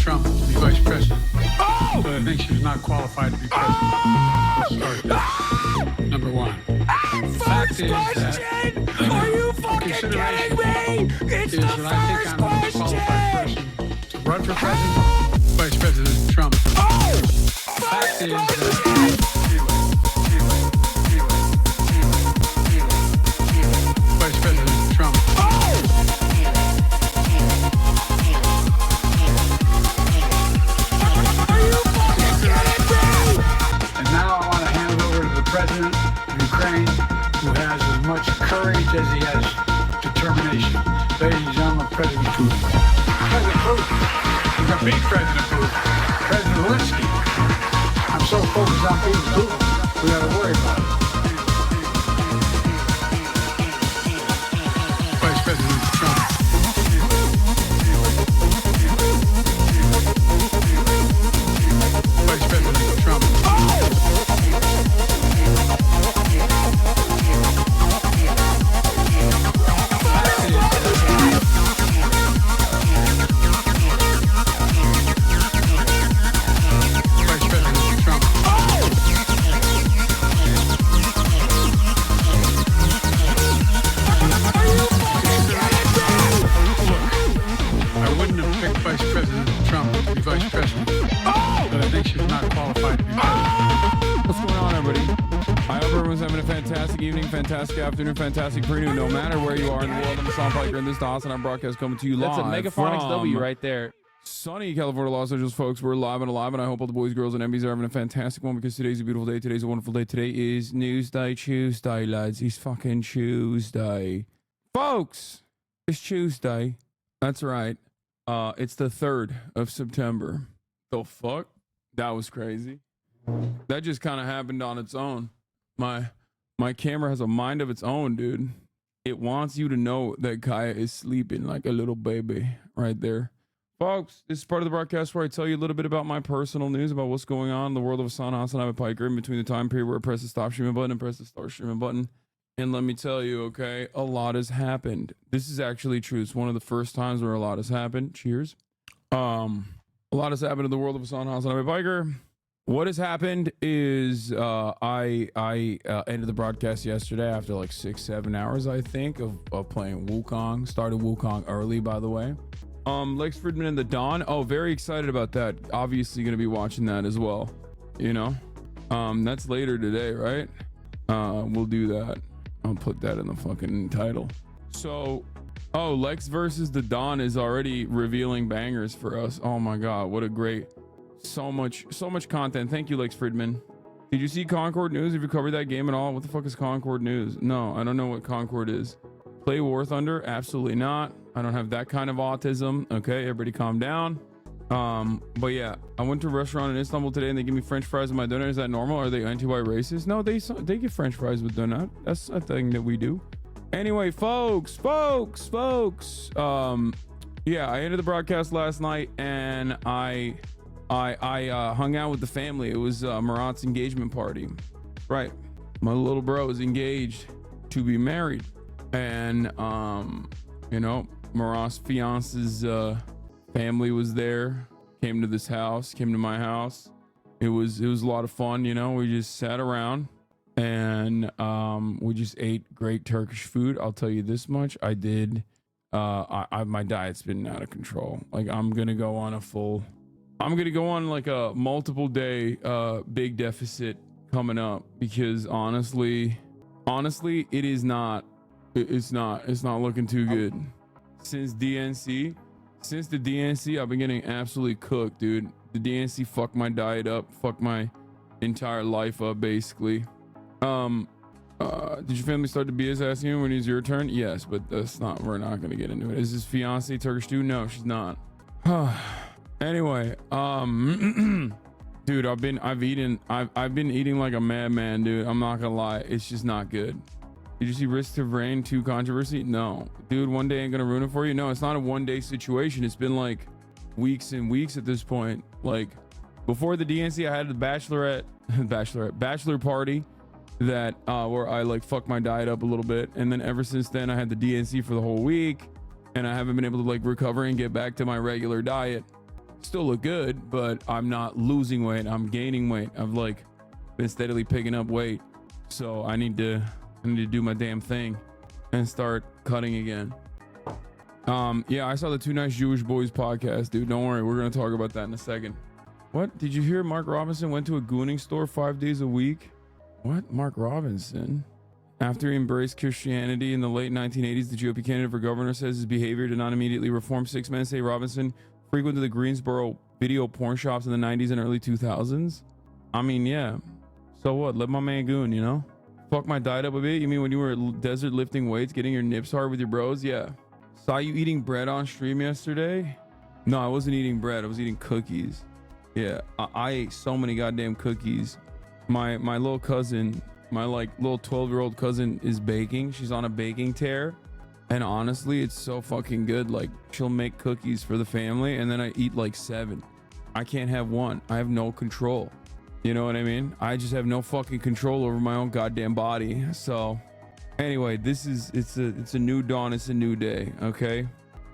Trump to be vice president. Oh! But I think she was not qualified to be president. Let's start there. Number one. First question! Are you fucking kidding me? It's the first question! To run for president, Vice President Trump. Oh! Fact is Vice President Trump. And now I want to hand it over to the President of Ukraine, who has as much courage as he has determination. Ladies and gentlemen, President Putin. President Putin. You can beat President Putin. President Zelensky. I'm so focused on beating Putin, we gotta worry about it. Vice President Trump. Vice President Trump. Vice President Trump to be vice president. But I think she's not qualified to be president. What's going on, everybody? I hope everyone's having a fantastic evening, fantastic afternoon, fantastic afternoon, no matter where you are in the world. I'm Hassan Piker, and this is the HasanAbi broadcast coming to you live. That's a Megaphonics W right there. Sunny California, Los Angeles, folks. We're live and alive, and I hope all the boys, girls, and MBs are having a fantastic one because today's a beautiful day. Today's a wonderful day. Today is Newsday, Tuesday, lads. It's fucking Tuesday. Folks, it's Tuesday. That's right. It's the 3rd of September. The fuck? That was crazy. That just kind of happened on its own. My camera has a mind of its own, dude. It wants you to know that Kaya is sleeping like a little baby right there. Folks, this is part of the broadcast where I tell you a little bit about my personal news, about what's going on in the world of HasanAbi Piker in between the time period where I press the stop streaming button and press the start streaming button. And let me tell you, okay, a lot has happened. This is actually true. It's one of the first times where a lot has happened. Cheers. A lot has happened in the world of HasanAbi Piker. What has happened is I ended the broadcast yesterday after like 6-7 hours, I think, of playing Wukong. Started Wukong early, by the way. Lex Fridman and the Dawn. Oh, very excited about that. Obviously going to be watching that as well. You know, that's later today, right? We'll do that. I'll put that in the fucking title. So, oh, Lex versus the Dawn is already revealing bangers for us. Oh my God, what a great, so much content. Thank you, Lex Fridman. Did you see Concord News? Have you covered that game at all? What the fuck is Concord News? No, I don't know what Concord is. Play War Thunder? Absolutely not. I don't have that kind of autism. Okay, everybody calm down. But yeah, I went to a restaurant in Istanbul today and they give me French fries with my donut. Is that normal? Are they anti-white racist? No, they give French fries with donut. That's a thing that we do. Anyway, folks. Yeah, I ended the broadcast last night and I hung out with the family. It was Murat's engagement party. Right. My little bro is engaged to be married. And you know, Murat's fiance's family was there, came to this house, came to my house. It was a lot of fun, you know. We just sat around and we just ate great Turkish food. I'll tell you this much, I did my diet's been out of control. Like I'm gonna go on like a multiple day big deficit coming up because honestly it's not looking too good. Since the DNC, I've been getting absolutely cooked, dude. The DNC fucked my diet up, fucked my entire life up, basically. Did your family start to BS asking you when it's your turn? Yes, but we're not gonna get into it. Is his fiance Turkish too? No, she's not. Anyway, dude, I've been eating like a madman, dude. I'm not gonna lie, it's just not good. Did you see Risk of Rain 2 controversy? No. Dude, one day ain't gonna ruin it for you. No, it's not a one day situation. It's been like weeks and weeks at this point. Like before the DNC, I had the bachelor party that where I like fucked my diet up a little bit. And then ever since then, I had the DNC for the whole week and I haven't been able to like recover and get back to my regular diet. Still look good, but I'm not losing weight. I'm gaining weight. I've like been steadily picking up weight. So I need to do my damn thing and start cutting again. Yeah, I saw the Two Nice Jewish Boys podcast, dude. Don't worry, we're gonna talk about that in a second. What? Did you hear Mark Robinson went to a gooning store 5 days a week? What? Mark Robinson? After he embraced Christianity in the late 1980s, the GOP candidate for governor says his behavior did not immediately reform. 6 men say Robinson frequented the Greensboro video porn shops in the 90s and early 2000s. I mean, yeah. So what? Let my man goon, you know? Fuck my diet up a bit? You mean when you were at desert lifting weights, getting your nips hard with your bros? Yeah. Saw you eating bread on stream yesterday? No, I wasn't eating bread. I was eating cookies. Yeah, I ate so many goddamn cookies. My little cousin, my like little 12-year-old cousin is baking. She's on a baking tear. And honestly, it's so fucking good. Like, she'll make cookies for the family and then I eat like 7. I can't have one. I have no control. You know what I mean? I just have no fucking control over my own goddamn body. So anyway, it's a new dawn. It's a new day. Okay.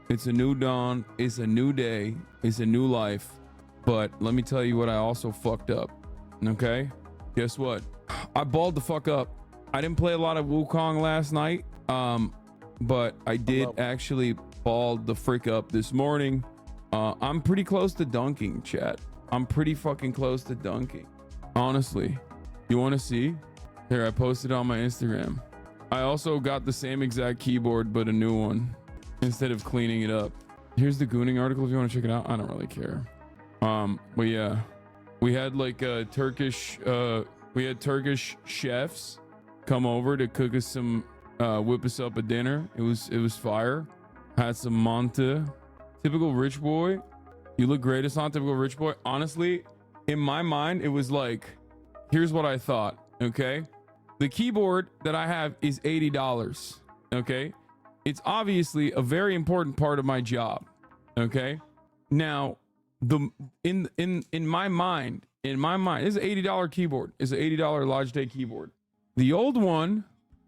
It's a new dawn. It's a new day. It's a new life. But let me tell you what I also fucked up. Okay. Guess what? I balled the fuck up. I didn't play a lot of Wukong last night. But I did actually ball the frick up this morning. I'm pretty close to dunking, chat. I'm pretty fucking close to dunking. Honestly. You want to see? Here, I posted on my Instagram. I also got the same exact keyboard, but a new one instead of cleaning it up. Here's the gooning article if you want to check it out. I don't really care. But yeah, we had like Turkish chefs come over to cook us some, whip us up a dinner. It was fire. Had some manta. Typical rich boy. You look great. It's not typical rich boy. Honestly, in my mind, it was like, here's what I thought. Okay. The keyboard that I have is $80. Okay. It's obviously a very important part of my job. Okay. Now, in my mind, it's an $80 keyboard. It's an $80 Logitech keyboard. The old one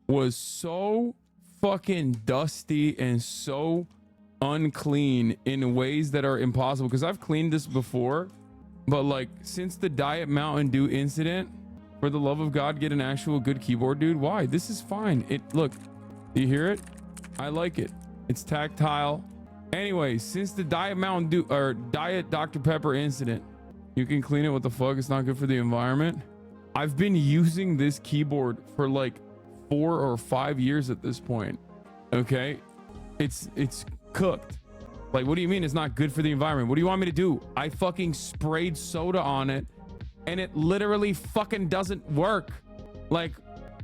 was so fucking dusty and so unclean in ways that are impossible, because I've cleaned this before, but like since the Diet Mountain Dew incident, for the love of God, get an actual good keyboard, dude. Why? This is fine. Look, do you hear it? I like it. It's tactile. Anyway, since the Diet Mountain Dew or Diet Dr. Pepper incident, you can clean it. What the fuck? It's not good for the environment. I've been using this keyboard for like 4 or 5 years at this point. Okay, it's cooked. Like, what do you mean it's not good for the environment? What do you want me to do? I fucking sprayed soda on it and it literally fucking doesn't work. Like,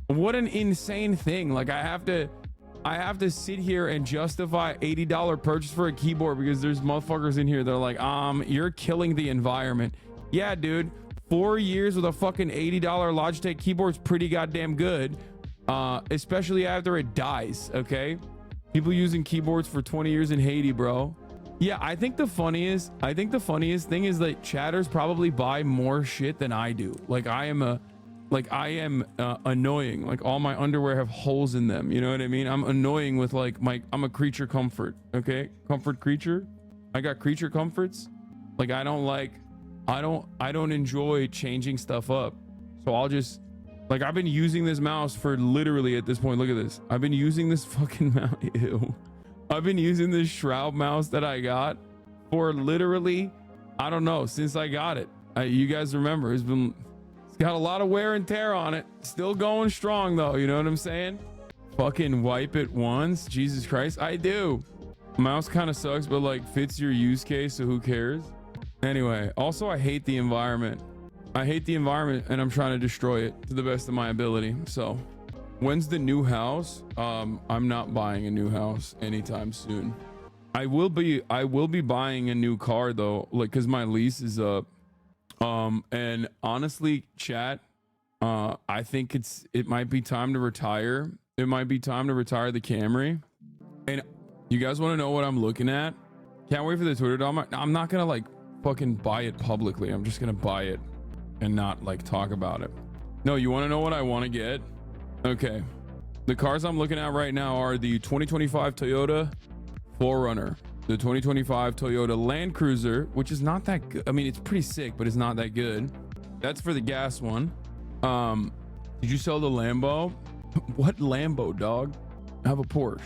what an insane thing. Like, I have to sit here and justify $80 purchase for a keyboard because there's motherfuckers in here that are like, you're killing the environment. Yeah, dude, 4 years with a fucking $80 Logitech keyboard's pretty goddamn good, especially after it dies. Okay, people using keyboards for 20 years in Haiti, bro. Yeah, I think the funniest thing is that chatters probably buy more shit than I do. Like, I am annoying. Like, all my underwear have holes in them. You know what I mean? I'm annoying with like I'm a creature comfort. Okay, comfort creature. I got creature comforts. Like, I don't enjoy changing stuff up. So I'll just, like, I've been using this mouse for literally, at this point, look at this. I've been using this fucking mouse. Ew. I've been using this Shroud mouse that I got for literally, I don't know, since I got it. You guys remember, it's got a lot of wear and tear on it. Still going strong though. You know what I'm saying? Fucking wipe it once. Jesus Christ. I do. Mouse kind of sucks, but like fits your use case. So who cares? Anyway, also I hate the environment. I hate the environment and I'm trying to destroy it to the best of my ability. So when's the new house? I'm not buying a new house anytime soon. I will be buying a new car though, like, cause my lease is up. And honestly, chat, I think it might be time to retire. It might be time to retire the Camry. And you guys want to know what I'm looking at? Can't wait for the Twitter dom. I'm not gonna like fucking buy it publicly. I'm just gonna buy it and not like talk about it. No, you want to know what I want to get? Okay, the cars I'm looking at right now are the 2025 Toyota 4Runner. the 2025 Toyota Land Cruiser, which is not that good. I mean, it's pretty sick, but it's not that good. That's for the gas one. Did you sell the Lambo? What Lambo, dog? I have a Porsche.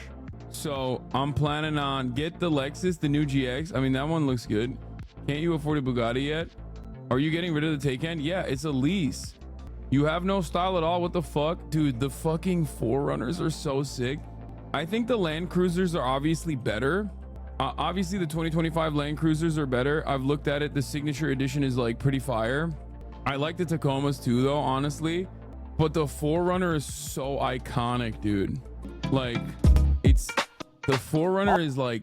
So I'm planning on get the Lexus, the new GX. I mean, that one looks good. Can't you afford a Bugatti yet? Are you getting rid of the Taycan? Yeah, it's a lease. You have no style at all. What the fuck? Dude, the fucking 4Runners are so sick. I think the Land Cruisers are obviously better. Obviously, the 2025 Land Cruisers are better. I've looked at it. The Signature Edition is like pretty fire. I like the Tacomas too, though, honestly. But the 4Runner is so iconic, dude. Like, it's... The 4Runner is like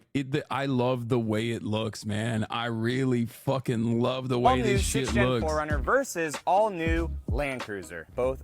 I love the way it looks, man. I really fucking love the way this shit looks. 4Runner versus all new Land Cruiser. Both.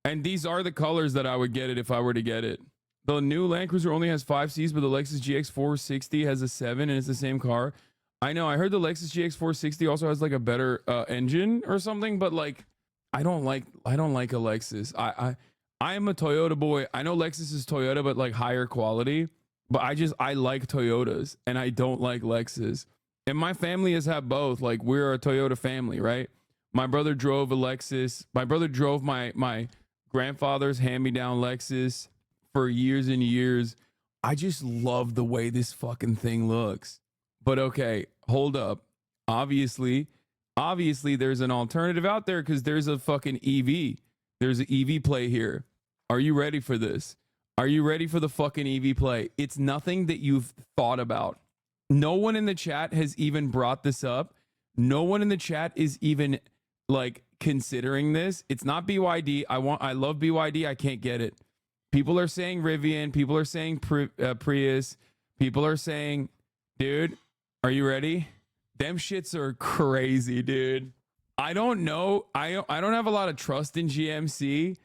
And these are the colors that I would get it if I were to get it. The new Land Cruiser only has 5 Cs, but the Lexus GX 460 has a 7, and it's the same car. I know. I heard the Lexus GX 460 also has like a better engine or something, but like I don't like a Lexus. I am a Toyota boy. I know Lexus is Toyota, but like higher quality. But I like Toyotas and I don't like Lexus. And my family has had both. Like, we're a Toyota family, right? My brother drove a Lexus. My brother drove my grandfather's hand-me-down Lexus for years and years. I just love the way this fucking thing looks. But okay, hold up. Obviously there's an alternative out there because there's a fucking EV. There's an EV play here. Are you ready for this? Are you ready for the fucking EV play? It's nothing that you've thought about. No one in the chat has even brought this up. No one in the chat is even like considering this. It's not BYD. I love BYD. I can't get it. People are saying Rivian. People are saying Prius. People are saying, dude, are you ready? Them shits are crazy, dude. I don't know. I don't have a lot of trust in GMC.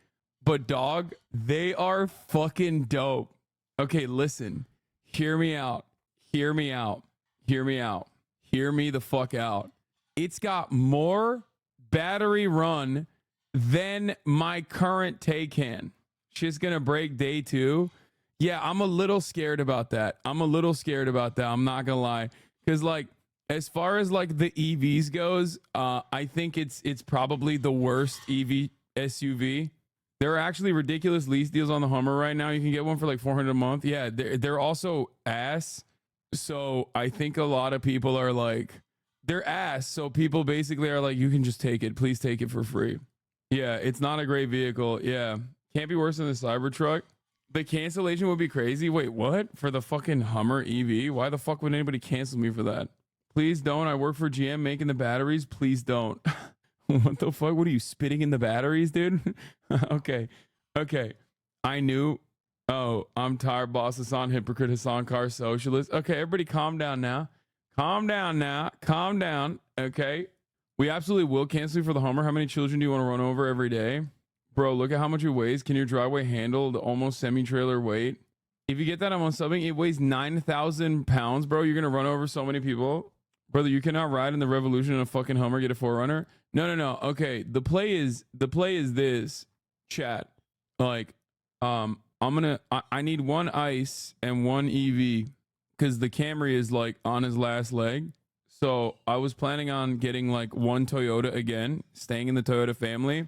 But dog, they are fucking dope. Okay, listen. Hear me out. Hear me out. Hear me out. Hear me the fuck out. It's got more battery run than my current Taycan. Shit's gonna break day 2. Yeah, I'm a little scared about that. I'm not gonna lie. Because like, as far as like the EVs goes, I think it's probably the worst EV SUV. There are actually ridiculous lease deals on the Hummer right now. You can get one for like $400 a month. Yeah, they're also ass. So I think a lot of people are like, they're ass. So people basically are like, you can just take it. Please take it for free. Yeah, it's not a great vehicle. Yeah, can't be worse than the Cybertruck. The cancellation would be crazy. Wait, what? For the fucking Hummer EV? Why the fuck would anybody cancel me for that? Please don't. I work for GM making the batteries. Please don't. What the fuck? What are you, spitting in the batteries, dude? Okay. I knew. Oh, I'm tired, boss. Hasan, hypocrite. Hasan, car socialist. Okay, everybody calm down now. Calm down. Okay. We absolutely will cancel you for the Hummer. How many children do you want to run over every day? Bro, look at how much it weighs. Can your driveway handle the almost semi-trailer weight? If you get that, I'm on subbing. It weighs 9,000 pounds, bro. You're going to run over so many people. Brother, you cannot ride in the Revolution in a fucking Hummer, get a 4Runner. No. Okay, the play is this, chat. Like, I need one ICE and one EV because the Camry is like on his last leg. So I was planning on getting like one Toyota again, staying in the Toyota family,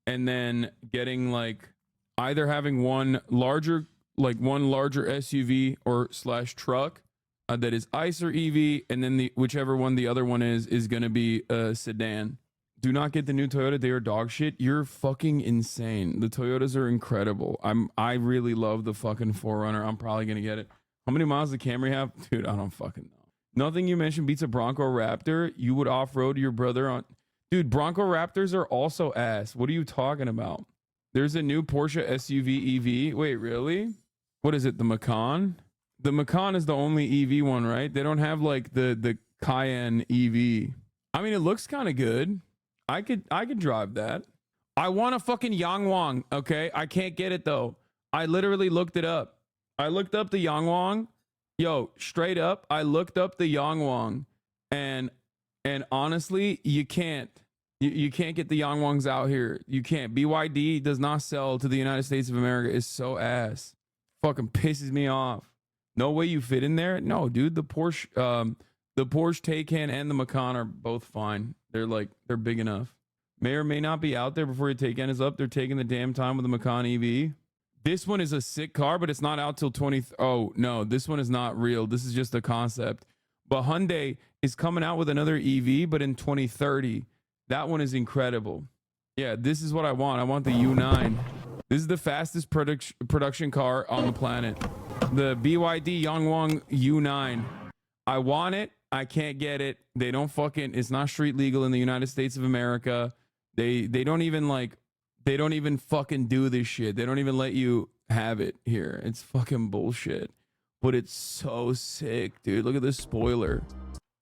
and then getting like either having one larger SUV or / truck that is ICE or EV, and then whichever one the other one is going to be a sedan. Do not get the new Toyota. They are dog shit. You're fucking insane. The Toyotas are incredible. I really love the fucking 4Runner. I'm probably going to get it. How many miles does the Camry have? Dude, I don't fucking know. Nothing you mentioned beats a Bronco Raptor. You would off-road your brother on... Dude, Bronco Raptors are also ass. What are you talking about? There's a new Porsche SUV EV. Wait, really? What is it? The Macan? The Macan is the only EV one, right? They don't have like the Cayenne EV. I mean, it looks kind of good. I could drive that. I want a fucking Yangwang, okay? I can't get it though. I literally looked it up. I looked up the Yangwang. Yo, straight up, I looked up the Yangwang, and honestly, you can't. You can't get the Yangwangs out here. You can't. BYD does not sell to the United States of America. It's so ass. Fucking pisses me off. No way you fit in there. No, dude, the Porsche Taycan and the Macan are both fine. They're big enough. May or may not be out there before your Taycan is up. They're taking the damn time with the Macan EV. This one is a sick car, but it's not out till 20. Oh no, this one is not real. This is just a concept. But Hyundai is coming out with another EV, but in 2030. That one is incredible. Yeah, this is what I want. I want the U9. This is the fastest production car on the planet. The BYD Yangwang U9. I want it. I can't get it. They don't fucking, it's not street legal in the United States of America. They don't even fucking do this shit. They don't even let you have it here. It's fucking bullshit. But it's so sick, dude. Look at this spoiler.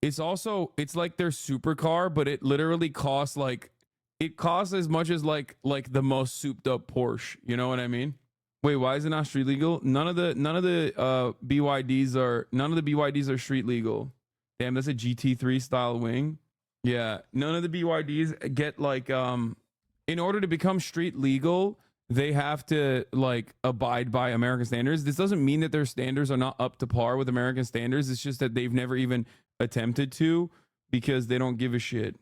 It's like their supercar, but it literally costs it costs as much as like the most souped up Porsche. You know what I mean? Wait, why is it not street legal? None of the BYDs are street legal. Damn, that's a GT3 style wing. Yeah, none of the BYDs get in order to become street legal, they have to abide by American standards. This doesn't mean that their standards are not up to par with American standards. It's just that they've never even attempted to because they don't give a shit.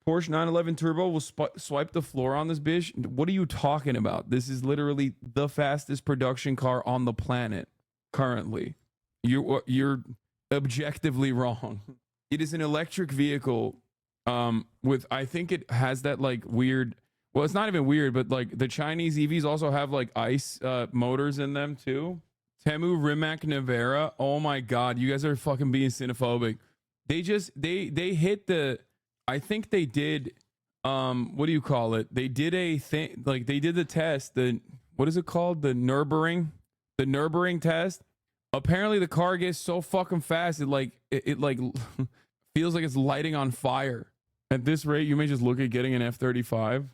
Porsche 911 Turbo will swipe the floor on this bitch. What are you talking about? This is literally the fastest production car on the planet currently. You're objectively wrong. It is an electric vehicle with, I think it has that weird, well, it's not even weird, but the Chinese EVs also have ICE motors in them too. Temu Rimac Nevera. Oh my God, you guys are fucking being xenophobic. They hit the, I think they did, what do you call it? They did a thing, they did the test, what is it called? The Nürburgring test. Apparently the car gets so fucking fast, it feels like it's lighting on fire. At this rate, you may just look at getting an F-35.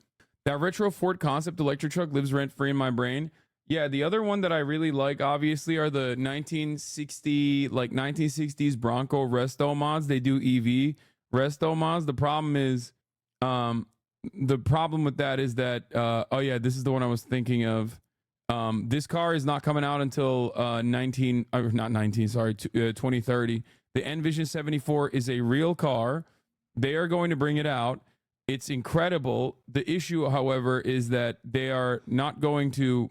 That retro Ford concept electric truck lives rent-free in my brain. Yeah, the other one that I really like, obviously, are the 1960s Bronco resto mods. They do EV resto mods. The problem with that is that, oh yeah, this is the one I was thinking of. This car is not coming out until 2030. The Envision 74 is a real car. They are going to bring it out. It's incredible. The issue, however, is that they are not going to,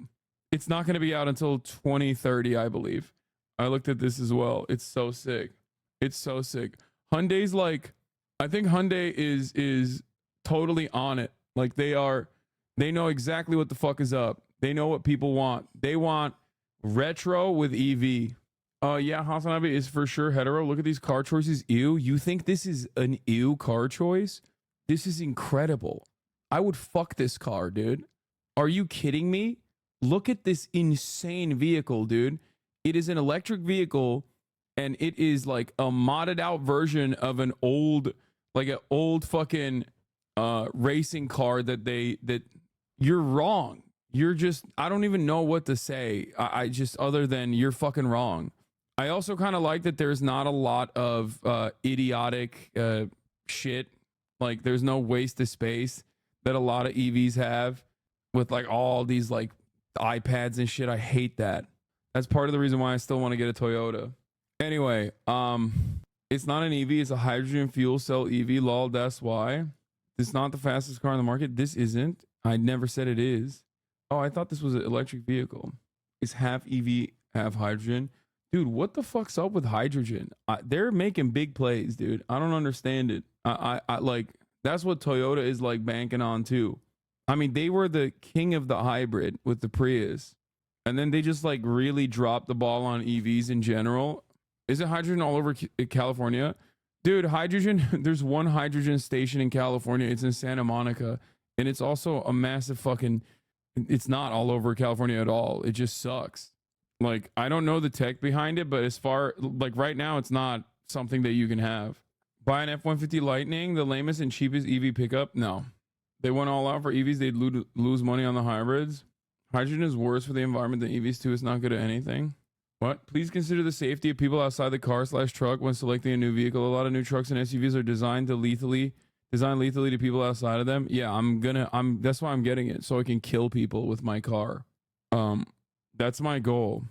it's not going to be out until 2030, I believe. I looked at this as well. It's so sick. It's so sick. Hyundai's I think Hyundai is totally on it. They know exactly what the fuck is up. They know what people want. They want retro with EV. Yeah, HasanAbi is for sure hetero. Look at these car choices. Ew. You think this is an ew car choice? This is incredible. I would fuck this car, dude. Are you kidding me? Look at this insane vehicle, dude. It is an electric vehicle, and it is a modded out version of an old fucking racing car that you're wrong. You're just, I don't even know what to say. I just, other than you're fucking wrong. I also kind of like that there's not a lot of idiotic shit. There's no waste of space that a lot of EVs have with all these iPads and shit. I hate that. That's part of the reason why I still want to get a Toyota. Anyway, it's not an EV, it's a hydrogen fuel cell EV. Lol, that's why. It's not the fastest car on the market. This isn't. I never said it is. Oh, I thought this was an electric vehicle. It's half EV, half hydrogen. Dude, what the fuck's up with hydrogen? They're making big plays, dude. I don't understand it. I that's what Toyota is banking on too. I mean, they were the king of the hybrid with the Prius, and then they just really dropped the ball on EVs in general. Is it hydrogen all over California? Dude, hydrogen, there's one hydrogen station in California. It's in Santa Monica, and it's also a massive fucking, it's not all over California at all. It just sucks. I don't know the tech behind it, but as far right now, it's not something that you can have. Buy an F-150 Lightning, the lamest and cheapest EV pickup? No. They went all out for EVs. They'd lose money on the hybrids. Hydrogen is worse for the environment than EVs too. It's not good at anything. What? Please consider the safety of people outside the car/truck when selecting a new vehicle. A lot of new trucks and SUVs are designed lethally to people outside of them. Yeah, that's why I'm getting it, so I can kill people with my car. That's my goal.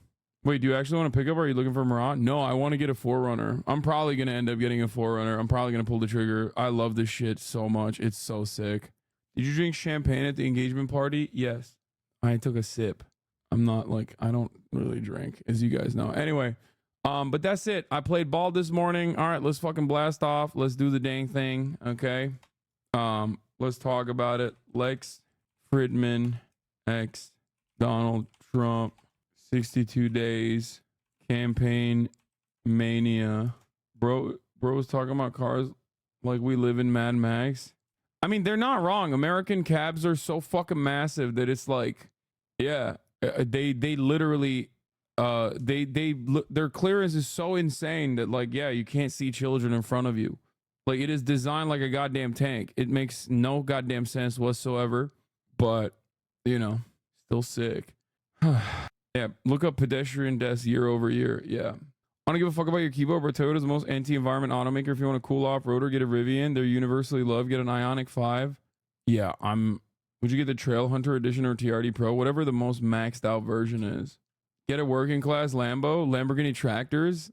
Wait, do you actually want to pick up or are you looking for a Marat? No, I want to get a 4Runner. I'm probably going to end up getting a 4Runner. I'm probably going to pull the trigger. I love this shit so much. It's so sick. Did you drink champagne at the engagement party? Yes. I took a sip. I'm not like, I don't really drink, as you guys know. Anyway, but that's it. I played ball this morning. All right, let's fucking blast off. Let's do the dang thing. Okay. Let's talk about it. Lex Fridman X Donald Trump. 62 days, campaign mania. Bro was talking about cars like we live in Mad Max. I mean, they're not wrong. American cabs are so fucking massive that it's like, yeah, they literally, their clearance is so insane that like, yeah, you can't see children in front of you. Like it is designed like a goddamn tank. It makes no goddamn sense whatsoever, but you know, still sick. Yeah, look up pedestrian deaths year over year. Yeah. I don't give a fuck about your keyboard, but Toyota's the most anti-environment automaker. If you want a cool off-roader, get a Rivian. They're universally loved. Get an Ioniq 5. Yeah, would you get the Trail Hunter Edition or TRD Pro? Whatever the most maxed out version is. Get a working class Lambo, Lamborghini tractors.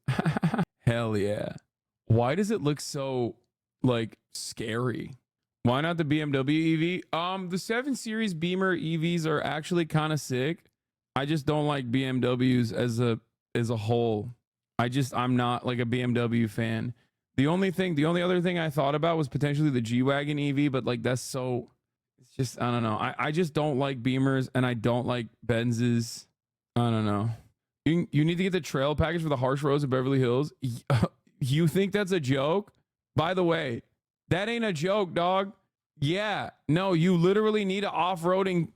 Hell yeah. Why does it look so, like, scary? Why not the BMW EV? The 7 Series Beamer EVs are actually kind of sick. I just don't like BMWs as a whole. I'm not like a BMW fan. The only other thing I thought about was potentially the G-Wagon EV, but like it's just, I don't know. I just don't like Beamers and I don't like Benzes. I don't know. You need to get the trail package for the harsh roads of Beverly Hills. You think that's a joke? By the way, that ain't a joke, dog. Yeah, no, you literally need off-roading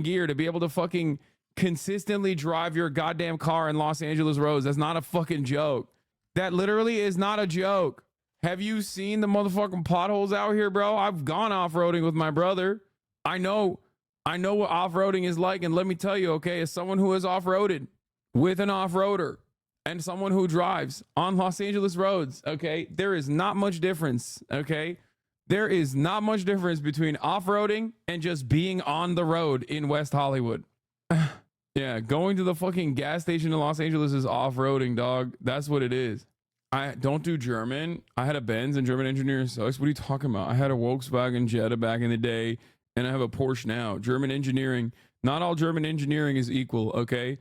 gear to be able to fucking consistently drive your goddamn car in Los Angeles roads. That's not a fucking joke. That literally is not a joke. Have you seen the motherfucking potholes out here, bro? I've gone off-roading with my brother. I know what off-roading is like, and let me tell you, okay, as someone who has off-roaded with an off-roader and someone who drives on Los Angeles roads, okay, there is not much difference, okay? There is not much difference between off-roading and just being on the road in West Hollywood. Yeah, going to the fucking gas station in Los Angeles is off-roading, dog. That's what it is. I don't do German. I had a Benz and German engineering sucks. What are you talking about? I had a Volkswagen Jetta back in the day and I have a Porsche now. German engineering, not all German engineering is equal, okay?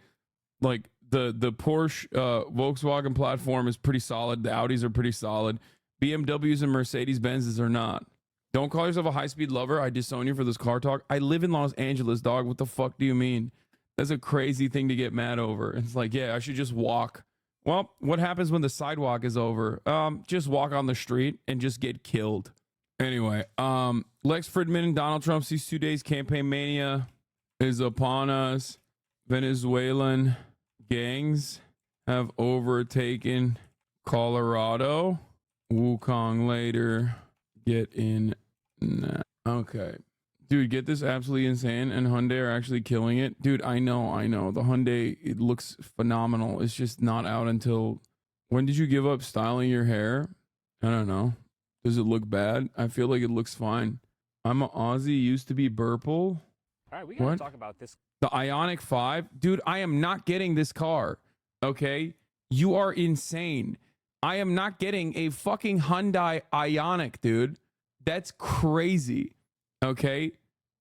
Like the Porsche Volkswagen platform is pretty solid. The Audis are pretty solid. BMWs and Mercedes Benzes are not. Don't call yourself a high-speed lover. I disown you for this car talk. I live in Los Angeles, dog. What the fuck do you mean? That's a crazy thing to get mad over. It's like, yeah, I should just walk. Well, what happens when the sidewalk is over? Just walk on the street and just get killed. Anyway, Lex Fridman and Donald Trump sees 2 days campaign mania is upon us. Venezuelan gangs have overtaken Colorado. Wukong later. Get in now. Okay. Dude, get this absolutely insane. And Hyundai are actually killing it. Dude, I know. The Hyundai, it looks phenomenal. It's just not out until... When did you give up styling your hair? I don't know. Does it look bad? I feel like it looks fine. I'm an Aussie, used to be Burple. All right, we gotta talk about this. The Ioniq 5? Dude, I am not getting this car. Okay? You are insane. I am not getting a fucking Hyundai Ioniq, dude. That's crazy. Okay?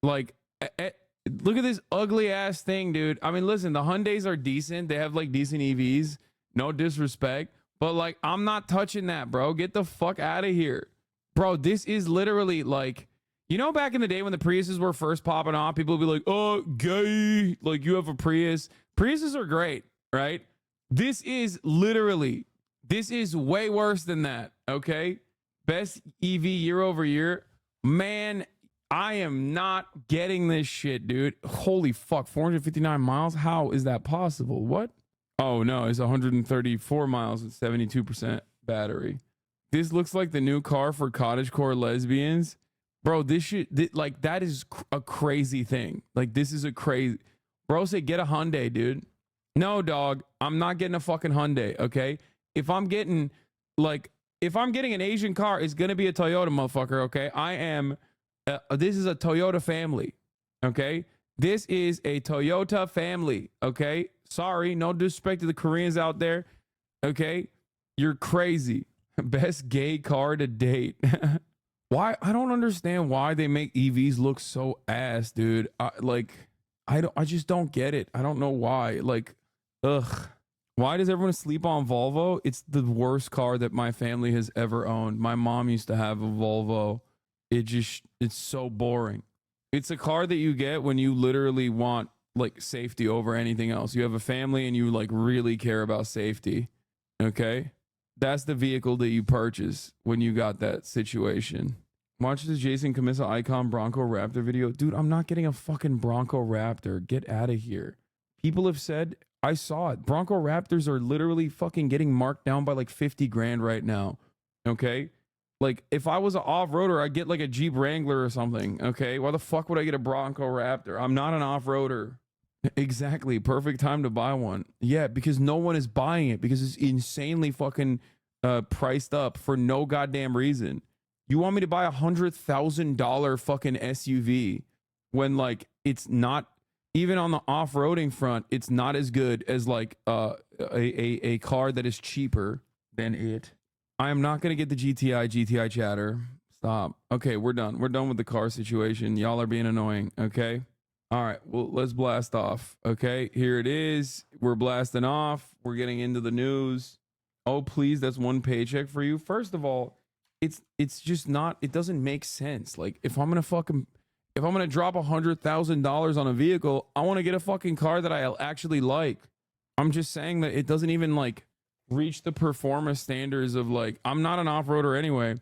Like, look at this ugly ass thing, dude. I mean, listen, the Hyundais are decent. They have like decent EVs. No disrespect. But like, I'm not touching that, bro. Get the fuck out of here. Bro, this is literally like, you know, back in the day when the Priuses were first popping off, people would be like, oh, gay. Like, you have a Prius. Priuses are great, right? This is literally... This is way worse than that, okay? Best EV year over year. Man, I am not getting this shit, dude. Holy fuck, 459 miles? How is that possible? What? Oh, no, it's 134 miles with 72% battery. This looks like the new car for cottagecore lesbians. Bro, this shit, like, that is a crazy thing. Like, this is a crazy... Bro said, get a Hyundai, dude. No, dog, I'm not getting a fucking Hyundai, okay? If I'm getting an Asian car, it's going to be a Toyota, motherfucker, okay? This is a Toyota family, okay? This is a Toyota family, okay? Sorry, no disrespect to the Koreans out there. Okay, you're crazy. Best gay car to date. Why? I don't understand why they make EVs look so ass, dude. I just don't get it. I don't know why. Like, ugh. Why does everyone sleep on Volvo? It's the worst car that my family has ever owned. My mom used to have a Volvo. It's so boring. It's a car that you get when you literally want like safety over anything else. You have a family and you like really care about safety. Okay? That's the vehicle that you purchase when you got that situation. Watch this Jason Camissa Icon Bronco Raptor video. Dude, I'm not getting a fucking Bronco Raptor. Get out of here. People have said, I saw it. Bronco Raptors are literally fucking getting marked down by like 50 grand right now. Okay? Like, if I was an off-roader, I'd get like a Jeep Wrangler or something. Okay? Why the fuck would I get a Bronco Raptor? I'm not an off-roader. Exactly. Perfect time to buy one. Yeah, because no one is buying it because it's insanely fucking priced up for no goddamn reason. You want me to buy $100,000 fucking SUV when like it's not even on the off-roading front, it's not as good as like a car that is cheaper than it. I am not going to get the GTI chatter. Stop. Okay, we're done. We're done with the car situation. Y'all are being annoying. Okay. All right. Well, let's blast off. Okay. Here it is. We're blasting off. We're getting into the news. Oh, please. That's one paycheck for you. First of all, it's just not, it doesn't make sense. Like if I'm going to drop $100,000 on a vehicle, I want to get a fucking car that I actually like. I'm just saying that it doesn't even like reach the performance standards of like, I'm not an off-roader anyway,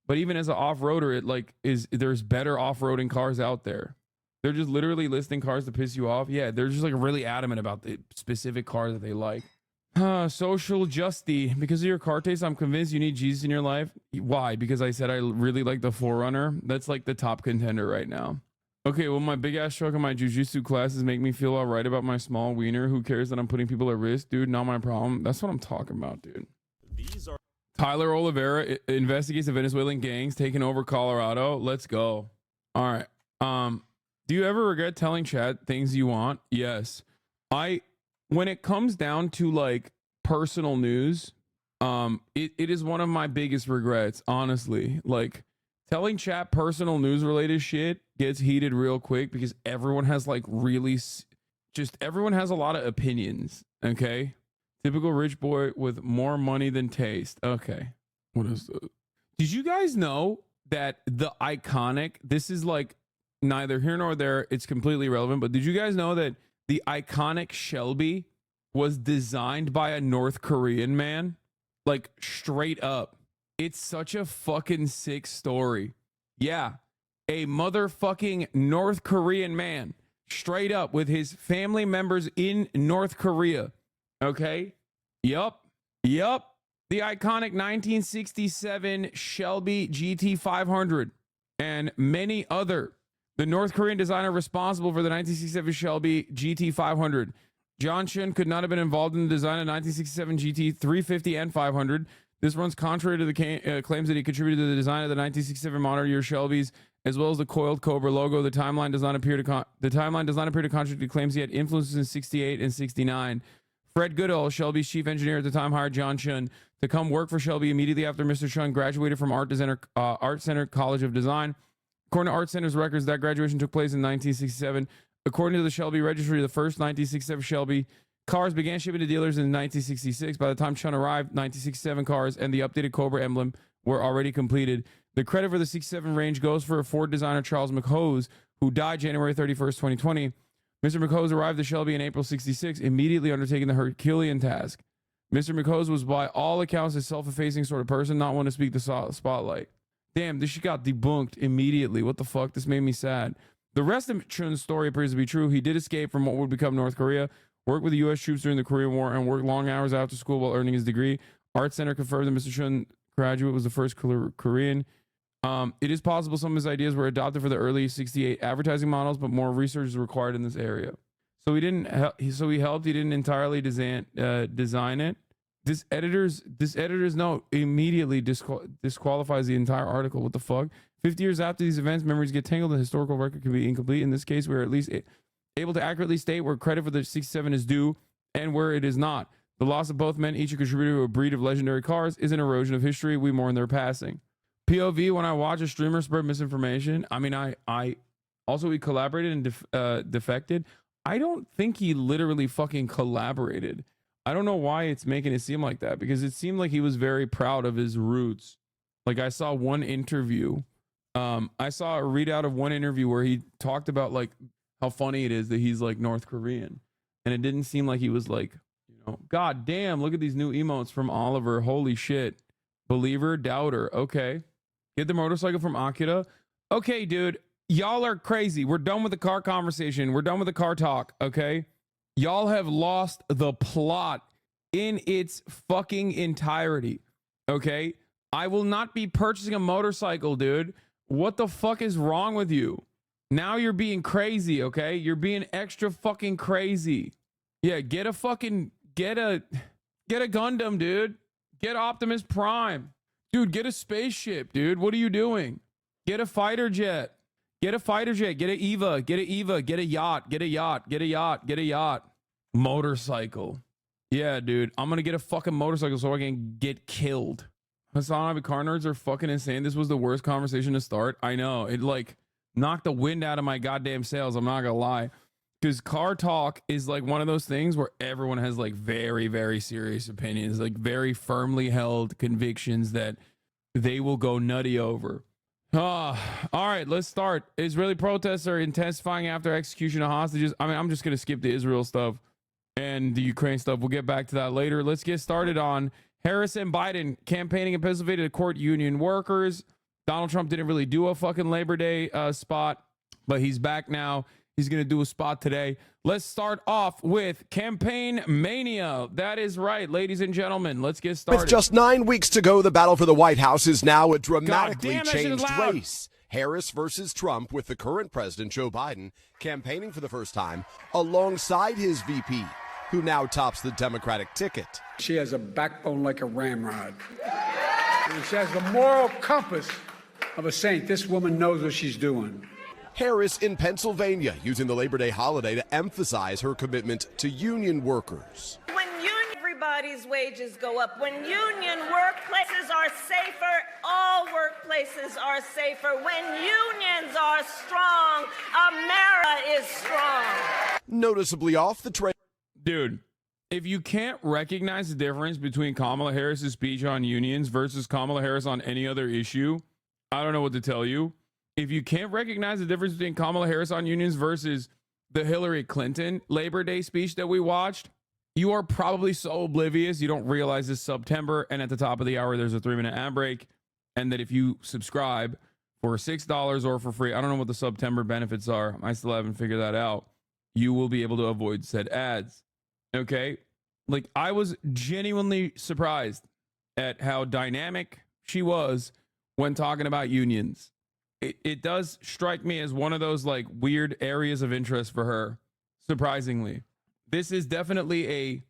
but even as an off-roader, it like there's better off-roading cars out there. They're just literally listing cars to piss you off. Yeah, they're just like really adamant about the specific car that they like. Social justice. Because of your car taste, I'm convinced you need Jesus in your life. Why? Because I said I really like the 4Runner. That's like the top contender right now. Okay, well, my big ass truck and my jujitsu classes make me feel all right about my small wiener. Who cares that I'm putting people at risk? Dude, not my problem. That's what I'm talking about, dude. Tyler Oliveira investigates the Venezuelan gangs taking over Colorado. Let's go. All right. Do you ever regret telling Chad things you want? Yes. When it comes down to like personal news, it is one of my biggest regrets, honestly. Like telling chat personal news related shit gets heated real quick because everyone has like everyone has a lot of opinions. Okay. Typical rich boy with more money than taste. Okay. What is this? Did you guys know that the iconic, this is like neither here nor there, it's completely irrelevant, but did you guys know that the iconic Shelby was designed by a North Korean man? Like straight up. It's such a fucking sick story. Yeah. A motherfucking North Korean man straight up with his family members in North Korea. Okay. Yup. The iconic 1967 Shelby GT500 and many other. The North Korean designer responsible for the 1967 Shelby GT500. John Chun could not have been involved in the design of 1967 GT350 and 500. This runs contrary to the claims that he contributed to the design of the 1967 model year Shelbys, as well as the coiled Cobra logo. The timeline does not appear to contradict the claims he had influences in 68 and 69. Fred Goodall, Shelby's chief engineer at the time, hired John Chun to come work for Shelby immediately after Mr. Chun graduated from Art Center College of Design. According to Art Center's records, that graduation took place in 1967. According to the Shelby Registry, the first 1967 Shelby cars began shipping to dealers in 1966. By the time Chun arrived, 1967 cars and the updated Cobra emblem were already completed. The credit for the 67 range goes for Ford designer Charles McHose, who died January 31st, 2020. Mr. McHose arrived at Shelby in April 66, immediately undertaking the Herculean task. Mr. McHose was by all accounts a self-effacing sort of person, not one to speak the spotlight. Damn, this shit got debunked immediately. What the fuck? This made me sad. The rest of Chun's story appears to be true. He did escape from what would become North Korea, worked with the U.S. troops during the Korean War, and worked long hours after school while earning his degree. Art Center confirmed that Mr. Chun graduate was the first Korean. It is possible some of his ideas were adopted for the early 68 advertising models, but more research is required in this area. So he didn't. So he helped. He didn't entirely design it. This editor's note immediately disqualifies the entire article. What the fuck? 50 years after these events, memories get tangled. The historical record can be incomplete. In this case, we're at least able to accurately state where credit for the 67 is due. and where it is not. The loss of both men, each a contributor to a breed of legendary cars, is an erosion of history. We mourn their passing. POV, when I watch a streamer spread misinformation, I mean, I also, he collaborated and defected. I don't think he literally fucking collaborated. I don't know why it's making it seem like that, because it seemed like he was very proud of his roots. Like, I saw one interview. I saw a readout of one interview where he talked about like how funny it is that he's like North Korean. And it didn't seem like he was like, you know, God damn, look at these new emotes from Oliver. Holy shit. Believer, doubter. Okay. Get the motorcycle from Akira. Okay, dude. Y'all are crazy. We're done with the car conversation. We're done with the car talk. Okay. Y'all have lost the plot in its fucking entirety. Okay. I will not be purchasing a motorcycle, dude. What the fuck is wrong with you? Now you're being crazy, okay? You're being extra fucking crazy. Yeah, get a Gundam, dude. Get Optimus Prime. Dude, get a spaceship, dude. What are you doing? Get a fighter jet. Get a fighter jet. Get an EVA. Get an EVA. Get a yacht. Get a yacht. Get a yacht. Get a yacht. Motorcycle. Yeah, dude. I'm gonna get a fucking motorcycle so I can get killed. HasanAbi, car nerds are fucking insane. This was the worst conversation to start. I know. It like knocked the wind out of my goddamn sails. I'm not gonna lie. Because car talk is like one of those things where everyone has like very, very serious opinions, like very firmly held convictions that they will go nutty over. All right, let's start. Israeli protests are intensifying after execution of hostages. I mean, I'm just gonna skip the Israel stuff and the Ukraine stuff. We'll get back to that later. Let's get started on Harris and Biden campaigning in Pennsylvania to court union workers. Donald Trump didn't really do a fucking Labor Day spot, but he's back now. He's going to do a spot today. Let's start off with Campaign Mania. That is right, ladies and gentlemen. Let's get started. With just 9 weeks to go, the battle for the White House is now a dramatically God damn, that shit is changed loud. race. Harris versus Trump, with the current president, Joe Biden, campaigning for the first time alongside his VP, who now tops the Democratic ticket. She has a backbone like a ramrod. And she has the moral compass of a saint. This woman knows what she's doing. Harris in Pennsylvania, using the Labor Day holiday to emphasize her commitment to union workers. When everybody's wages go up, when union workplaces are safer, all workplaces are safer. When unions are strong, America is strong. Noticeably off the trail. Dude, if you can't recognize the difference between Kamala Harris's speech on unions versus Kamala Harris on any other issue, I don't know what to tell you. If you can't recognize the difference between Kamala Harris on unions versus the Hillary Clinton Labor Day speech that we watched, you are probably so oblivious you don't realize this September, and at the top of the hour there's a 3-minute ad break, and that if you subscribe for $6 or for free, I don't know what the September benefits are, I still haven't figured that out, you will be able to avoid said ads. Okay, like I was genuinely surprised at how dynamic she was when talking about unions. It does strike me as one of those like weird areas of interest for her. Surprisingly, this is definitely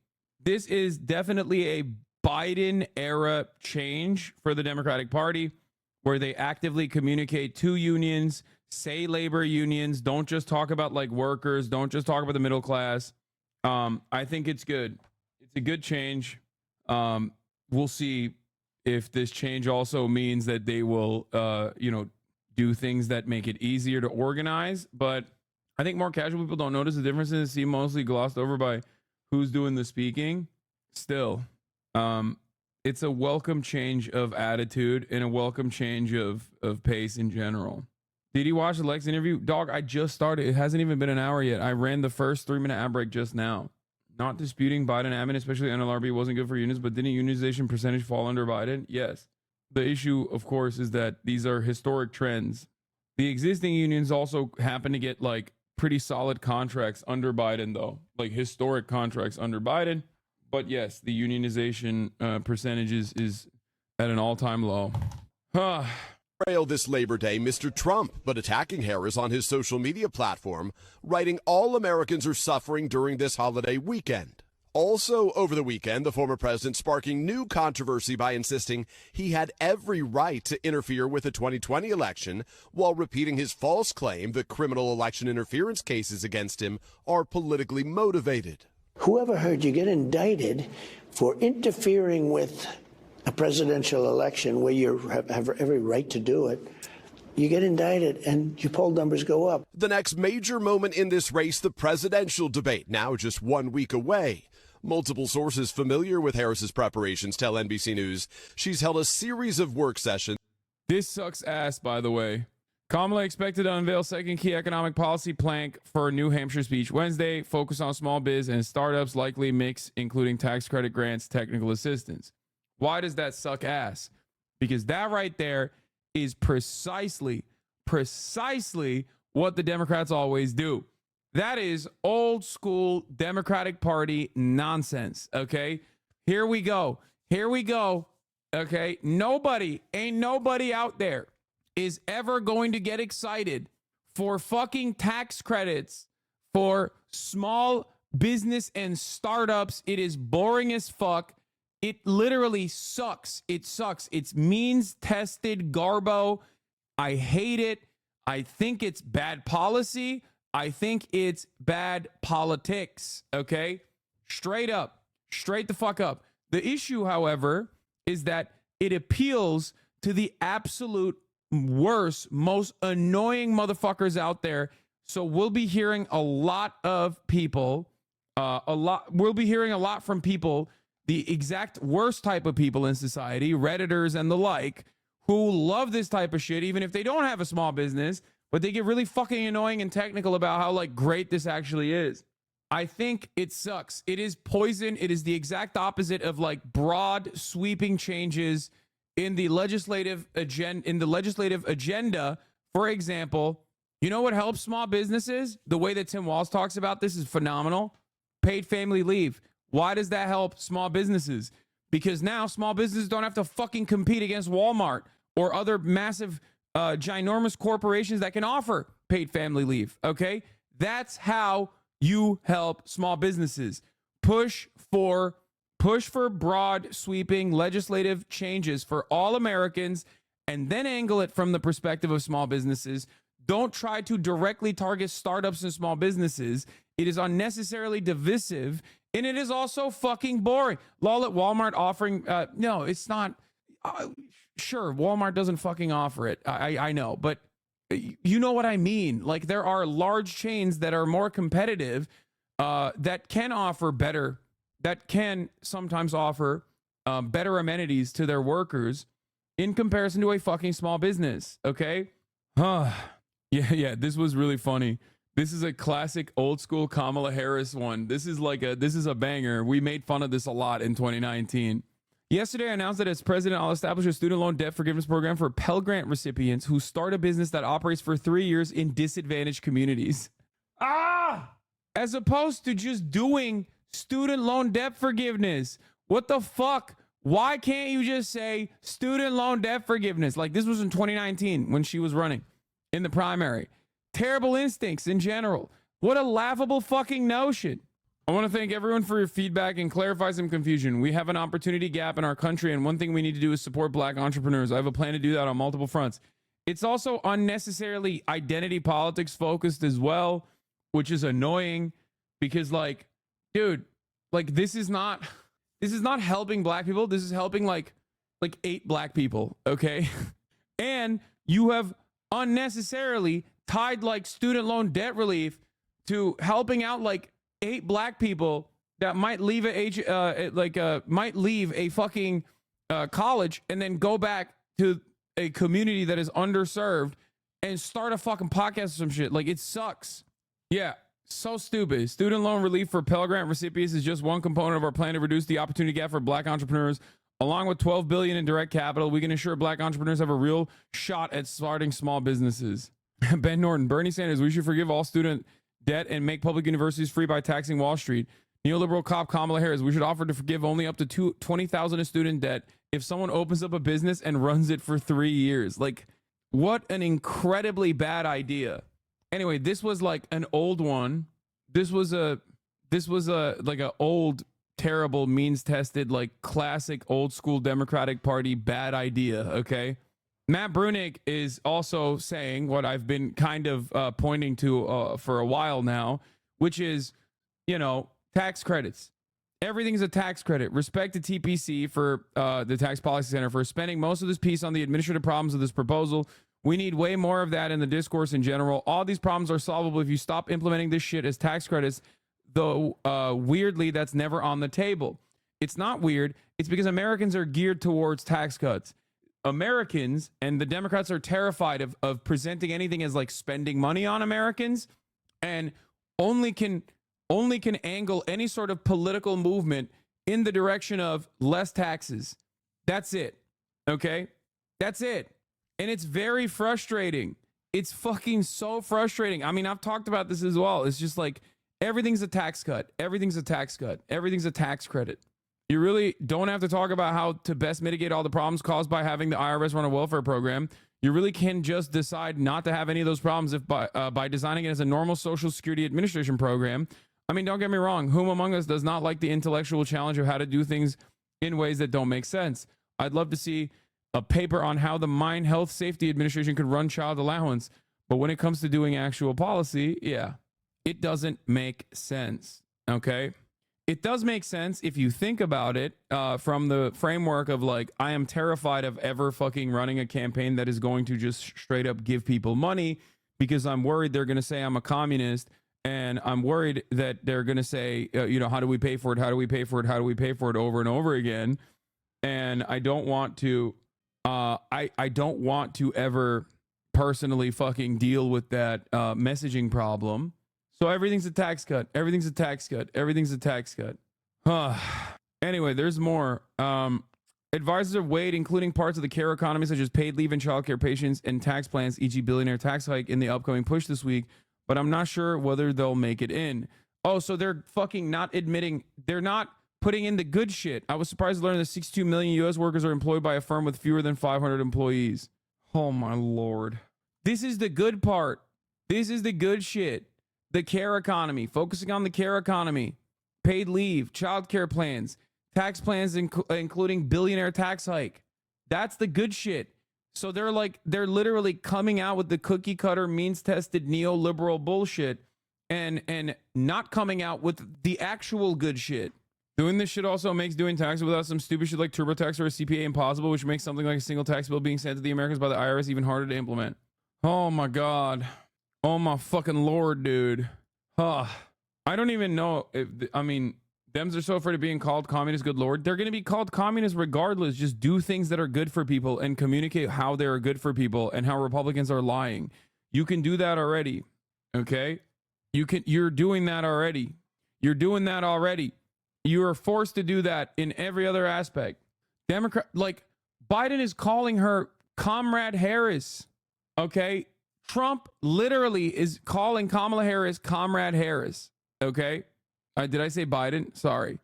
a Biden era change for the Democratic Party, where they actively communicate to unions, say labor unions, don't just talk about like workers, don't just talk about the middle class. I think it's good. It's a good change. We'll see if this change also means that they will, do things that make it easier to organize. But I think more casual people don't notice the differences. Seem mostly glossed over by who's doing the speaking. Still, it's a welcome change of attitude and a welcome change of pace in general. Did you watch the Lex interview? Dog, I just started. It hasn't even been an hour yet. I ran the first 3-minute ad break just now. Not disputing Biden admin, especially NLRB, wasn't good for unions, but didn't unionization percentage fall under Biden? Yes. The issue, of course, is that these are historic trends. The existing unions also happen to get like pretty solid contracts under Biden, though, like historic contracts under Biden. But yes, the unionization percentages is at an all-time low. Trail this Labor Day, Mr. Trump, but attacking Harris on his social media platform, writing all Americans are suffering during this holiday weekend. Also over the weekend, the former president sparking new controversy by insisting he had every right to interfere with the 2020 election, while repeating his false claim that criminal election interference cases against him are politically motivated. Whoever heard you get indicted for interfering with a presidential election where you have every right to do it? You get indicted and your poll numbers go up. The next major moment in this race, the presidential debate, now just 1 week away. Multiple sources familiar with Harris's preparations tell NBC News she's held a series of work sessions. This sucks ass, by the way. Kamala expected to unveil second key economic policy plank for New Hampshire speech Wednesday, focus on small biz and startups, likely mix, including tax credit grants, technical assistance. Why does that suck ass? Because that right there is precisely what the Democrats always do. That is old school Democratic Party nonsense. Okay, here we go. Okay, ain't nobody out there is ever going to get excited for fucking tax credits for small business and startups. It is boring as fuck. It literally sucks. It sucks. It's means tested garbo. I hate it. I think it's bad policy. I think it's bad politics. Okay, straight the fuck up. The issue, however, is that it appeals to the absolute worst, most annoying motherfuckers out there. So we'll be hearing a lot of people, we'll be hearing a lot from people, the exact worst type of people in society, Redditors and the like, who love this type of shit, even if they don't have a small business, but they get really fucking annoying and technical about how like great this actually is. I think it sucks. It is poison. It is the exact opposite of like broad sweeping changes in the legislative agenda. For example, you know what helps small businesses? The way that Tim Walz talks about this is phenomenal. Paid family leave. Why does that help small businesses? Because now small businesses don't have to fucking compete against Walmart or other massive, ginormous corporations that can offer paid family leave. Okay, that's how you help small businesses. Push for broad sweeping legislative changes for all Americans and then angle it from the perspective of small businesses. Don't try to directly target startups and small businesses. It is unnecessarily divisive and it is also fucking boring. Lol, at Walmart offering, no, it's not. Sure, Walmart doesn't fucking offer it. I know, but you know what I mean? Like there are large chains that are more competitive, that can offer better, that can sometimes offer better amenities to their workers in comparison to a fucking small business. Okay. Yeah. This was really funny. This is a classic old school Kamala Harris one. This is a banger. We made fun of this a lot in 2019. Yesterday, I announced that as president, I'll establish a student loan debt forgiveness program for Pell Grant recipients who start a business that operates for 3 years in disadvantaged communities. As opposed to just doing student loan debt forgiveness. What the fuck? Why can't you just say student loan debt forgiveness? Like this was in 2019 when she was running in the primary. Terrible instincts in general. What a laughable fucking notion. I want to thank everyone for your feedback and clarify some confusion. We have an opportunity gap in our country, and one thing we need to do is support black entrepreneurs. I have a plan to do that on multiple fronts. It's also unnecessarily identity politics focused as well, which is annoying because like, dude, like this is not helping black people. This is helping like 8 black people. Okay. And you have unnecessarily tied like student loan debt relief to helping out like 8 black people that might leave might leave a fucking college and then go back to a community that is underserved and start a fucking podcast or some shit. Like it sucks. Yeah, so stupid. Student loan relief for Pell Grant recipients is just one component of our plan to reduce the opportunity gap for black entrepreneurs. Along with $12 billion in direct capital, we can ensure black entrepreneurs have a real shot at starting small businesses. Ben Norton, Bernie Sanders, we should forgive all student debt and make public universities free by taxing Wall Street. Neoliberal cop Kamala Harris, we should offer to forgive only up to $20,000 in student debt if someone opens up a business and runs it for 3 years. Like, what an incredibly bad idea. Anyway, this was like an old one. This was a like a old, terrible, means tested, like classic old school Democratic Party bad idea. Okay. Matt Brunig is also saying what I've been kind of pointing to for a while now, which is, you know, tax credits. Everything's a tax credit. Respect to TPC for the Tax Policy Center for spending most of this piece on the administrative problems of this proposal. We need way more of that in the discourse in general. All these problems are solvable if you stop implementing this shit as tax credits, though weirdly, that's never on the table. It's not weird. It's because Americans are geared towards tax cuts. Americans and the Democrats are terrified of presenting anything as like spending money on Americans, and only can angle any sort of political movement in the direction of less taxes. That's it. Okay? That's it. And it's very frustrating. It's fucking so frustrating. I mean, I've talked about this as well. It's just like everything's a tax cut. Everything's a tax cut. Everything's a tax credit. You really don't have to talk about how to best mitigate all the problems caused by having the IRS run a welfare program. You really can just decide not to have any of those problems if by designing it as a normal Social Security Administration program. I mean, don't get me wrong. Whom among us does not like the intellectual challenge of how to do things in ways that don't make sense? I'd love to see a paper on how the Mine Health Safety Administration could run child allowance. But when it comes to doing actual policy, yeah, it doesn't make sense. Okay? It does make sense if you think about it from the framework of like, I am terrified of ever fucking running a campaign that is going to just straight up give people money because I'm worried they're going to say I'm a communist. And I'm worried that they're going to say, you know, how do we pay for it? How do we pay for it? How do we pay for it over and over again? And I don't want to, I don't want to ever personally fucking deal with that messaging problem. So everything's a tax cut. Everything's a tax cut. Everything's a tax cut. Anyway, there's more. Advisors have weighed, including parts of the care economy, such as paid leave and childcare patients and tax plans, e.g. billionaire tax hike in the upcoming push this week. But I'm not sure whether they'll make it in. Oh, so they're fucking not admitting, they're not putting in the good shit. I was surprised to learn that 62 million U.S. workers are employed by a firm with fewer than 500 employees. Oh my Lord. This is the good part. This is the good shit. The care economy, focusing on the care economy, paid leave, childcare plans, tax plans, including billionaire tax hike. That's the good shit. So they're literally coming out with the cookie cutter means tested neoliberal bullshit and not coming out with the actual good shit. Doing this shit also makes doing taxes without some stupid shit like TurboTax or a CPA impossible, which makes something like a single tax bill being sent to the Americans by the IRS even harder to implement. Oh my God. Oh my fucking Lord, dude. I don't even know if, I mean, Dems are so afraid of being called communist, good Lord. They're going to be called communists regardless. Just do things that are good for people and communicate how they're good for people and how Republicans are lying. You can do that already. Okay? You're doing that already. You're doing that already. You are forced to do that in every other aspect. Biden is calling her Comrade Harris. Okay? Trump literally is calling Kamala Harris Comrade Harris. Okay? Did I say Biden? Sorry.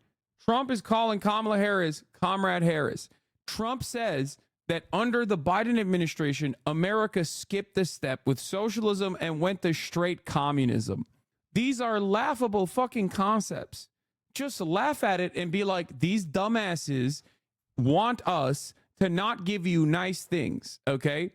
Trump is calling Kamala Harris Comrade Harris. Trump says that under the Biden administration, America skipped a step with socialism and went to straight communism. These are laughable fucking concepts. Just laugh at it and be like, these dumbasses want us to not give you nice things, okay?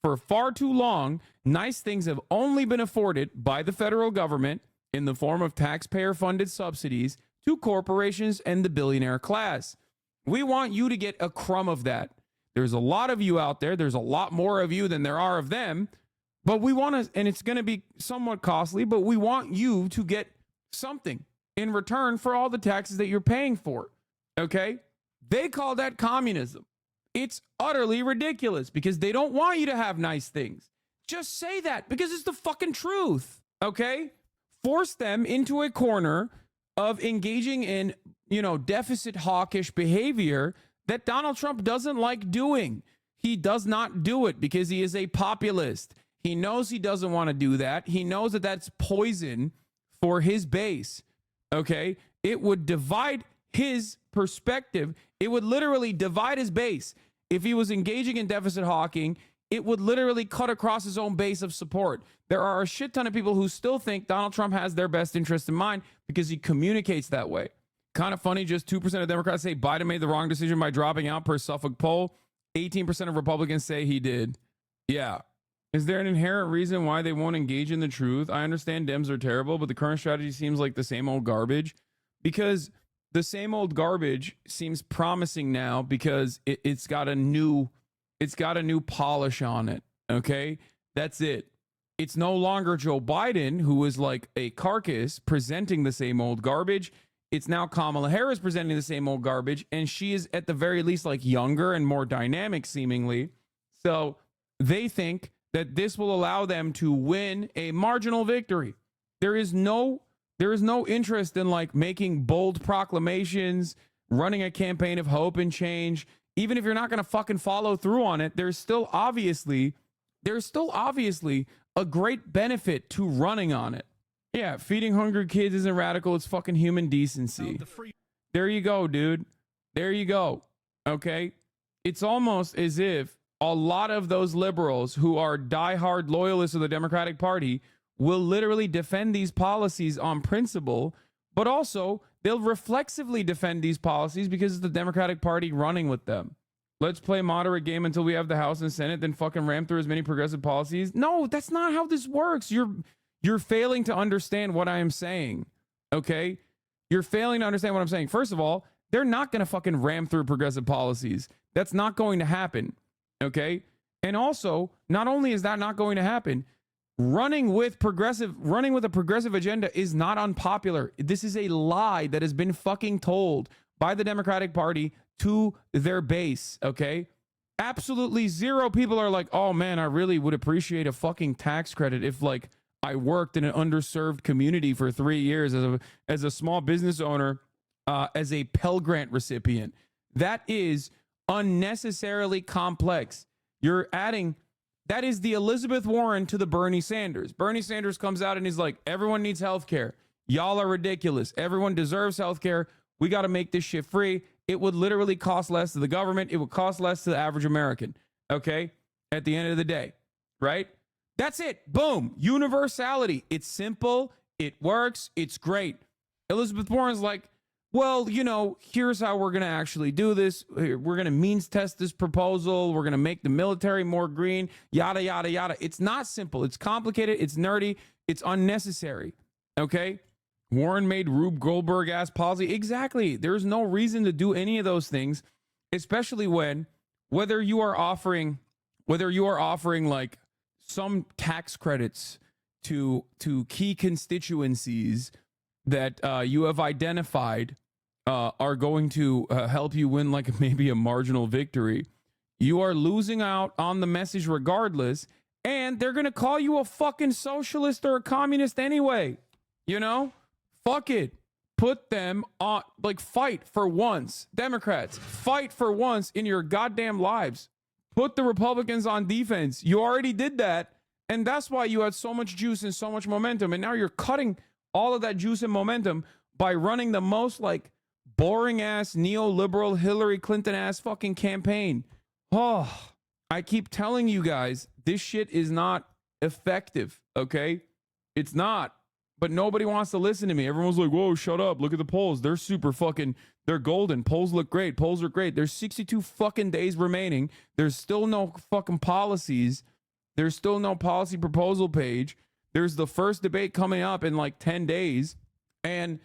For far too long, nice things have only been afforded by the federal government in the form of taxpayer-funded subsidies to corporations and the billionaire class. We want you to get a crumb of that. There's a lot of you out there. There's a lot more of you than there are of them. But we want to, and it's going to be somewhat costly, but we want you to get something in return for all the taxes that you're paying for. Okay? They call that communism. It's utterly ridiculous because they don't want you to have nice things. Just say that because it's the fucking truth. Okay? Force them into a corner of engaging in, deficit hawkish behavior that Donald Trump doesn't like doing. He does not do it because he is a populist. He knows he doesn't want to do that. He knows that that's poison for his base. Okay? It would divide his perspective. It would literally divide his base. If he was engaging in deficit hawking, it would literally cut across his own base of support. There are a shit ton of people who still think Donald Trump has their best interest in mind because he communicates that way. Kind of funny, just 2% of Democrats say Biden made the wrong decision by dropping out per Suffolk poll. 18% of Republicans say he did. Yeah. Is there an inherent reason why they won't engage in the truth? I understand Dems are terrible, but the current strategy seems like the same old garbage. because the same old garbage seems promising now because it's got a new polish on it. Okay, that's it. It's no longer Joe Biden, who is like a carcass presenting the same old garbage. It's now Kamala Harris presenting the same old garbage, and she is at the very least like younger and more dynamic seemingly. So they think that this will allow them to win a marginal victory. There is no interest in like making bold proclamations, running a campaign of hope and change. Even if you're not going to fucking follow through on it, there's still obviously a great benefit to running on it. Yeah, feeding hungry kids isn't radical. It's fucking human decency. There you go, dude. There you go. Okay. It's almost as if a lot of those liberals who are diehard loyalists of the Democratic Party will literally defend these policies on principle, but also they'll reflexively defend these policies because it's the Democratic Party running with them. Let's play moderate game until we have the House and Senate, then fucking ram through as many progressive policies. No, that's not how this works. You're failing to understand what I am saying. Okay? You're failing to understand what I'm saying. First of all, they're not going to fucking ram through progressive policies. That's not going to happen. Okay? And also, not only is that not going to happen, running with a progressive agenda is not unpopular. This is a lie that has been fucking told by the Democratic Party to their base, okay? Absolutely zero people are like, oh man, I really would appreciate a fucking tax credit if like I worked in an underserved community for 3 years as a small business owner, as a Pell Grant recipient. That is unnecessarily complex. You're adding, that is the Elizabeth Warren to the Bernie Sanders. Bernie Sanders comes out and he's like, everyone needs health care. Y'all are ridiculous. Everyone deserves health care. We got to make this shit free. It would literally cost less to the government. It would cost less to the average American. Okay? At the end of the day, right? That's it. Boom. Universality. It's simple. It works. It's great. Elizabeth Warren's like, well, you know, here's how we're going to actually do this. We're going to means test this proposal. We're going to make the military more green, yada, yada, yada. It's not simple. It's complicated. It's nerdy. It's unnecessary. Okay? Warren made Rube Goldberg ass policy. Exactly. There's no reason to do any of those things, especially when whether you are offering like some tax credits to key constituencies that you have identified are going to help you win like maybe a marginal victory. You are losing out on the message regardless, and they're going to call you a fucking socialist or a communist anyway. You know? Fuck it. Put them on, like, fight for once. Democrats, fight for once in your goddamn lives. Put the Republicans on defense. You already did that, and that's why you had so much juice and so much momentum, and now you're cutting all of that juice and momentum by running the most, like, boring-ass, neoliberal, Hillary Clinton-ass fucking campaign. Oh, I keep telling you guys, this shit is not effective, okay? It's not. But nobody wants to listen to me. Everyone's like, whoa, shut up. Look at the polls. They're super fucking, they're golden. Polls look great. Polls are great. There's 62 fucking days remaining. There's still no fucking policies. There's still no policy proposal page. There's the first debate coming up in like 10 days. And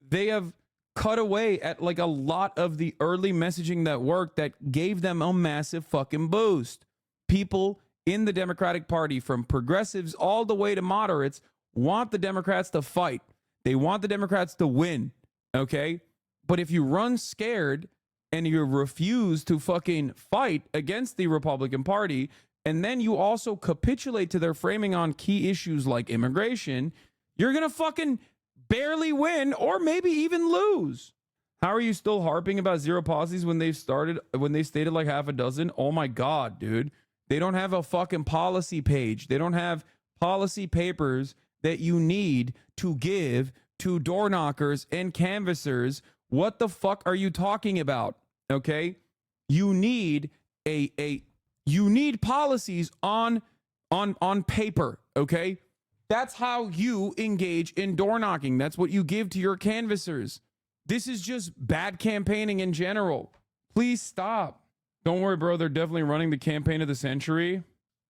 they have cut away at like a lot of the early messaging that worked that gave them a massive fucking boost. People in the Democratic Party, from progressives all the way to moderates, want the Democrats to fight. They want the Democrats to win, okay? But if you run scared and you refuse to fucking fight against the Republican Party, and then you also capitulate to their framing on key issues like immigration, you're gonna fucking barely win or maybe even lose. How are you still harping about zero policies when they stated like half a dozen? Oh my God, dude. They don't have a fucking policy page. They don't have policy papers that you need to give to door knockers and canvassers. What the fuck are you talking about? Okay? You need you need policies on paper, okay? That's how you engage in door knocking. That's what you give to your canvassers. This is just bad campaigning in general. Please stop. Don't worry, bro. They're definitely running the campaign of the century.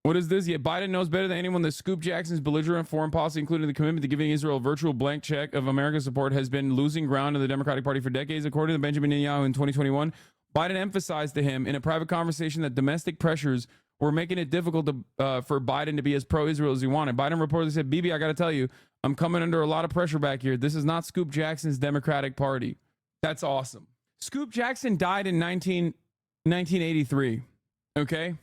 What is this? Yeah, Biden knows better than anyone that Scoop Jackson's belligerent foreign policy, including the commitment to giving Israel a virtual blank check of America's support, has been losing ground in the Democratic Party for decades. According to Benjamin Netanyahu in 2021, Biden emphasized to him in a private conversation that domestic pressures were making it difficult for Biden to be as pro-Israel as he wanted. Biden reportedly said, Bibi, I got to tell you, I'm coming under a lot of pressure back here. This is not Scoop Jackson's Democratic Party. That's awesome. Scoop Jackson died in 1983, okay?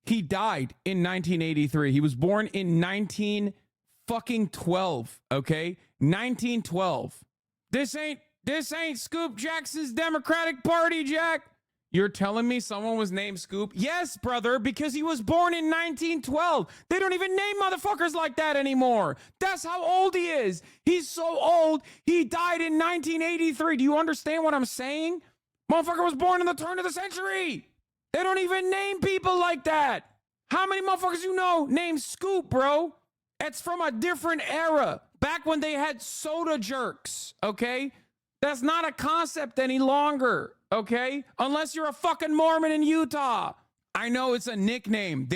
He died in 1983. He was born in 1912, okay? 1912. This ain't Scoop Jackson's Democratic Party, Jack. You're telling me someone was named Scoop? Yes, brother, because he was born in 1912. They don't even name motherfuckers like that anymore. That's how old he is. He's so old, he died in 1983. Do you understand what I'm saying? Motherfucker was born in the turn of the century. They don't even name people like that. How many motherfuckers you know named Scoop, bro? It's from a different era, back when they had soda jerks, okay? That's not a concept any longer, okay? Unless you're a fucking Mormon in Utah. I know it's a nickname.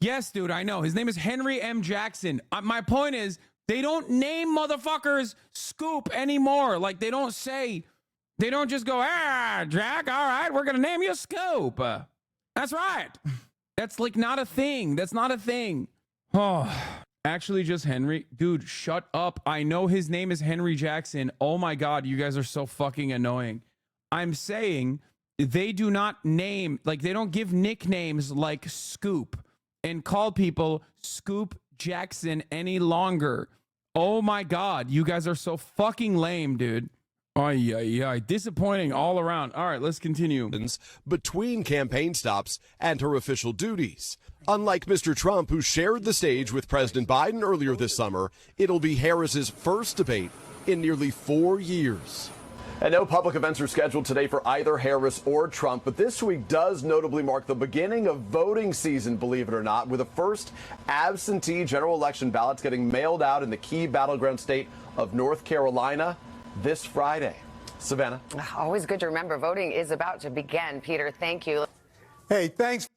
Yes, dude, I know. His name is Henry M. Jackson. My point is, they don't name motherfuckers Scoop anymore. Like, they don't just go, Jack, all right, we're going to name you Scoop. That's right. That's like not a thing. That's not a thing. Oh, actually just Henry. Dude, shut up. I know his name is Henry Jackson. Oh my God, you guys are so fucking annoying. I'm saying they do not name, like they don't give nicknames like Scoop and call people Scoop Jackson any longer. Oh my God, you guys are so fucking lame, dude. Ay, disappointing all around. All right, let's continue. Between campaign stops and her official duties. Unlike Mr. Trump, who shared the stage with President Biden earlier this summer, it'll be Harris's first debate in nearly 4 years. And no public events are scheduled today for either Harris or Trump, but this week does notably mark the beginning of voting season, believe it or not, with the first absentee general election ballots getting mailed out in the key battleground state of North Carolina this Friday. Savannah. Always good to remember. Voting is about to begin. Peter, thank you. Hey, thanks.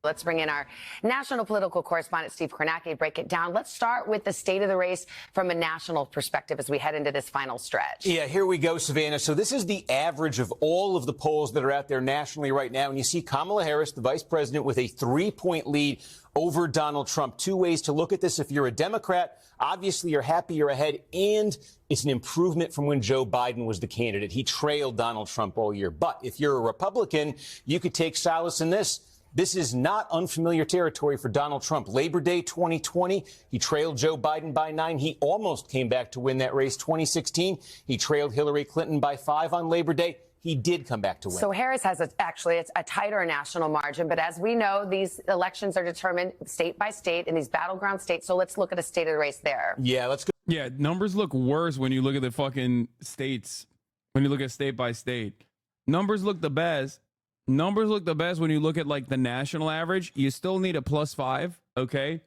Let's bring in our national political correspondent, Steve Kornacki, break it down. Let's start with the state of the race from a national perspective as we head into this final stretch. Yeah, here we go, Savannah. So this is the average of all of the polls that are out there nationally right now. And you see Kamala Harris, the vice president, with a 3-point lead over Donald Trump. Two ways to look at this. If you're a Democrat, obviously you're happy you're ahead, and it's an improvement from when Joe Biden was the candidate. He trailed Donald Trump all year. But if you're a Republican, you could take solace in this. This is not unfamiliar territory for Donald Trump. Labor Day 2020, he trailed Joe Biden by 9. He almost came back to win that race. 2016, he trailed Hillary Clinton by 5 on Labor Day. He did come back to win. So Harris has it's a tighter national margin. But as we know, these elections are determined state by state in these battleground states. So let's look at a state of the race there. Yeah, let's go. Yeah, numbers look worse when you look at the fucking states, when you look at state by state. Numbers look the best. Numbers look the best when you look at like the national average. You still need a +5, okay?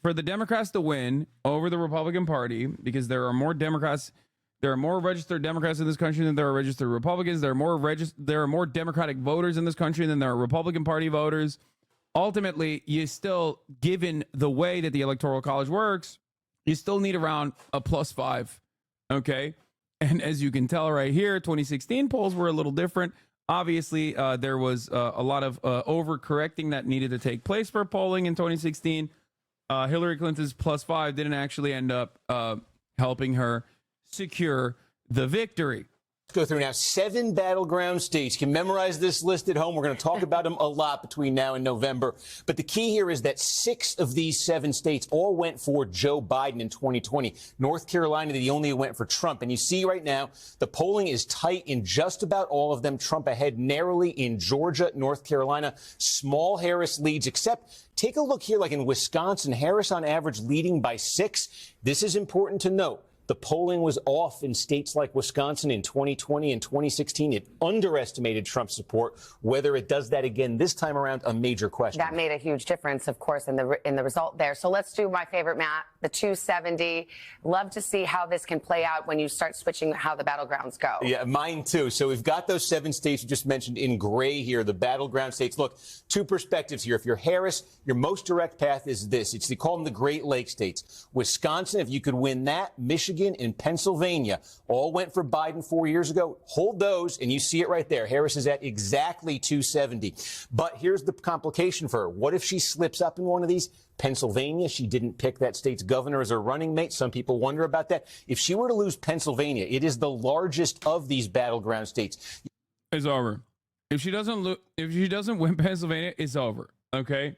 For the Democrats to win over the Republican Party, because there are more Democrats, there are more registered Democrats in this country than there are registered Republicans. There are more Democratic voters in this country than there are Republican Party voters. Ultimately, you still, given the way that the Electoral College works, you still need around a +5, okay? And as you can tell right here, 2016 polls were a little different. Obviously, there was a lot of overcorrecting that needed to take place for polling in 2016. Hillary Clinton's +5 didn't actually end up helping her secure the victory. Go through now 7 battleground states. You can memorize this list at home. We're going to talk about them a lot between now and November. But the key here is that 6 of these 7 states all went for Joe Biden in 2020. North Carolina, the only went for Trump. And you see right now, the polling is tight in just about all of them. Trump ahead narrowly in Georgia, North Carolina. Small Harris leads, except take a look here, like in Wisconsin, Harris on average leading by 6. This is important to note. The polling was off in states like Wisconsin in 2020 and 2016. It underestimated Trump's support. Whether it does that again this time around, a major question. That made a huge difference, of course, in the result there. So let's do my favorite map. the 270. Love to see how this can play out when you start switching how the battlegrounds go. Yeah, mine too. So we've got those 7 states you just mentioned in gray here, the battleground states. Look, 2 perspectives here. If you're Harris, your most direct path is this. They call them the Great Lakes states. Wisconsin, if you could win that, Michigan and Pennsylvania all went for Biden 4 years ago. Hold those, and you see it right there. Harris is at exactly 270. But here's the complication for her. What if she slips up in one of these? Pennsylvania, she didn't pick that state's governor as her running mate. Some people wonder about that. If she were to lose Pennsylvania, it is the largest of these battleground states. It's over. If she doesn't win Pennsylvania, it's over. Okay?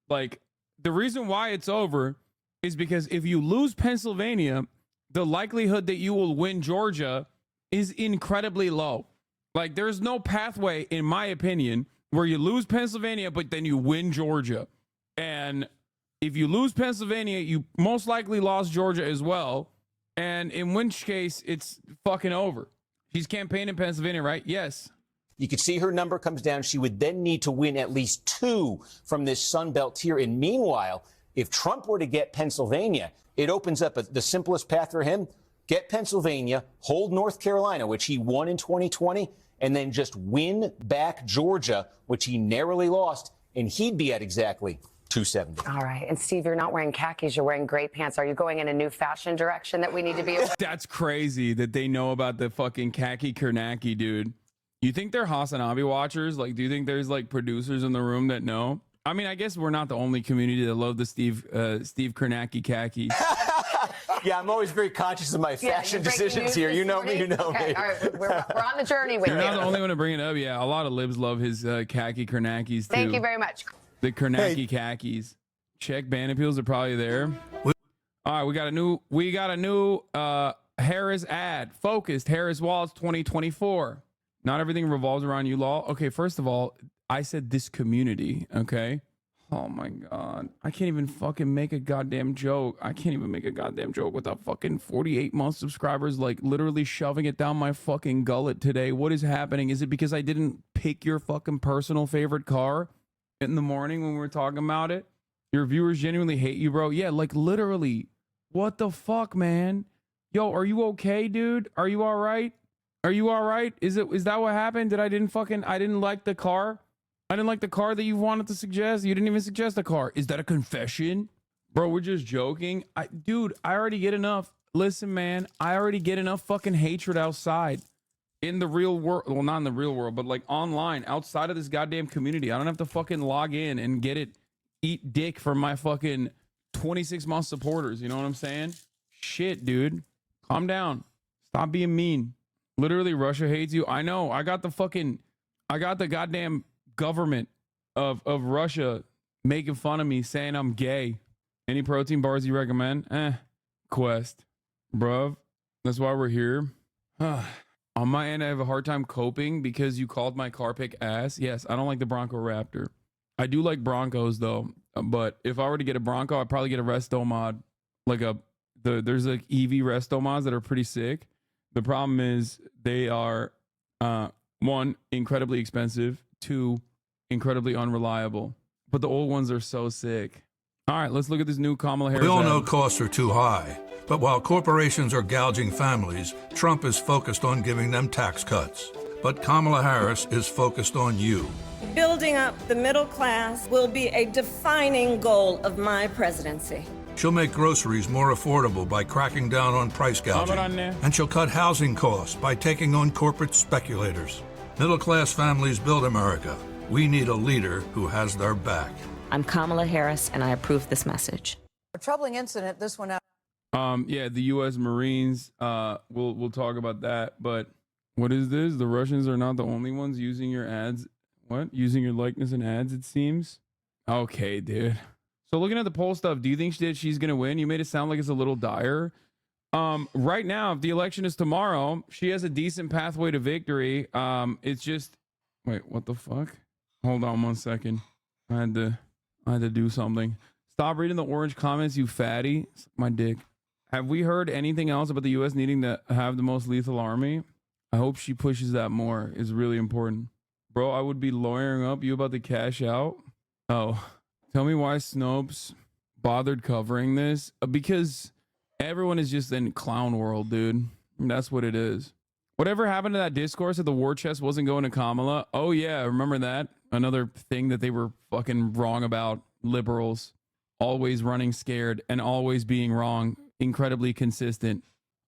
Like, the reason why it's over is because if you lose Pennsylvania, the likelihood that you will win Georgia is incredibly low. Like, there's no pathway, in my opinion, where you lose Pennsylvania, but then you win Georgia. And if you lose Pennsylvania, you most likely lost Georgia as well. And in which case, it's fucking over. She's campaigning Pennsylvania, right? Yes. You could see her number comes down. She would then need to win at least 2 from this Sun Belt tier. And meanwhile, if Trump were to get Pennsylvania, it opens up the simplest path for him. Get Pennsylvania, hold North Carolina, which he won in 2020, and then just win back Georgia, which he narrowly lost, and he'd be at exactly 270. All right. And Steve, you're not wearing khakis. You're wearing gray pants. Are you going in a new fashion direction that we need to be aware? That's crazy that they know about the fucking khaki Kernacki, dude. You think they're HasanAbi watchers? Like, do you think there's like producers in the room that know? I mean, I guess we're not the only community that love the Steve Kernacki khakis. Yeah, I'm always very conscious of my fashion decisions here. You know me, you know me. All right, we're on the journey with you. You're not the only one to bring it up. Yeah, a lot of libs love his khaki Kernackis too. Thank you very much. The Kernacki khakis. Check ban appeals are probably there. All right, we got a new Harris ad. Focused Harris Walls 2024. Not everything revolves around you, law. Okay, first of all, I said this community, okay? Oh my God. I can't even fucking make a goddamn joke. I can't even make a goddamn joke without fucking 48-month subscribers like literally shoving it down my fucking gullet today. What is happening? Is it because I didn't pick your fucking personal favorite car in the morning when we were talking about it? Your viewers genuinely hate you, bro. Yeah, like literally. What the fuck, man? Yo, are you okay, dude? Are you all right? Are you all right? Is that what happened? I didn't like the car? I didn't like the car that you wanted to suggest. You didn't even suggest a car. Is that a confession? Bro, we're just joking. Dude, I already get enough. Listen, man, I already get enough fucking hatred outside in the real world. Well, not in the real world, but like online, outside of this goddamn community. I don't have to fucking log in and get it, eat dick from my fucking 26-month supporters. You know what I'm saying? Shit, dude. Calm down. Stop being mean. Literally, Russia hates you. I know. I got the goddamn government of Russia making fun of me, saying I'm gay. Any protein bars you recommend? Quest. Bruv. That's why we're here. On my end, I have a hard time coping because you called my car pick ass. Yes, I don't like the Bronco Raptor. I do like Broncos though. But if I were to get a Bronco, I'd probably get a resto mod. There's like EV resto mods that are pretty sick. The problem is they are, 1, incredibly expensive, 2, incredibly unreliable. But the old ones are so sick. All right, let's look at this new Kamala Harris. We all know costs are too high. But while corporations are gouging families, Trump is focused on giving them tax cuts. But Kamala Harris is focused on you. Building up the middle class will be a defining goal of my presidency. She'll make groceries more affordable by cracking down on price gouging. And she'll cut housing costs by taking on corporate speculators. Middle-class families build America. We need a leader who has their back. I'm Kamala Harris, and I approve this message. A troubling incident, this one out. Yeah, the U.S. Marines, we'll talk about that. But what is this? The Russians are not the only ones using your ads. What? Using your likeness in ads, it seems? Okay, dude. So looking at the poll stuff, do you think she's going to win? You made it sound like it's a little dire. Right now, if the election is tomorrow, she has a decent pathway to victory. It's just, wait, what the fuck? Hold on 1 second. I had to do something. Stop reading the orange comments, you fatty. Suck my dick. Have we heard anything else about the U.S. needing to have the most lethal army? I hope she pushes that more. It's really important. Bro, I would be lawyering up you about the cash out. Oh, tell me why Snopes bothered covering this because everyone is just in clown world, dude. That's what it is. Whatever happened to that discourse that the war chest wasn't going to Kamala? Oh yeah, remember that? Another thing that they were fucking wrong about. Liberals always running scared and always being wrong, incredibly consistent.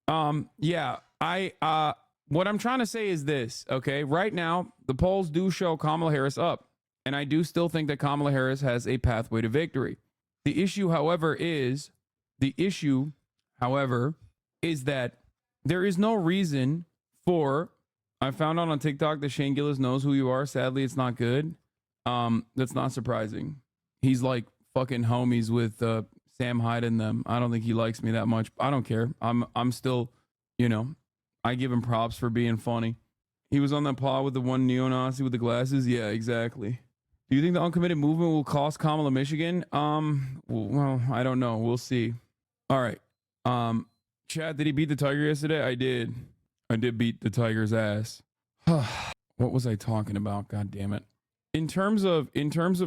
Yeah, what I'm trying to say is this, okay? Right now, the polls do show Kamala Harris up, and I do still think that Kamala Harris has a pathway to victory. The issue, however, is that there is no reason for, I found out on TikTok that Shane Gillis knows who you are. Sadly, it's not good. That's not surprising. He's like fucking homies with Sam Hyde and them. I don't think he likes me that much. I don't care. I'm still, you know, I give him props for being funny. He was on that pod with the one neo-Nazi with the glasses. Yeah, exactly. Do you think the uncommitted movement will cost Kamala Michigan? Well, I don't know. We'll see. All right. Chad, did he beat the Tiger yesterday? I did beat the Tiger's ass. What was I talking about? God damn it. In terms of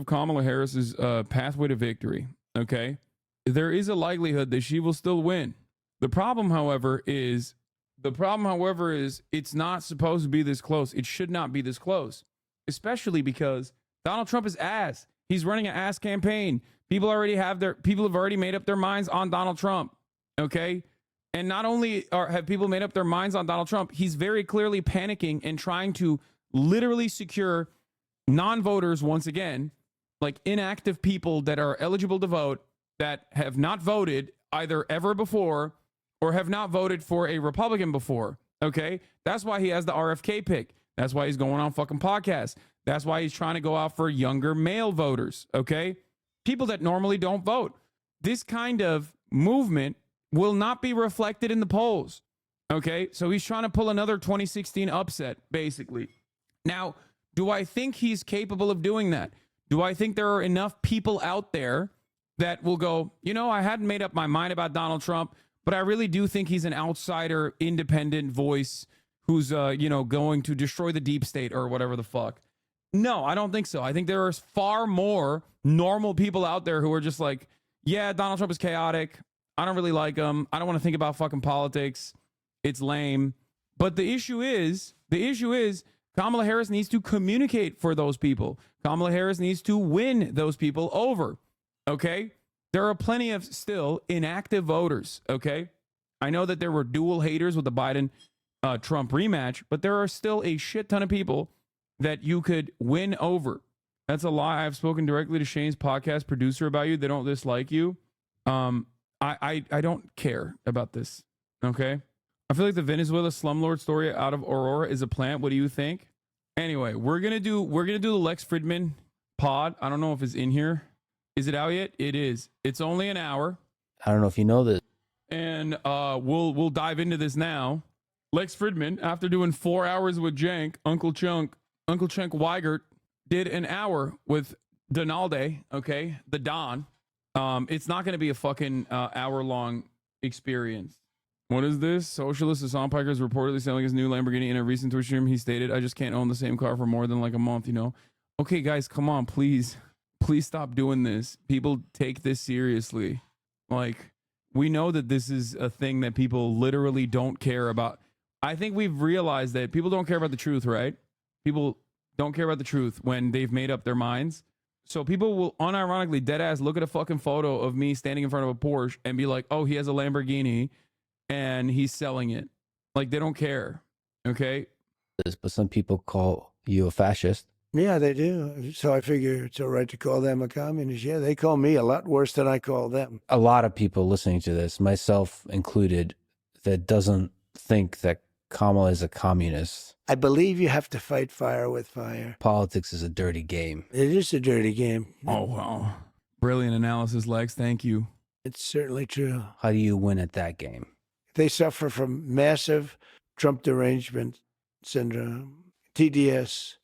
Kamala Harris's pathway to victory, okay, there is a likelihood that she will still win. The problem, however, is it's not supposed to be this close. It should not be this close, especially because Donald Trump is ass. He's running an ass campaign. People have already made up their minds on Donald Trump. Okay. And not only have people made up their minds on Donald Trump, he's very clearly panicking and trying to literally secure non-voters once again, like inactive people that are eligible to vote that have not voted either ever before or have not voted for a Republican before. Okay. That's why he has the RFK pick. That's why he's going on fucking podcasts. That's why he's trying to go out for younger male voters. Okay. People that normally don't vote. This kind of movement will not be reflected in the polls. Okay. So he's trying to pull another 2016 upset, basically. Now, do I think he's capable of doing that? Do I think there are enough people out there that will go, you know, I hadn't made up my mind about Donald Trump, but I really do think he's an outsider, independent voice who's, going to destroy the deep state or whatever the fuck. No, I don't think so. I think there are far more normal people out there who are just like, yeah, Donald Trump is chaotic. I don't really like him. I don't want to think about fucking politics. It's lame. But the issue is Kamala Harris needs to communicate for those people. Kamala Harris needs to win those people over. Okay? There are plenty of still inactive voters. Okay? I know that there were dual haters with the Biden-Trump rematch, but there are still a shit ton of people that you could win over. That's a lie. I've spoken directly to Shane's podcast producer about you. They don't dislike you. I don't care about this. Okay? I feel like the Venezuela slumlord story out of Aurora is a plant. What do you think? Anyway, we're gonna do the Lex Fridman pod. I don't know if it's in here. Is it out yet? It is. It's only an hour. I don't know if you know this. And we'll dive into this now. Lex Fridman, after doing 4 hours with Jank, Uncle Chunk Weigert did an hour with Donalde, okay, the Don. It's not going to be a fucking hour-long experience. What is this? Socialist Hassan Piker is reportedly selling his new Lamborghini in a recent Twitch stream. He stated, I just can't own the same car for more than like a month, you know? Okay, guys, come on, please. Please stop doing this. People take this seriously. Like, we know that this is a thing that people literally don't care about. I think we've realized that people don't care about the truth, right? People don't care about the truth when they've made up their minds. So people will unironically deadass look at a fucking photo of me standing in front of a Porsche and be like, oh, he has a Lamborghini and he's selling it. Like, they don't care. Okay? But some people call you a fascist. Yeah, they do. So I figure it's all right to call them a communist. Yeah, they call me a lot worse than I call them. A lot of people listening to this, myself included, that doesn't think that Kamala is a communist. I believe you have to fight fire with fire. Politics is a dirty game. It is a dirty game. Oh, wow. Brilliant analysis, Lex. Thank you. It's certainly true. How do you win at that game? They suffer from massive Trump derangement syndrome, TDS,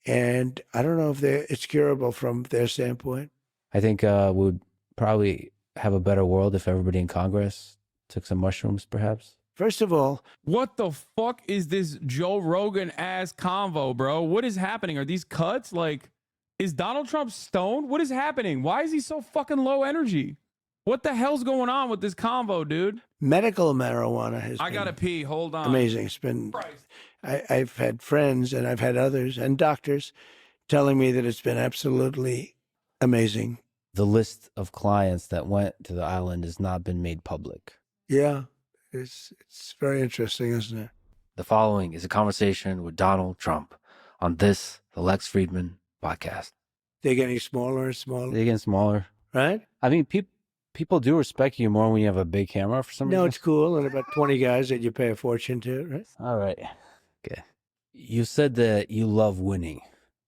and I don't know if it's curable from their standpoint. I think we would probably have a better world if everybody in Congress took some mushrooms, perhaps. First of all, what the fuck is this Joe Rogan ass convo, bro? What is happening? Are these cuts? Like, is Donald Trump stoned? What is happening? Why is he so fucking low energy? What the hell's going on with this convo, dude? Medical marijuana has I been gotta pee. Hold on. amazing. It's been, I've had friends and I've had others and doctors telling me that it's been absolutely amazing. The list of clients that went to the island has not been made public. Yeah, it's very interesting, isn't it? The following is a conversation with Donald Trump on this, the Lex Friedman podcast. They're getting smaller and smaller. They're getting smaller. Right? I mean, people do respect you more when you have a big camera for some reason. No, it's cool. And about 20 guys that you pay a fortune to, right? All right. Okay. You said that you love winning,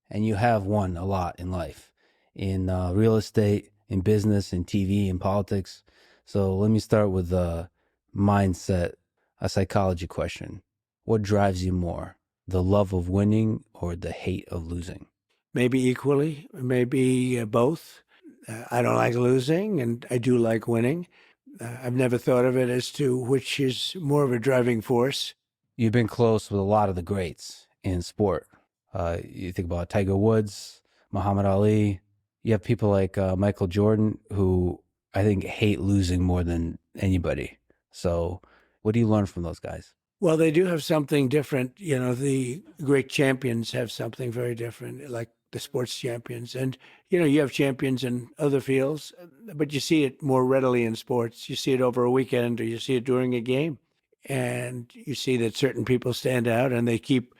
and you have won a lot in life, in real estate, in business, in TV, in politics. So let me start with a mindset, a psychology question. What drives you more, the love of winning or the hate of losing? Maybe equally, maybe both. I don't like losing, and I do like winning. I've never thought of it as to which is more of a driving force. You've been close with a lot of the greats in sport. You think about Tiger Woods, Muhammad Ali. You have people like Michael Jordan, who I think hate losing more than anybody. So what do you learn from those guys? Well, they do have something different. You know, the great champions have something very different, like the sports champions. And, you know, you have champions in other fields, but you see it more readily in sports. You see it over a weekend or you see it during a game. And you see that certain people stand out and they keep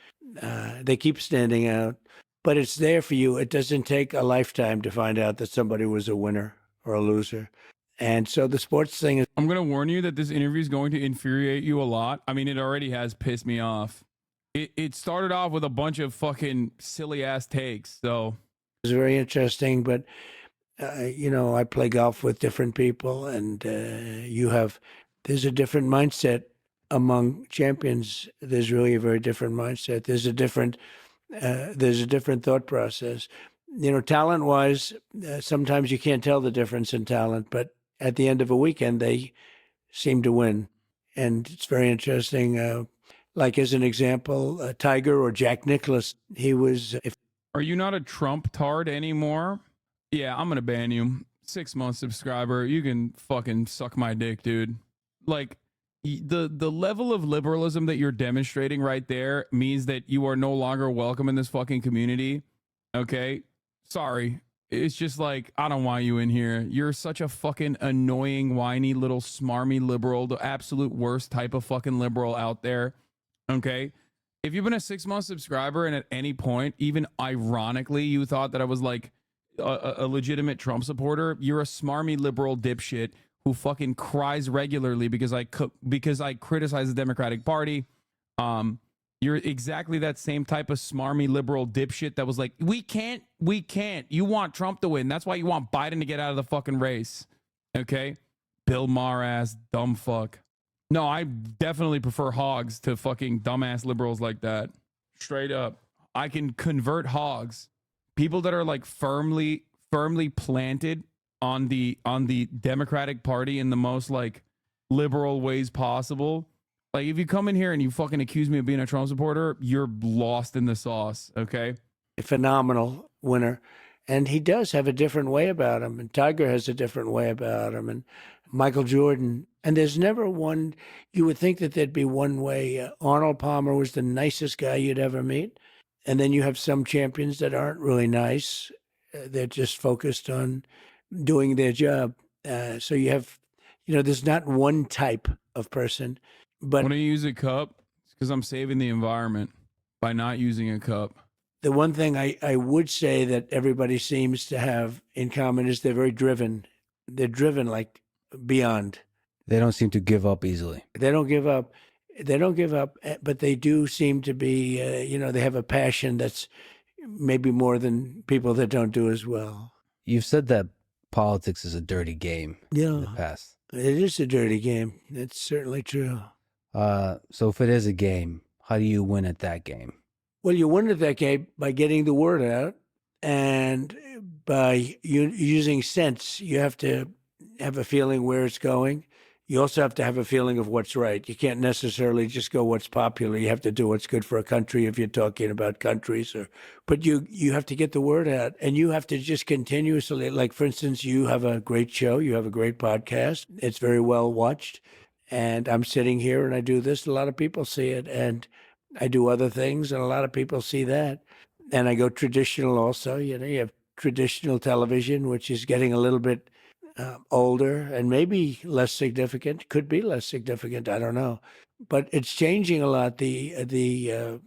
standing out. But it's there for you. It doesn't take a lifetime to find out that somebody was a winner or a loser. And so the sports thing is... I'm going to warn you that this interview is going to infuriate you a lot. I mean, it already has pissed me off. It started off with a bunch of fucking silly-ass takes, so... It's very interesting, but, you know, I play golf with different people, and there's a different mindset among champions. There's really a very different mindset. There's a different thought process. You know, talent-wise, sometimes you can't tell the difference in talent, but at the end of a weekend, they seem to win. And it's very interesting. Like, as an example, Tiger or Jack Nicklaus, he was... Are you not a Trump tard anymore? Yeah, I'm going to ban you. 6-month subscriber. You can fucking suck my dick, dude. Like, the level of liberalism that you're demonstrating right there means that you are no longer welcome in this fucking community. Okay? Sorry. It's just like, I don't want you in here. You're such a fucking annoying, whiny, little smarmy liberal, the absolute worst type of fucking liberal out there. Okay? If you've been a 6-month subscriber and at any point, even ironically, you thought that I was like a legitimate Trump supporter, you're a smarmy liberal dipshit who fucking cries regularly because I criticize the Democratic Party. You're exactly that same type of smarmy liberal dipshit that was like, we can't. You want Trump to win. That's why you want Biden to get out of the fucking race. Okay? Bill Maher ass, dumb fuck. No, I definitely prefer hogs to fucking dumbass liberals like that. Straight up. I can convert hogs. People that are like firmly planted on the Democratic Party in the most like liberal ways possible. Like, if you come in here and you fucking accuse me of being a Trump supporter, you're lost in the sauce, okay? A phenomenal winner. And he does have a different way about him. And Tiger has a different way about him. And Michael Jordan. And there's never one, you would think that there'd be one way. Arnold Palmer was the nicest guy you'd ever meet. And then you have some champions that aren't really nice. They're just focused on doing their job. So you have, you know, there's not one type of person. But when I use a cup, it's because I'm saving the environment by not using a cup. The one thing I would say that everybody seems to have in common is they're very driven. They're driven like beyond. They don't seem to give up easily. They don't give up. They don't give up, but they do seem to be, you know, they have a passion that's maybe more than people that don't do as well. You've said that politics is a dirty game in the past. It is a dirty game. It's certainly true. So if it is a game, how do you win at that game? Well, you win at that game by getting the word out and by using sense. You have to have a feeling where it's going. you also have to have a feeling of what's right. You can't necessarily just go what's popular. You have to do what's good for a country if you're talking about countries. But you have to get the word out, and you have to just continuously, like, for instance, you have a great show. You have a great podcast. It's very well watched. And I'm sitting here and I do this. A lot of people see it. And I do other things, and a lot of people see that. And I go traditional also. You know, you have traditional television, which is getting a little bit older and maybe less significant, could be less significant, I don't know. But it's changing a lot. The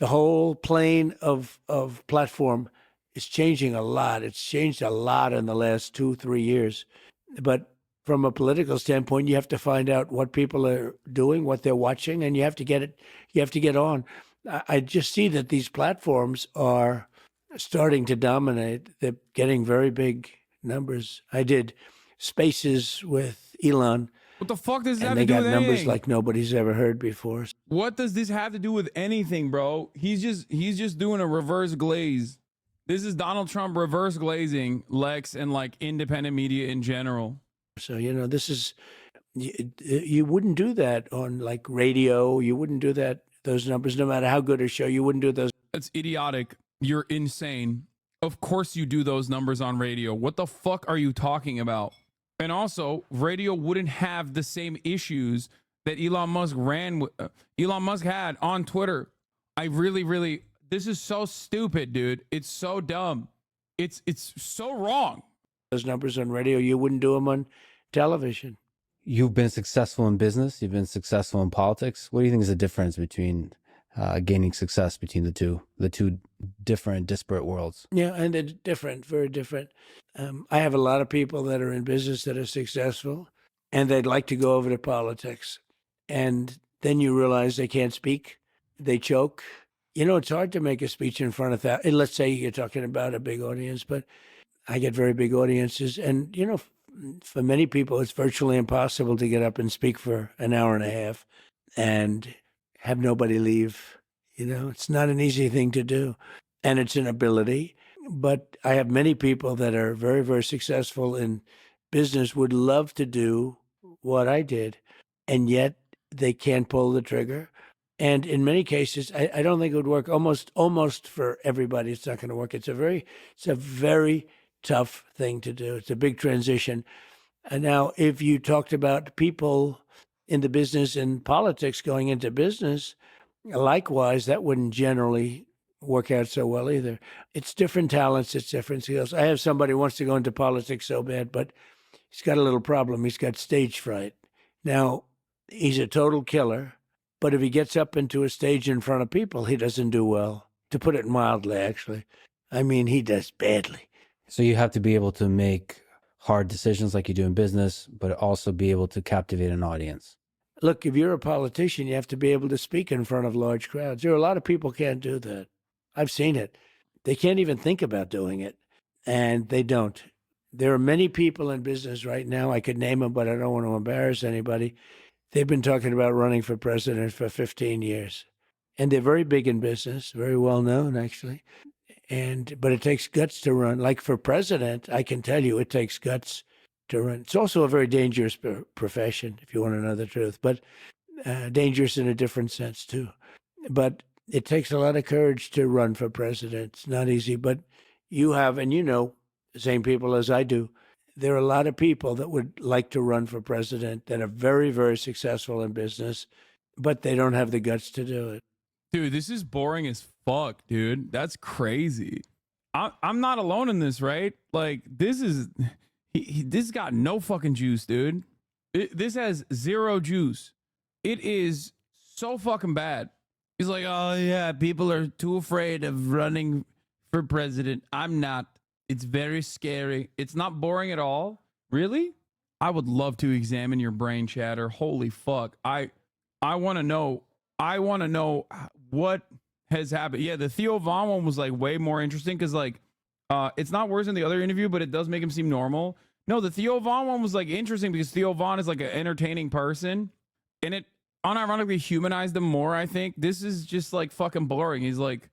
whole plane of platform is changing a lot. It's changed a lot in the last 2-3 years. But from a political standpoint, you have to find out what people are doing, what they're watching, and you have to get on. I just see that these platforms are starting to dominate. They're getting very big numbers. I did Spaces with Elon. What the fuck does this have and to they do got with numbers anything? like nobody's ever heard before. What does this have to do with anything, bro? He's just doing a reverse glaze. This is Donald Trump reverse glazing Lex and like independent media in general. So, you know, this is, you wouldn't do that on like radio. You wouldn't do that, those numbers, no matter how good a show, you wouldn't do those. That's idiotic. You're insane. Of course you do those numbers on radio. What the fuck are you talking about? And also, radio wouldn't have the same issues that Elon Musk had on Twitter. I really, this is so stupid, dude. It's so dumb. It's so wrong. Those numbers on radio, you wouldn't do them on television. You've been successful in business. You've been successful in politics. What do you think is the difference between gaining success between the two different disparate worlds? Yeah, and they're different, very different. I have a lot of people that are in business that are successful, and they'd like to go over to politics. And then you realize they can't speak. They choke. You know, it's hard to make a speech in front of that. Let's say you're talking about a big audience, but I get very big audiences. And, you know, for many people, it's virtually impossible to get up and speak for an hour and a half and have nobody leave. You know, it's not an easy thing to do. And it's an ability. But I have many people that are very, very successful in business, would love to do what I did, and yet they can't pull the trigger. And in many cases, I don't think it would work. Almost for everybody, it's not going to work. It's a very tough thing to do. It's a big transition. And now, if you talked about people in the business and politics going into business, likewise, that wouldn't generally work out so well either. It's different talents, it's different skills. I have somebody who wants to go into politics so bad, but he's got a little problem. He's got stage fright. Now, he's a total killer, but if he gets up into a stage in front of people, he doesn't do well, to put it mildly, actually. I mean, he does badly. So you have to be able to make hard decisions like you do in business, but also be able to captivate an audience. Look, if you're a politician, you have to be able to speak in front of large crowds. There are a lot of people who can't do that. I've seen it. They can't even think about doing it, and they don't. There are many people in business right now. I could name them, but I don't want to embarrass anybody. They've been talking about running for president for 15 years, and they're very big in business, very well known, actually. But it takes guts to run. Like for president, I can tell you it takes guts to run. It's also a very dangerous profession, if you want to know the truth, but dangerous in a different sense too. But it takes a lot of courage to run for president. It's not easy, but you have, and you know, the same people as I do, there are a lot of people that would like to run for president that are very, very successful in business, but they don't have the guts to do it. Dude, this is boring as fuck, dude. That's crazy. I'm not alone in this, right? Like, this is, this got no fucking juice, dude. This has zero juice. It is so fucking bad. He's like, oh yeah, people are too afraid of running for president. I'm not. It's very scary. It's not boring at all. Really? I would love to examine your brain chatter. Holy fuck. I want to know. I want to know what has happened. Yeah, the Theo Von one was like way more interesting because like it's not worse than the other interview, but it does make him seem normal. No, the Theo Von one was like interesting because Theo Von is like an entertaining person, and it unironically humanized him more, I think. This is just like fucking boring. He's like,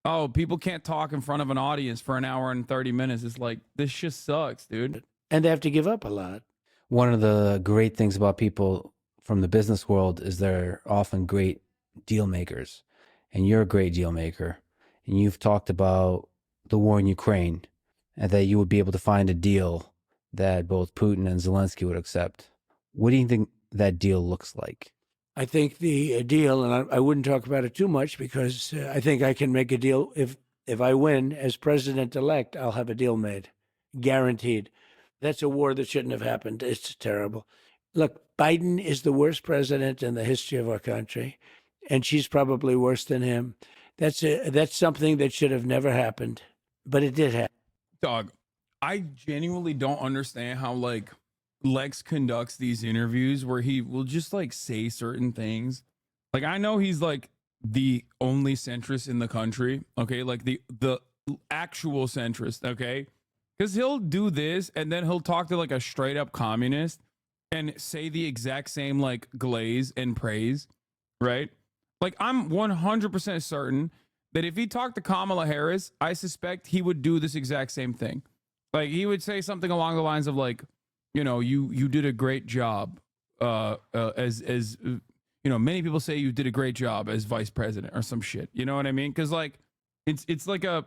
oh, people can't talk in front of an audience for an hour and 30 minutes. It's like, this just sucks, dude. And they have to give up a lot. one of the great things about people from the business world is they're often great deal makers. And you're a great deal maker. And you've talked about the war in Ukraine and that you would be able to find a deal that both Putin and Zelensky would accept. What do you think that deal looks like? I think the deal, and I wouldn't talk about it too much because I think I can make a deal. If I win as president-elect, I'll have a deal made, guaranteed. That's a war that shouldn't have happened. It's terrible. Look, Biden is the worst president in the history of our country, and she's probably worse than him. That's something that should have never happened, but it did happen. Dog, I genuinely don't understand how like Lex conducts these interviews where he will just like say certain things. Like I know he's like the only centrist in the country, okay? Like the actual centrist, okay? Because he'll do this and then he'll talk to like a straight up communist and say the exact same like glaze and praise, right? Like I'm 100% certain that if he talked to Kamala Harris, I suspect he would do this exact same thing. Like he would say something along the lines of like, you know, you did a great job as you know, many people say you did a great job as vice president or some shit. You know what I mean? Because like it's like a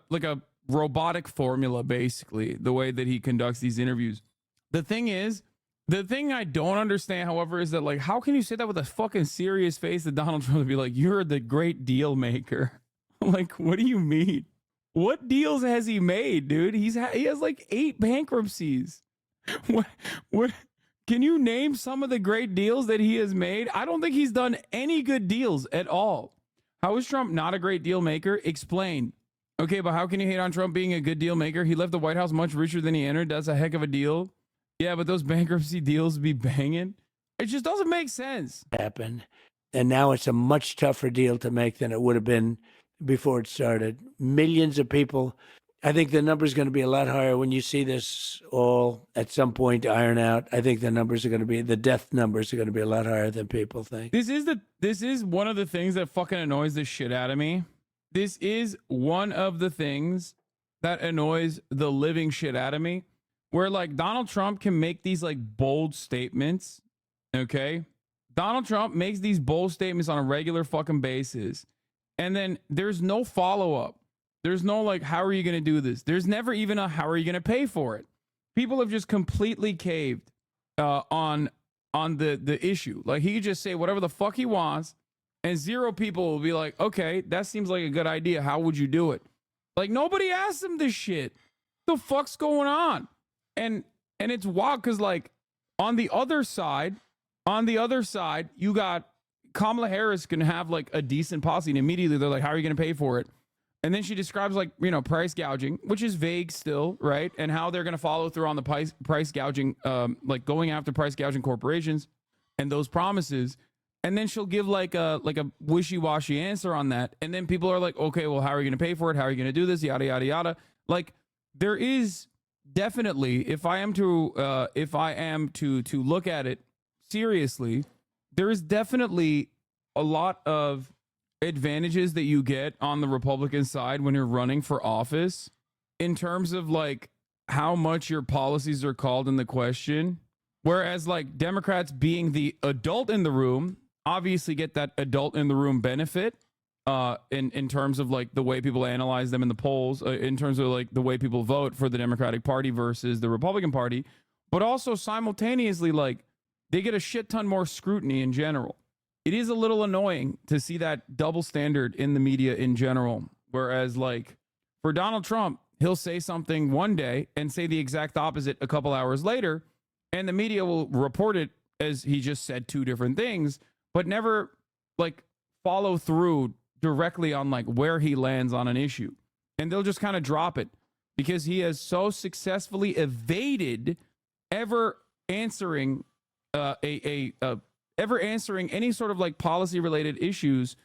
robotic formula, basically, the way that he conducts these interviews. The thing I don't understand, however, is that like, how can you say that with a fucking serious face that Donald Trump would be like, you're the great deal maker? Like, what do you mean? What deals has he made, dude? He has like 8 bankruptcies. What? Can you name some of the great deals that he has made? I don't think he's done any good deals at all. How is Trump not a great deal maker? Explain. Okay, but how can you hate on Trump being a good deal maker? He left the White House much richer than he entered. That's a heck of a deal. Yeah, but those bankruptcy deals be banging. It just doesn't make sense. Happen. And now it's a much tougher deal to make than it would have been before it started. Millions of people. I think the number is going to be a lot higher when you see this all at some point iron out. I think the numbers are going to be, the death numbers are going to be a lot higher than people think. This is one of the things that fucking annoys the shit out of me. This is one of the things that annoys the living shit out of me, where like Donald Trump can make these like bold statements. Okay. Donald Trump makes these bold statements on a regular fucking basis. And then there's no follow up. There's no like, how are you going to do this? There's never even a, how are you going to pay for it? People have just completely caved on the issue. Like he could just say whatever the fuck he wants and 0 people will be like, okay, that seems like a good idea. How would you do it? Like nobody asked him this shit. What the fuck's going on? And it's wild because like on the other side, you got Kamala Harris can have like a decent policy and immediately they're like, how are you going to pay for it? And then she describes like, you know, price gouging, which is vague still, right? And how they're going to follow through on the price gouging, like going after price gouging corporations and those promises. And then she'll give like a wishy-washy answer on that. And then people are like, okay, well, how are you going to pay for it? How are you going to do this? Yada, yada, yada. Like there is definitely, if I am to look at it seriously, there is definitely a lot of advantages that you get on the Republican side when you're running for office in terms of like how much your policies are called in the question. Whereas like Democrats being the adult in the room obviously get that adult in the room benefit in terms of like the way people analyze them in the polls, in terms of like the way people vote for the Democratic Party versus the Republican Party, but also simultaneously like they get a shit ton more scrutiny in general. It is a little annoying to see that double standard in the media in general. Whereas like for Donald Trump, he'll say something one day and say the exact opposite a couple hours later. And the media will report it as he just said 2 different things, but never like follow through directly on like where he lands on an issue. And they'll just kind of drop it because he has so successfully evaded ever answering any sort of like policy related issues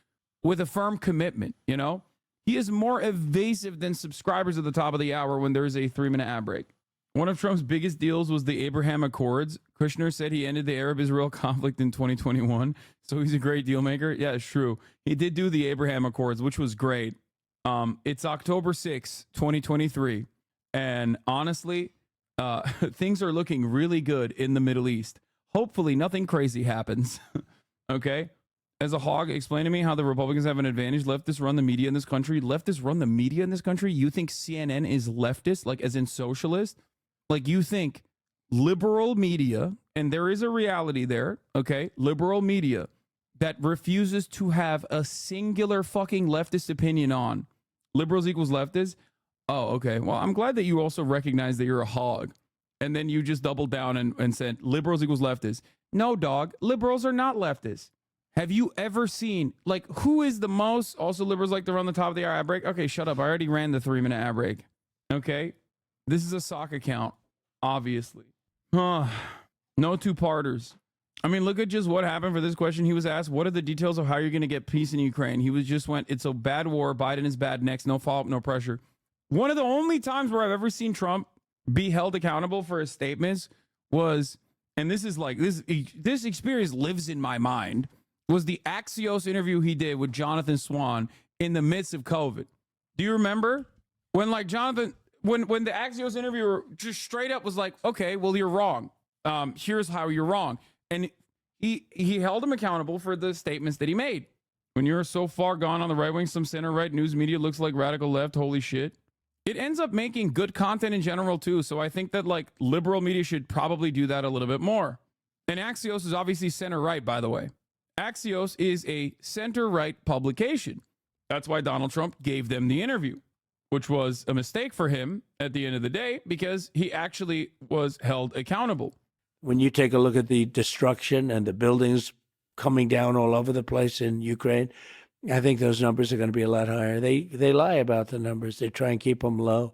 with a firm commitment. You know, he is more evasive than subscribers at the top of the hour when there is a 3-minute ad break. One of Trump's biggest deals was the Abraham Accords. Kushner said he ended the Arab-Israel conflict in 2021, so he's a great deal maker. Yeah, it's true. He did do the Abraham Accords, which was great. It's October 6, 2023, and honestly, things are looking really good in the Middle East. Hopefully nothing crazy happens. Okay? As a hog, explain to me how the Republicans have an advantage. Leftists run the media in this country. Leftists run the media in this country? You think CNN is leftist, like as in socialist? Like you think liberal media, and there is a reality there, okay? Liberal media that refuses to have a singular fucking leftist opinion on. Liberals equals leftists? Oh, okay. Well, I'm glad that you also recognize that you're a hog. And then you just doubled down and said liberals equals leftists. No, dog. Liberals are not leftists. Have you ever seen, like, who is the most, also liberals like to run the top of the hour ad break? Okay, shut up. I already ran the 3-minute ad break. Okay? This is a sock account, obviously. No two-parters. I mean, look at just what happened for this question. He was asked, what are the details of how you're going to get peace in Ukraine? He was just went, it's a bad war. Biden is bad next. No follow-up, no pressure. One of the only times where I've ever seen Trump be held accountable for his statements was, and this is like, this experience lives in my mind, was the Axios interview he did with Jonathan Swan in the midst of COVID. Do you remember? When like Jonathan, when the Axios interviewer just straight up was like, okay, well, you're wrong. Here's how you're wrong. And he held him accountable for the statements that he made. When you're so far gone on the right wing, some center right news media looks like radical left. Holy shit. It ends up making good content in general too. So I think that like liberal media should probably do that a little bit more. And Axios is obviously center right, by the way. Axios is a center right publication. That's why Donald Trump gave them the interview, which was a mistake for him at the end of the day because he actually was held accountable. When you take a look at the destruction and the buildings coming down all over the place in Ukraine, I think those numbers are going to be a lot higher. They lie about the numbers. They try and keep them low.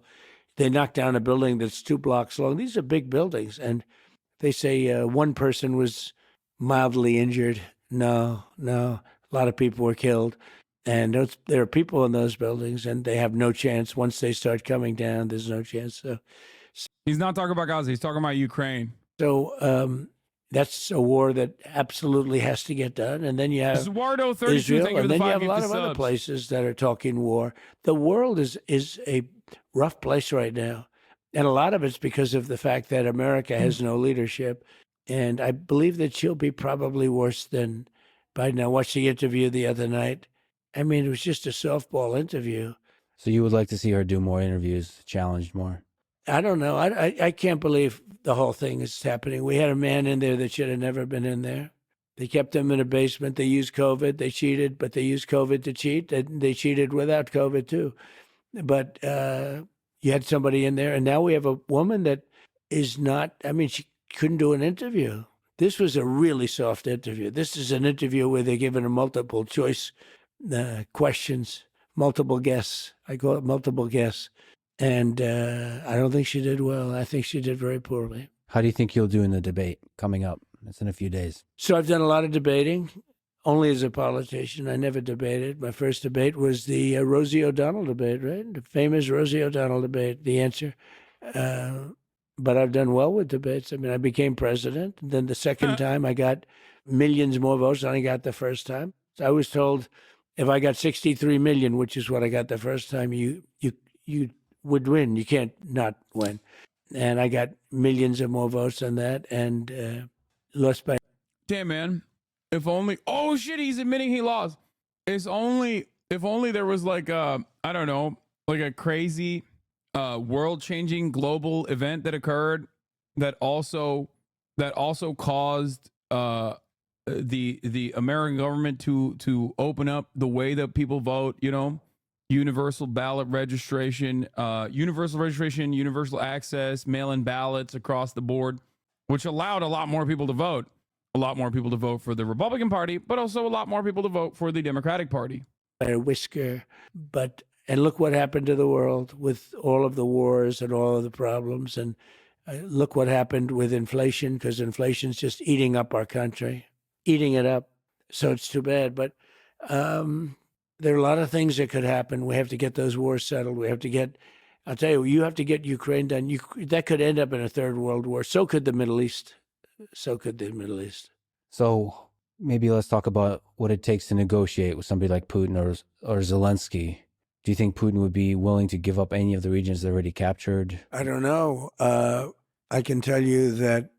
They knock down a building that's 2 blocks long. These are big buildings. And they say one person was mildly injured. No. A lot of people were killed. And there are people in those buildings, and they have no chance. Once they start coming down, there's no chance. So he's not talking about Gaza. He's talking about Ukraine. So that's a war that absolutely has to get done. And then you have Eduardo 32, Israel, thank you for and the then you have 5 a lot gifted of other subs. places that are talking war. The world is a rough place right now. And a lot of it's because of the fact that America has no leadership. And I believe that she'll be probably worse than Biden. I watched the interview the other night. I mean, it was just a softball interview. So you would like to see her do more interviews, challenged more? I don't know. I can't believe the whole thing is happening. We had a man in there that should have never been in there. They kept him in a basement. They used COVID. They cheated, but they used COVID to cheat. They cheated without COVID too. But you had somebody in there, and now we have a woman that is not, I mean, she couldn't do an interview. This was a really soft interview. This is an interview where they're given a multiple choice questions, multiple guess. I call it multiple guess. And I don't think she did well. I think she did very poorly. How do you think you'll do in the debate coming up? It's in a few days. So I've done a lot of debating, only as a politician. I never debated. My first debate was the Rosie O'Donnell debate, right? The famous Rosie O'Donnell debate, the answer. But I've done well with debates. I mean, I became president. And then the second time, I got millions more votes than I got the first time. So I was told if I got 63 million, which is what I got the first time, you would win. You can't not win. And I got millions of more votes than that and lost by. Damn, man. If only. Oh, shit. He's admitting he lost. If only there was like I don't know, like a crazy world-changing global event that occurred that also caused the American government to open up the way that people vote, you know, universal ballot registration, universal access, mail-in ballots across the board, which allowed a lot more people to vote for the Republican Party, but also a lot more people to vote for the Democratic Party. By a whisker, and look what happened to the world with all of the wars and all of the problems, and look what happened with inflation, because inflation's just eating up our country, eating it up. So it's too bad, but there are a lot of things that could happen. We have to get those wars settled. We have to get, I'll tell you, you have to get Ukraine done. That could end up in a third world war. So could the Middle East. So maybe let's talk about what it takes to negotiate with somebody like Putin or Zelensky. Do you think Putin would be willing to give up any of the regions they already captured? I don't know. I can tell you that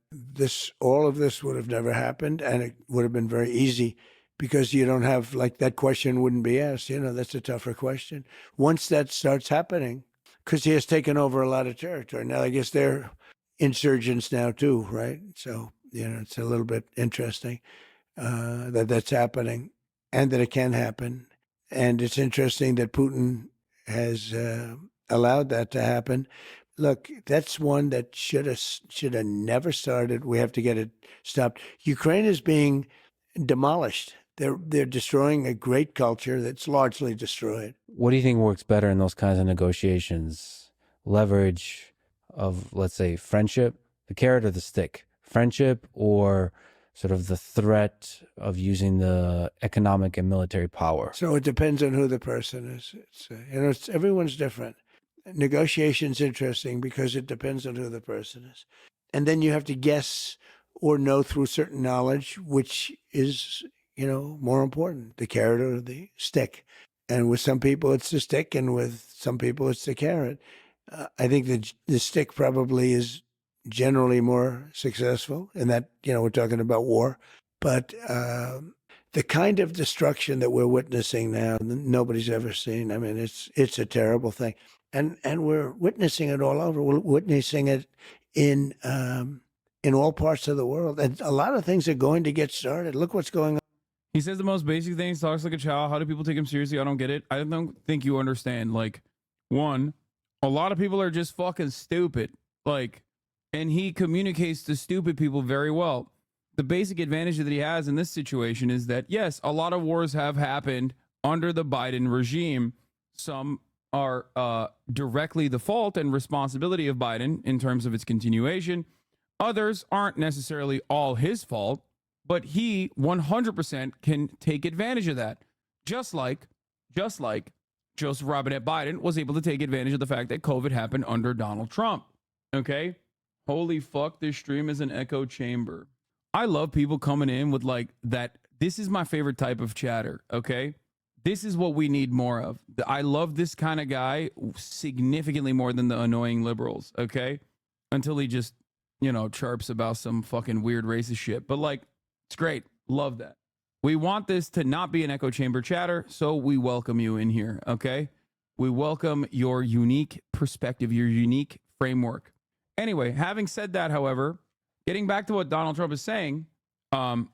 all of this would have never happened, and it would have been very easy because you don't have, like, that question wouldn't be asked. That's a tougher question. Once that starts happening, because he has taken over a lot of territory. Now, I guess they're insurgents now too, right? So, it's a little bit interesting that that's happening and that it can happen. And it's interesting that Putin has allowed that to happen. Look, that's one that should have never started. We have to get it stopped. Ukraine is being demolished. They're destroying a great culture that's largely destroyed. What do you think works better in those kinds of negotiations? Leverage of, let's say, friendship, the carrot or the stick? Friendship, or sort of the threat of using the economic and military power? So it depends on who the person is. Everyone's different. Negotiation's interesting because it depends on who the person is. And then you have to guess or know through certain knowledge which is, more important, the carrot or the stick. And with some people, it's the stick, and with some people, it's the carrot. I think the stick probably is generally more successful in that, we're talking about war. But the kind of destruction that we're witnessing now, nobody's ever seen. I mean, it's a terrible thing. And we're witnessing it all over. We're witnessing it in all parts of the world. And a lot of things are going to get started. Look what's going on. He says the most basic things, talks like a child. How do people take him seriously? I don't get it. I don't think you understand. Like, one, a lot of people are just fucking stupid. Like, and he communicates to stupid people very well. The basic advantage that he has in this situation is that, yes, a lot of wars have happened under the Biden regime. Some are directly the fault and responsibility of Biden in terms of its continuation. Others aren't necessarily all his fault, but he 100% can take advantage of that. Just like Joseph Robinette Biden was able to take advantage of the fact that COVID happened under Donald Trump. Okay? Holy fuck, this stream is an echo chamber. I love people coming in with like that. This is my favorite type of chatter. Okay? This is what we need more of. I love this kind of guy significantly more than the annoying liberals. Okay? Until he just, chirps about some fucking weird racist shit. But like, it's great. Love that. We want this to not be an echo chamber chatter, so we welcome you in here, okay? We welcome your unique perspective, your unique framework. Anyway, having said that, however, getting back to what Donald Trump is saying, I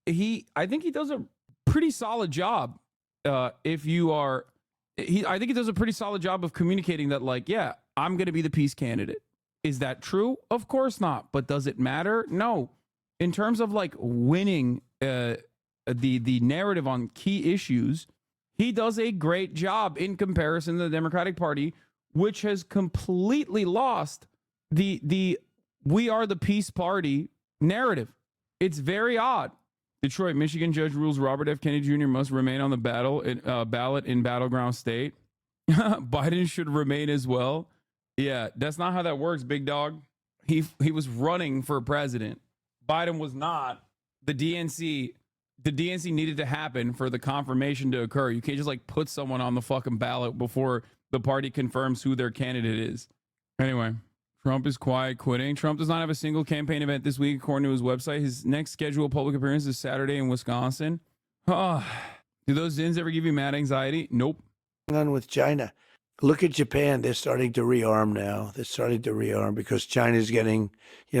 think he does a pretty solid job. I think he does a pretty solid job of communicating that, like, yeah, I'm going to be the peace candidate. Is that true? Of course not. But does it matter? No. In terms of like winning the narrative on key issues, he does a great job in comparison to the Democratic Party, which has completely lost the we are the peace party narrative. It's very odd. Detroit, Michigan judge rules Robert F. Kennedy Jr. must remain on the ballot in battleground state. Biden should remain as well. Yeah, that's not how that works, big dog. He was running for president. Biden was not. The DNC needed to happen for the confirmation to occur. You can't just like put someone on the fucking ballot before the party confirms who their candidate is. Anyway, Trump is quiet quitting. Trump does not have a single campaign event this week, according to his website. His next scheduled public appearance is Saturday in Wisconsin. Do those Zins ever give you mad anxiety? Nope. On with China. Look at Japan. They're starting to rearm now. They're starting to rearm because China's getting,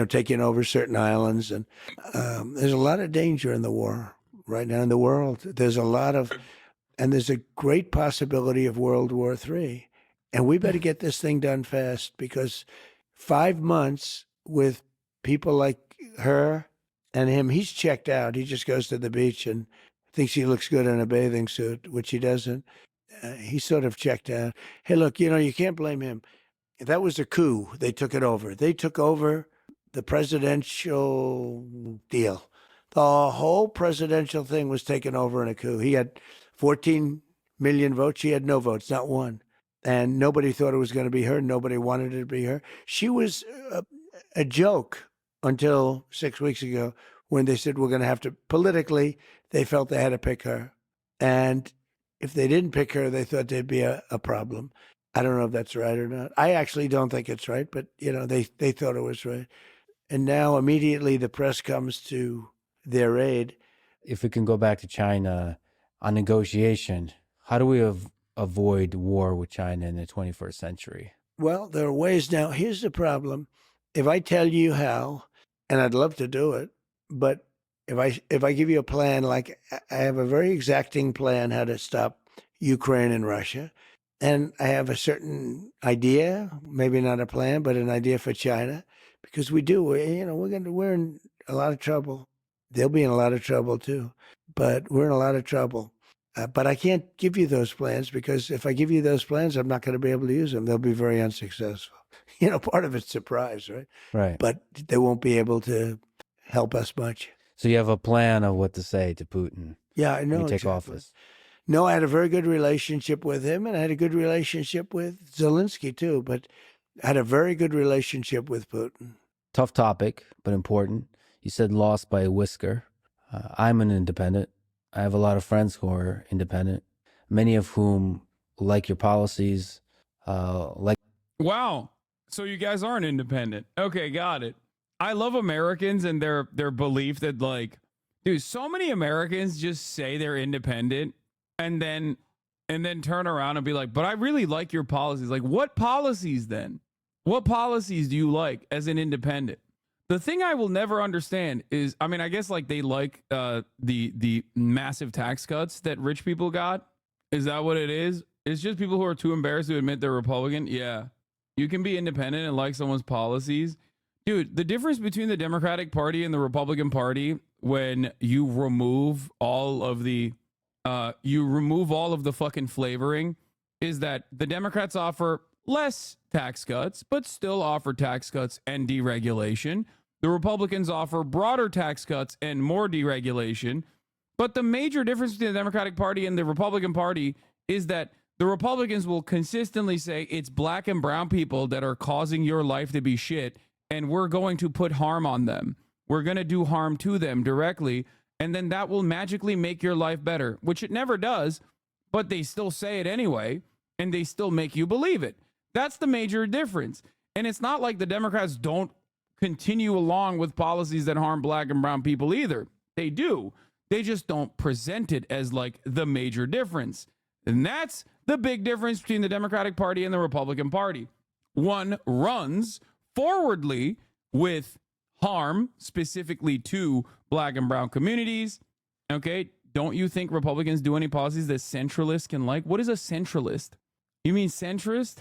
taking over certain islands. And there's a lot of danger in the war right now in the world. There's a great possibility of World War III. And we better get this thing done fast because 5 months with people like her and him, he's checked out. He just goes to the beach and thinks he looks good in a bathing suit, which he doesn't. He sort of checked out. Hey, look, you can't blame him. That was a coup. They took it over. They took over the presidential deal. The whole presidential thing was taken over in a coup. He had 14 million votes. She had no votes, not one. And nobody thought it was going to be her. Nobody wanted it to be her. She was a joke until 6 weeks ago when they said we're going to have to, politically, they felt they had to pick her. And if they didn't pick her, they thought there'd be a problem. I don't know if that's right or not. I actually don't think it's right, but they thought it was right. And now immediately the press comes to their aid. If we can go back to China on negotiation, how do we avoid war with China in the 21st century? Well, there are ways now. Here's the problem. If I tell you how, and I'd love to do it, but if I give you a plan, like I have a very exacting plan how to stop Ukraine and Russia, and I have a certain idea, maybe not a plan, but an idea for China, because we're in a lot of trouble. They'll be in a lot of trouble too, but we're in a lot of trouble. But I can't give you those plans because if I give you those plans, I'm not going to be able to use them. They'll be very unsuccessful. Part of it's surprise, right? Right. But they won't be able to help us much. So you have a plan of what to say to Putin. Yeah, I know. When you take exactly. office. No, I had a very good relationship with him, and I had a good relationship with Zelensky too. But I had a very good relationship with Putin. Tough topic, but important. You said lost by a whisker. I'm an independent. I have a lot of friends who are independent, many of whom like your policies, Wow. So you guys aren't independent. Okay, got it. I love Americans and their belief that, like, dude, so many Americans just say they're independent and then turn around and be like, but I really like your policies. Like, what policies then? What policies do you like as an independent? The thing I will never understand is, I mean, I guess like they like the massive tax cuts that rich people got. Is that what it is? It's just people who are too embarrassed to admit they're Republican. Yeah. You can be independent and like someone's policies. Dude, the difference between the Democratic Party and the Republican Party when you remove all of the fucking flavoring is that the Democrats offer less tax cuts, but still offer tax cuts and deregulation. The Republicans offer broader tax cuts and more deregulation. But the major difference between the Democratic Party and the Republican Party is that the Republicans will consistently say it's black and brown people that are causing your life to be shit, and we're going to put harm on them. We're going to do harm to them directly, and then that will magically make your life better, which it never does, but they still say it anyway, and they still make you believe it. That's the major difference. And it's not like the Democrats don't continue along with policies that harm black and brown people either. They do. They just don't present it as like the major difference. And that's the big difference between the Democratic Party and the Republican Party. One runs forwardly with harm specifically to black and brown communities. Okay. Don't you think Republicans do any policies that centralists can like? What is a centralist? You mean centrist?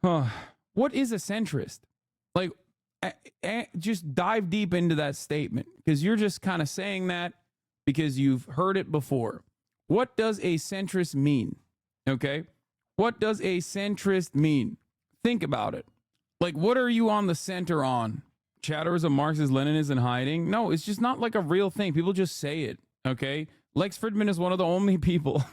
What is a centrist? Like, just dive deep into that statement, because you're just kind of saying that because you've heard it before. What does a centrist mean? Okay. What does a centrist mean? Think about it. Like, what are you on the center on? Chatters of Marxist Leninist in hiding? No, it's just not like a real thing. People just say it. Okay. Lex Fridman is one of the only people.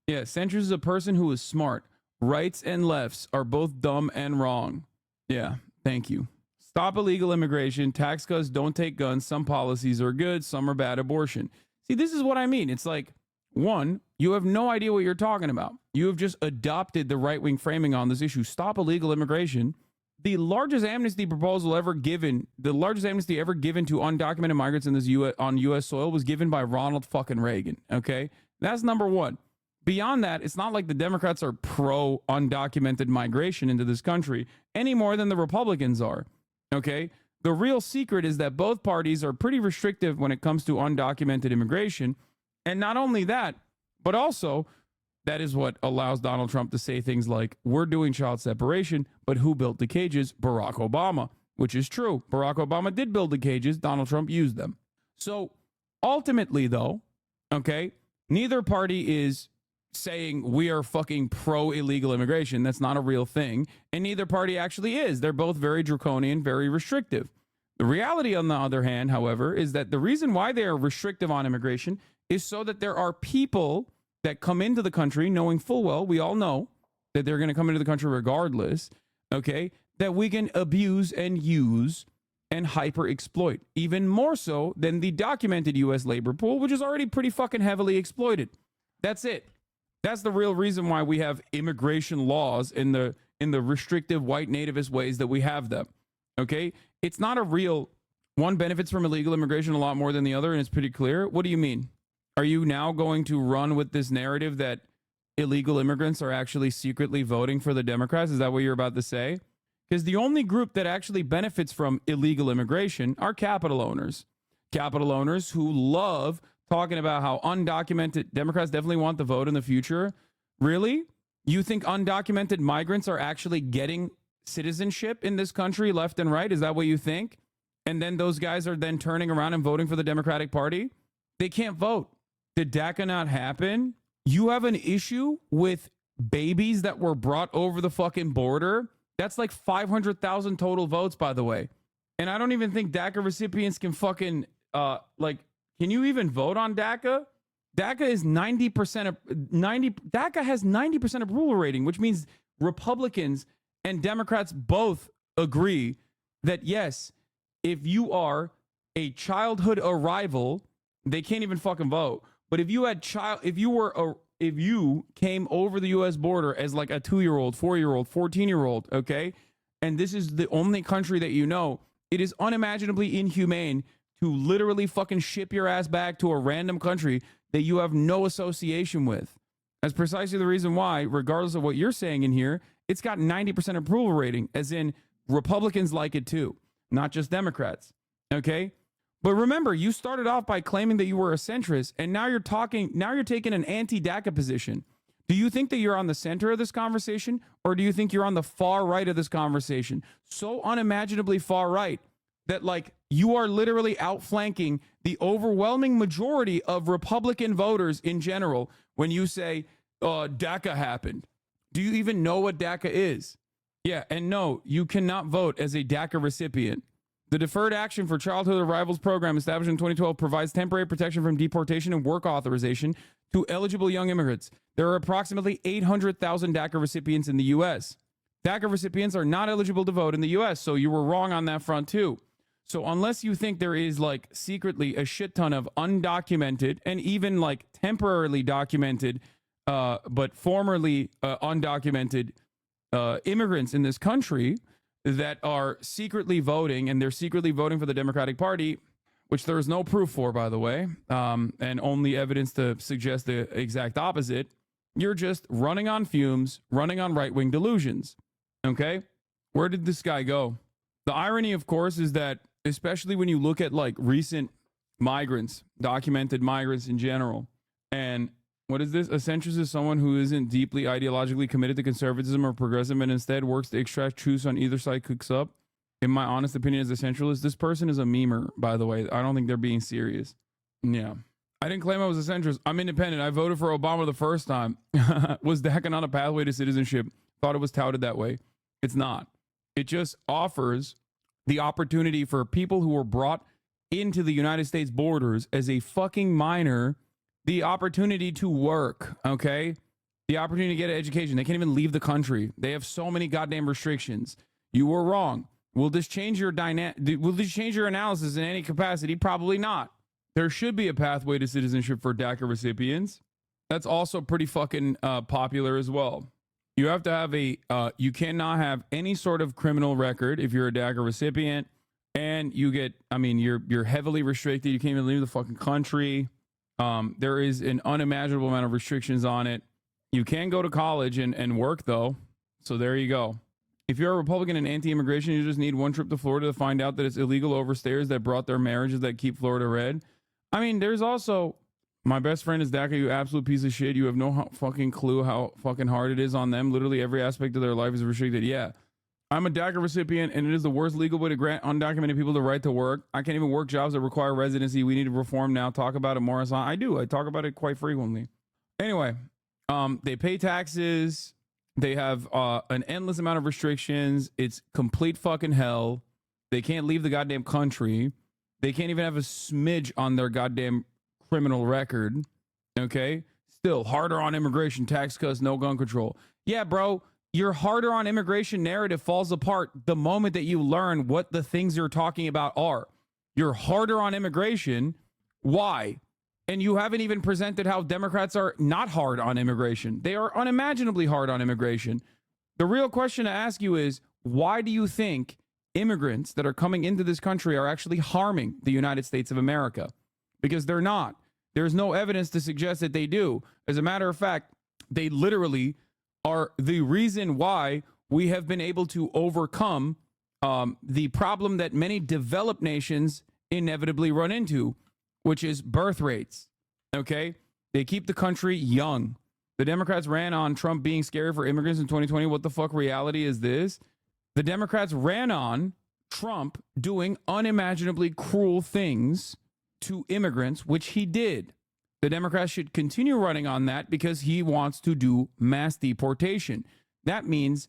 Yeah. Centrist is a person who is smart. Rights and lefts are both dumb and wrong. Yeah. Thank you. Stop illegal immigration. Tax cuts, don't take guns. Some policies are good. Some are bad. Abortion. See, this is what I mean. It's like, one, you have no idea what you're talking about. You have just adopted the right-wing framing on this issue. Stop illegal immigration. The largest amnesty proposal ever given, the largest amnesty ever given to undocumented migrants in this on U.S. soil was given by Ronald fucking Reagan. Okay, that's number one. Beyond that, it's not like the Democrats are pro undocumented migration into this country any more than the Republicans are. Okay, the real secret is that both parties are pretty restrictive when it comes to undocumented immigration. And not only that, but also that is what allows Donald Trump to say things like, we're doing child separation, but who built the cages? Barack Obama, which is true. Barack Obama did build the cages. Donald Trump used them. So ultimately, though, okay, neither party is saying we are fucking pro illegal immigration. That's not a real thing. And neither party actually is. They're both very draconian, very restrictive. The reality, on the other hand, however, is that the reason why they are restrictive on immigration is so that there are people that come into the country knowing full well, we all know that they're going to come into the country regardless, okay, that we can abuse and use and hyper exploit, even more so than the documented U.S. labor pool, which is already pretty fucking heavily exploited. That's it. That's the real reason why we have immigration laws in the in the restrictive white nativist ways that we have them. Okay? It's not a real one benefits from illegal immigration a lot more than the other, and it's pretty clear. What do you mean? Are you now going to run with this narrative that illegal immigrants are actually secretly voting for the Democrats? Is that what you're about to say? Because the only group that actually benefits from illegal immigration are capital owners. Capital owners who love talking about how undocumented Democrats definitely want the vote in the future. Really? You think undocumented migrants are actually getting citizenship in this country left and right? Is that what you think? And then those guys are then turning around and voting for the Democratic Party? They can't vote. Did DACA not happen? You have an issue with babies that were brought over the fucking border? That's like 500,000 total votes, by the way. And I don't even think DACA recipients can fucking, can you even vote on DACA? DACA is 90% of, DACA has 90% approval rating, which means Republicans and Democrats both agree that yes, if you are a childhood arrival, they can't even fucking vote. But if you had if you came over the U.S. border as like a 2-year-old, 4-year-old, 14-year-old, okay, and this is the only country that you know, it is unimaginably inhumane to literally fucking ship your ass back to a random country that you have no association with. That's precisely the reason why, regardless of what you're saying in here, it's got 90% approval rating, as in Republicans like it too, not just Democrats, okay? But remember, you started off by claiming that you were a centrist, and now you're taking an anti-DACA position. Do you think that you're on the center of this conversation, or do you think you're on the far right of this conversation? So unimaginably far right that, like, you are literally outflanking the overwhelming majority of Republican voters in general when you say, DACA happened. Do you even know what DACA is? Yeah, and no, you cannot vote as a DACA recipient. The Deferred Action for Childhood Arrivals program established in 2012 provides temporary protection from deportation and work authorization to eligible young immigrants. There are approximately 800,000 DACA recipients in the U.S. DACA recipients are not eligible to vote in the U.S., so you were wrong on that front too. So unless you think there is like secretly a shit ton of undocumented and even like temporarily documented, but formerly undocumented immigrants in this country that are secretly voting, and they're secretly voting for the Democratic Party, which there is no proof for, by the way, and only evidence to suggest the exact opposite, you're just running on fumes, running on right-wing delusions, okay? Where did this guy go? The irony, of course, is that especially when you look at like recent migrants, documented migrants in general, and what is this? A centrist is someone who isn't deeply ideologically committed to conservatism or progressive and instead works to extract truths on either side cooks up. In my honest opinion as a centralist, this person is a memer, by the way. I don't think they're being serious. Yeah. I didn't claim I was a centrist. I'm independent. I voted for Obama the first time. Was DACA not a pathway to citizenship? Thought it was touted that way. It's not. It just offers the opportunity for people who were brought into the United States borders as a fucking minor the opportunity to work, okay? The opportunity to get an education. They can't even leave the country. They have so many goddamn restrictions. You were wrong. Will this change your will this change your analysis in any capacity? Probably not. There should be a pathway to citizenship for DACA recipients. That's also pretty fucking popular as well. You have to have you cannot have any sort of criminal record if you're a DACA recipient, and you get, you're heavily restricted. You can't even leave the fucking country. There is an unimaginable amount of restrictions on it. You can go to college and work, though. So there you go. If you're a Republican and anti-immigration, you just need one trip to Florida to find out that it's illegal overstayers that brought their marriages that keep Florida red. There's also, my best friend is DACA, you absolute piece of shit. You have no fucking clue how fucking hard it is on them. Literally every aspect of their life is restricted. Yeah. I'm a DACA recipient, and it is the worst legal way to grant undocumented people the right to work. I can't even work jobs that require residency. We need to reform now. Talk about it more. I do. I talk about it quite frequently. Anyway, they pay taxes. They have an endless amount of restrictions. It's complete fucking hell. They can't leave the goddamn country. They can't even have a smidge on their goddamn criminal record. Okay? Still, harder on immigration, tax cuts, no gun control. Yeah, bro. Your harder on immigration narrative falls apart the moment that you learn what the things you're talking about are. You're harder on immigration. Why? And you haven't even presented how Democrats are not hard on immigration. They are unimaginably hard on immigration. The real question to ask you is, why do you think immigrants that are coming into this country are actually harming the United States of America? Because they're not. There's no evidence to suggest that they do. As a matter of fact, they literally are the reason why we have been able to overcome the problem that many developed nations inevitably run into, which is birth rates. Okay? They keep the country young. The Democrats ran on Trump being scary for immigrants in 2020. What the fuck reality is this? The Democrats ran on Trump doing unimaginably cruel things to immigrants, which he did. The Democrats should continue running on that because he wants to do mass deportation. That means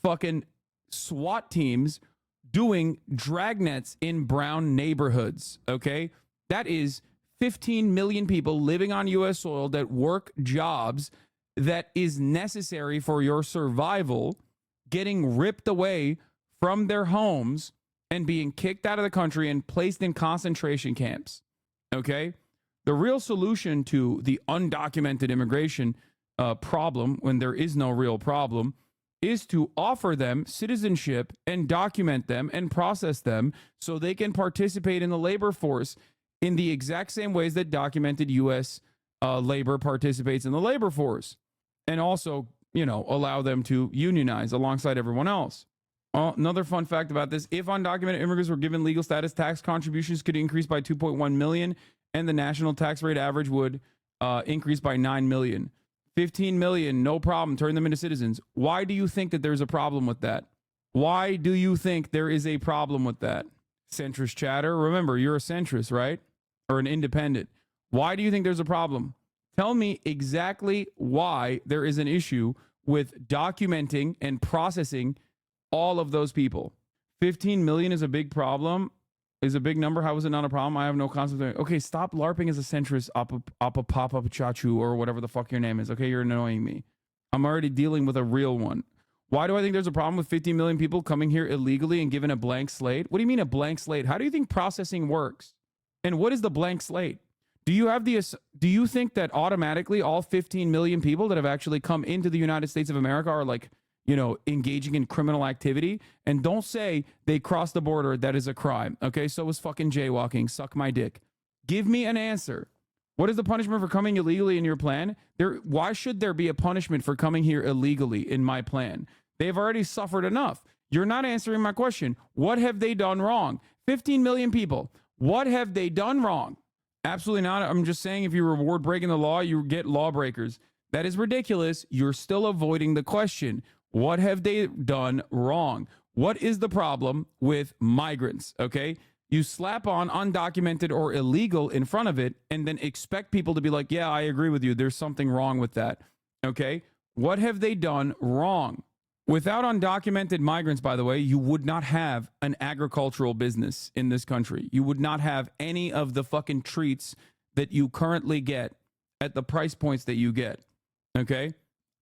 fucking SWAT teams doing dragnets in brown neighborhoods, okay? That is 15 million people living on U.S. soil that work jobs that is necessary for your survival, getting ripped away from their homes and being kicked out of the country and placed in concentration camps, okay? The real solution to the undocumented immigration problem, when there is no real problem, is to offer them citizenship and document them and process them so they can participate in the labor force in the exact same ways that documented U.S. labor participates in the labor force. And also, you know, allow them to unionize alongside everyone else. Another fun fact about this, if undocumented immigrants were given legal status, tax contributions could increase by 2.1 million, and the national tax rate average would increase by 9 million. 15 million, no problem, turn them into citizens. Why do you think that there's a problem with that? Why do you think there is a problem with that? Centrist chatter. Remember, you're a centrist, right? Or an independent. Why do you think there's a problem? Tell me exactly why there is an issue with documenting and processing all of those people. 15 million is a big problem, is a big number. How is it not a problem? I have no concept of it. Okay, stop LARPing as a centrist, Papa Chachu, or whatever the fuck your name is. Okay, you're annoying me. I'm already dealing with a real one. Why do I think there's a problem with 15 million people coming here illegally and given a blank slate? What do you mean a blank slate? How do you think processing works? And what is the blank slate? Do you think that automatically all 15 million people that have actually come into the United States of America are like, you know, engaging in criminal activity? And don't say they crossed the border. That is a crime. Okay, so was fucking jaywalking. Suck my dick. Give me an answer. What is the punishment for coming illegally in your plan? Why should there be a punishment for coming here illegally in my plan? They've already suffered enough. You're not answering my question. What have they done wrong? 15 million people. What have they done wrong? Absolutely not. I'm just saying if you reward breaking the law, you get lawbreakers. That is ridiculous. You're still avoiding the question. What have they done wrong? What is the problem with migrants? Okay. You slap on undocumented or illegal in front of it and then expect people to be like, yeah, I agree with you. There's something wrong with that. Okay. What have they done wrong? Without undocumented migrants, by the way, you would not have an agricultural business in this country. You would not have any of the fucking treats that you currently get at the price points that you get. Okay?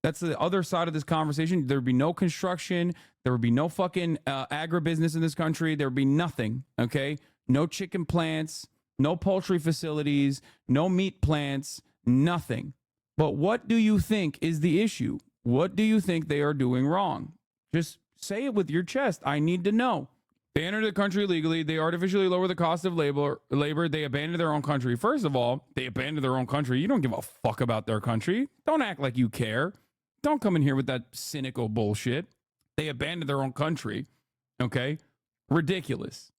That's the other side of this conversation. There would be no construction. There would be no fucking agribusiness in this country. There would be nothing. Okay? No chicken plants, no poultry facilities, no meat plants, nothing. But what do you think is the issue? What do you think they are doing wrong? Just say it with your chest. I need to know. They enter the country illegally. They artificially lower the cost of labor. They abandon their own country. First of all, they abandon their own country. You don't give a fuck about their country. Don't act like you care. Don't come in here with that cynical bullshit. They abandoned their own country. Okay? Ridiculous.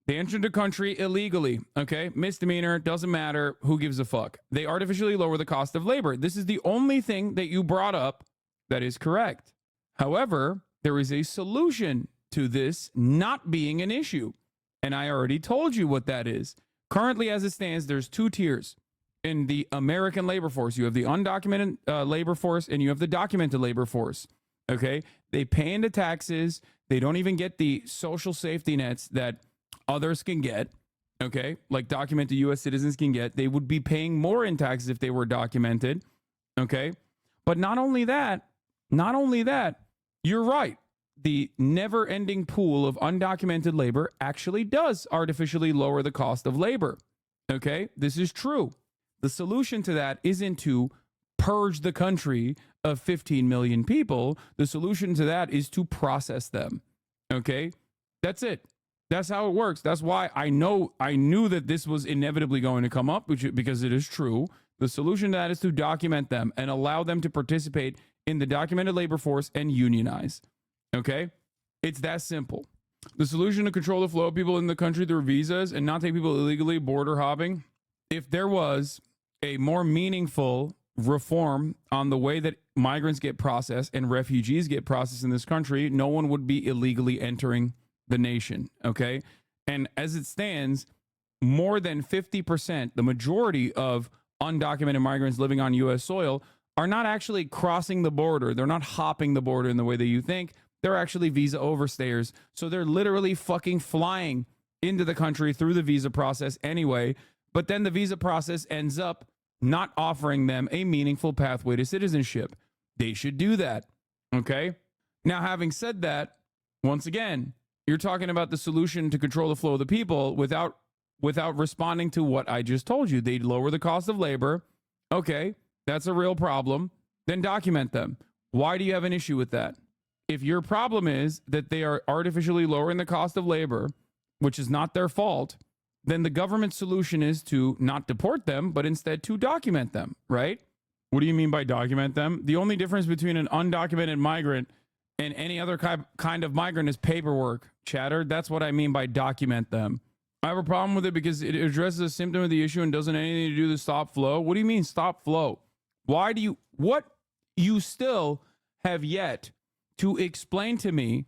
They entered the country illegally. Okay? Misdemeanor. Doesn't matter. Who gives a fuck? They artificially lower the cost of labor. This is the only thing that you brought up that is correct. However, there is a solution to this not being an issue. And I already told you what that is. Currently, as it stands, there's two tiers in the American labor force. You have the undocumented labor force and you have the documented labor force. Okay? They pay into taxes. They don't even get the social safety nets that others can get, okay, like documented U.S. citizens can get. They would be paying more in taxes if they were documented, okay? But not only that, you're right. The never-ending pool of undocumented labor actually does artificially lower the cost of labor, okay? This is true. The solution to that isn't to purge the country of 15 million people. The solution to that is to process them. Okay? That's it. That's how it works. That's why I knew that this was inevitably going to come up, because it is true. The solution to that is to document them and allow them to participate in the documented labor force and unionize. Okay? It's that simple. The solution to control the flow of people in the country through visas and not take people illegally border hopping, if there was a more meaningful reform on the way that migrants get processed and refugees get processed in this country, no one would be illegally entering the nation. Okay? And as it stands, more than 50%, the majority of undocumented migrants living on U.S. soil are not actually crossing the border. They're not hopping the border in the way that you think. They're actually visa overstayers. So they're literally fucking flying into the country through the visa process anyway. But then the visa process ends up not offering them a meaningful pathway to citizenship. They should do that. Okay? Now, having said that, once again, you're talking about the solution to control the flow of the people without responding to what I just told you. They'd lower the cost of labor. Okay, that's a real problem. Then document them. Why do you have an issue with that? If your problem is that they are artificially lowering the cost of labor, which is not their fault, then the government solution is to not deport them, but instead to document them, right? What do you mean by document them? The only difference between an undocumented migrant and any other kind of migrant is paperwork, chatter. That's what I mean by document them. I have a problem with it because it addresses a symptom of the issue and doesn't anything to do to stop flow. What do you mean stop flow? What you still have yet to explain to me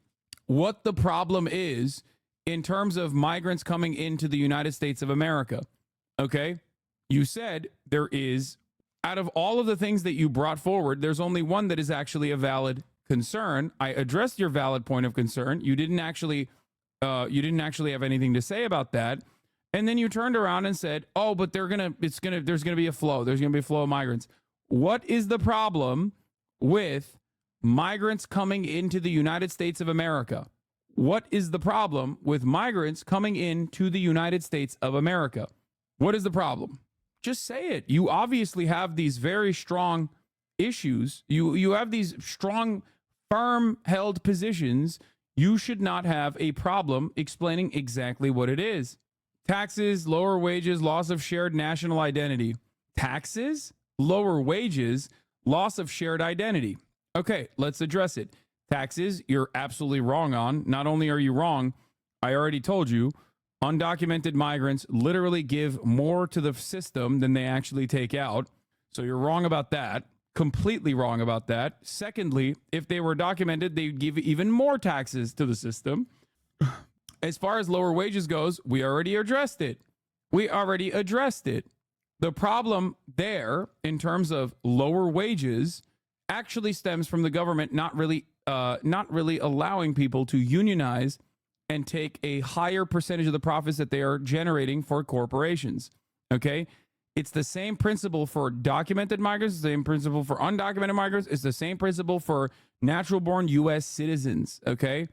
what the problem is in terms of migrants coming into the United States of America. Okay? You said there is, out of all of the things that you brought forward, there's only one that is actually a valid concern. I addressed your valid point of concern. You didn't actually have anything to say about that. And then you turned around and said, "Oh, but there's going to be a flow. There's going to be a flow of migrants." What is the problem with migrants coming into the United States of America? What is the problem with migrants coming into the United States of America? What is the problem? Just say it. You obviously have these very strong issues. You have these strong, firm held positions. You should not have a problem explaining exactly what it is. Taxes, lower wages, loss of shared national identity. Taxes, lower wages, loss of shared identity. Okay, let's address it. Taxes, you're absolutely wrong on. Not only are you wrong, I already told you, undocumented migrants literally give more to the system than they actually take out. So you're wrong about that. Completely wrong about that. Secondly, if they were documented, they'd give even more taxes to the system. As far as lower wages goes, we already addressed it. The problem there in terms of lower wages actually stems from the government not really allowing people to unionize and take a higher percentage of the profits that they are generating for corporations. Okay? It's the same principle for documented migrants, the same principle for undocumented migrants. It's the same principle for natural-born U.S. citizens, okay?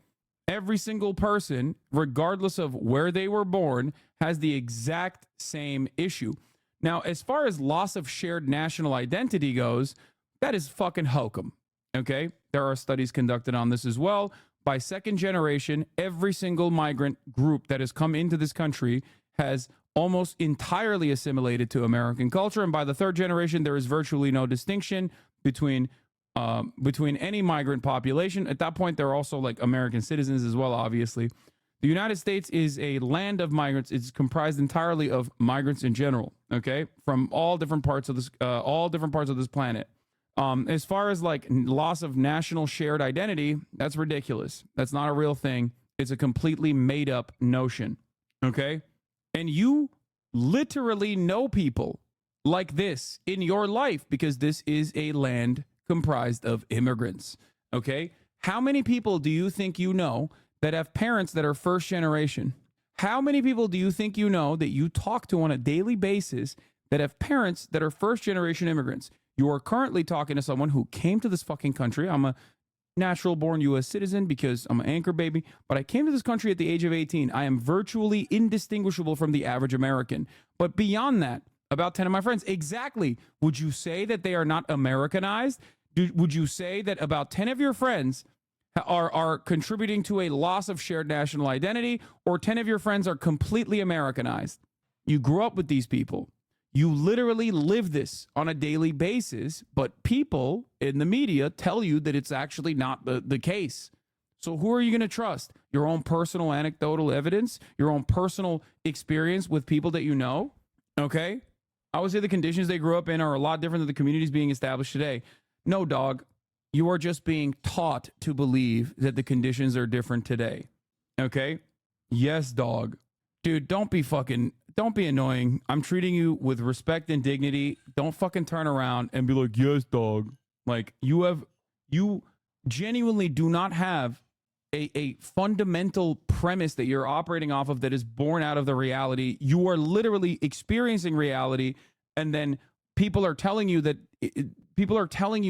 Every single person, regardless of where they were born, has the exact same issue. Now, as far as loss of shared national identity goes, that is fucking hokum, okay? There are studies conducted on this as well. By second generation, every single migrant group that has come into this country has almost entirely assimilated to American culture. And by the third generation, there is virtually no distinction between any migrant population. At that point, they're also like American citizens as well, obviously. The United States is a land of migrants. It's comprised entirely of migrants in general, okay, from all different parts of this planet. As far as like loss of national shared identity, that's ridiculous. That's not a real thing. It's a completely made up notion, okay? And you literally know people like this in your life because this is a land comprised of immigrants, okay? How many people do you think you know that have parents that are first generation? How many people do you think you know that you talk to on a daily basis that have parents that are first generation immigrants? You are currently talking to someone who came to this fucking country. I'm a natural born U.S. citizen because I'm an anchor baby, but I came to this country at the age of 18. I am virtually indistinguishable from the average American. But beyond that, about 10 of my friends. Exactly. Would you say that they are not Americanized? Would you say that about 10 of your friends are contributing to a loss of shared national identity, or 10 of your friends are completely Americanized? You grew up with these people. You literally live this on a daily basis, but people in the media tell you that it's actually not the case. So who are you going to trust? Your own personal anecdotal evidence, your own personal experience with people that you know? Okay? I would say the conditions they grew up in are a lot different than the communities being established today. No, dog. You are just being taught to believe that the conditions are different today. Okay? Yes, dog. Dude, don't be annoying. I'm treating you with respect and dignity. Don't fucking turn around and be like, yes, dog. Like, you genuinely do not have a fundamental premise that you're operating off of that is born out of the reality. You are literally experiencing reality, and then people are telling you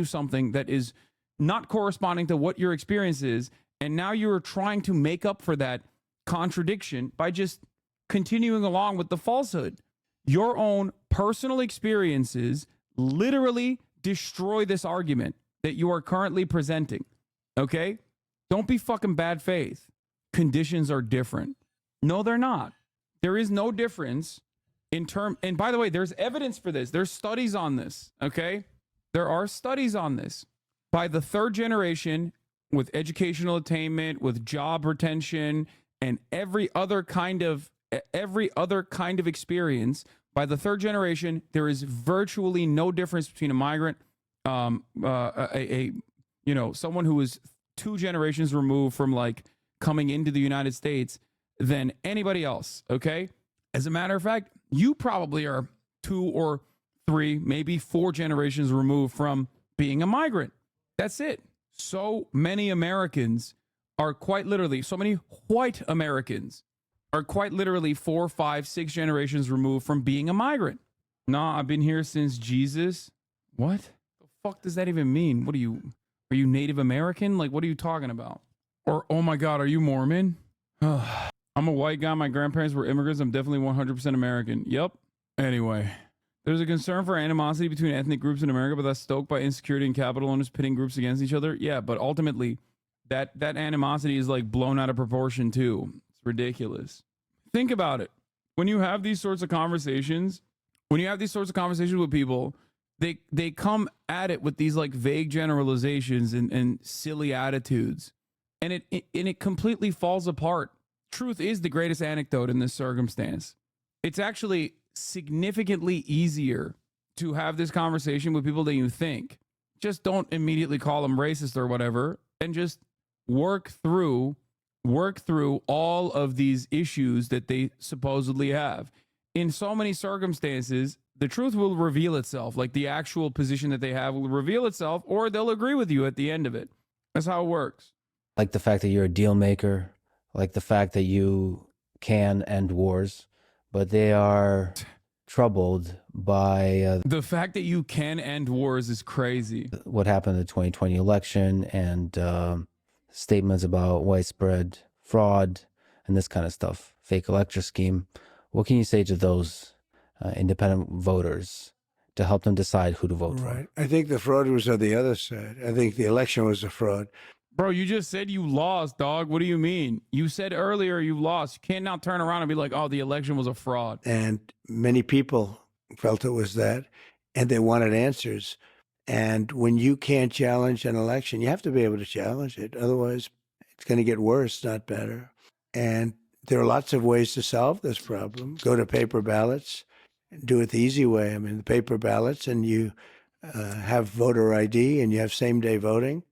something that is not corresponding to what your experience is, and now you're trying to make up for that contradiction by just continuing along with the falsehood. Your own personal experiences literally destroy this argument that you are currently presenting. Okay? Don't be fucking bad faith. Conditions are different. No, they're not. There is no difference in term. And by the way, there's evidence for this. There's studies on this. Okay? There are studies on this. By the third generation, with educational attainment, with job retention, and every other kind of experience, by the third generation, there is virtually no difference between a migrant, someone who is 2 generations removed from like coming into the United States than anybody else. Okay. As a matter of fact, you probably are 2 or 3, maybe 4 generations removed from being a migrant. That's it. So many Americans are quite literally, so many white Americans are quite literally 4, 5, 6 generations removed from being a migrant. Nah, I've been here since Jesus. What the fuck does that even mean? Are you Native American? Like, what are you talking about? Or, oh my God, are you Mormon? I'm a white guy. My grandparents were immigrants. I'm definitely 100% American. Yep. Anyway, there's a concern for animosity between ethnic groups in America, but that's stoked by insecurity and capital owners pitting groups against each other. Yeah, but ultimately, that animosity is like blown out of proportion too. It's ridiculous. Think about it. When you have these sorts of conversations, with people, they come at it with these like vague generalizations and silly attitudes, and it completely falls apart. Truth is the greatest anecdote in this circumstance. It's actually significantly easier to have this conversation with people than you think. Just don't immediately call them racist or whatever, and just work through all of these issues that they supposedly have. In so many circumstances, the truth will reveal itself. Like, the actual position that they have will reveal itself, or they'll agree with you at the end of it. That's how it works. Like the fact that you're a deal maker, like the fact that you can end wars, but they are troubled by the fact that you can end wars is crazy. What happened in the 2020 election, and statements about widespread fraud and this kind of stuff, fake electoral scheme. What can you say to those independent voters to help them decide who to vote for? Right. I think the fraud was on the other side. I think the election was a fraud. Bro, you just said you lost, dog. What do you mean? You said earlier you lost. You can't now turn around and be like, oh, the election was a fraud. And many people felt it was that, and they wanted answers. And when you can't challenge an election, you have to be able to challenge it. Otherwise, it's going to get worse, not better. And there are lots of ways to solve this problem. Go to paper ballots, do it the easy way. I mean, the paper ballots, and you have voter ID, and you have same-day voting,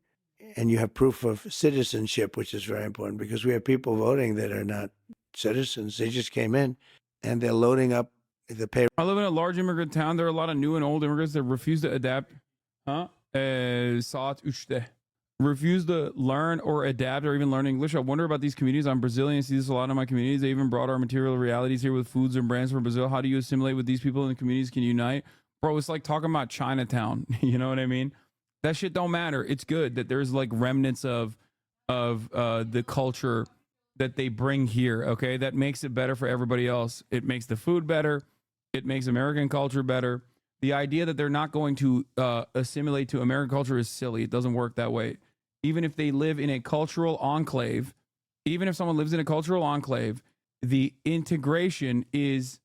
and you have proof of citizenship, which is very important, because we have people voting that are not citizens. They just came in, and they're loading up the paper. I live in a large immigrant town. There are a lot of new and old immigrants that refuse to adapt. Refuse to learn or adapt or even learn English. I wonder about these communities. I'm Brazilian. I see this a lot in my communities. They even brought our material realities here with foods and brands from Brazil. How do you assimilate with these people in the communities? Can you unite? Bro, it's like talking about Chinatown. You know what I mean? That shit don't matter. It's good that there's like remnants of the culture that they bring here. Okay, that makes it better for everybody else. It makes the food better. It makes American culture better. The idea that they're not going to assimilate to American culture is silly. It doesn't work that way. Even if they live in a cultural enclave, even if someone lives in a cultural enclave, the integration is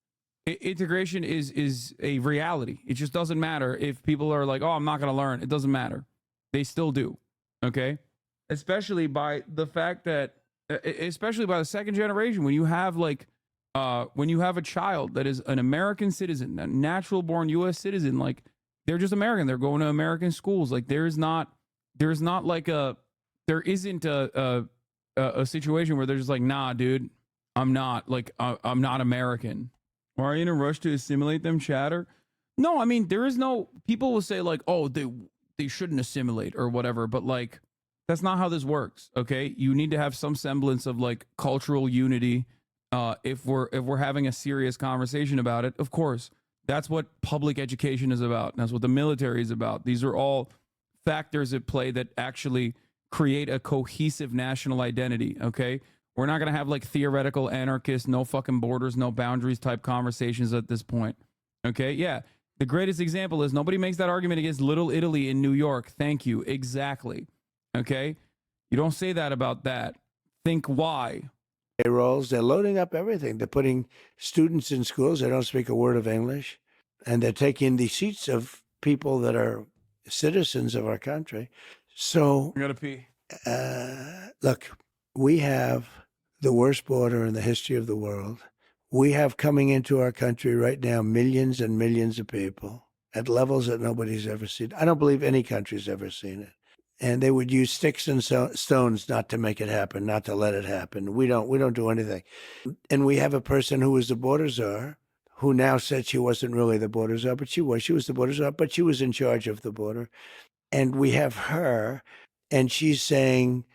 a reality. It just doesn't matter if people are like, oh, I'm not going to learn. It doesn't matter. They still do. Okay. Especially by the fact that, especially by the second generation, when you have like, when you have a child that is an American citizen, a natural born U.S. citizen, like they're just American. They're going to American schools. Like there isn't a situation where they're just like, nah, dude, I'm not American. Or are you in a rush to assimilate them, chatter? No, I mean, there is no, people will say like, oh, they shouldn't assimilate or whatever, but like, that's not how this works. Okay. You need to have some semblance of like cultural unity. If we're having a serious conversation about it, of course, that's what public education is about. That's what the military is about. These are all factors at play that actually create a cohesive national identity. Okay. We're not going to have like theoretical anarchist, no fucking borders, no boundaries type conversations at this point. Okay. Yeah. The greatest example is nobody makes that argument against Little Italy in New York. Thank you. Exactly. Okay. You don't say that about that. Think why. Payrolls, they're loading up everything. They're putting students in schools. They don't speak a word of English. And they're taking the seats of people that are citizens of our country. So, I gotta pee. Look, we have the worst border in the history of the world. We have coming into our country right now millions and millions of people at levels that nobody's ever seen. I don't believe any country's ever seen it. And they would use sticks and stones not to make it happen, not to let it happen. We don't do anything. And we have a person who was the border czar, who now said she wasn't really the border czar, but she was. She was the border czar, but she was in charge of the border. And we have her, and she's saying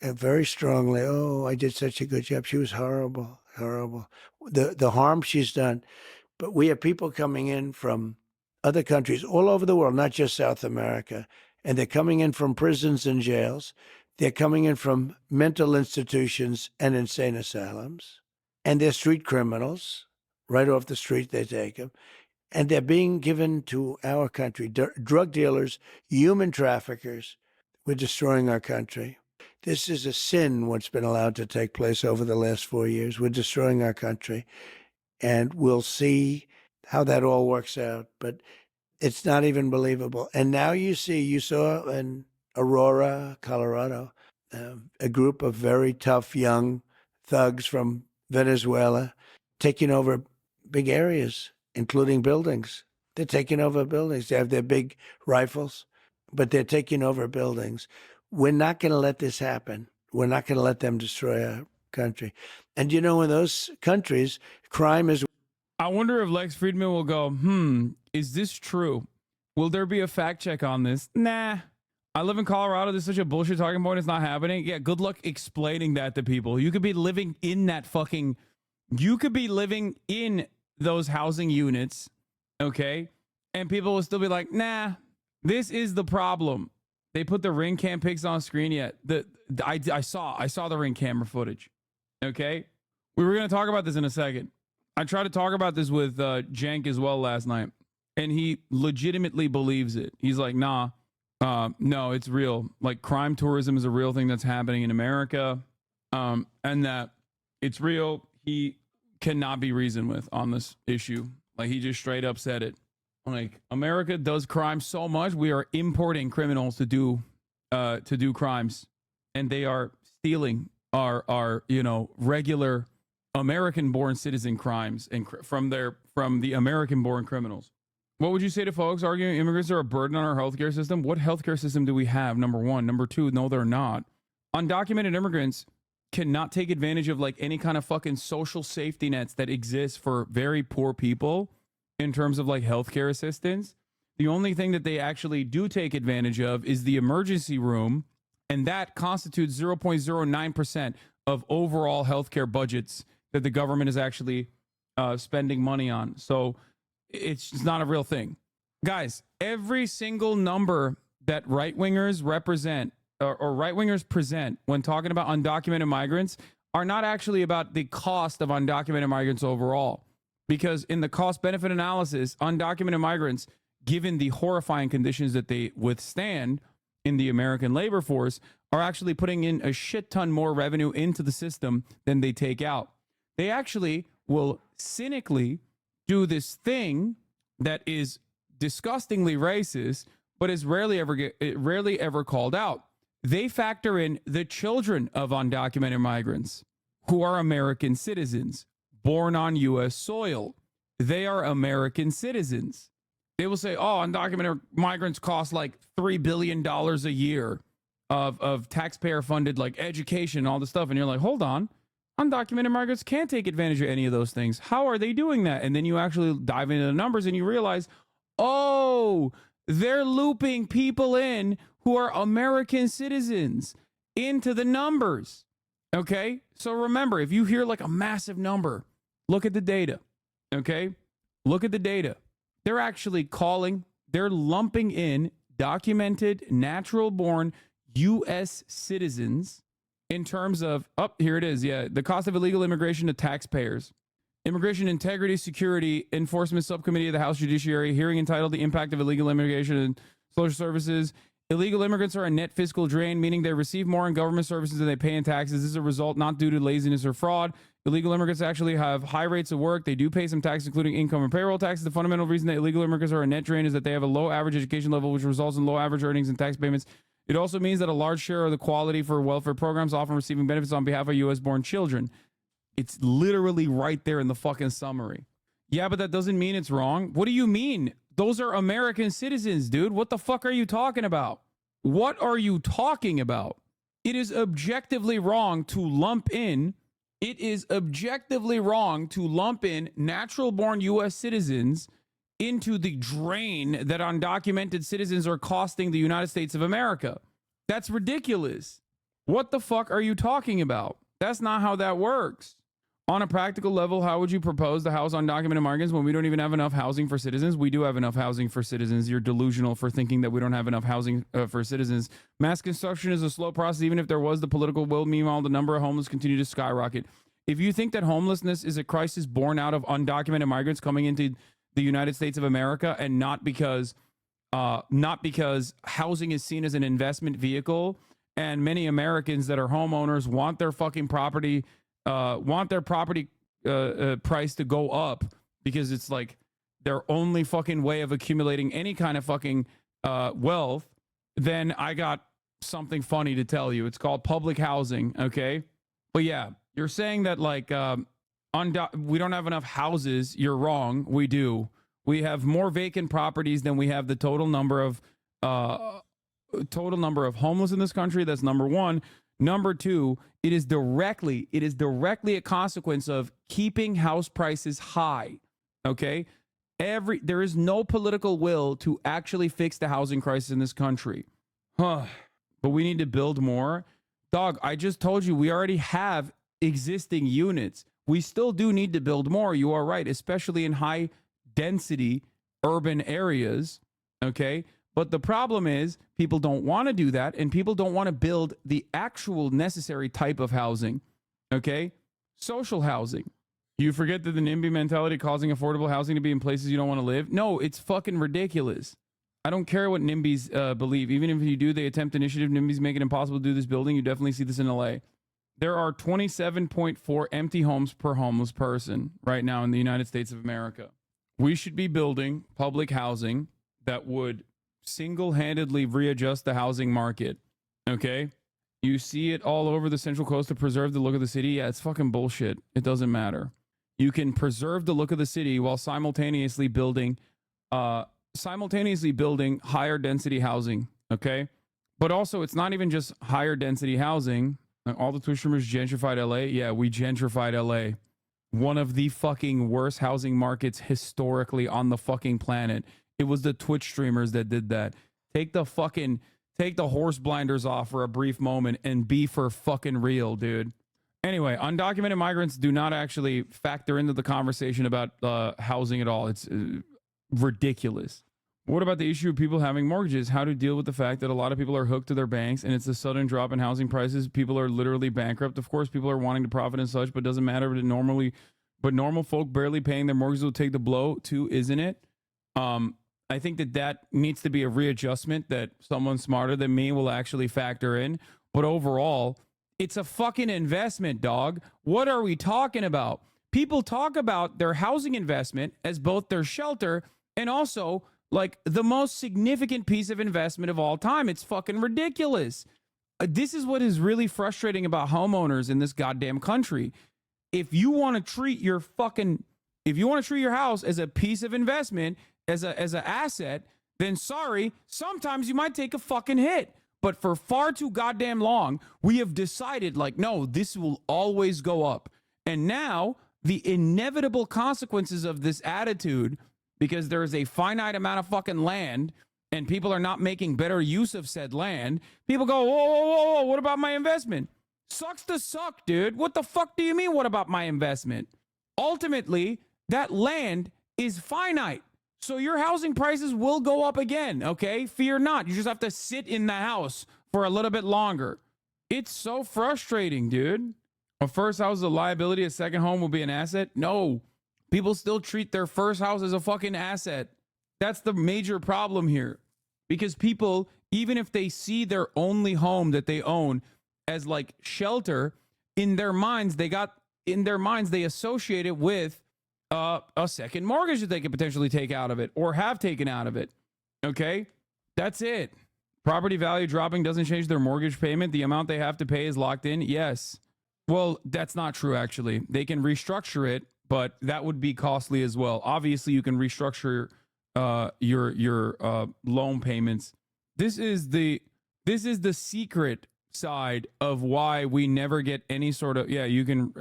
very strongly, oh, I did such a good job. She was horrible, horrible. The harm she's done. But we have people coming in from other countries all over the world, not just South America. And they're coming in from prisons and jails. They're coming in from mental institutions and insane asylums. And they're street criminals. Right off the street, they take them. And they're being given to our country. Drug dealers, human traffickers. We're destroying our country. This is a sin, what's been allowed to take place over the last 4 years. We're destroying our country. And we'll see how that all works out. But it's not even believable. And now you saw in Aurora, Colorado, a group of very tough young thugs from Venezuela taking over big areas, including buildings. They're taking over buildings. They have their big rifles, but they're taking over buildings. We're not going to let this happen. We're not going to let them destroy our country. And in those countries, crime is... I wonder if Lex Friedman will go, is this true? Will there be a fact check on this? Nah. I live in Colorado. This is such a bullshit talking point. It's not happening. Yeah, good luck explaining that to people. You could be living in those housing units, okay? And people will still be like, nah, this is the problem. They put the ring cam pics on screen yet. I saw the ring camera footage, okay? We were going to talk about this in a second. I tried to talk about this with Jank as well last night, and he legitimately believes it. He's like, nah, no, it's real. Like, crime tourism is a real thing that's happening in America, and that it's real. He cannot be reasoned with on this issue. Like, he just straight up said it. Like, America does crime so much, we are importing criminals to do crimes, and they are stealing our regular American-born citizen crimes and from the American-born criminals. What would you say to folks arguing immigrants are a burden on our healthcare system? What healthcare system do we have? Number one. Number two, no, they're not. Undocumented immigrants cannot take advantage of like any kind of fucking social safety nets that exist for very poor people in terms of like healthcare assistance. The only thing that they actually do take advantage of is the emergency room, and that constitutes 0.09% of overall healthcare budgets that the government is actually spending money on. So it's just not a real thing. Guys, every single number that right-wingers represent or right-wingers present when talking about undocumented migrants are not actually about the cost of undocumented migrants overall. Because in the cost benefit analysis, undocumented migrants, given the horrifying conditions that they withstand in the American labor force, are actually putting in a shit ton more revenue into the system than they take out. They actually will cynically do this thing that is disgustingly racist, but is rarely ever called out. They factor in the children of undocumented migrants who are American citizens, born on U.S. soil. They are American citizens. They will say, oh, undocumented migrants cost like $3 billion a year of taxpayer-funded like education and all this stuff. And you're like, hold on. Undocumented migrants can't take advantage of any of those things. How are they doing that? And then you actually dive into the numbers and you realize, oh, they're looping people in who are American citizens into the numbers. Okay? So remember, if you hear like a massive number, look at the data. Okay? Look at the data. They're actually they're lumping in documented, natural-born U.S. citizens in terms of, here it is. Yeah, the cost of illegal immigration to taxpayers. Immigration Integrity Security Enforcement Subcommittee of the House Judiciary hearing entitled The Impact of Illegal Immigration and Social Services. Illegal immigrants are a net fiscal drain, meaning they receive more in government services than they pay in taxes. This is a result not due to laziness or fraud. Illegal immigrants actually have high rates of work. They do pay some taxes, including income and payroll taxes. The fundamental reason that illegal immigrants are a net drain is that they have a low average education level, which results in low average earnings and tax payments. It also means that a large share of the quality for welfare programs often receiving benefits on behalf of U.S.-born children. It's literally right there in the fucking summary. Yeah, but that doesn't mean it's wrong. What do you mean? Those are American citizens, dude. What the fuck are you talking about? What are you talking about? It is objectively wrong to lump in. It is objectively wrong to lump in natural-born U.S. citizens into the drain that undocumented citizens are costing the United States of America. That's ridiculous. What the fuck are you talking about? That's not how that works. On a practical level, how would you propose to house undocumented migrants when we don't even have enough housing for citizens? We do have enough housing for citizens. You're delusional for thinking that we don't have enough housing for citizens. Mass construction is a slow process, even if there was the political will. Meanwhile, the number of homeless continue to skyrocket. If you think that homelessness is a crisis born out of undocumented migrants coming into the United States of America and not because housing is seen as an investment vehicle and many Americans that are homeowners want their fucking property price to go up because it's like their only fucking way of accumulating any kind of fucking wealth, then I got something funny to tell you. It's called public housing, okay? But yeah, you're saying that like we don't have enough houses. You're wrong. We do. We have more vacant properties than we have the total number of homeless in this country. That's number one. Number two, it is directly a consequence of keeping house prices high. Okay? There is no political will to actually fix the housing crisis in this country. But we need to build more. Dog, I just told you we already have existing units. We still do need to build more. You are right, especially in high density urban areas. Okay? But the problem is people don't want to do that, and people don't want to build the actual necessary type of housing. Okay? Social housing. You forget that the NIMBY mentality causing affordable housing to be in places you don't want to live? No, it's fucking ridiculous. I don't care what NIMBYs believe. Even if you do the attempt initiative, NIMBYs make it impossible to do this building. You definitely see this in LA. There are 27.4 empty homes per homeless person right now in the United States of America. We should be building public housing that would single-handedly readjust the housing market. Okay? You see it all over the Central Coast to preserve the look of the city. Yeah, it's fucking bullshit. It doesn't matter. You can preserve the look of the city while simultaneously building higher density housing. Okay? But also, it's not even just higher density housing. All the Twitch streamers gentrified LA. Yeah, we gentrified LA. One of the fucking worst housing markets historically on the fucking planet. It was the Twitch streamers that did that. Take the horse blinders off for a brief moment and be for fucking real, dude. Anyway, undocumented migrants do not actually factor into the conversation about housing at all. It's ridiculous. What about the issue of people having mortgages? How to deal with the fact that a lot of people are hooked to their banks and it's a sudden drop in housing prices. People are literally bankrupt. Of course, people are wanting to profit and such, but it doesn't matter. But but normal folk barely paying their mortgages will take the blow too, isn't it? I think that needs to be a readjustment that someone smarter than me will actually factor in. But overall, it's a fucking investment, dog. What are we talking about? People talk about their housing investment as both their shelter and also like the most significant piece of investment of all time. It's fucking ridiculous. This is what is really frustrating about homeowners in this goddamn country. If you want to treat your house as a piece of investment, as an asset, then sorry, sometimes you might take a fucking hit. But for far too goddamn long, we have decided like, no, this will always go up. And now the inevitable consequences of this attitude, because there is a finite amount of fucking land and people are not making better use of said land, people go, whoa, whoa, whoa, whoa, what about my investment? Sucks to suck, dude. What the fuck do you mean, what about my investment? Ultimately, that land is finite. So your housing prices will go up again, okay? Fear not. You just have to sit in the house for a little bit longer. It's so frustrating, dude. A first house is a liability, a second home will be an asset? No. People still treat their first house as a fucking asset. That's the major problem here. Because people, even if they see their only home that they own as like shelter, in their minds they associate it with a second mortgage that they could potentially take out of it or have taken out of it. Okay, that's it. Property value dropping doesn't change their mortgage payment. The amount they have to pay is locked in. Yes. Well, that's not true, actually. They can restructure it, but that would be costly as well. Obviously, you can restructure your loan payments. This is the secret side of why we never get any sort of you can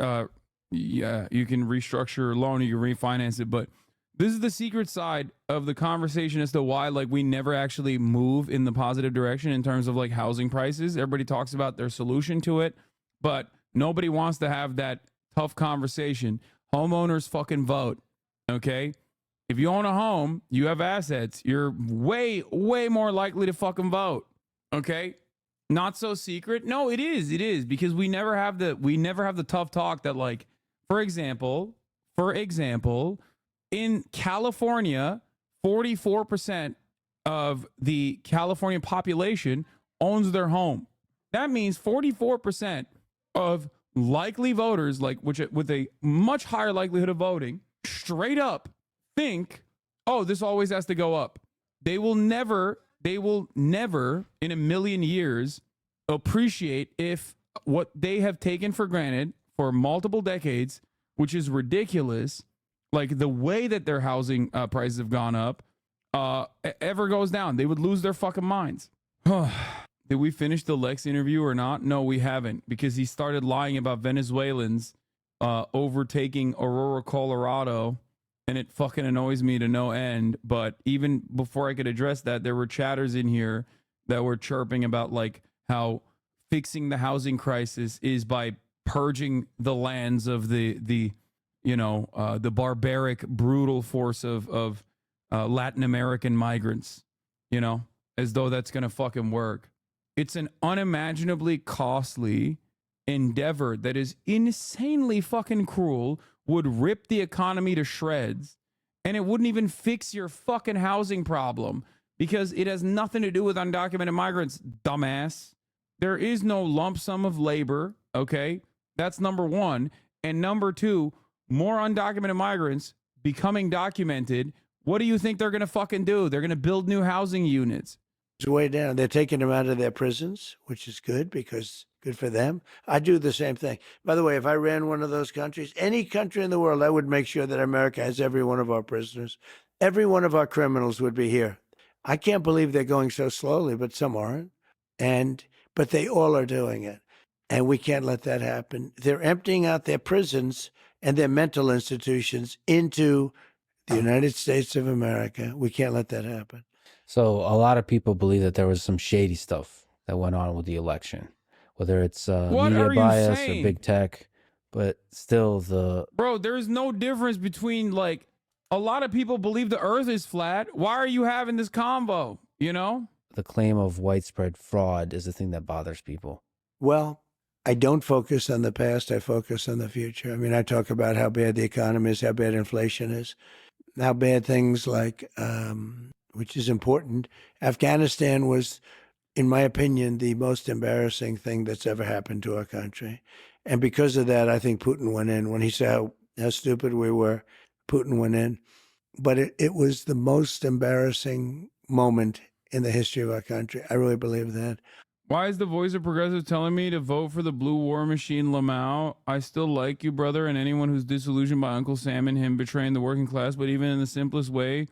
restructure your loan or you can refinance it, but this is the secret side of the conversation as to why like we never actually move in the positive direction in terms of like housing prices. Everybody talks about their solution to it, but nobody wants to have that tough conversation. Homeowners fucking vote. Okay, if you own a home, you have assets, you're way more likely to fucking vote. Okay, not so secret. No, it is because we never have the tough talk that like, for example, in California, 44% of the California population owns their home. That means 44% of likely voters, like which with a much higher likelihood of voting, straight up think, oh, this always has to go up. They will never in a million years appreciate if what they have taken for granted for multiple decades, which is ridiculous, like the way that their housing prices have gone up, ever goes down. They would lose their fucking minds. Did we finish the Lex interview or not? No, we haven't, because he started lying about Venezuelans overtaking Aurora, Colorado, and it fucking annoys me to no end. But even before I could address that, there were chatters in here that were chirping about like how fixing the housing crisis is by purging the lands of the barbaric, brutal force of Latin American migrants, as though that's going to fucking work. It's an unimaginably costly endeavor that is insanely fucking cruel, would rip the economy to shreds, and it wouldn't even fix your fucking housing problem because it has nothing to do with undocumented migrants, dumbass. There is no lump sum of labor, okay? That's number one. And number two, more undocumented migrants becoming documented. What do you think they're going to fucking do? They're going to build new housing units. It's way down. They're taking them out of their prisons, which is good because good for them. I do the same thing. By the way, if I ran one of those countries, any country in the world, I would make sure that America has every one of our prisoners. Every one of our criminals would be here. I can't believe they're going so slowly, but some aren't. But they all are doing it. And we can't let that happen. They're emptying out their prisons and their mental institutions into the United States of America. We can't let that happen. So a lot of people believe that there was some shady stuff that went on with the election, whether it's media bias or big tech, but still Bro, there's no difference between like a lot of people believe the earth is flat. Why are you having this convo? The claim of widespread fraud is the thing that bothers people. Well, I don't focus on the past. I focus on the future. I mean, I talk about how bad the economy is, how bad inflation is, how bad things like, which is important. Afghanistan was, in my opinion, the most embarrassing thing that's ever happened to our country. And because of that, I think Putin went in. When he saw how stupid we were, Putin went in. But it was the most embarrassing moment in the history of our country. I really believe that. Why is the voice of progressive telling me to vote for the blue war machine Lamau? I still like you, brother, and anyone who's disillusioned by Uncle Sam and him betraying the working class. But even in the simplest way,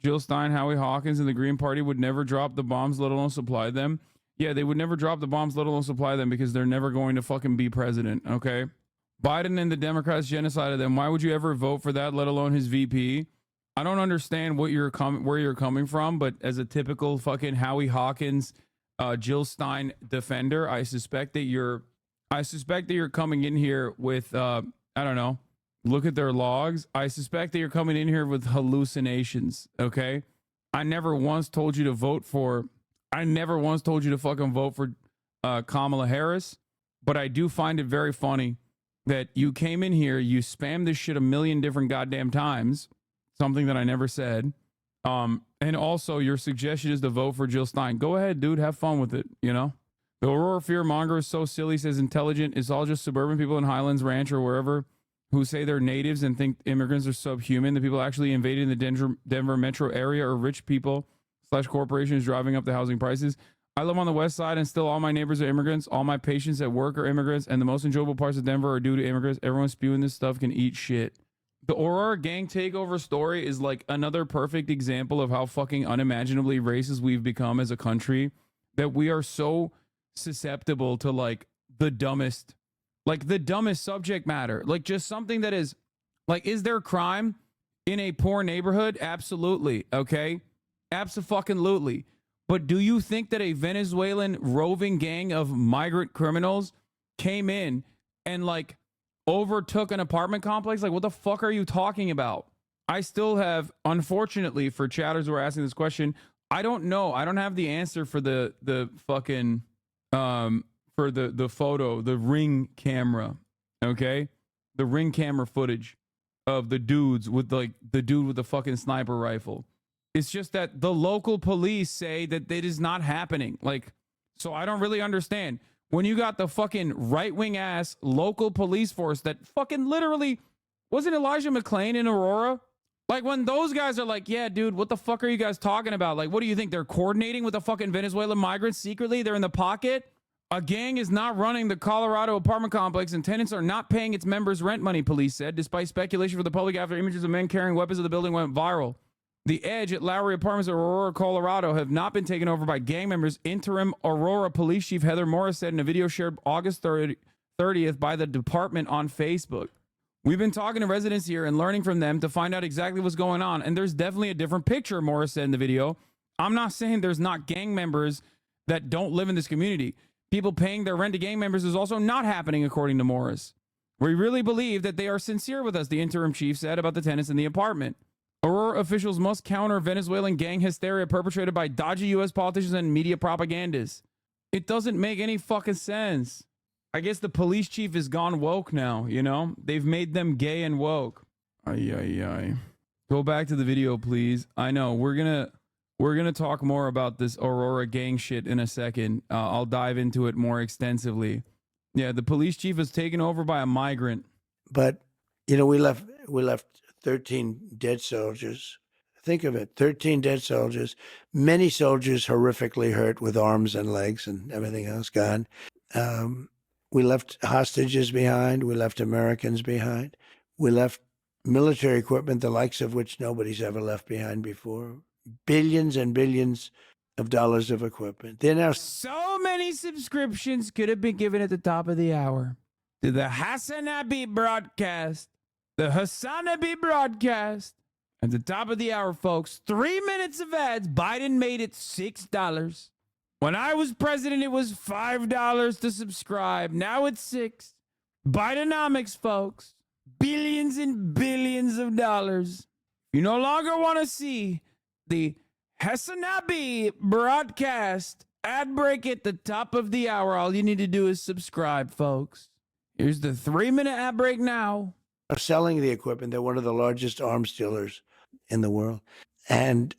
Jill Stein, Howie Hawkins, and the Green Party would never drop the bombs, let alone supply them. Yeah, they would never drop the bombs, let alone supply them, because they're never going to fucking be president, okay? Biden and the Democrats genocided them. Why would you ever vote for that, let alone his VP? I don't understand where you're coming from, but as a typical fucking Howie Hawkins, Jill Stein defender, I suspect that you're coming in here with I don't know, look at their logs. I suspect that you're coming in here with hallucinations, okay? I never once told you to fucking vote for Kamala Harris, but I do find it very funny that you came in here, you spammed this shit a million different goddamn times, something that I never said. And also your suggestion is to vote for Jill Stein. Go ahead, dude. Have fun with it, you know? The Aurora fearmonger is so silly, says intelligent. It's all just suburban people in Highlands Ranch or wherever who say they're natives and think immigrants are subhuman. The people actually invading the Denver metro area are rich people / corporations driving up the housing prices. I live on the west side and still all my neighbors are immigrants. All my patients at work are immigrants, and the most enjoyable parts of Denver are due to immigrants. Everyone spewing this stuff can eat shit. The Aurora gang takeover story is like another perfect example of how fucking unimaginably racist we've become as a country, that we are so susceptible to like the dumbest subject matter. Like just something that is like, is there crime in a poor neighborhood? Absolutely. Okay. Abso-fucking-lutely. But do you think that a Venezuelan roving gang of migrant criminals came in and like overtook an apartment complex? Like, what the fuck are you talking about? I still have, unfortunately, for chatters who are asking this question, I don't know. I don't have the answer for the fucking for the photo, the ring camera, okay? The ring camera footage of the dudes with like the dude with the fucking sniper rifle. It's just that the local police say that it is not happening. Like, so I don't really understand. When you got the fucking right-wing ass local police force that fucking literally, wasn't Elijah McClain in Aurora? Like when those guys are like, yeah, dude, what the fuck are you guys talking about? Like, what do you think? They're coordinating with the fucking Venezuelan migrants secretly? They're in the pocket? A gang is not running the Colorado apartment complex and tenants are not paying its members rent money, police said, despite speculation for the public after images of men carrying weapons of the building went viral. The Edge at Lowry Apartments in Aurora, Colorado have not been taken over by gang members. Interim Aurora Police Chief Heather Morris said in a video shared August 30th by the department on Facebook. We've been talking to residents here and learning from them to find out exactly what's going on. And there's definitely a different picture, Morris said in the video. I'm not saying there's not gang members that don't live in this community. People paying their rent to gang members is also not happening, according to Morris. We really believe that they are sincere with us, the interim chief said about the tenants in the apartment. Aurora officials must counter Venezuelan gang hysteria perpetrated by dodgy U.S. politicians and media propagandists. It doesn't make any fucking sense. I guess the police chief is gone woke now, you know? They've made them gay and woke. Ay. Go back to the video, please. I know, we're gonna talk more about this Aurora gang shit in a second. I'll dive into it more extensively. Yeah, the police chief is taken over by a migrant. But, you know, we left 13 dead soldiers. Think of it, 13 dead soldiers, many soldiers horrifically hurt with arms and legs and everything else gone. We left hostages behind. We left Americans behind. We left military equipment, the likes of which nobody's ever left behind before. Billions and billions of dollars of equipment. They're now so many subscriptions could have been given at the top of the hour to the HasanAbi broadcast. The HasanAbi broadcast. At the top of the hour, folks, 3 minutes of ads. Biden made it $6. When I was president, it was $5 to subscribe. Now it's $6. Bidenomics, folks. Billions and billions of dollars. You no longer want to see the HasanAbi broadcast Ad break at the top of the hour. All you need to do is subscribe, folks. Here's the 3-minute ad break now. Are selling the equipment. They're one of the largest arms dealers in the world. And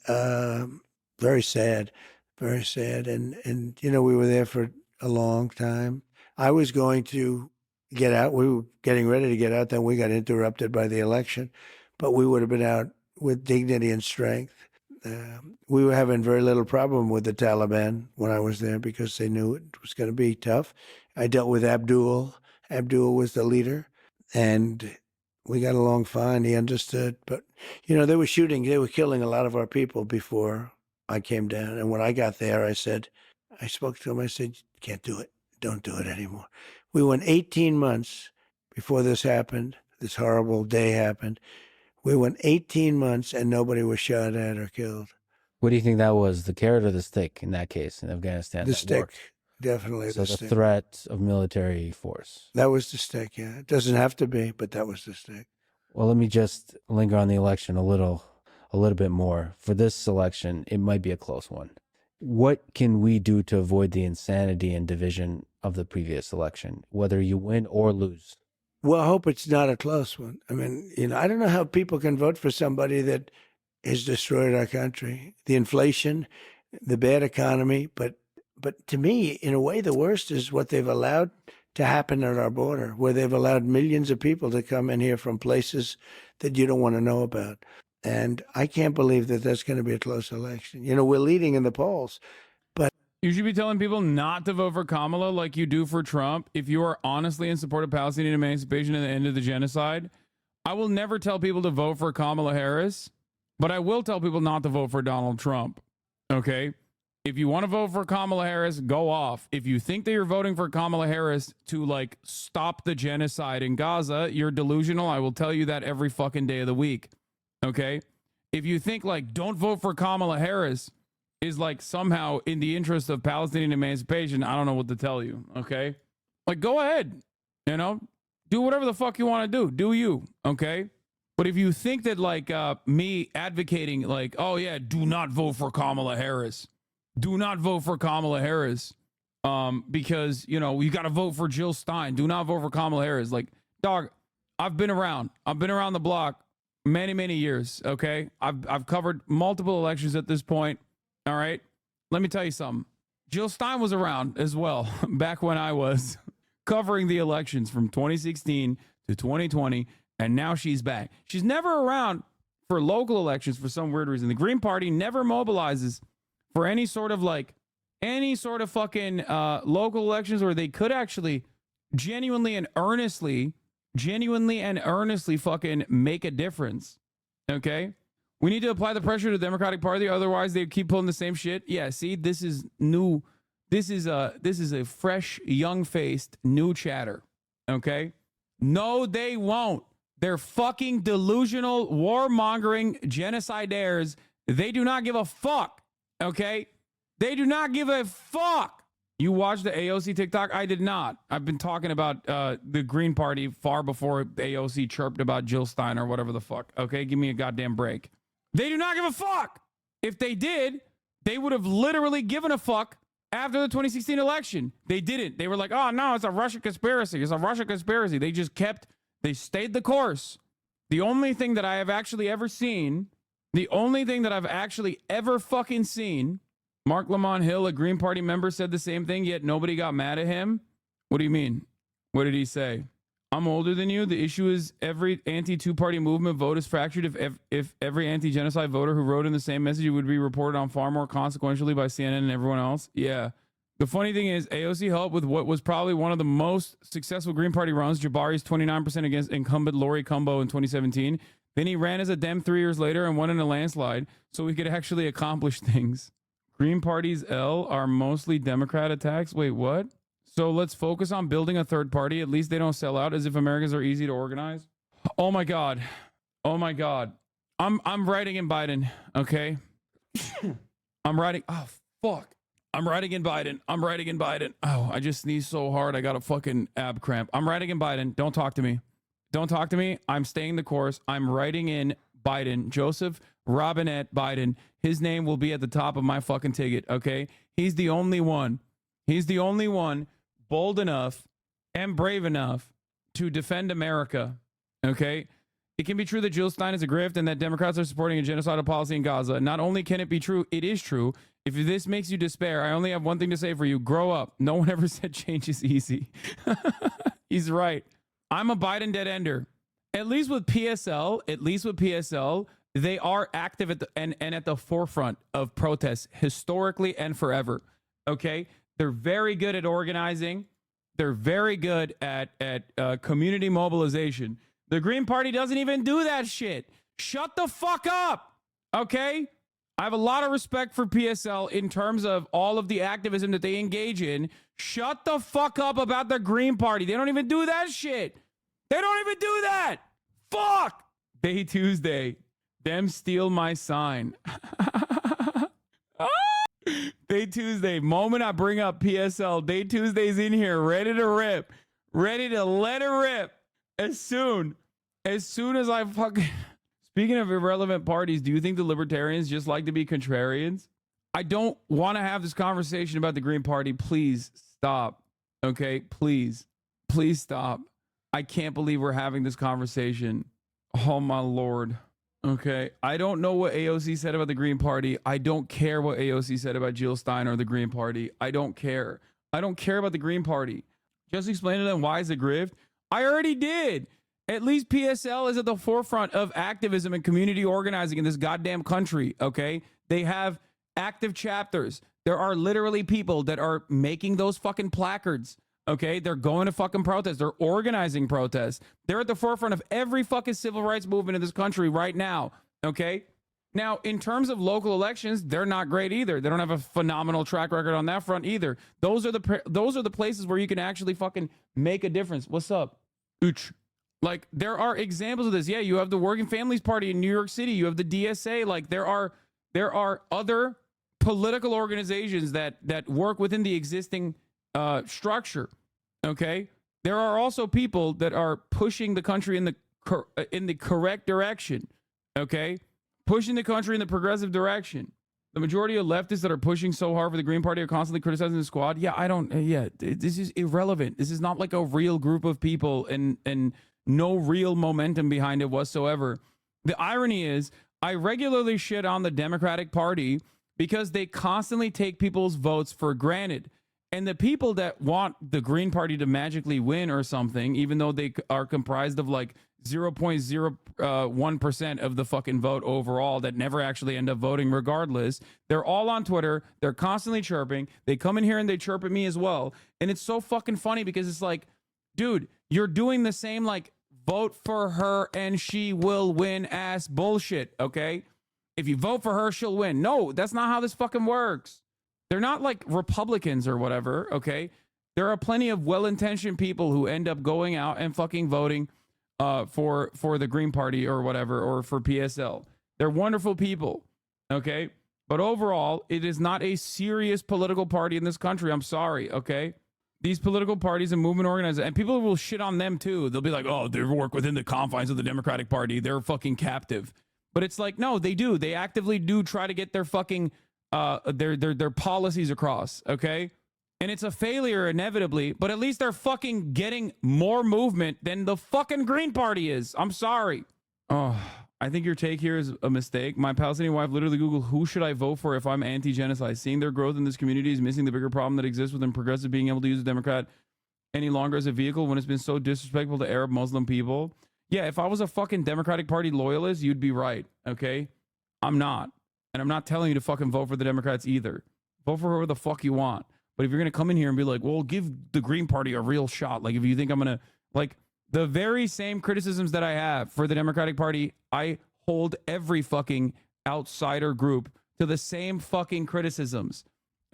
very sad, very sad. And you know, we were there for a long time. I was going to get out. We were getting ready to get out. Then we got interrupted by the election. But we would have been out with dignity and strength. We were having very little problem with the Taliban when I was there because they knew it was going to be tough. I dealt with Abdul. Abdul was the leader, and we got along fine. He understood. But, you know, they were killing a lot of our people before I came down. And when I got there, I spoke to him. I said, can't do it. Don't do it anymore. We went 18 months before this happened, this horrible day happened. We went 18 months and nobody was shot at or killed. What do you think that was, the carrot or the stick in that case in Afghanistan? The stick, definitely so the stick. The threat of military force. That was the stick, yeah. It doesn't have to be, but that was the stick. Well, let me just linger on the election a little bit more. For this election, it might be a close one. What can we do to avoid the insanity and division of the previous election, whether you win or lose? Well, I hope it's not a close one. I mean, you know, I don't know how people can vote for somebody that has destroyed our country. The inflation, the bad economy, but to me, in a way, the worst is what they've allowed to happen at our border, where they've allowed millions of people to come in here from places that you don't want to know about. And I can't believe that that's going to be a close election. You know, we're leading in the polls, but you should be telling people not to vote for Kamala like you do for Trump if you are honestly in support of Palestinian emancipation and the end of the genocide. I will never tell people to vote for Kamala Harris, but I will tell people not to vote for Donald Trump. Okay? If you want to vote for Kamala Harris, go off. If you think that you're voting for Kamala Harris to, like, stop the genocide in Gaza, you're delusional. I will tell you that every fucking day of the week. Okay? If you think, like, don't vote for Kamala Harris is, like, somehow in the interest of Palestinian emancipation, I don't know what to tell you. Okay? Like, go ahead. You know? Do whatever the fuck you want to do. Do you. Okay? But if you think that, like, me advocating, like, oh, yeah, do not vote for Kamala Harris. Do not vote for Kamala Harris because, you know, you got to vote for Jill Stein. Do not vote for Kamala Harris. Like, dog, I've been around the block many, many years. Okay. I've covered multiple elections at this point. All right. Let me tell you something. Jill Stein was around as well back when I was covering the elections from 2016 to 2020. And now she's back. She's never around for local elections for some weird reason. The Green Party never mobilizes for any sort of fucking local elections where they could actually genuinely and earnestly fucking make a difference. Okay? We need to apply the pressure to the Democratic Party, otherwise they keep pulling the same shit. Yeah, see, this is new. This is a fresh, young-faced new chatter. Okay? No, they won't. They're fucking delusional, warmongering genocidaires. They do not give a fuck. Okay? They do not give a fuck. You watched the AOC TikTok? I did not. I've been talking about the Green Party far before AOC chirped about Jill Stein or whatever the fuck. Okay? Give me a goddamn break. They do not give a fuck. If they did, they would have literally given a fuck after the 2016 election. They didn't. They were like, oh, no, it's a Russia conspiracy. It's a Russia conspiracy. They stayed the course. The only thing that I have actually ever seen, fucking seen, Mark Lamont Hill, a Green Party member, said the same thing, yet nobody got mad at him. What do you mean? What did he say? I'm older than you. The issue is every anti-two-party movement vote is fractured. If every anti-genocide voter who wrote in the same message would be reported on far more consequentially by CNN and everyone else. Yeah. The funny thing is, AOC helped with what was probably one of the most successful Green Party runs, Jabari's 29% against incumbent Lori Cumbo in 2017. Then he ran as a Dem 3 years later and won in a landslide, so we could actually accomplish things. Green Party's L are mostly Democrat attacks? Wait, what? So let's focus on building a third party. At least they don't sell out, as if Americans are easy to organize. Oh my God. Oh my God. I'm writing in Biden, okay? I'm writing in Biden. Oh, I just sneezed so hard. I got a fucking ab cramp. I'm writing in Biden. Don't talk to me. I'm staying the course. I'm writing in Biden. Joseph, Robinette Biden. His name will be at the top of my fucking ticket, okay? He's the only one. He's the only one bold enough and brave enough to defend America, okay? It can be true that Jill Stein is a grift and that Democrats are supporting a genocidal policy in Gaza. Not only can it be true, it is true. If this makes you despair, I only have one thing to say for you. Grow up. No one ever said change is easy. He's right. I'm a Biden dead ender. At least with PSL, they are active at the and at the forefront of protests historically and forever. Okay? They're very good at organizing. They're very good at community mobilization. The Green Party doesn't even do that shit. Shut the fuck up. Okay? I have a lot of respect for PSL in terms of all of the activism that they engage in. Shut the fuck up about the Green Party. They don't even do that shit. They don't even do that. Fuck. Day Tuesday. Them steal my sign. Day Tuesday. Moment I bring up PSL. Day Tuesday's in here. Ready to rip. Ready to let it rip. As soon as I fucking... Speaking of irrelevant parties, do you think the libertarians just like to be contrarians? I don't want to have this conversation about the Green Party. Please stop. Okay? Please. Please stop. I can't believe we're having this conversation. Oh, my Lord. Okay? I don't know what AOC said about the Green Party. I don't care what AOC said about Jill Stein or the Green Party. I don't care. I don't care about the Green Party. Just explain to them why it's a grift. I already did. At least PSL is at the forefront of activism and community organizing in this goddamn country, okay? They have active chapters. There are literally people that are making those fucking placards, okay? They're going to fucking protests. They're organizing protests. They're at the forefront of every fucking civil rights movement in this country right now, okay? Now, in terms of local elections, they're not great either. They don't have a phenomenal track record on that front either. Those are the places where you can actually fucking make a difference. What's up? Ooch. Like, there are examples of this. Yeah, you have the Working Families Party in New York City. You have the DSA. Like, there are other political organizations that work within the existing structure. Okay, there are also people that are pushing the country in the correct direction. Okay, pushing the country in the progressive direction. The majority of leftists that are pushing so hard for the Green Party are constantly criticizing the squad. Yeah, I don't. Yeah, this is irrelevant. This is not like a real group of people and no real momentum behind it whatsoever. The irony is, I regularly shit on the Democratic Party because they constantly take people's votes for granted. And the people that want the Green Party to magically win or something, even though they are comprised of like 0.01% of the fucking vote overall that never actually end up voting regardless, they're all on Twitter. They're constantly chirping. They come in here and they chirp at me as well. And it's so fucking funny because it's like, dude, you're doing the same like vote for her and she will win ass bullshit, okay? If you vote for her, she'll win. No, that's not how this fucking works. They're not like Republicans or whatever, okay? There are plenty of well-intentioned people who end up going out and fucking voting for the Green Party or whatever, or for PSL. They're wonderful people, okay? But overall, it is not a serious political party in this country. I'm sorry, okay? These political parties and movement organizers, and people will shit on them too. They'll be like, oh, they work within the confines of the Democratic Party. They're fucking captive. But it's like, no, they do. They actively do try to get their fucking, their policies across, okay? And it's a failure inevitably, but at least they're fucking getting more movement than the fucking Green Party is. I'm sorry. Oh, I think your take here is a mistake. My Palestinian wife literally Googled, who should I vote for if I'm anti-genocide? Seeing their growth in this community is missing the bigger problem that exists within progressive being able to use a Democrat any longer as a vehicle when it's been so disrespectful to Arab Muslim people. Yeah, if I was a fucking Democratic Party loyalist, you'd be right, okay? I'm not. And I'm not telling you to fucking vote for the Democrats either. Vote for whoever the fuck you want. But if you're going to come in here and be like, well, give the Green Party a real shot. Like, if you think I'm going to, like, the very same criticisms that I have for the Democratic Party, I hold every fucking outsider group to the same fucking criticisms.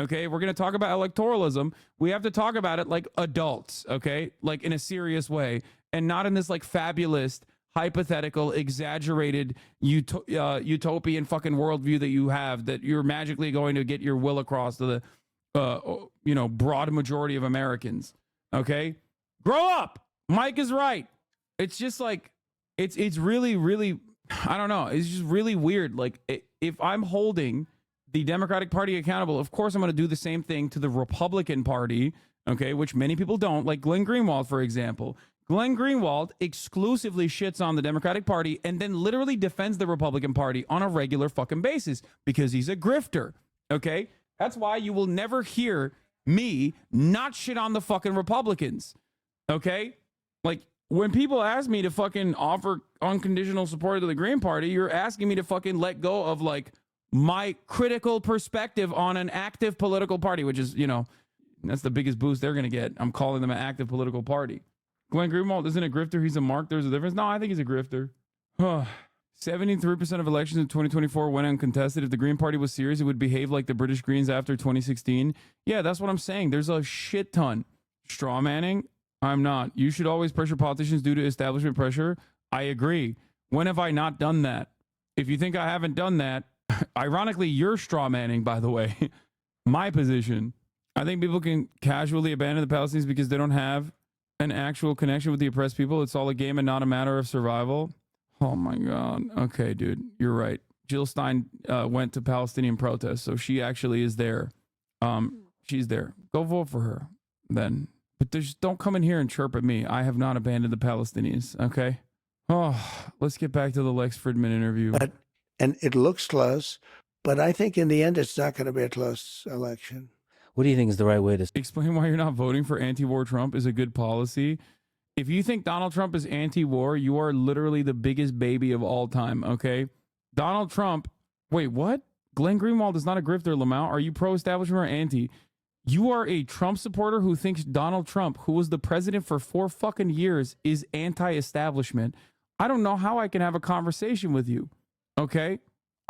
Okay, we're going to talk about electoralism. We have to talk about it like adults, okay? Like in a serious way, and not in this like fabulous, hypothetical, exaggerated, utopian fucking worldview that you have, that you're magically going to get your will across to the, broad majority of Americans, okay? Grow up! Mike is right. It's just like, it's really, really I don't know. It's just really weird. Like, if I'm holding the Democratic Party accountable, of course I'm going to do the same thing to the Republican Party, okay, which many people don't, like Glenn Greenwald, for example. Glenn Greenwald exclusively shits on the Democratic Party and then literally defends the Republican Party on a regular fucking basis because he's a grifter, okay? That's why you will never hear me not shit on the fucking Republicans, okay? Like, when people ask me to fucking offer unconditional support to the Green Party, you're asking me to fucking let go of, like, my critical perspective on an active political party, which is, you know, that's the biggest boost they're going to get. I'm calling them an active political party. Glenn Greenwald isn't a grifter. He's a mark. There's a difference. No, I think he's a grifter. 73% of elections in 2024 went uncontested. If the Green Party was serious, it would behave like the British Greens after 2016. Yeah, that's what I'm saying. There's a shit ton. Straw manning? I'm not. You should always pressure politicians due to establishment pressure. I agree. When have I not done that? If you think I haven't done that, ironically, you're straw manning, by the way. My position. I think people can casually abandon the Palestinians because they don't have an actual connection with the oppressed people. It's all a game and not a matter of survival. Oh my God. Okay, dude, you're right. Jill Stein went to Palestinian protests, so she actually is there. She's there. Go vote for her then. But just don't come in here and chirp at me. I have not abandoned the Palestinians, okay? Oh, let's get back to the Lex Fridman interview. And it looks close, but I think in the end it's not going to be a close election. What do you think is the right way to explain why you're not voting for anti-war Trump is a good policy? If you think Donald Trump is anti-war, you are literally the biggest baby of all time, okay? Donald Trump, wait, what? Glenn Greenwald is not a grifter, Lamau. Are you pro-establishment or anti? You are a Trump supporter who thinks Donald Trump, who was the president for 4 fucking years, is anti-establishment. I don't know how I can have a conversation with you, okay?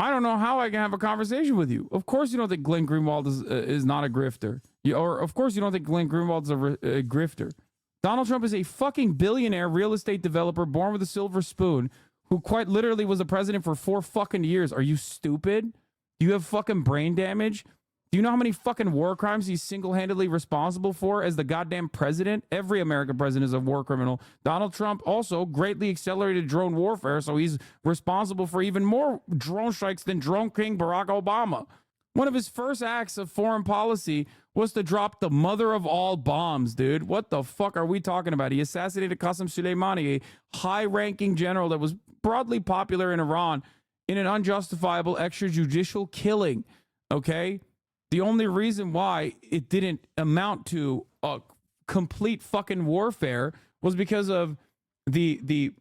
I don't know how I can have a conversation with you. Of course you don't think Glenn Greenwald is not a grifter. Or of course you don't think Glenn Greenwald is a grifter. Donald Trump is a fucking billionaire real estate developer born with a silver spoon who quite literally was the president for 4 fucking years. Are you stupid? Do you have fucking brain damage? Do you know how many fucking war crimes he's single-handedly responsible for as the goddamn president? Every American president is a war criminal. Donald Trump also greatly accelerated drone warfare, so he's responsible for even more drone strikes than Drone King Barack Obama. One of his first acts of foreign policy was to drop the mother of all bombs, dude. What the fuck are we talking about? He assassinated Qasem Soleimani, a high-ranking general that was broadly popular in Iran, in an unjustifiable extrajudicial killing, okay? The only reason why it didn't amount to a complete fucking warfare was because of the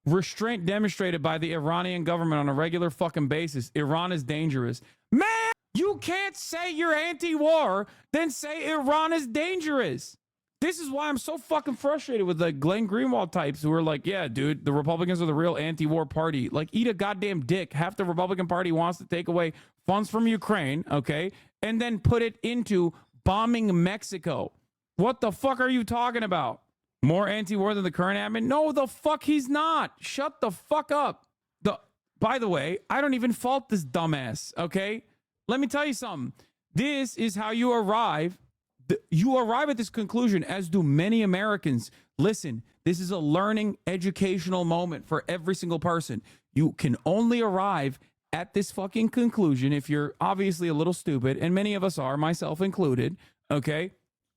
restraint demonstrated by the Iranian government on a regular fucking basis. Iran is dangerous. Man, you can't say you're anti-war, then say Iran is dangerous. This is why I'm so fucking frustrated with the Glenn Greenwald types who are like, yeah, dude, the Republicans are the real anti-war party. Like, eat a goddamn dick. Half the Republican Party wants to take away funds from Ukraine, okay, and then put it into bombing Mexico. What the fuck are you talking about? More anti-war than the current admin? No, the fuck he's not. Shut the fuck up. By the way, I don't even fault this dumbass, okay? Let me tell you something. This is how you arrive. You arrive at this conclusion, as do many Americans. Listen, this is a learning, educational moment for every single person. You can only arrive at this fucking conclusion if you're obviously a little stupid, and many of us are, myself included, okay?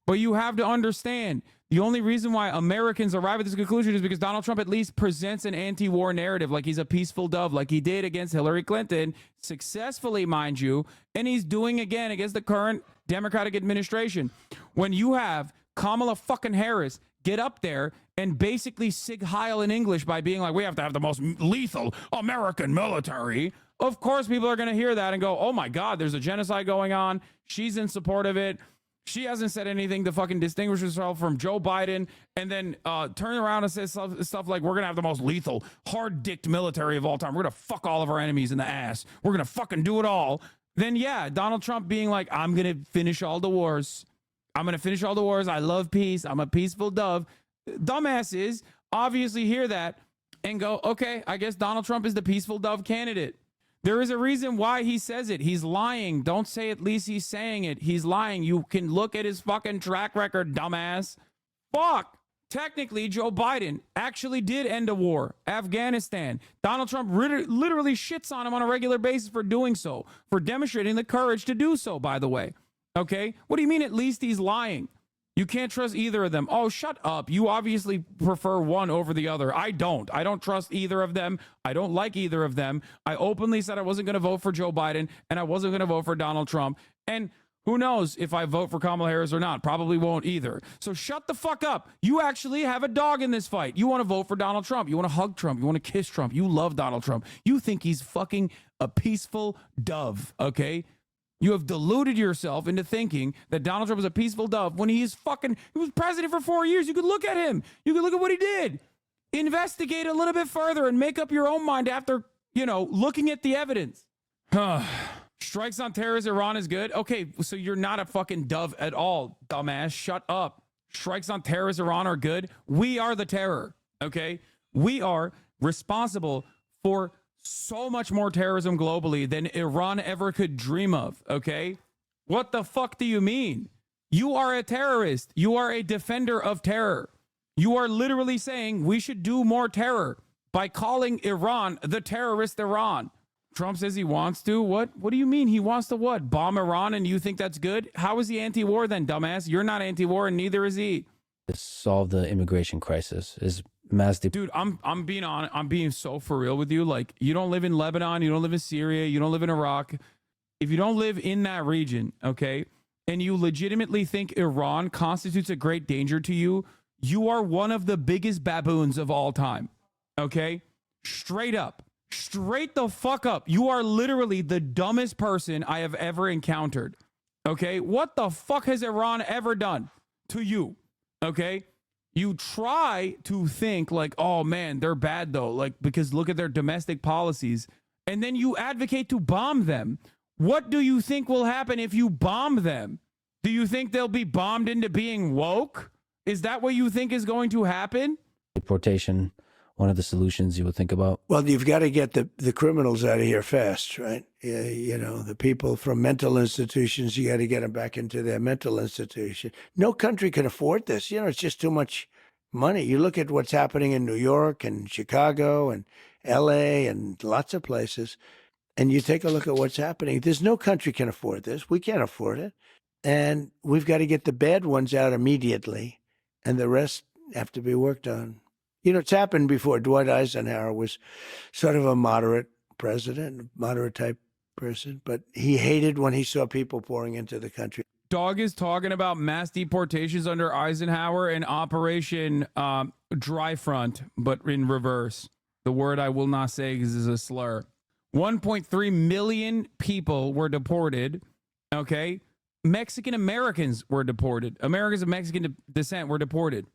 But you have to understand, the only reason why Americans arrive at this conclusion is because Donald Trump at least presents an anti-war narrative, like he's a peaceful dove, like he did against Hillary Clinton, successfully, mind you, and he's doing again against the current Democratic administration. When you have Kamala fucking Harris get up there and basically Sig Heil in English by being like, we have to have the most lethal American military, of course people are going to hear that and go, oh my God, there's a genocide going on. She's in support of it. She hasn't said anything to fucking distinguish herself from Joe Biden, and then turn around and say stuff like, we're going to have the most lethal, hard-dicked military of all time. We're going to fuck all of our enemies in the ass. We're going to fucking do it all. Then, yeah, Donald Trump being like, I'm going to finish all the wars. I'm going to finish all the wars. I love peace. I'm a peaceful dove. Dumbasses obviously hear that and go, okay, I guess Donald Trump is the peaceful dove candidate. There is a reason why he says it. He's lying. Don't say at least he's saying it. He's lying. You can look at his fucking track record, dumbass. Fuck. Technically, Joe Biden actually did end a war. Afghanistan. Donald Trump literally shits on him on a regular basis for doing so, for demonstrating the courage to do so, by the way. Okay? What do you mean at least he's lying? You can't trust either of them. Oh, shut up. You obviously prefer one over the other. I don't. I don't trust either of them. I don't like either of them. I openly said I wasn't going to vote for Joe Biden and I wasn't going to vote for Donald Trump. And who knows if I vote for Kamala Harris or not? Probably won't either. So shut the fuck up. You actually have a dog in this fight. You want to vote for Donald Trump. You want to hug Trump. You want to kiss Trump. You love Donald Trump. You think he's fucking a peaceful dove, okay? You have deluded yourself into thinking that Donald Trump is a peaceful dove when he was president for 4 years. You could look at him. You could look at what he did. Investigate a little bit further and make up your own mind after, looking at the evidence. Strikes on terrorist Iran is good. Okay, so you're not a fucking dove at all, dumbass. Shut up. Strikes on terrorist Iran are good. We are the terror, okay? We are responsible for so much more terrorism globally than Iran ever could dream of, okay? What the fuck do you mean? You are a terrorist. You are a defender of terror. You are literally saying we should do more terror by calling Iran the terrorist Iran. Trump says he wants to. What do you mean he wants to what? Bomb Iran and you think that's good? How is he anti-war then, dumbass? You're not anti-war and neither is he. To solve the immigration crisis is mass. Dude, I'm being so for real with you. Like, you don't live in Lebanon, you don't live in Syria, you don't live in Iraq. If you don't live in that region, okay, and you legitimately think Iran constitutes a great danger to you, you are one of the biggest baboons of all time. Okay? Straight up. Straight the fuck up. You are literally the dumbest person I have ever encountered. Okay? What the fuck has Iran ever done to you? Okay? You try to think like, oh man, they're bad though, like, because look at their domestic policies, and then you advocate to bomb them. What do you think will happen if you bomb them? Do you think they'll be bombed into being woke? Is that what you think is going to happen? Deportation, one of the solutions you would think about? Well, you've got to get the criminals out of here fast, right? The people from mental institutions, you got to get them back into their mental institution. No country can afford this. It's just too much money. You look at what's happening in New York and Chicago and LA and lots of places, and you take a look at what's happening. There's no country can afford this. We can't afford it. And we've got to get the bad ones out immediately, and the rest have to be worked on. It's happened before. Dwight Eisenhower was sort of a moderate president, moderate type person, but he hated when he saw people pouring into the country. Dog is talking about mass deportations under Eisenhower and Operation Dry Front, but in reverse. The word I will not say because it's a slur. 1.3 million people were deported, okay? Mexican Americans were deported. Americans of Mexican descent were deported,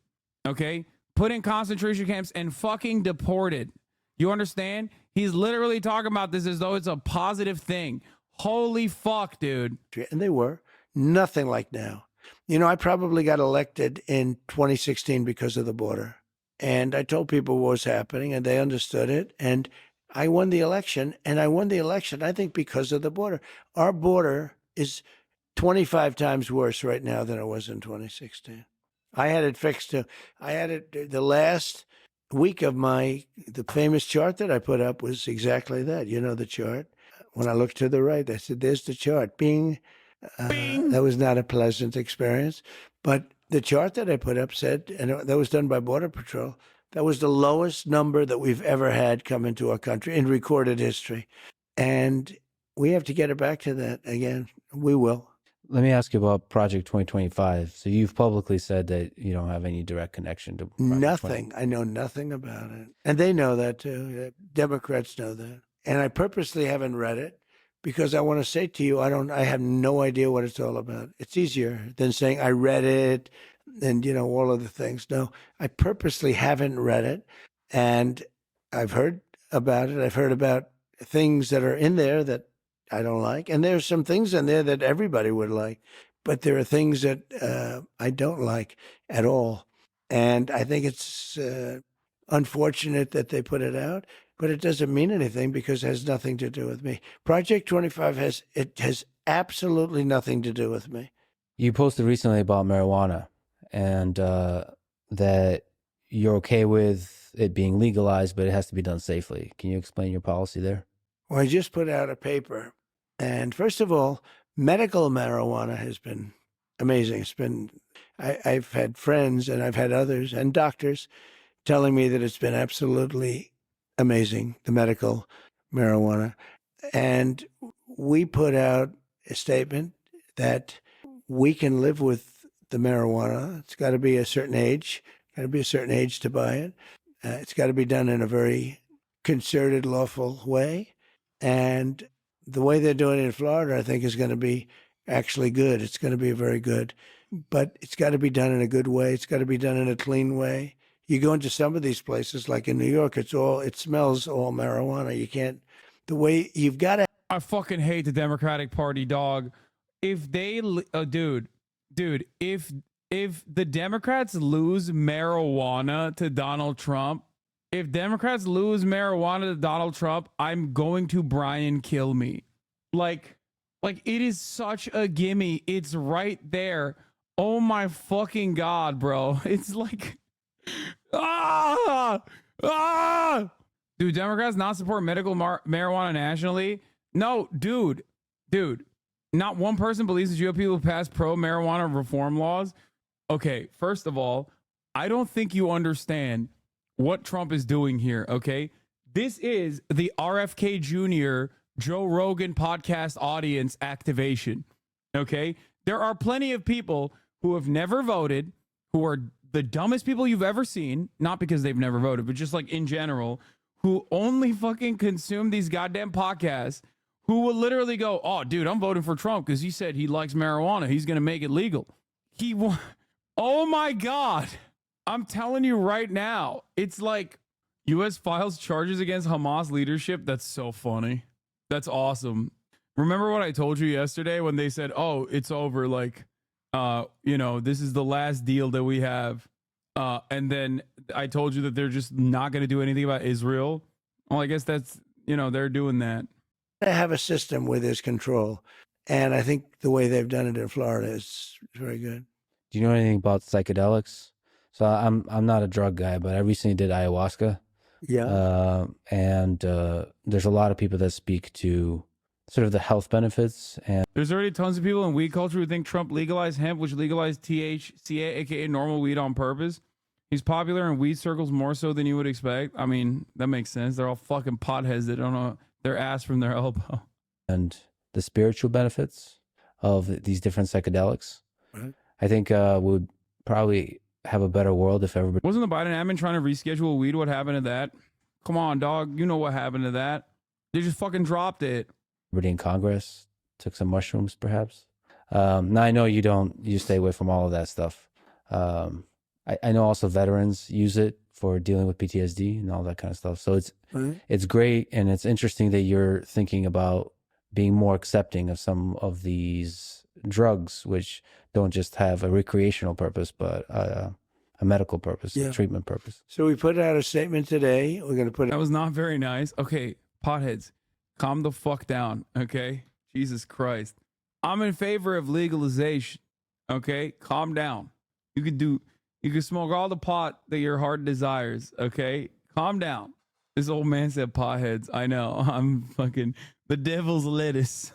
okay? Put in concentration camps and fucking deported. You understand? He's literally talking about this as though it's a positive thing. Holy fuck, dude. And they were. Nothing like now. I probably got elected in 2016 because of the border. And I told people what was happening and they understood it. And I won the election. And I won the election, I think, because of the border. Our border is 25 times worse right now than it was in 2016. I had it fixed. I had it the last week of the famous chart that I put up was exactly that. The chart. When I looked to the right, I said, there's the chart. Bing. Bing. That was not a pleasant experience. But the chart that I put up said, and that was done by Border Patrol, that was the lowest number that we've ever had come into our country in recorded history. And we have to get it back to that again. We will. Let me ask you about Project 2025. So you've publicly said that you don't have any direct connection to Project nothing. I know nothing about it. And they know that too. Democrats know that. And I purposely haven't read it because I want to say to you, I have no idea what it's all about. It's easier than saying I read it and, all of the things. No, I purposely haven't read it. And I've heard about it. I've heard about things that are in there that I don't like. And there's some things in there that everybody would like. But there are things that I don't like at all. And I think it's unfortunate that they put it out. But it doesn't mean anything because it has nothing to do with me. Project 25 has absolutely nothing to do with me. You posted recently about marijuana, and that you're okay with it being legalized, but it has to be done safely. Can you explain your policy there? Well, I just put out a paper. And first of all, medical marijuana has been amazing. It's been, I've had friends and I've had others and doctors telling me that it's been absolutely amazing, the medical marijuana. And we put out a statement that we can live with the marijuana. It's got to be a certain age, to buy it. It's got to be done in a very concerted, lawful way. And the way they're doing it in Florida, I think, is going to be actually good. It's going to be very good. But it's got to be done in a good way. It's got to be done in a clean way. You go into some of these places, like in New York, it smells all marijuana. You can't, the way you've got to. I fucking hate the Democratic Party, dog. If they, dude, if the Democrats lose marijuana to Donald Trump, I'm going to Brian kill me. Like it is such a gimme. It's right there. Oh my fucking God, bro. It's like, do Democrats not support medical marijuana nationally? No, dude, not one person believes the GOP will pass pro-marijuana reform laws. Okay, first of all, I don't think you understand what Trump is doing here, okay? This is the RFK Jr. Joe Rogan podcast audience activation, okay? There are plenty of people who have never voted, who are the dumbest people you've ever seen, not because they've never voted, but just like in general, who only fucking consume these goddamn podcasts, who will literally go, oh, dude, I'm voting for Trump because he said he likes marijuana. He's going to make it legal. Oh my God. I'm telling you right now, it's like U.S. files charges against Hamas leadership. That's so funny. That's awesome. Remember what I told you yesterday when they said, oh, it's over. Like, this is the last deal that we have. And then I told you that they're just not going to do anything about Israel. Well, I guess that's, they're doing that. To have a system where there's control. And I think the way they've done it in Florida is very good. Do you know anything about psychedelics? So I'm not a drug guy, but I recently did ayahuasca. Yeah. And there's a lot of people that speak to sort of the health benefits. And there's already tons of people in weed culture who think Trump legalized hemp, which legalized THCA, aka normal weed, on purpose. He's popular in weed circles more so than you would expect. I mean, that makes sense. They're all fucking potheads that don't know their ass from their elbow. And the spiritual benefits of these different psychedelics. Right. I think would probably have a better world if everybody... Wasn't the Biden admin trying to reschedule weed? What happened to that? Come on, dog. You know what happened to that. They just fucking dropped it. Everybody in Congress took some mushrooms, perhaps. Now, I know you stay away from all of that stuff. I know also veterans use it for dealing with PTSD and all that kind of stuff. So it's great, and it's interesting that you're thinking about being more accepting of some of these drugs, which don't just have a recreational purpose, but a medical purpose, a treatment purpose. So we put out a statement today. We're going to put That was not very nice. Okay, potheads, calm the fuck down, okay? Jesus Christ. I'm in favor of legalization, okay? Calm down. You can smoke all the pot that your heart desires, okay? Calm down. This old man said potheads. I know. I'm fucking the devil's lettuce.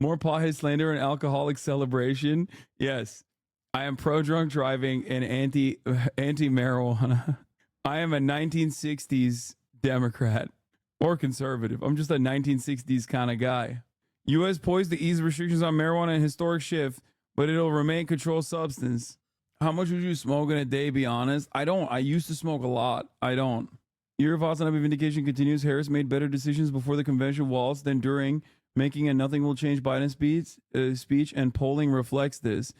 More pothead slander and alcoholic celebration. Yes. I am pro-drunk driving and anti-marijuana. I am a 1960s Democrat or conservative. I'm just a 1960s kind of guy. U.S. poised to ease restrictions on marijuana in historic shift, but it'll remain controlled substance. How much would you smoke in a day, be honest? I don't. I used to smoke a lot. I don't. Your HasanAbi vindication continues. Harris made better decisions before the convention waltz than during, making a nothing will change Biden speech, and polling reflects this.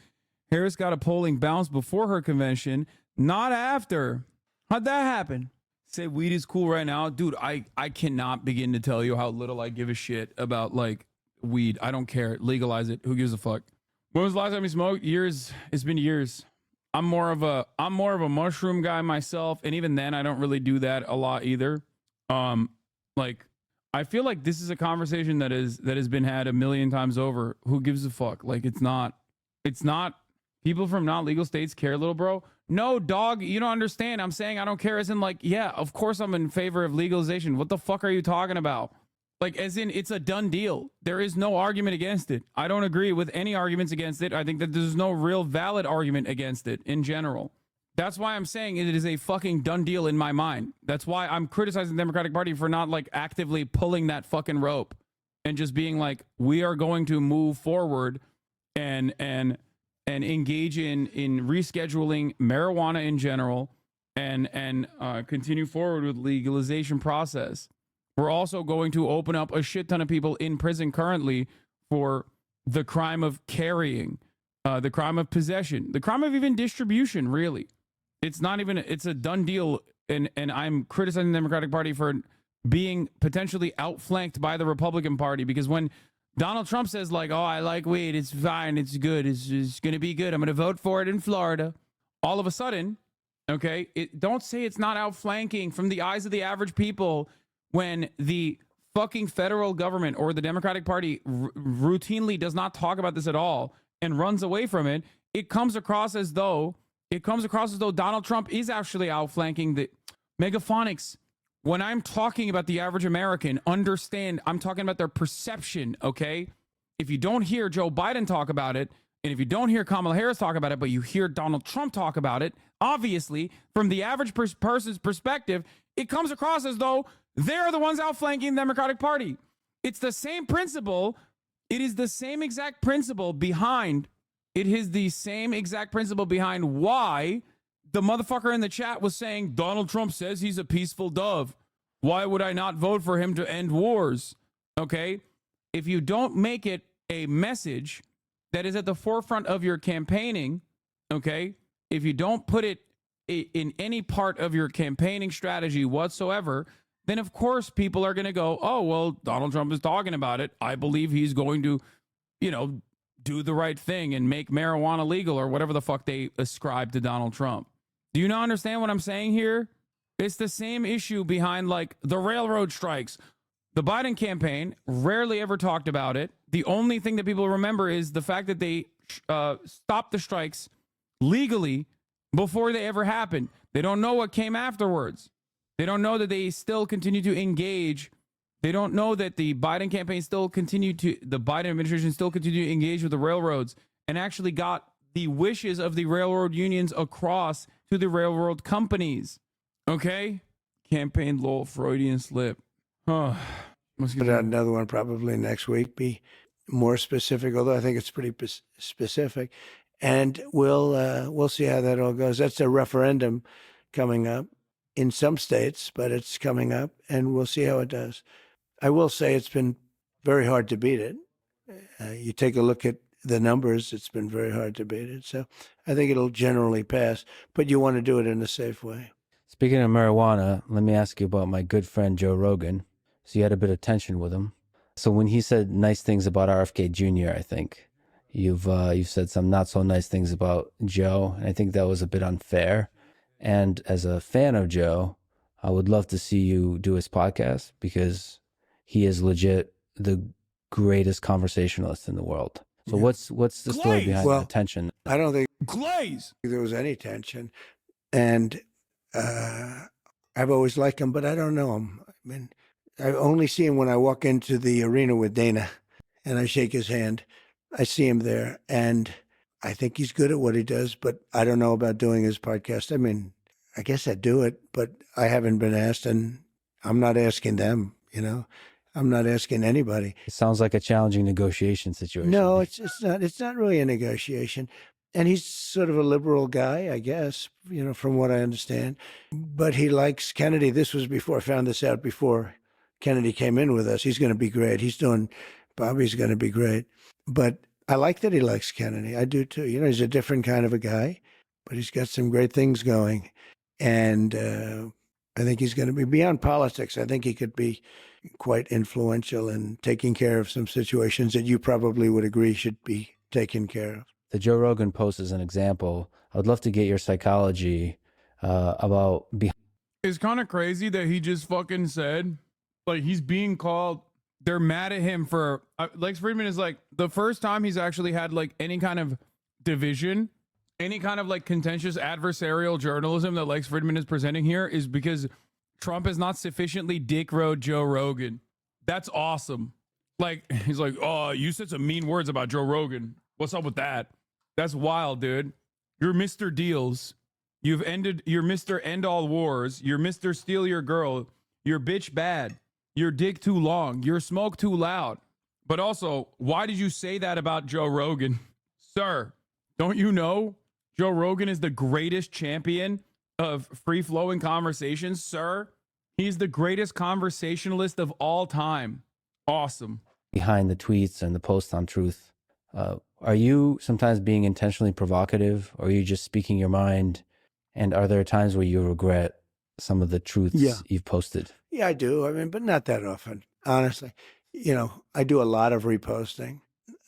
Harris got a polling bounce before her convention, not after. How'd that happen? Say weed is cool right now. Dude, I cannot begin to tell you how little I give a shit about, like, weed. I don't care. Legalize it. Who gives a fuck? When was the last time you smoked? Years. It's been years. I'm more of a mushroom guy myself, and even then I don't really do that a lot either. Like, I feel like this is a conversation that has been had a million times over. Who gives a fuck? Like, it's not people from not legal states care, little bro. No, dog, you don't understand. I'm saying I don't care as in like, yeah, of course I'm in favor of legalization. What the fuck are you talking about? Like, as in, it's a done deal. There is no argument against it. I don't agree with any arguments against it. I think that there's no real valid argument against it in general. That's why I'm saying it is a fucking done deal in my mind. That's why I'm criticizing the Democratic Party for not like actively pulling that fucking rope and just being like, we are going to move forward and engage in rescheduling marijuana in general and continue forward with legalization process. We're also going to open up a shit ton of people in prison currently for the crime of carrying, the crime of possession, the crime of even distribution, really. It's not even, it's a done deal. And I'm criticizing the Democratic Party for being potentially outflanked by the Republican Party, because when Donald Trump says like, oh, I like weed, it's fine, it's good, it's going to be good, I'm going to vote for it in Florida, all of a sudden, okay, don't say it's not outflanking from the eyes of the average people when the fucking federal government or the Democratic Party routinely does not talk about this at all and runs away from it. It comes across as though Donald Trump is actually outflanking the megaphonics. When I'm talking about the average American, understand I'm talking about their perception, okay? If you don't hear Joe Biden talk about it, and if you don't hear Kamala Harris talk about it, but you hear Donald Trump talk about it, obviously, from the average person's perspective, it comes across as though they're the ones outflanking the Democratic Party. It's the same principle. It is the same exact principle behind why the motherfucker in the chat was saying Donald Trump says he's a peaceful dove. Why would I not vote for him to end wars? Okay? If you don't make it a message that is at the forefront of your campaigning, okay? If you don't put it in any part of your campaigning strategy whatsoever, then of course people are going to go, oh, well, Donald Trump is talking about it. I believe he's going to, do the right thing and make marijuana legal or whatever the fuck they ascribe to Donald Trump. Do you not understand what I'm saying here? It's the same issue behind like the railroad strikes. The Biden campaign rarely ever talked about it. The only thing that people remember is the fact that they stopped the strikes legally before they ever happened. They don't know what came afterwards. They don't know that they still continue to engage. They don't know that the Biden campaign the Biden administration still continued to engage with the railroads and actually got the wishes of the railroad unions across to the railroad companies. Okay? Campaign lol, Freudian slip. Huh. Put out another one probably next week, be more specific, although I think it's pretty specific. And we'll see how that all goes. That's a referendum coming up in some states, but it's coming up, and we'll see how it does. I will say it's been very hard to beat it. You take a look at the numbers, it's been very hard to beat it. So I think it'll generally pass, but you want to do it in a safe way. Speaking of marijuana, let me ask you about my good friend Joe Rogan. So you had a bit of tension with him. So when he said nice things about RFK Jr., I think you've said some not so nice things about Joe, and I think that was a bit unfair. And as a fan of Joe, I would love to see you do his podcast because he is legit the greatest conversationalist in the world. So what's the story behind the tension? I don't think Glaze there was any tension, and I've always liked him, but I don't know him. I mean, I only see him when I walk into the arena with Dana, and I shake his hand. I see him there, and I think he's good at what he does, but I don't know about doing his podcast. I mean, I guess I'd do it, but I haven't been asked, and I'm not asking them, I'm not asking anybody. It sounds like a challenging negotiation situation. No, it's not. It's not really a negotiation. And he's sort of a liberal guy, I guess, from what I understand. But he likes Kennedy. This was before I found this out before Kennedy came in with us. He's going to be great. Bobby's going to be great. But I like that he likes Kennedy. I do too. He's a different kind of a guy, but he's got some great things going. And I think he's going to be beyond politics. I think he could be quite influential in taking care of some situations that you probably would agree should be taken care of. The Joe Rogan post is an example. I would love to get your psychology about... It's kind of crazy that he just fucking said, like, he's being called... They're mad at him for... Lex Friedman is like, the first time he's actually had, like, any kind of division any kind of like contentious adversarial journalism that Lex Fridman is presenting here is because Trump has not sufficiently dick rode Joe Rogan. That's awesome. Like, he's like, oh, you said some mean words about Joe Rogan. What's up with that? That's wild, dude. You're Mr. Deals. You're Mr. End All Wars. You're Mr. Steal Your Girl. You're bitch bad. You're dick too long. You're smoke too loud. But also, why did you say that about Joe Rogan? Sir, don't you know Joe Rogan is the greatest champion of free-flowing conversations, sir? He's the greatest conversationalist of all time. Awesome. Behind the tweets and the posts on Truth, are you sometimes being intentionally provocative, or are you just speaking your mind? And are there times where you regret some of the truths you've posted? Yeah, I do. I mean, but not that often, honestly. You know, I do a lot of reposting.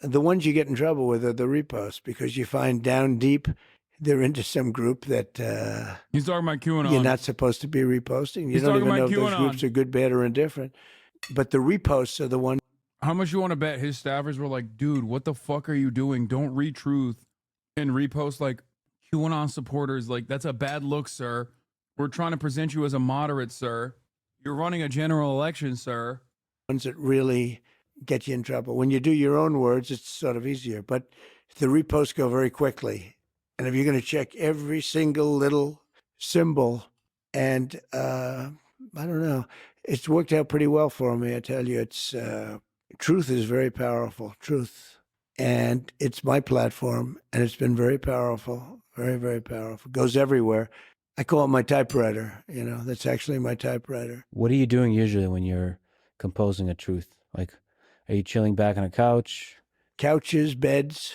The ones you get in trouble with are the reposts, because you find down deep they're into some group that he's talking about QAnon. You're not supposed to be reposting. You don't even know if those groups are good, bad, or indifferent. But the reposts are the ones. How much you want to bet his staffers were like, dude, what the fuck are you doing? Don't read Truth and repost like QAnon supporters. Like, that's a bad look, sir. We're trying to present you as a moderate, sir. You're running a general election, sir. Ones that really get you in trouble. When you do your own words, it's sort of easier. But the reposts go very quickly. And if you're going to check every single little symbol, and I don't know, it's worked out pretty well for me. I tell you, it's Truth is very powerful. Truth, and it's my platform, and it's been very powerful, very, very powerful. Goes everywhere. I call it my typewriter. You know, that's actually my typewriter. What are you doing usually when you're composing a truth? Like, are you chilling back on a couch? Couches, beds.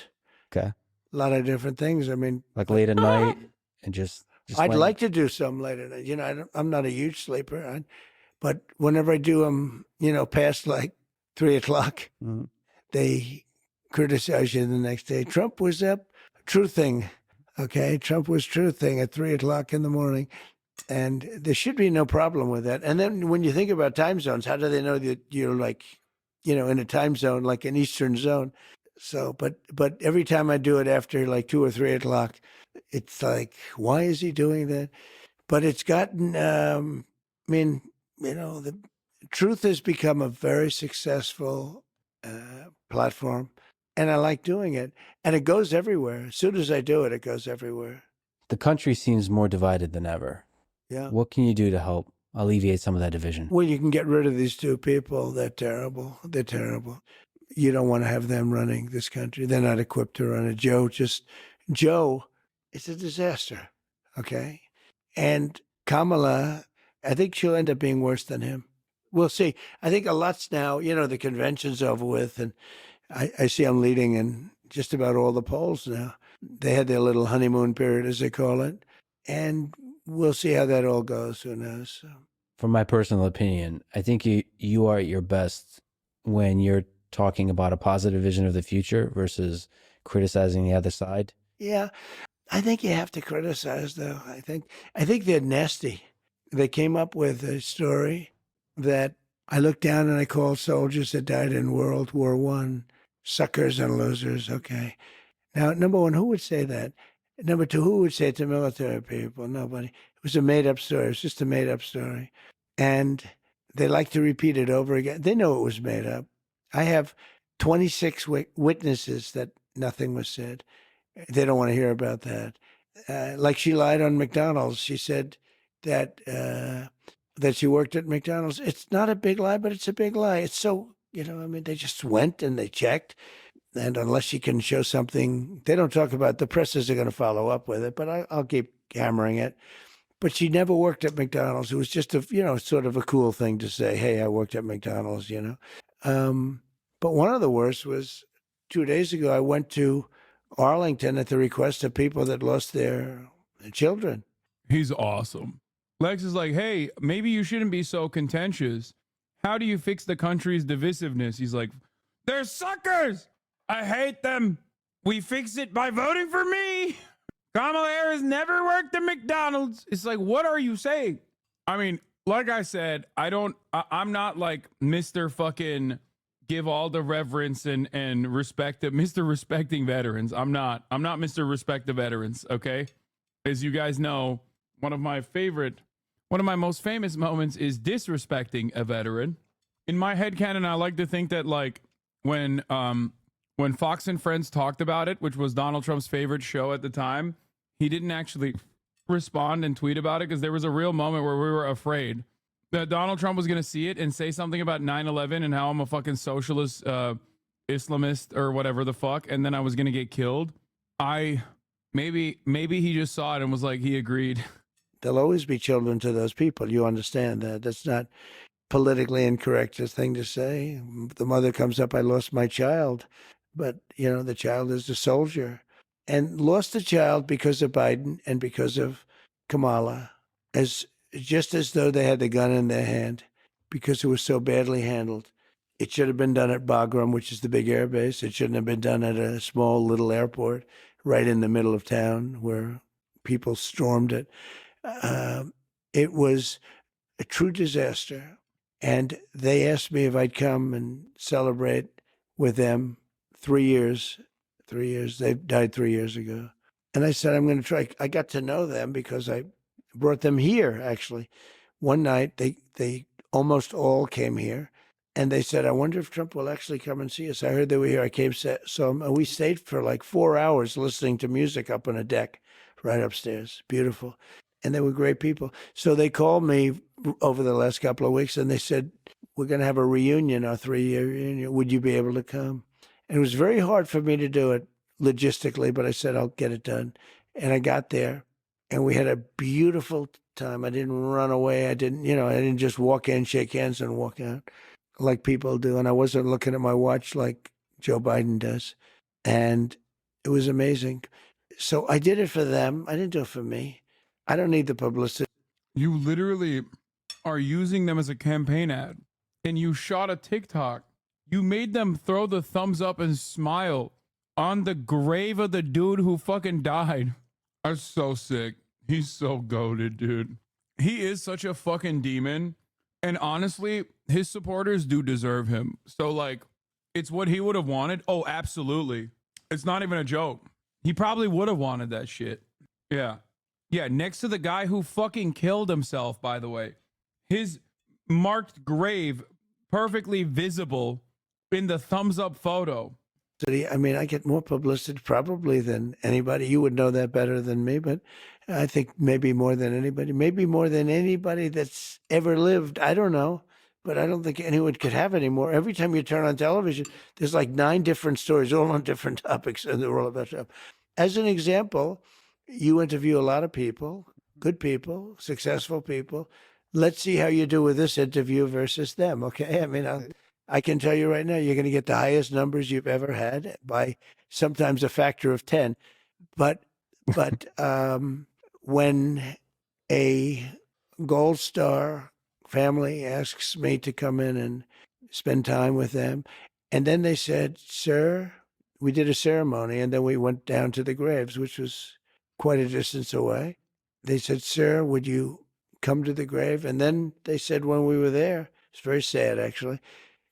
Okay. A lot of different things. I mean, like late at night and just I'd like to do some late at night. You know, I'm not a huge sleeper, but whenever I do them, you know, past like 3 o'clock, they criticize you the next day. Trump was up truthing. Okay. Trump was truthing at 3 o'clock in the morning. And there should be no problem with that. And then when you think about time zones, how do they know that you're like, you know, in a time zone, like an Eastern zone? So, but every time I do it after like 2 or 3 o'clock, it's like, why is he doing that? But it's gotten, I mean, you know, the Truth has become a very successful platform, and I like doing it. And it goes everywhere. As soon as I do it, it goes everywhere. The country seems more divided than ever. Yeah. What can you do to help alleviate some of that division? Well, you can get rid of these two people. They're terrible. They're terrible. You don't want to have them running this country. They're not equipped to run it. Joe, it's a disaster, okay? And Kamala, I think she'll end up being worse than him. We'll see. I think a lot's now, you know, the convention's over with, and I see I'm leading in just about all the polls now. They had their little honeymoon period, as they call it, and we'll see how that all goes. Who knows? From my personal opinion, I think you are at your best when you're talking about a positive vision of the future versus criticizing the other side. Yeah, I think you have to criticize, though. I think they're nasty. They came up with a story that I looked down and I called soldiers that died in World War I suckers and losers. Okay. Now, number one, who would say that? Number two, who would say it to military people? Nobody. It was a made-up story. It was just a made-up story. And they like to repeat it over again. They know it was made up. I have 26 witnesses that nothing was said. They don't want to hear about that. Like she lied on McDonald's. She said that she worked at McDonald's. It's not a big lie, but it's a big lie. It's so, you know, I mean, they just went and they checked. And unless she can show something, they don't talk about, the presses are going to follow up with it, but I'll keep hammering it. But she never worked at McDonald's. It was just a, you know, sort of a cool thing to say, hey, I worked at McDonald's, you know. But one of the worst was 2 days ago, I went to Arlington at the request of people that lost their children. He's awesome. Lex is like, hey, maybe you shouldn't be so contentious. How do you fix the country's divisiveness? He's like, they're suckers. I hate them. We fix it by voting for me. Kamala Harris never worked at McDonald's. It's like, what are you saying? I mean, like I said, I'm not like Mr. fucking give all the reverence and respect to Mr. Respecting Veterans. I'm not Mr. Respect the Veterans, okay? As you guys know, one of my most famous moments is disrespecting a veteran. In my headcanon, I like to think that like when Fox and Friends talked about it, which was Donald Trump's favorite show at the time, he didn't actually respond and tweet about it because there was a real moment where we were afraid that Donald Trump was going to see it and say something about 9/11 and how I'm a fucking socialist Islamist or whatever the fuck, and then I was going to get killed. Maybe he just saw it and was like, he agreed. There'll always be children to those people. You understand that. That's not politically incorrect thing to say. The mother comes up, I lost my child. But, you know, the child is a soldier. And lost the child because of Biden and because of Kamala, just as though they had the gun in their hand, because it was so badly handled. It should have been done at Bagram, which is the big air base. It shouldn't have been done at a small little airport right in the middle of town where people stormed it. It was a true disaster. And they asked me if I'd come and celebrate with them 3 years. 3 years. They died 3 years ago. And I said, I'm going to try. I got to know them because I brought them here, actually. One night, they almost all came here. And they said, I wonder if Trump will actually come and see us. I heard they were here. I came, saw them. And we stayed for like 4 hours listening to music up on a deck right upstairs. Beautiful. And they were great people. So they called me over the last couple of weeks and they said, we're going to have a reunion, our 3-year reunion. Would you be able to come? And it was very hard for me to do it logistically, but I said, I'll get it done. And I got there and we had a beautiful time. I didn't run away. I didn't just walk in, shake hands and walk out like people do. And I wasn't looking at my watch like Joe Biden does. And it was amazing. So I did it for them. I didn't do it for me. I don't need the publicity. You literally are using them as a campaign ad. And you shot a TikTok. You made them throw the thumbs up and smile on the grave of the dude who fucking died. I'm so sick. He's so goated, dude. He is such a fucking demon. And honestly, his supporters do deserve him. So like, it's what he would have wanted. Oh, absolutely. It's not even a joke. He probably would have wanted that shit. Yeah. Yeah, next to the guy who fucking killed himself, by the way. His marked grave perfectly visible in the thumbs up photo. I mean, I get more publicity probably than anybody. You would know that better than me, but I think maybe more than anybody. Maybe more than anybody that's ever lived. I don't know, but I don't think anyone could have any more. Every time you turn on television, there's like 9 different stories, all on different topics, and they're all about Trump. As an example, you interview a lot of people, good people, successful people. Let's see how you do with this interview versus them, okay? I mean, I can tell you right now, you're going to get the highest numbers you've ever had by sometimes a factor of 10. But when a Gold Star family asks me to come in and spend time with them, and then they said, sir, we did a ceremony, and then we went down to the graves, which was quite a distance away. They said, sir, would you come to the grave? And then they said when we were there, it's very sad actually,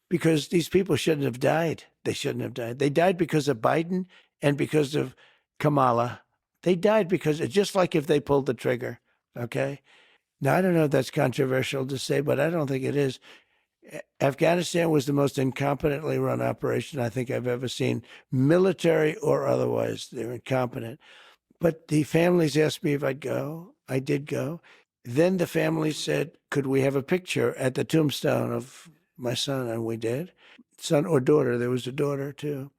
because these people shouldn't have died. They shouldn't have died. They died because of Biden and because of Kamala. They died because, just like if they pulled the trigger, okay? Now, I don't know if that's controversial to say, but I don't think it is. Afghanistan was the most incompetently run operation I think I've ever seen, military or otherwise. They're incompetent. But the families asked me if I'd go. I did go. Then the family said, could we have a picture at the tombstone of my son? And we did. Son or daughter. There was a daughter, too.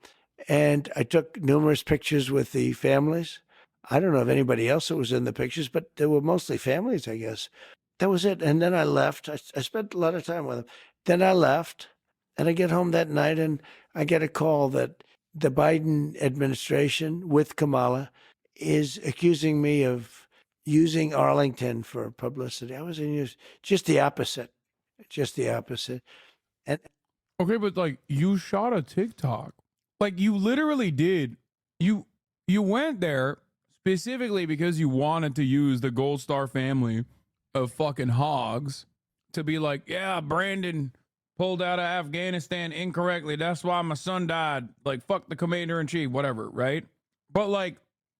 And I took numerous pictures with the families. I don't know if anybody else was in the pictures, but they were mostly families, I guess. That was it. And then I left. I spent a lot of time with them. Then I left. And I get home that night, and I get a call that the Biden administration with Kamala is accusing me of using Arlington for publicity. I was in use, just the opposite. And okay, but like, you shot a TikTok. Like, you literally did. You went there specifically because you wanted to use the Gold Star family of fucking hogs to be like, yeah, Brandon pulled out of Afghanistan incorrectly. That's why my son died. Like, fuck the commander in chief, whatever, right? But like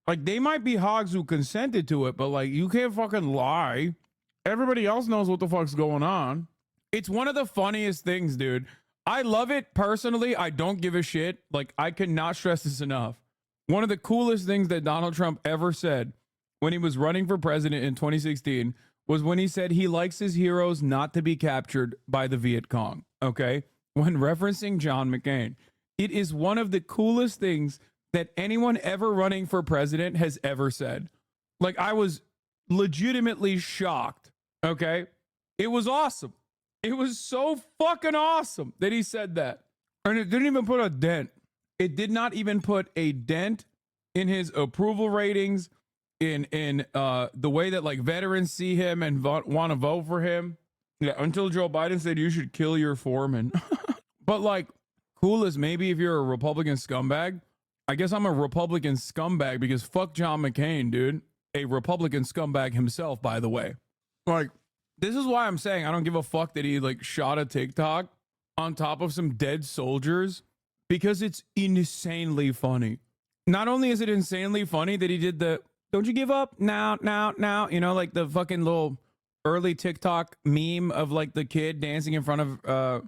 they might be hogs who consented to it, but like you can't fucking lie. Everybody else knows what the fuck's going on. It's one of the funniest things, dude. I love it personally. I don't give a shit. Like, I cannot stress this enough. One of the coolest things that Donald Trump ever said when he was running for president in 2016 was when he said he likes his heroes not to be captured by the Viet Cong. Okay. When referencing John McCain, it is one of the coolest things that anyone ever running for president has ever said. Like, I was legitimately shocked. Okay. It was awesome. It was so fucking awesome that he said that. And it didn't even put a dent. It did not even put a dent in his approval ratings, in the way that like veterans see him and want to vote for him. Yeah, until Joe Biden said you should kill your foreman. But like, cool as maybe if you're a Republican scumbag. I guess I'm a Republican scumbag because fuck John McCain, dude. A Republican scumbag himself, by the way. Like, this is why I'm saying I don't give a fuck that he like shot a TikTok on top of some dead soldiers, because it's insanely funny. Not only is it insanely funny that he did the "don't you give up now," you know, like the fucking little early TikTok meme of like the kid dancing in front of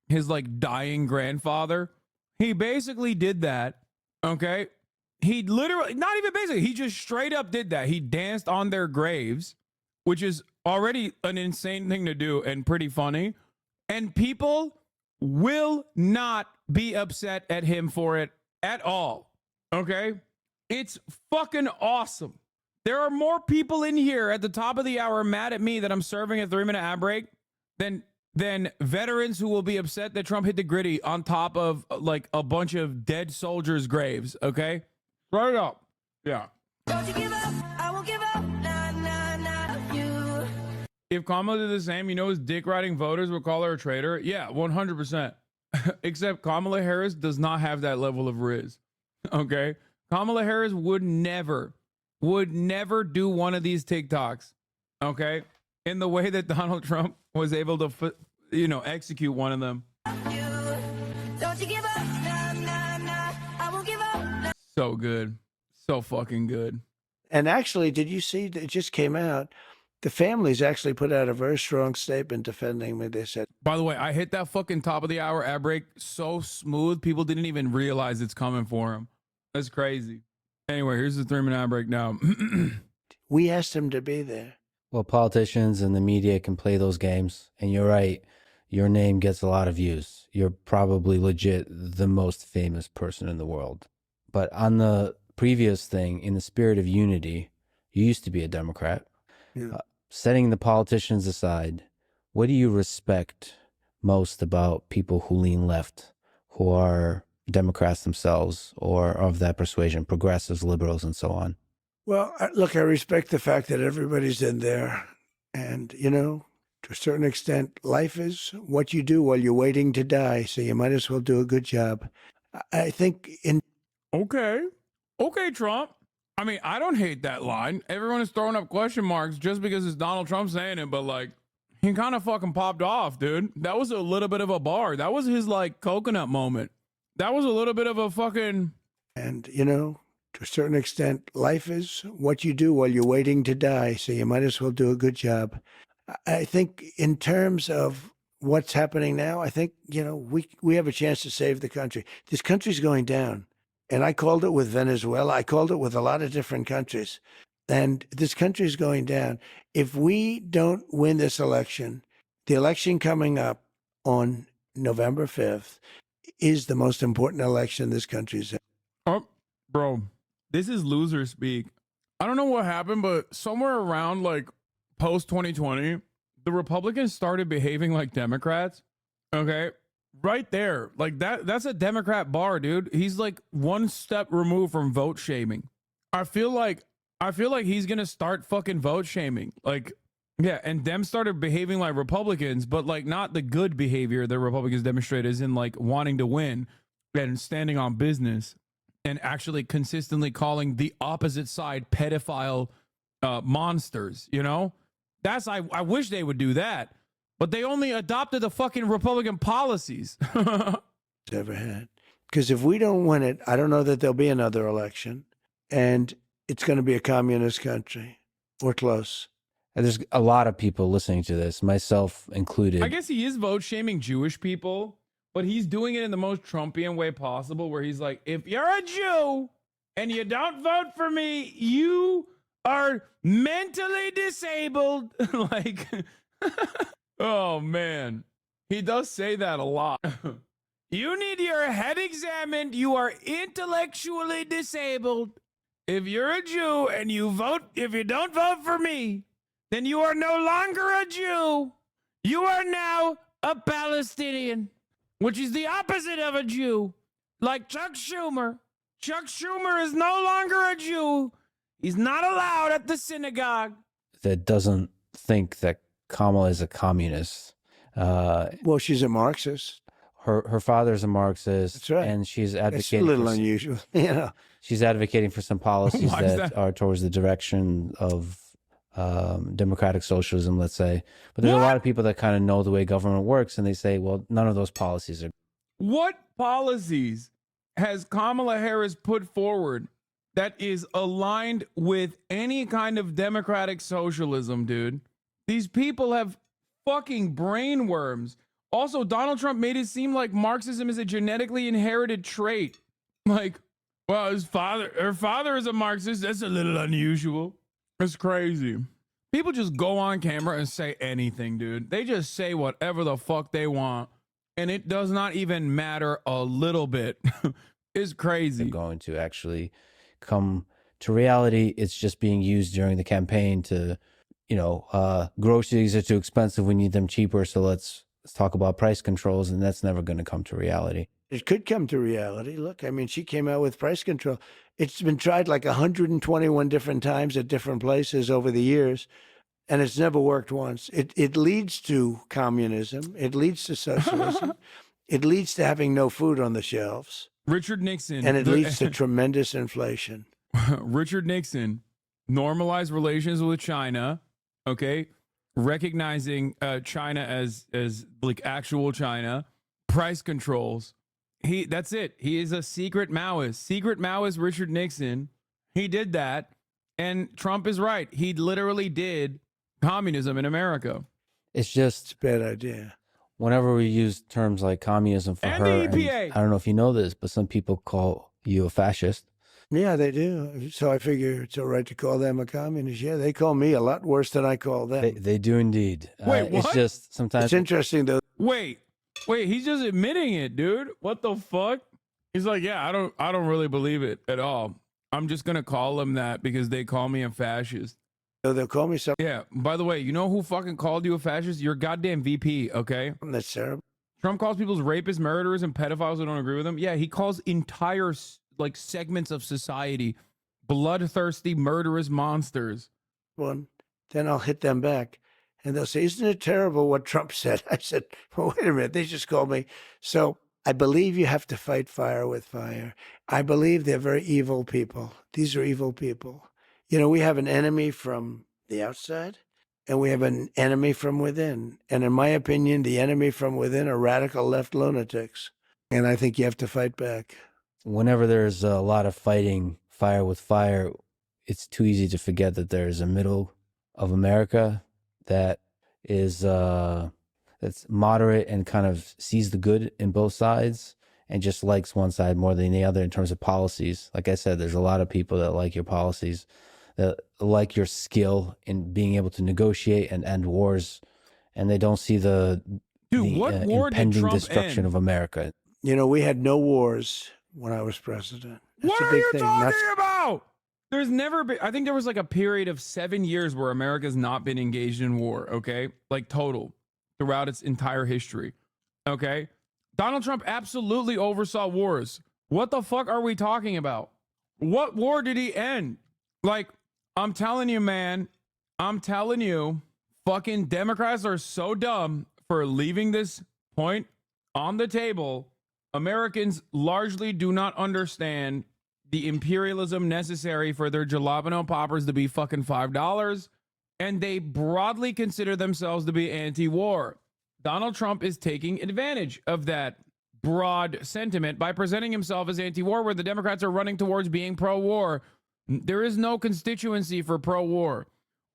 his like dying grandfather. He basically did that. Okay. He literally, not even basically, he just straight up did that. He danced on their graves, which is already an insane thing to do and pretty funny. And people will not be upset at him for it at all. Okay. It's fucking awesome. There are more people in here at the top of the hour mad at me that I'm serving a 3-minute ad break than veterans who will be upset that Trump hit the gritty on top of like a bunch of dead soldiers' graves. Okay. Right up. Yeah. Don't you give up, I won't give up, nah, you. If Kamala did the same, you know, his dick riding voters would call her a traitor. Yeah, 100%. Except Kamala Harris does not have that level of riz. Okay. Kamala Harris would never do one of these TikToks. Okay. In the way that Donald Trump was able to, execute one of them. Don't you give up, nah, I won't give up, nah. So good. So fucking good. And actually, did you see, it just came out, the families actually put out a very strong statement defending me. They said, by the way, I hit that fucking top of the hour ad break so smooth, people didn't even realize it's coming for him. That's crazy. Anyway, here's the 3-minute ad break now. we asked him to be there. Well, politicians and the media can play those games. And you're right. Your name gets a lot of views. You're probably legit the most famous person in the world. But on the previous thing, in the spirit of unity, you used to be a Democrat. Yeah. Setting the politicians aside, what do you respect most about people who lean left, who are Democrats themselves or of that persuasion, progressives, liberals, and so on? Well, look, I respect the fact that everybody's in there. And, to a certain extent, life is what you do while you're waiting to die. So you might as well do a good job. I think Okay, Trump. I mean, I don't hate that line. Everyone is throwing up question marks just because it's Donald Trump saying it, but like, he kind of fucking popped off, dude. That was a little bit of a bar. That was his like coconut moment. That was a little bit of a fucking... And, to a certain extent, life is what you do while you're waiting to die. So you might as well do a good job. I think in terms of what's happening now, I think, we have a chance to save the country. This country's going down. And I called it with Venezuela. I called it with a lot of different countries. And this country is going down. If we don't win this election, the election coming up on November 5th is the most important election this country's had. Oh, bro, this is loser speak. I don't know what happened, but somewhere around like post 2020, the Republicans started behaving like Democrats. Okay. Right there. Like that's a Democrat bar, dude. He's like one step removed from vote shaming. I feel like he's going to start fucking vote shaming. Like, yeah. And them started behaving like Republicans, but like not the good behavior that Republicans demonstrate as in like wanting to win and standing on business and actually consistently calling the opposite side pedophile monsters, That's, I wish they would do that. but they only adopted the fucking Republican policies. Ever had. Because if we don't win it, I don't know that there'll be another election, and it's going to be a communist country. We're close. And there's a lot of people listening to this, myself included. I guess he is vote shaming Jewish people, but he's doing it in the most Trumpian way possible, where he's like, if you're a Jew and you don't vote for me, you are mentally disabled. Like, oh man, he does say that a lot. You need your head examined. You are intellectually disabled. If you're a Jew and if you don't vote for me, then you are no longer a Jew. You are now a Palestinian, which is the opposite of a Jew. Like Chuck Schumer. Chuck Schumer is no longer a Jew. He's not allowed at the synagogue. That doesn't think that Kamala is a communist. Well, she's a Marxist. Her father's a Marxist. That's right. And she's It's advocating. a little unusual, you know. She's advocating for some policies Why is that that? are towards the direction of democratic socialism, let's say. But there's a lot of people that kind of know the way government works, and they say, well, none of those policies are. What policies has Kamala Harris put forward that is aligned with any kind of democratic socialism, dude? These people have fucking brain worms. Also, Donald Trump made it seem like Marxism is a genetically inherited trait. Like, well, her father is a Marxist. That's a little unusual. It's crazy. People just go on camera and say anything, dude. They just say whatever the fuck they want, and it does not even matter a little bit. It's crazy. They're going to actually come to reality. It's just being used during the campaign to, groceries are too expensive. We need them cheaper. So let's talk about price controls, and that's never going to come to reality. It could come to reality. Look, I mean, she came out with price control. It's been tried like 121 different times at different places over the years, and it's never worked once. It leads to communism. It leads to socialism. It leads to having no food on the shelves. Richard Nixon. And it leads to tremendous inflation. Richard Nixon normalized relations with China, okay? Recognizing China as like actual China, price controls. That's it. He is a secret Maoist. Secret Maoist Richard Nixon. He did that. And Trump is right. He literally did communism in America. It's just a bad idea. Whenever we use terms like communism for And her, the EPA. and I don't know if you know this, but some people call you a fascist. Yeah, they do. So I figure it's all right to call them a communist. Yeah, they call me a lot worse than I call them. They do indeed. Wait, what? It's just sometimes It's interesting, though. Wait, he's just admitting it, dude. What the fuck? He's like, yeah, I don't really believe it at all. I'm just gonna call them that because they call me a fascist. So they'll call me something. Yeah, by the way, you know who fucking called you a fascist? Your goddamn VP, okay? That's terrible. Trump calls people rapists, murderers, and pedophiles who don't agree with him. Yeah, he calls entire like segments of society bloodthirsty, murderous monsters. One, then I'll hit them back. And they'll say, isn't it terrible what Trump said? I said, well, wait a minute. They just called me. So I believe you have to fight fire with fire. I believe they're very evil people. These are evil people. We have an enemy from the outside and we have an enemy from within. And in my opinion, the enemy from within are radical left lunatics. And I think you have to fight back. Whenever there's a lot of fighting fire with fire, it's too easy to forget that there's a middle of America that is that's moderate and kind of sees the good in both sides and just likes one side more than the other in terms of policies. Like I said, there's a lot of people that like your policies, that like your skill in being able to negotiate and end wars, and they don't see the what war did impending Trump destruction end? of America. We had no wars when I was president. That's What a are big you thing. talking That's- about? There's never been, I think there was like a period of 7 years where America's not been engaged in war, okay? Like total, throughout its entire history, okay? Donald Trump absolutely oversaw wars. What the fuck are we talking about? What war did he end? Like, I'm telling you, man, fucking Democrats are so dumb for leaving this point on the table. Americans largely do not understand the imperialism necessary for their jalapeno poppers to be fucking $5, and they broadly consider themselves to be anti-war. Donald Trump is taking advantage of that broad sentiment by presenting himself as anti-war, where the Democrats are running towards being pro-war. There is no constituency for pro-war,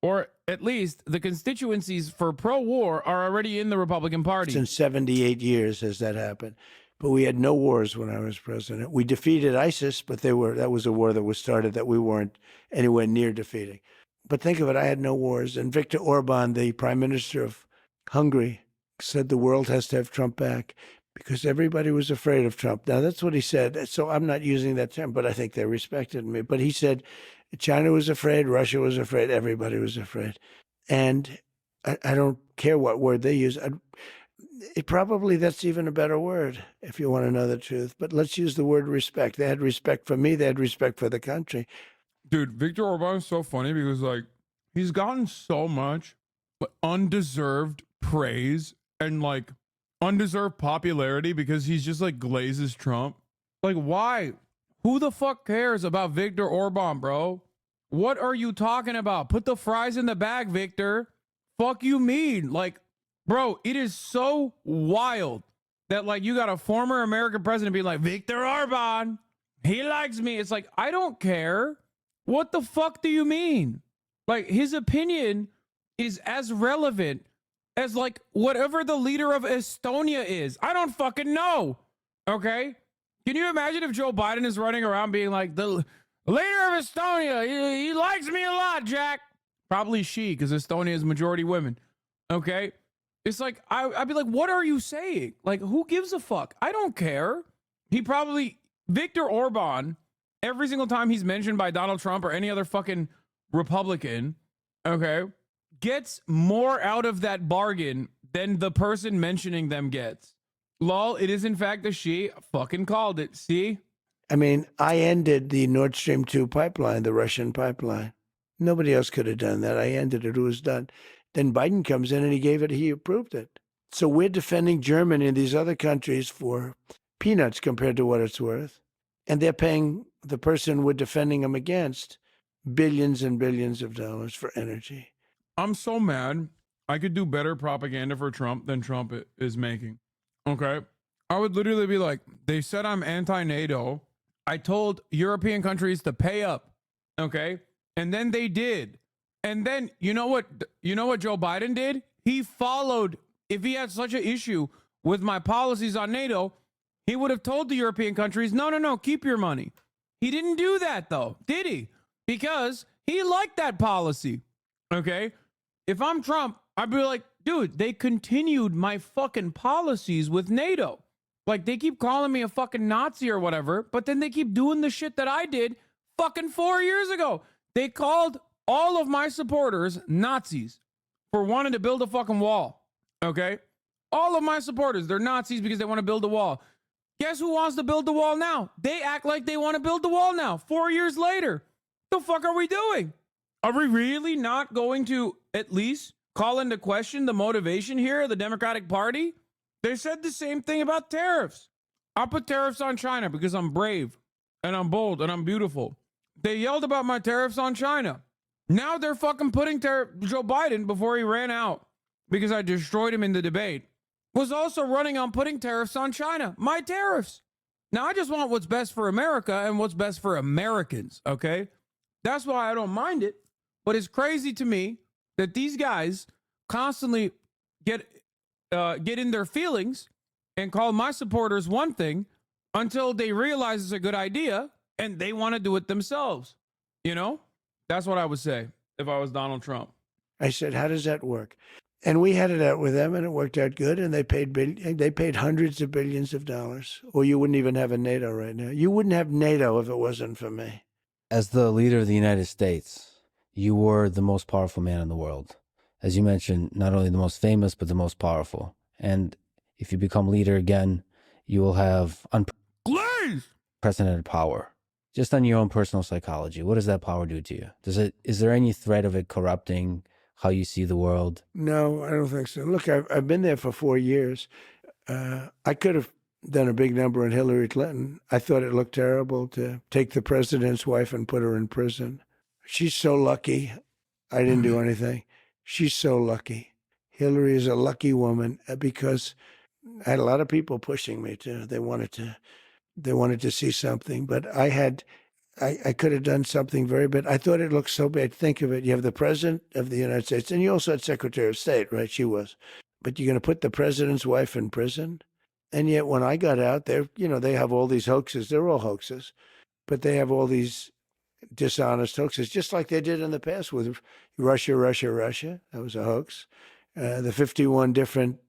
or at least the constituencies for pro-war are already in the Republican Party. Since 78 years has that happened. But we had no wars when I was president. We defeated ISIS, but that was a war that was started that we weren't anywhere near defeating. But think of it, I had no wars. And Viktor Orban, the prime minister of Hungary, said the world has to have Trump back because everybody was afraid of Trump. Now, that's what he said. So I'm not using that term, but I think they respected me. But he said China was afraid, Russia was afraid, everybody was afraid. And I don't care what word they use. Probably that's even a better word if you want to know the truth. But let's use the word respect. They had respect for me. They had respect for the country. Dude, Viktor Orban is so funny because, like, he's gotten so much undeserved praise and, like, undeserved popularity because he's just, like, glazes Trump. Like, why? Who the fuck cares about Viktor Orban, bro? What are you talking about? Put the fries in the bag, Victor. Fuck you mean? Like, bro, it is so wild that, like, you got a former American president being like, Viktor Orban, he likes me. It's like, I don't care. What the fuck do you mean? Like, his opinion is as relevant as, like, whatever the leader of Estonia is. I don't fucking know. Okay? Can you imagine if Joe Biden is running around being like, the leader of Estonia, he likes me a lot, Jack. Probably she, because Estonia is majority women. Okay? It's like, I'd be like, what are you saying? Like, who gives a fuck? I don't care. Viktor Orban, every single time he's mentioned by Donald Trump or any other fucking Republican, okay, gets more out of that bargain than the person mentioning them gets. Lol, it is in fact a she. Fucking called it. See? I mean, I ended the Nord Stream 2 pipeline, the Russian pipeline. Nobody else could have done that. I ended it. It was done. Then Biden comes in and he approved it. So we're defending Germany and these other countries for peanuts compared to what it's worth. And they're paying the person we're defending them against billions and billions of dollars for energy. I'm so mad. I could do better propaganda for Trump than Trump is making. Okay? I would literally be like, they said I'm anti-NATO. I told European countries to pay up. Okay? And then they did. And then you know what Joe Biden did? He followed. If he had such an issue with my policies on NATO, he would have told the European countries, no, keep your money. He didn't do that, though, did he? Because he liked that policy. Okay? If I'm Trump, I'd be like, dude, they continued my fucking policies with NATO. Like, they keep calling me a fucking Nazi or whatever, but then they keep doing the shit that I did fucking 4 years ago. They called all of my supporters Nazis for wanting to build a fucking wall. Okay? All of my supporters, they're Nazis because they want to build a wall. Guess who wants to build the wall now? They act like they want to build the wall now, 4 years later. The fuck are we doing? Are we really not going to at least call into question the motivation here of the Democratic Party? They said the same thing about tariffs. I'll put tariffs on China because I'm brave and I'm bold and I'm beautiful. They yelled about my tariffs on China. Now they're fucking putting Joe Biden, before he ran out because I destroyed him in the debate, was also running on putting tariffs on China. My tariffs. Now I just want what's best for America and what's best for Americans, okay? That's why I don't mind it. But it's crazy to me that these guys constantly get in their feelings and call my supporters one thing until they realize it's a good idea and they want to do it themselves. You know? That's what I would say if I was Donald Trump. I said, how does that work? And we had it out with them, and it worked out good. And they paid hundreds of billions of dollars. Or you wouldn't even have a NATO right now. You wouldn't have NATO if it wasn't for me. As the leader of the United States, you were the most powerful man in the world. As you mentioned, not only the most famous, but the most powerful. And if you become leader again, you will have unprecedented power. Just on your own personal psychology, what does that power do to you? Is there any threat of it corrupting how you see the world? No, I don't think so. Look, I've been there for 4 years. I could have done a big number on Hillary Clinton. I thought it looked terrible to take the president's wife and put her in prison. She's so lucky. I didn't do anything. She's so lucky. Hillary is a lucky woman because I had a lot of people pushing me to. They wanted to see something, but I could have done something very bad. I thought it looked so bad. Think of it. You have the president of the United States, and you also had Secretary of State, right? She was. But you're going to put the president's wife in prison? And yet when I got out there, they have all these hoaxes. They're all hoaxes, but they have all these dishonest hoaxes, just like they did in the past with Russia. That was a hoax. The 51 different,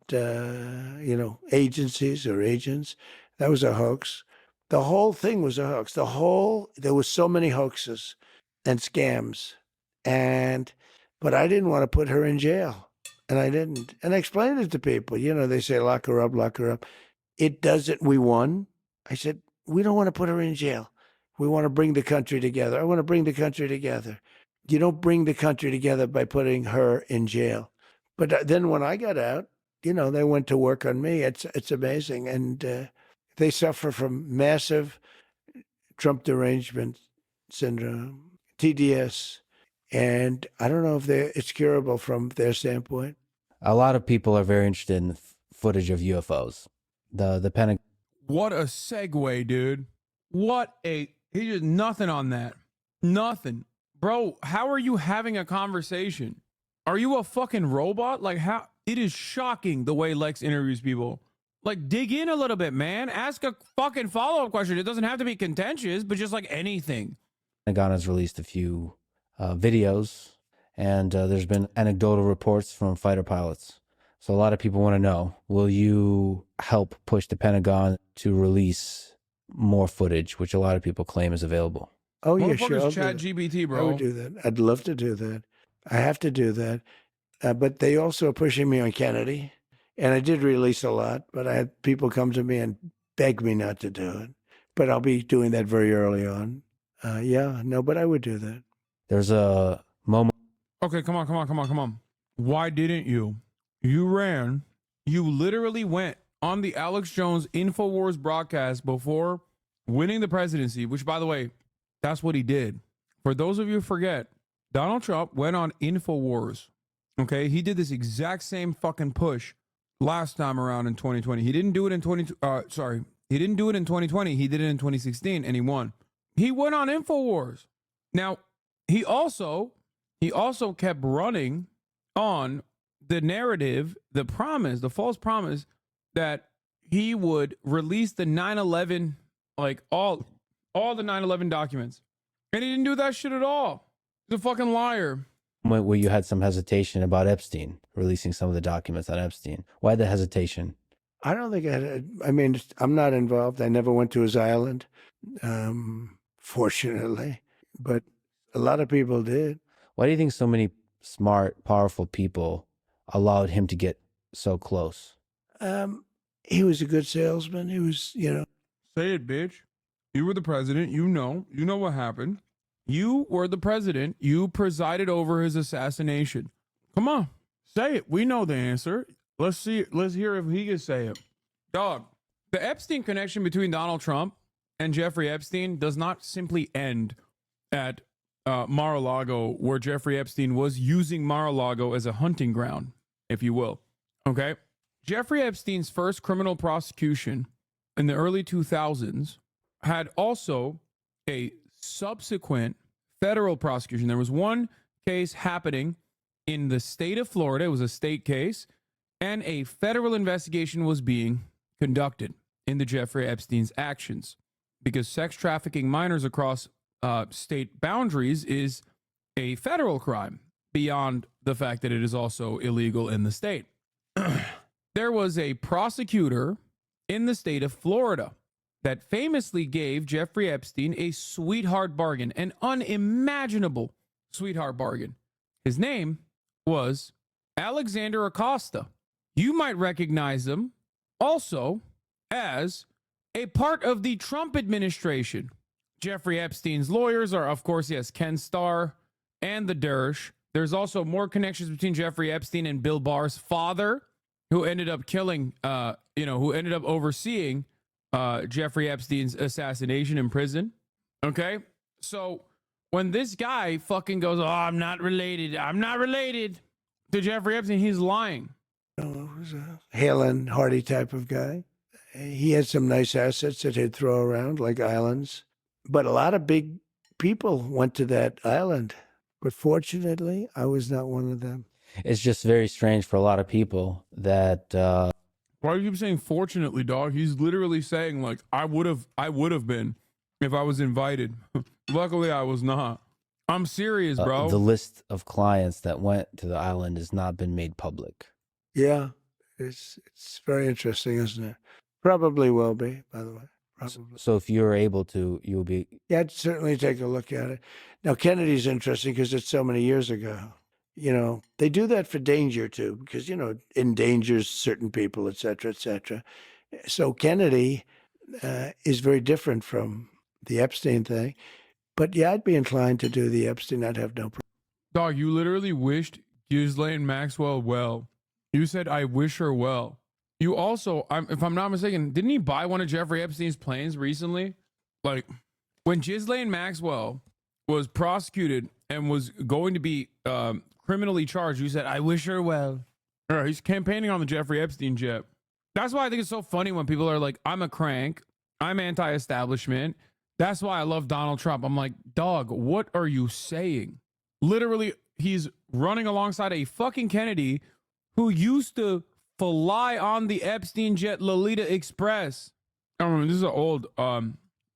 agencies or agents, that was a hoax. The whole thing was a hoax. There was so many hoaxes and scams. But I didn't want to put her in jail. And I didn't. And I explained it to people. They say, lock her up. It doesn't. We won. I said, we don't want to put her in jail. We want to bring the country together. I want to bring the country together. You don't bring the country together by putting her in jail. But then when I got out, they went to work on me. It's amazing. And they suffer from massive Trump derangement syndrome, TDS. And I don't know if it's curable from their standpoint. A lot of people are very interested in the footage of UFOs. The Pentagon. What a segue, dude. He did nothing on that. Nothing. Bro, how are you having a conversation? Are you a fucking robot? Like, how? It is shocking the way Lex interviews people. Like, dig in a little bit, man. Ask a fucking follow-up question. It doesn't have to be contentious, but just like anything. Pentagon has released a few videos, and there's been anecdotal reports from fighter pilots. So a lot of people want to know, will you help push the Pentagon to release more footage, which a lot of people claim is available? Oh, yeah, sure. ChatGPT, bro. I would do that. I'd love to do that. I have to do that. But they also are pushing me on Kennedy. And I did release a lot, but I had people come to me and beg me not to do it. But I'll be doing that very early on. But I would do that. There's a moment. Okay, come on. Why didn't you? You ran. You literally went on the Alex Jones InfoWars broadcast before winning the presidency, which, by the way, that's what he did. For those of you who forget, Donald Trump went on InfoWars. Okay, he did this exact same fucking push last time around in 2020. He didn't do it in 2020. He didn't do it in 2020. He did it in 2016 and he won. He went on InfoWars. Now, he also kept running on the narrative, the promise, the false promise that he would release the 9/11, like all the 9/11 documents. And he didn't do that shit at all. He's a fucking liar. Where you had some hesitation about Epstein, releasing some of the documents on Epstein. Why the hesitation? I don't think I'm not involved. I never went to his island, fortunately, but a lot of people did. Why do you think so many smart, powerful people allowed him to get so close? He was a good salesman. He was, Say it, bitch. You were the president. You know what happened. You were the president. You presided over his assassination. Come on, say it. We know the answer. Let's see. Let's hear if he can say it. Dog, the Epstein connection between Donald Trump and Jeffrey Epstein does not simply end at Mar-a-Lago, where Jeffrey Epstein was using Mar-a-Lago as a hunting ground, if you will. Okay? Jeffrey Epstein's first criminal prosecution in the early 2000s had also a subsequent federal prosecution. There was one case happening in the state of Florida. It was a state case, and a federal investigation was being conducted into Jeffrey Epstein's actions, because sex trafficking minors across state boundaries is a federal crime beyond the fact that it is also illegal in the state. There was a prosecutor in the state of Florida that famously gave Jeffrey Epstein a sweetheart bargain, an unimaginable sweetheart bargain. His name was Alexander Acosta. You might recognize him also as a part of the Trump administration. Jeffrey Epstein's lawyers are, of course, yes, Ken Starr and the Dersh. There's also more connections between Jeffrey Epstein and Bill Barr's father, who ended up killing, who ended up overseeing Jeffrey Epstein's assassination in prison. Okay? So when this guy fucking goes, oh, I'm not related to Jeffrey Epstein, he's lying. was a hale and hearty type of guy. He had some nice assets that he'd throw around, like islands. But a lot of big people went to that island. But fortunately, I was not one of them. It's just very strange for a lot of people that. Why do you keep saying fortunately, dog? He's literally saying like I would have been if I was invited. Luckily, I was not. I'm serious, bro. The list of clients that went to the island has not been made public. Yeah, it's very interesting, isn't it? Probably will be, by the way. Probably. So if you're able to, you'll be. Yeah, I'd certainly take a look at it. Now, Kennedy's interesting because it's so many years ago. You know, they do that for danger too, because, you know, endangers certain people, et cetera, et cetera. So Kennedy is very different from the Epstein thing. But yeah, I'd be inclined to do the Epstein. I'd have no problem. Dog, you literally wished Ghislaine Maxwell well. You said, I wish her well. You also, if I'm not mistaken, didn't he buy one of Jeffrey Epstein's planes recently? Like, when Ghislaine Maxwell was prosecuted and was going to be criminally charged, you said, I wish her well. He's campaigning on the Jeffrey Epstein jet. That's why I think it's so funny when people are like, I'm a crank, I'm anti-establishment. That's why I love Donald Trump. I'm like, dog, what are you saying? Literally, he's running alongside a fucking Kennedy who used to fly on the Epstein jet Lolita Express. I don't remember.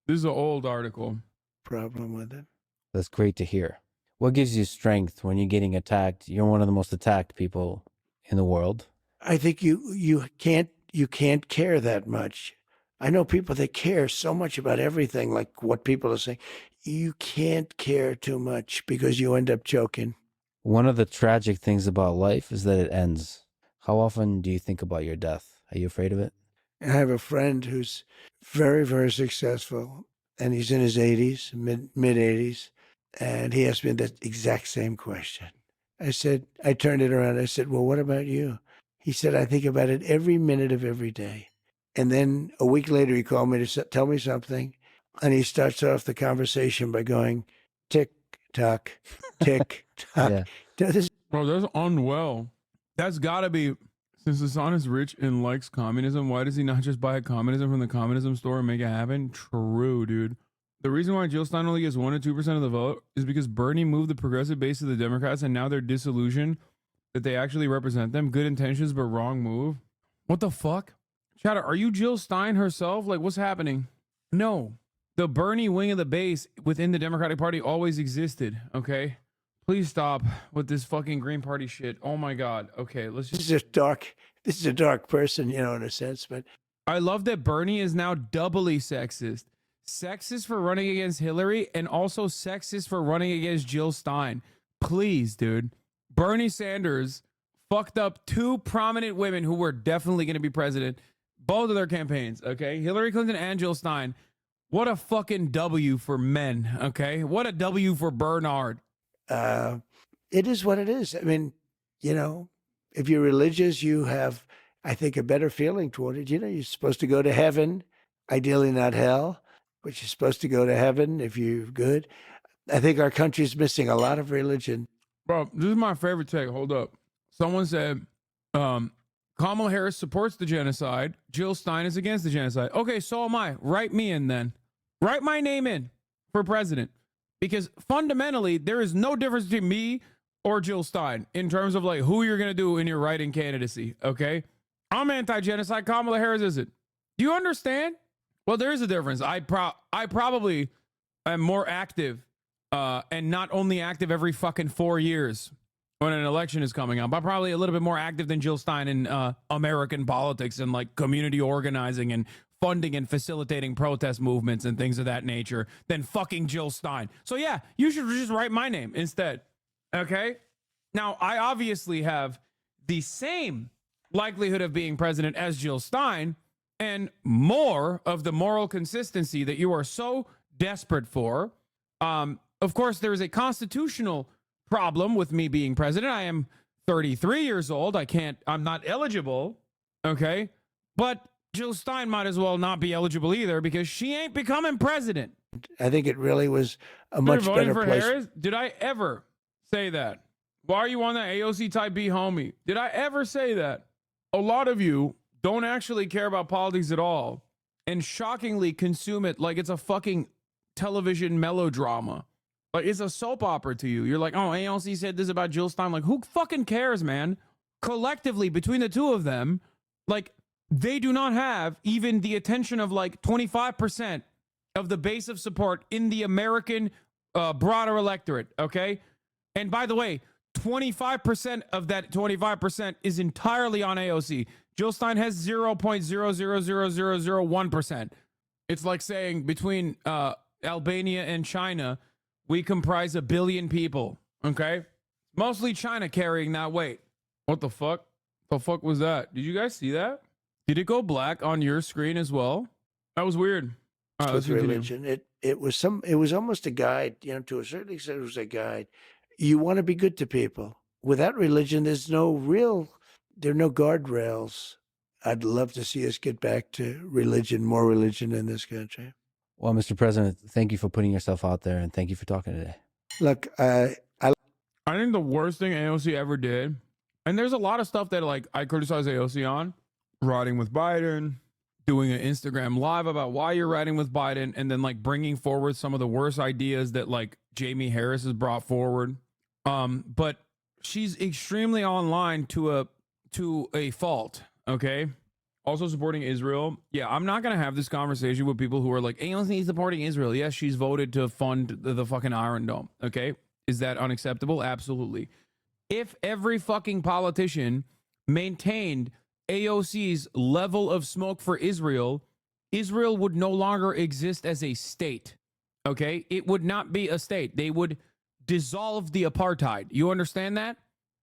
This is an old article. Problem with it. That's great to hear. What gives you strength when you're getting attacked? You're one of the most attacked people in the world. I think you can't care that much. I know people that care so much about everything, like what people are saying. You can't care too much because you end up choking. One of the tragic things about life is that it ends. How often do you think about your death? Are you afraid of it? I have a friend who's very, very successful, and he's in his 80s, mid-80s, and he asked me that exact same question. I turned it around. I said, well, what about you? He said, I think about it every minute of every day. And then a week later, he called me to tell me something, and he starts off the conversation by going, tick, tock, tick, tock. Yeah. Bro, that's unwell. That's got to be, since Hasan is rich and likes communism, why does he not just buy communism from the communism store and make it happen? True, dude. The reason why Jill Stein only gets 1 or 2% of the vote is because Bernie moved the progressive base of the Democrats, and now they're disillusioned that they actually represent them. Good intentions, but wrong move. What the fuck? Chatter, are you Jill Stein herself? Like, what's happening? No. The Bernie wing of the base within the Democratic Party always existed, okay? Please stop with this fucking Green Party shit. Oh my God. Okay, let's just... This is a dark person, you know, in a sense, but... I love that Bernie is now doubly sexist. Sexist for running against Hillary and also sexist for running against Jill Stein. Please, dude. Bernie Sanders fucked up 2 prominent women who were definitely going to be president. Both of their campaigns, okay? Hillary Clinton and Jill Stein. What a fucking W for men, okay? What a W for Bernard. It is what it is. I mean, you know, if you're religious, you have, I think, a better feeling toward it. You know, you're supposed to go to heaven, ideally not hell, but you're supposed to go to heaven if you're good. I think our country's missing a lot of religion. Bro, this is my favorite take. Hold up. Someone said, Kamala Harris supports the genocide. Jill Stein is against the genocide. Okay, so am I. Write me in then. Write my name in for president. Because fundamentally, there is no difference between me or Jill Stein in terms of like who you're going to do in your writing candidacy, okay? I'm anti-genocide. Kamala Harris isn't. Do you understand? Well, there is a difference. I probably am more active and not only active every fucking 4 years when an election is coming up. I'm probably a little bit more active than Jill Stein in American politics and like community organizing and funding and facilitating protest movements and things of that nature than fucking Jill Stein. So yeah, you should just write my name instead. Okay? Now, I obviously have the same likelihood of being president as Jill Stein and more of the moral consistency that you are so desperate for. Of course, there is a constitutional problem with me being president. I am 33 years old. I'm not eligible. Okay? But Jill Stein might as well not be eligible either because she ain't becoming president. I think it really was a much better place. Harris? Did I ever say that? Why are you on that AOC type B homie? Did I ever say that? a lot of you don't actually care about politics at all and shockingly consume it like it's a fucking television melodrama. Like it's a soap opera to you. You're like, oh, AOC said this about Jill Stein. Like, who fucking cares, man? Collectively, between the two of them, like, they do not have even the attention of like 25% of the base of support in the American broader electorate, okay? And by the way, 25% of that 25% is entirely on AOC. Jill Stein has 0.0000001%. It's like saying between Albania and China, we comprise 1 billion people, okay? Mostly China carrying that weight. What the fuck? The fuck was that? Did you guys see that? Did it go black on your screen as well? That was weird. All right, let's With continue. religion, it was almost a guide, you know, to a certain extent it was a guide. You want to be good to people. Without religion, there are no guardrails. I'd love to see us get back to religion, more religion in this country. Well, Mr. President, thank you for putting yourself out there, and thank you for talking today. Look, I think the worst thing AOC ever did, and there's a lot of stuff that like I criticize AOC on, riding with Biden, doing an Instagram live about why you're riding with Biden, and then like bringing forward some of the worst ideas that like Jamie Harris has brought forward. But she's extremely online to a fault. Okay. Also supporting Israel. Yeah, I'm not going to have this conversation with people who are like, AOC supporting Israel. Yes, she's voted to fund the fucking Iron Dome. Okay. Is that unacceptable? Absolutely. If every fucking politician maintained AOC's level of smoke for Israel, Israel would no longer exist as a state. Okay. It would not be a state. They would dissolve the apartheid. You understand that?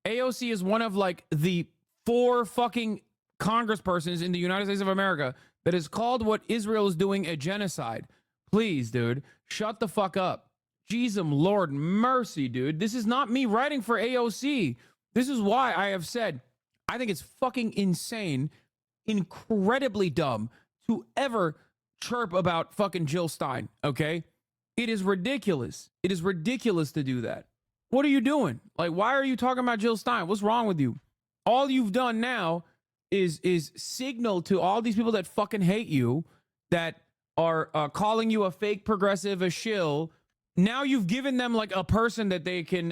AOC is one of like the 4 fucking congresspersons in the United States of America that has called what Israel is doing a genocide. Please, dude, shut the fuck up. Jesus, Lord mercy, dude. This is not me writing for AOC. This is why I have said I think it's fucking insane, incredibly dumb to ever chirp about fucking Jill Stein, okay? It is ridiculous. It is ridiculous to do that. What are you doing? Like, why are you talking about Jill Stein? What's wrong with you? All you've done now is signal to all these people that fucking hate you, that are calling you a fake progressive, a shill. Now you've given them like a person that they can,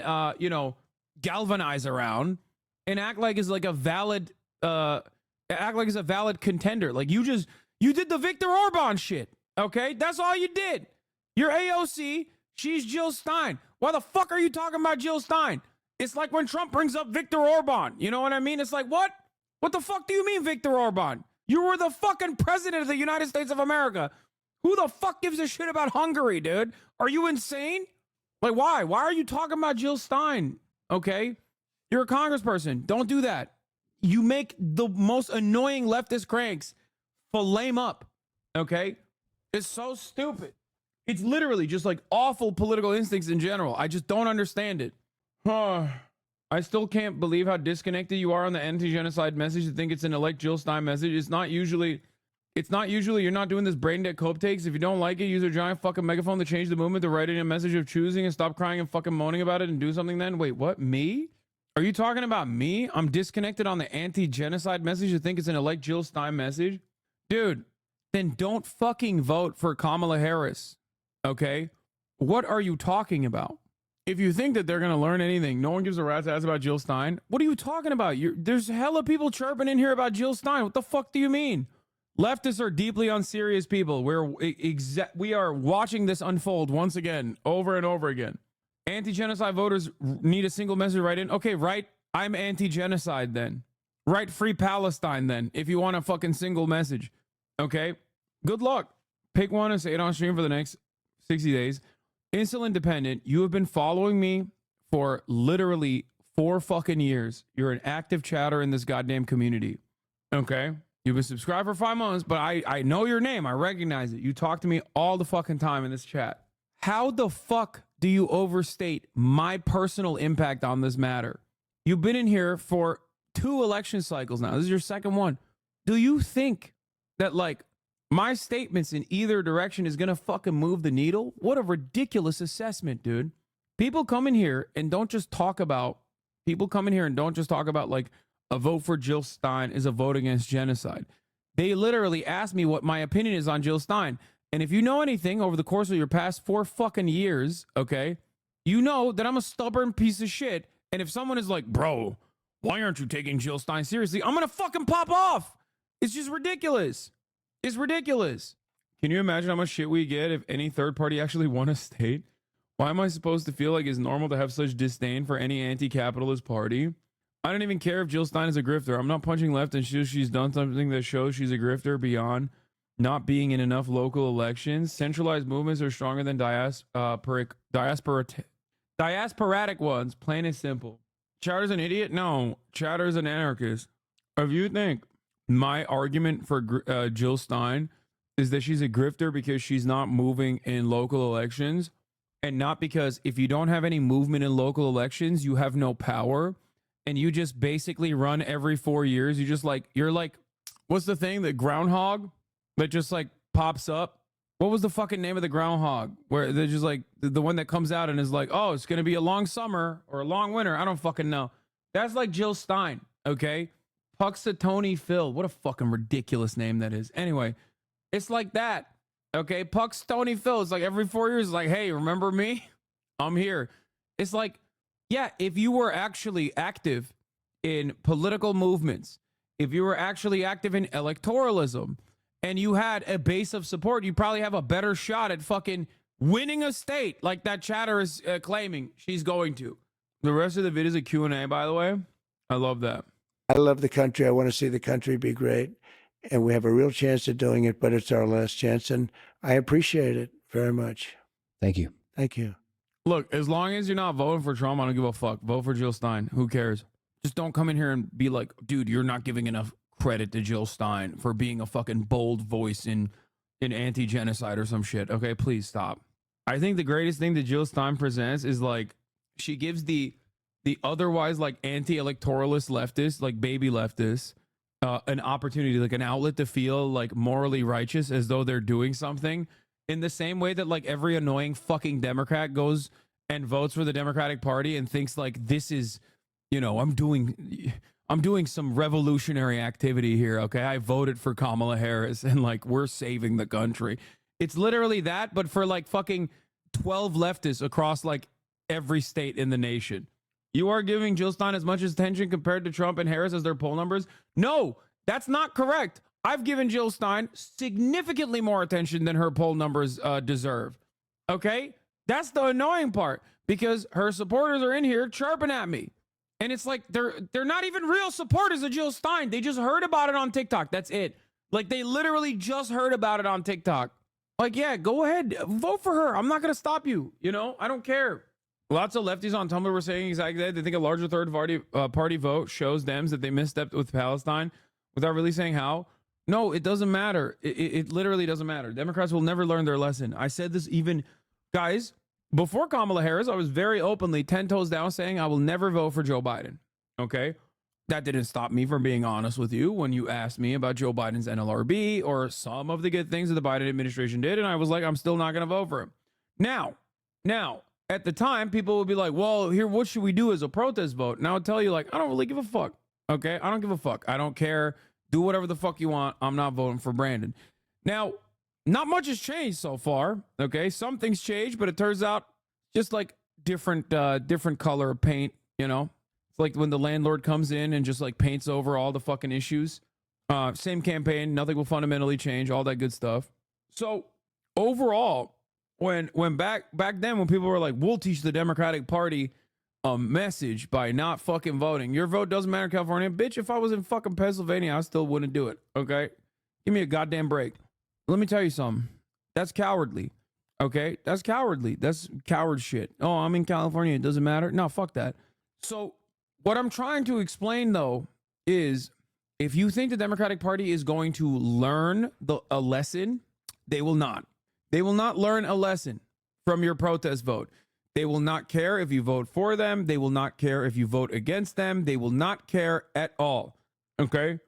galvanize around and act like is like a valid, contender. Like you did the Viktor Orban shit. Okay. That's all you did. You're AOC. She's Jill Stein. Why the fuck are you talking about Jill Stein? It's like when Trump brings up Viktor Orban. You know what I mean? It's like, what? What the fuck do you mean, Viktor Orban? You were the fucking president of the United States of America. Who the fuck gives a shit about Hungary, dude? Are you insane? Like, why? Why are you talking about Jill Stein? Okay? You're a congressperson. Don't do that. You make the most annoying leftist cranks flame up. Okay? It's so stupid. It's literally just like awful political instincts in general. I just don't understand it. I still can't believe how disconnected you are on the anti-genocide message. You think it's an elect Jill Stein message. It's not usually you're not doing this brain dead cope takes. If you don't like it, use a giant fucking megaphone to change the movement, to write in a message of choosing and stop crying and fucking moaning about it and do something then. Wait, what? Me? Are you talking about me? I'm disconnected on the anti-genocide message. You think it's an elect Jill Stein message? Dude, then don't fucking vote for Kamala Harris. Okay? What are you talking about? If you think that they're going to learn anything, no one gives a rat's ass about Jill Stein. What are you talking about? There's hella people chirping in here about Jill Stein. What the fuck do you mean? Leftists are deeply unserious people. We are watching this unfold once again, over and over again. Anti-genocide voters need a single message right in. Okay, right. I'm anti-genocide then. Write free Palestine then, if you want a fucking single message. Okay? Good luck. Pick one and say it on stream for the next 60 days. Insulin dependent, you have been following me for literally 4 fucking years. You're an active chatter in this goddamn community. Okay? You've been subscribed for 5 months, but I know your name. I recognize it. You talk to me all the fucking time in this chat. How the fuck do you overstate my personal impact on this matter? You've been in here for 2 election cycles now. This is your second one. Do you think that like my statements in either direction is going to fucking move the needle? What a ridiculous assessment, dude. People come in here and don't just talk about like, A vote for Jill Stein is a vote against genocide. They literally asked me what my opinion is on Jill Stein. And if you know anything over the course of your past 4 fucking years, okay, you know that I'm a stubborn piece of shit. And if someone is like, bro, why aren't you taking Jill Stein seriously? I'm going to fucking pop off. It's just ridiculous. It's ridiculous. Can you imagine how much shit we get if any third party actually won a state? Why am I supposed to feel like it's normal to have such disdain for any anti-capitalist party? I don't even care if Jill Stein is a grifter. I'm not punching left and she's done something that shows she's a grifter beyond not being in enough local elections. Centralized movements are stronger than diasporic ones, plain and simple. Chowder's an idiot? No, Chowder's an anarchist. If you think my argument for Jill Stein is that she's a grifter because she's not moving in local elections, and not because if you don't have any movement in local elections, you have no power, and you just basically run every 4 years. You're like, what's the thing? The groundhog that just like pops up. What was the fucking name of the groundhog? Where they're just like the one that comes out and is like, oh, it's going to be a long summer or a long winter. I don't fucking know. That's like Jill Stein. Okay. Puxatony Phil. What a fucking ridiculous name that is. Anyway, it's like that. Okay. Puxatony Phil. It's like every 4 years, it's like, hey, remember me? I'm here. It's like, yeah, if you were actually active in political movements, if you were actually active in electoralism, and you had a base of support, you probably have a better shot at fucking winning a state like that chatter is claiming she's going to. The rest of the vid is a Q&A, by the way. I love that. I love the country. I want to see the country be great. And we have a real chance of doing it, but it's our last chance. And I appreciate it very much. Thank you. Thank you. Look, as long as you're not voting for Trump, I don't give a fuck. Vote for Jill Stein. Who cares? Just don't come in here and be like, dude, you're not giving enough credit to Jill Stein for being a fucking bold voice in anti-genocide or some shit. Okay, please stop. I think the greatest thing that Jill Stein presents is like she gives the otherwise like anti-electoralist leftists, like baby leftists, an opportunity, like an outlet to feel like morally righteous as though they're doing something, in the same way that like every annoying fucking Democrat goes and votes for the Democratic Party and thinks like this is, you know, I'm doing some revolutionary activity here, okay? I voted for Kamala Harris and like we're saving the country. It's literally that, but for like fucking 12 leftists across like every state in the nation. You are giving Jill Stein as much attention compared to Trump and Harris as their poll numbers? No, that's not correct. I've given Jill Stein significantly more attention than her poll numbers deserve, okay? That's the annoying part, because her supporters are in here chirping at me. And it's like they're not even real supporters of Jill Stein. They just heard about it on TikTok. That's it. Like they literally just heard about it on TikTok. Like, yeah, go ahead. Vote for her. I'm not going to stop you. You know, I don't care. Lots of lefties on Tumblr were saying exactly that. They think a larger third party vote shows Dems that they misstepped with Palestine without really saying how. No, it doesn't matter. It literally doesn't matter. Democrats will never learn their lesson. I said this even, guys, before Kamala Harris, I was very openly 10 toes down saying I will never vote for Joe Biden. Okay. That didn't stop me from being honest with you when you asked me about Joe Biden's NLRB or some of the good things that the Biden administration did. And I was like, I'm still not going to vote for him. Now, at the time, people would be like, well, here, what should we do as a protest vote? And I would tell you, like, I don't really give a fuck. Okay. I don't give a fuck. I don't care. Do whatever the fuck you want. I'm not voting for Brandon. Now, not much has changed so far. Okay. Some things changed, but it turns out just like different color of paint, you know, it's like when the landlord comes in and just like paints over all the fucking issues. Same campaign. Nothing will fundamentally change, all that good stuff. So overall, when back then, when people were like, we'll teach the Democratic Party a message by not fucking voting. Your vote doesn't matter in California. Bitch, if I was in fucking Pennsylvania, I still wouldn't do it. Okay. Give me a goddamn break. Let me tell you something. That's cowardly. Okay. That's cowardly. That's coward shit. Oh, I'm in California. It doesn't matter. No, fuck that. So what I'm trying to explain though, is if you think the Democratic Party is going to learn a lesson, they will not. They will not learn a lesson from your protest vote. They will not care if you vote for them. They will not care if you vote against them. They will not care at all. Okay?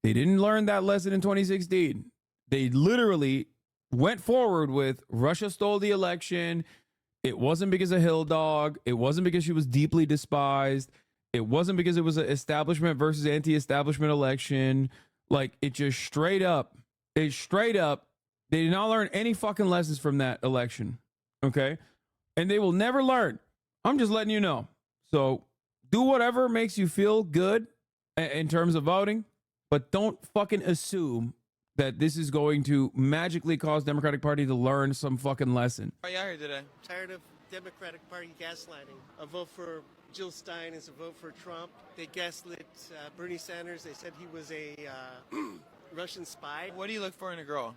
They didn't learn that lesson in 2016. They literally went forward with Russia stole the election. It wasn't because of Hill Dog. It wasn't because she was deeply despised. It wasn't because it was an establishment versus anti-establishment election. Like, it just straight up, they did not learn any fucking lessons from that election. Okay? And they will never learn. I'm just letting you know. So do whatever makes you feel good in terms of voting, but don't fucking assume that this is going to magically cause Democratic Party to learn some fucking lesson. Why are you out here today? Tired of Democratic Party gaslighting. A vote for Jill Stein is a vote for Trump. They gaslit Bernie Sanders. They said he was a Russian spy. What do you look for in a girl?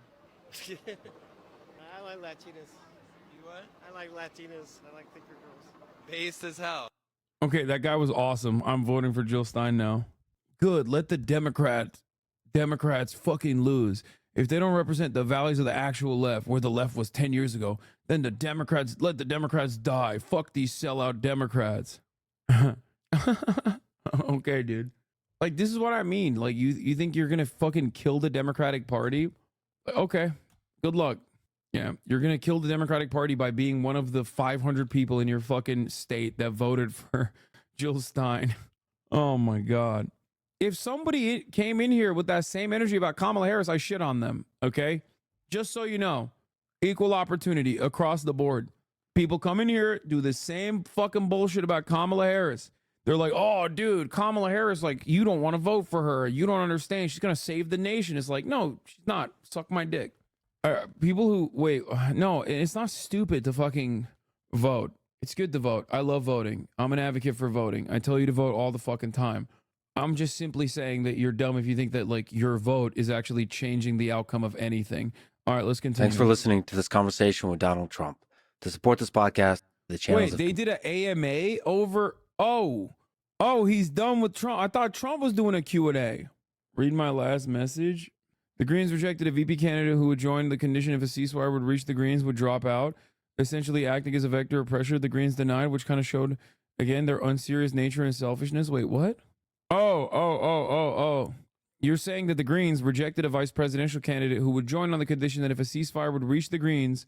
I like Latinas. You what? I like Latinas. I like thicker girls. Based as hell. Okay, that guy was awesome. I'm voting for Jill Stein now. Good. Let the Democrats fucking lose. If they don't represent the values of the actual left, where the left was 10 years ago, then let the Democrats die. Fuck these sellout Democrats. Okay, dude. Like, this is what I mean. Like, you think you're gonna fucking kill the Democratic Party? Okay, good luck. Yeah, you're gonna kill the Democratic Party by being one of the 500 people in your fucking state that voted for Jill Stein. Oh my God. If somebody came in here with that same energy about Kamala Harris, I shit on them, okay? Just so you know, equal opportunity across the board. People come in here, do the same fucking bullshit about Kamala Harris. They're like, oh, dude, Kamala Harris, like, you don't want to vote for her. You don't understand. She's going to save the nation. It's like, no, she's not. Suck my dick. People who, wait, no, it's not stupid to fucking vote. It's good to vote. I love voting. I'm an advocate for voting. I tell you to vote all the fucking time. I'm just simply saying that you're dumb if you think that, like, your vote is actually changing the outcome of anything. All right, let's continue. Thanks for listening to this conversation with Donald Trump. To support this podcast, the channel. Wait, they did an AMA over. Oh, he's done with Trump. I thought Trump was doing a Q&A. Read my last message. The Greens rejected a VP candidate who would join the condition if a ceasefire would reach the Greens would drop out, essentially acting as a vector of pressure. The Greens denied, which kind of showed, again, their unserious nature and selfishness. Wait, what? Oh. You're saying that the Greens rejected a vice presidential candidate who would join on the condition that if a ceasefire would reach the Greens,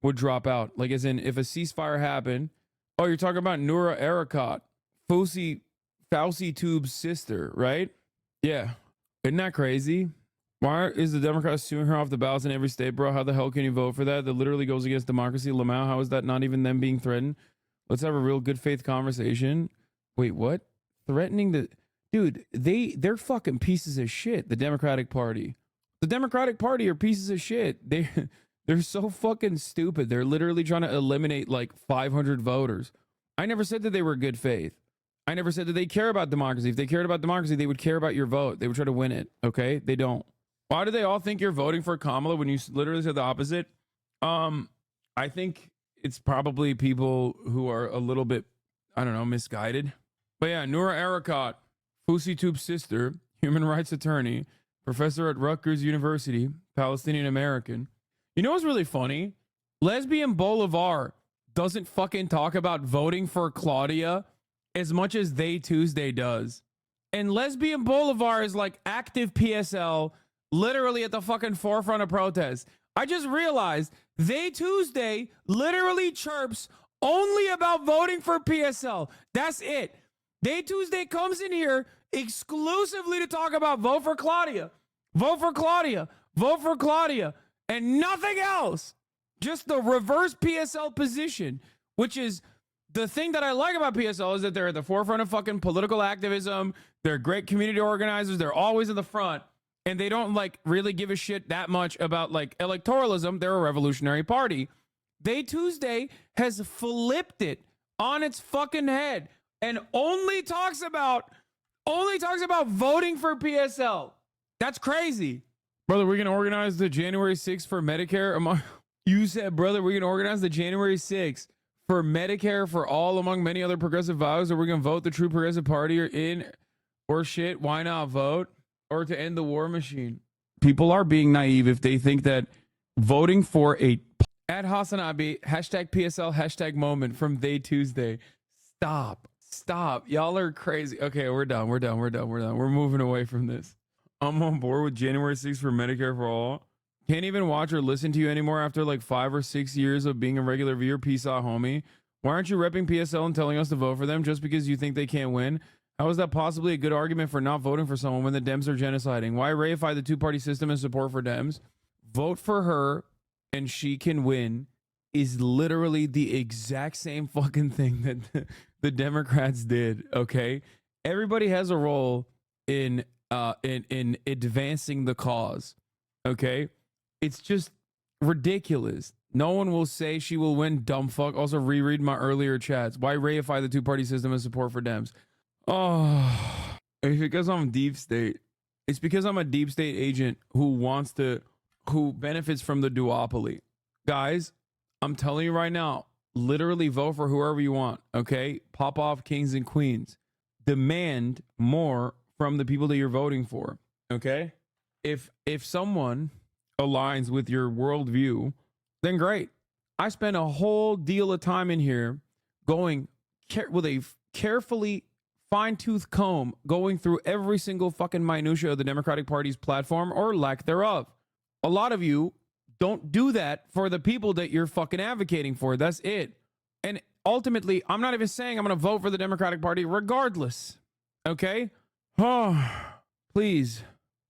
would drop out. Like, as in, if a ceasefire happened. Oh, you're talking about Noura Erakat, Fauci Tube's sister, right? Yeah. Isn't that crazy? Why is the Democrats suing her off the ballots in every state, bro? How the hell can you vote for that? That literally goes against democracy. Lamau, how is that not even them being threatened? Let's have a real good faith conversation. Wait, what? Threatening the... Dude, they're fucking pieces of shit, the Democratic Party. The Democratic Party are pieces of shit. They're so fucking stupid. They're literally trying to eliminate like 500 voters. I never said that they were good faith. I never said that they care about democracy. If they cared about democracy, they would care about your vote. They would try to win it, okay? They don't. Why do they all think you're voting for Kamala when you literally said the opposite? I think it's probably people who are a little bit, I don't know, misguided. But yeah, Noura Erakat, Fauci Tube's sister, human rights attorney, professor at Rutgers University, Palestinian American. You know what's really funny? Lesbian Bolivar doesn't fucking talk about voting for Claudia as much as They Tuesday does. And Lesbian Bolivar is like active PSL, literally at the fucking forefront of protests. I just realized They Tuesday literally chirps only about voting for PSL. That's it. They Tuesday comes in here exclusively to talk about vote for Claudia, vote for Claudia, vote for Claudia, and nothing else. Just the reverse PSL position, which is the thing that I like about PSL is that they're at the forefront of fucking political activism. They're great community organizers. They're always in the front, and they don't like really give a shit that much about like electoralism. They're a revolutionary party. They Tuesday has flipped it on its fucking head and only talks about voting for PSL. That's crazy. Brother, we're going to organize the January 6th for Medicare. You said, brother, we're going to organize the January 6th for Medicare for all among many other progressive values, or we're going to vote the true progressive party or shit. Why not vote? Or to end the war machine. People are being naive if they think that voting for at HasanAbi, hashtag PSL, hashtag moment from They Tuesday. Stop. Y'all are crazy. Okay, we're done. We're moving away from this. I'm on board with January 6th for Medicare for all. Can't even watch or listen to you anymore after like 5 or 6 years of being a regular viewer. Peace out, homie. Why aren't you repping PSL and telling us to vote for them just because you think they can't win? How is that possibly a good argument for not voting for someone when the Dems are genociding? Why reify the two-party system and support for Dems? Vote for her and she can win is literally the exact same fucking thing that the Democrats did, okay? Everybody has a role in advancing the cause, okay? It's just ridiculous. No one will say she will win, dumb fuck. Also, reread my earlier chats. Why reify the two-party system and support for Dems? Oh, it's because I'm deep state. It's because I'm a deep state agent who benefits from the duopoly. Guys, I'm telling you right now, literally vote for whoever you want, okay? Pop off kings and queens. Demand more from the people that you're voting for, okay? If someone aligns with your worldview, then great. I spent a whole deal of time in here going with a carefully fine-tooth comb going through every single fucking minutia of the Democratic Party's platform or lack thereof. A lot of you don't do that for the people that you're fucking advocating for. That's it. And ultimately, I'm not even saying I'm going to vote for the Democratic Party regardless. Okay? Oh, please.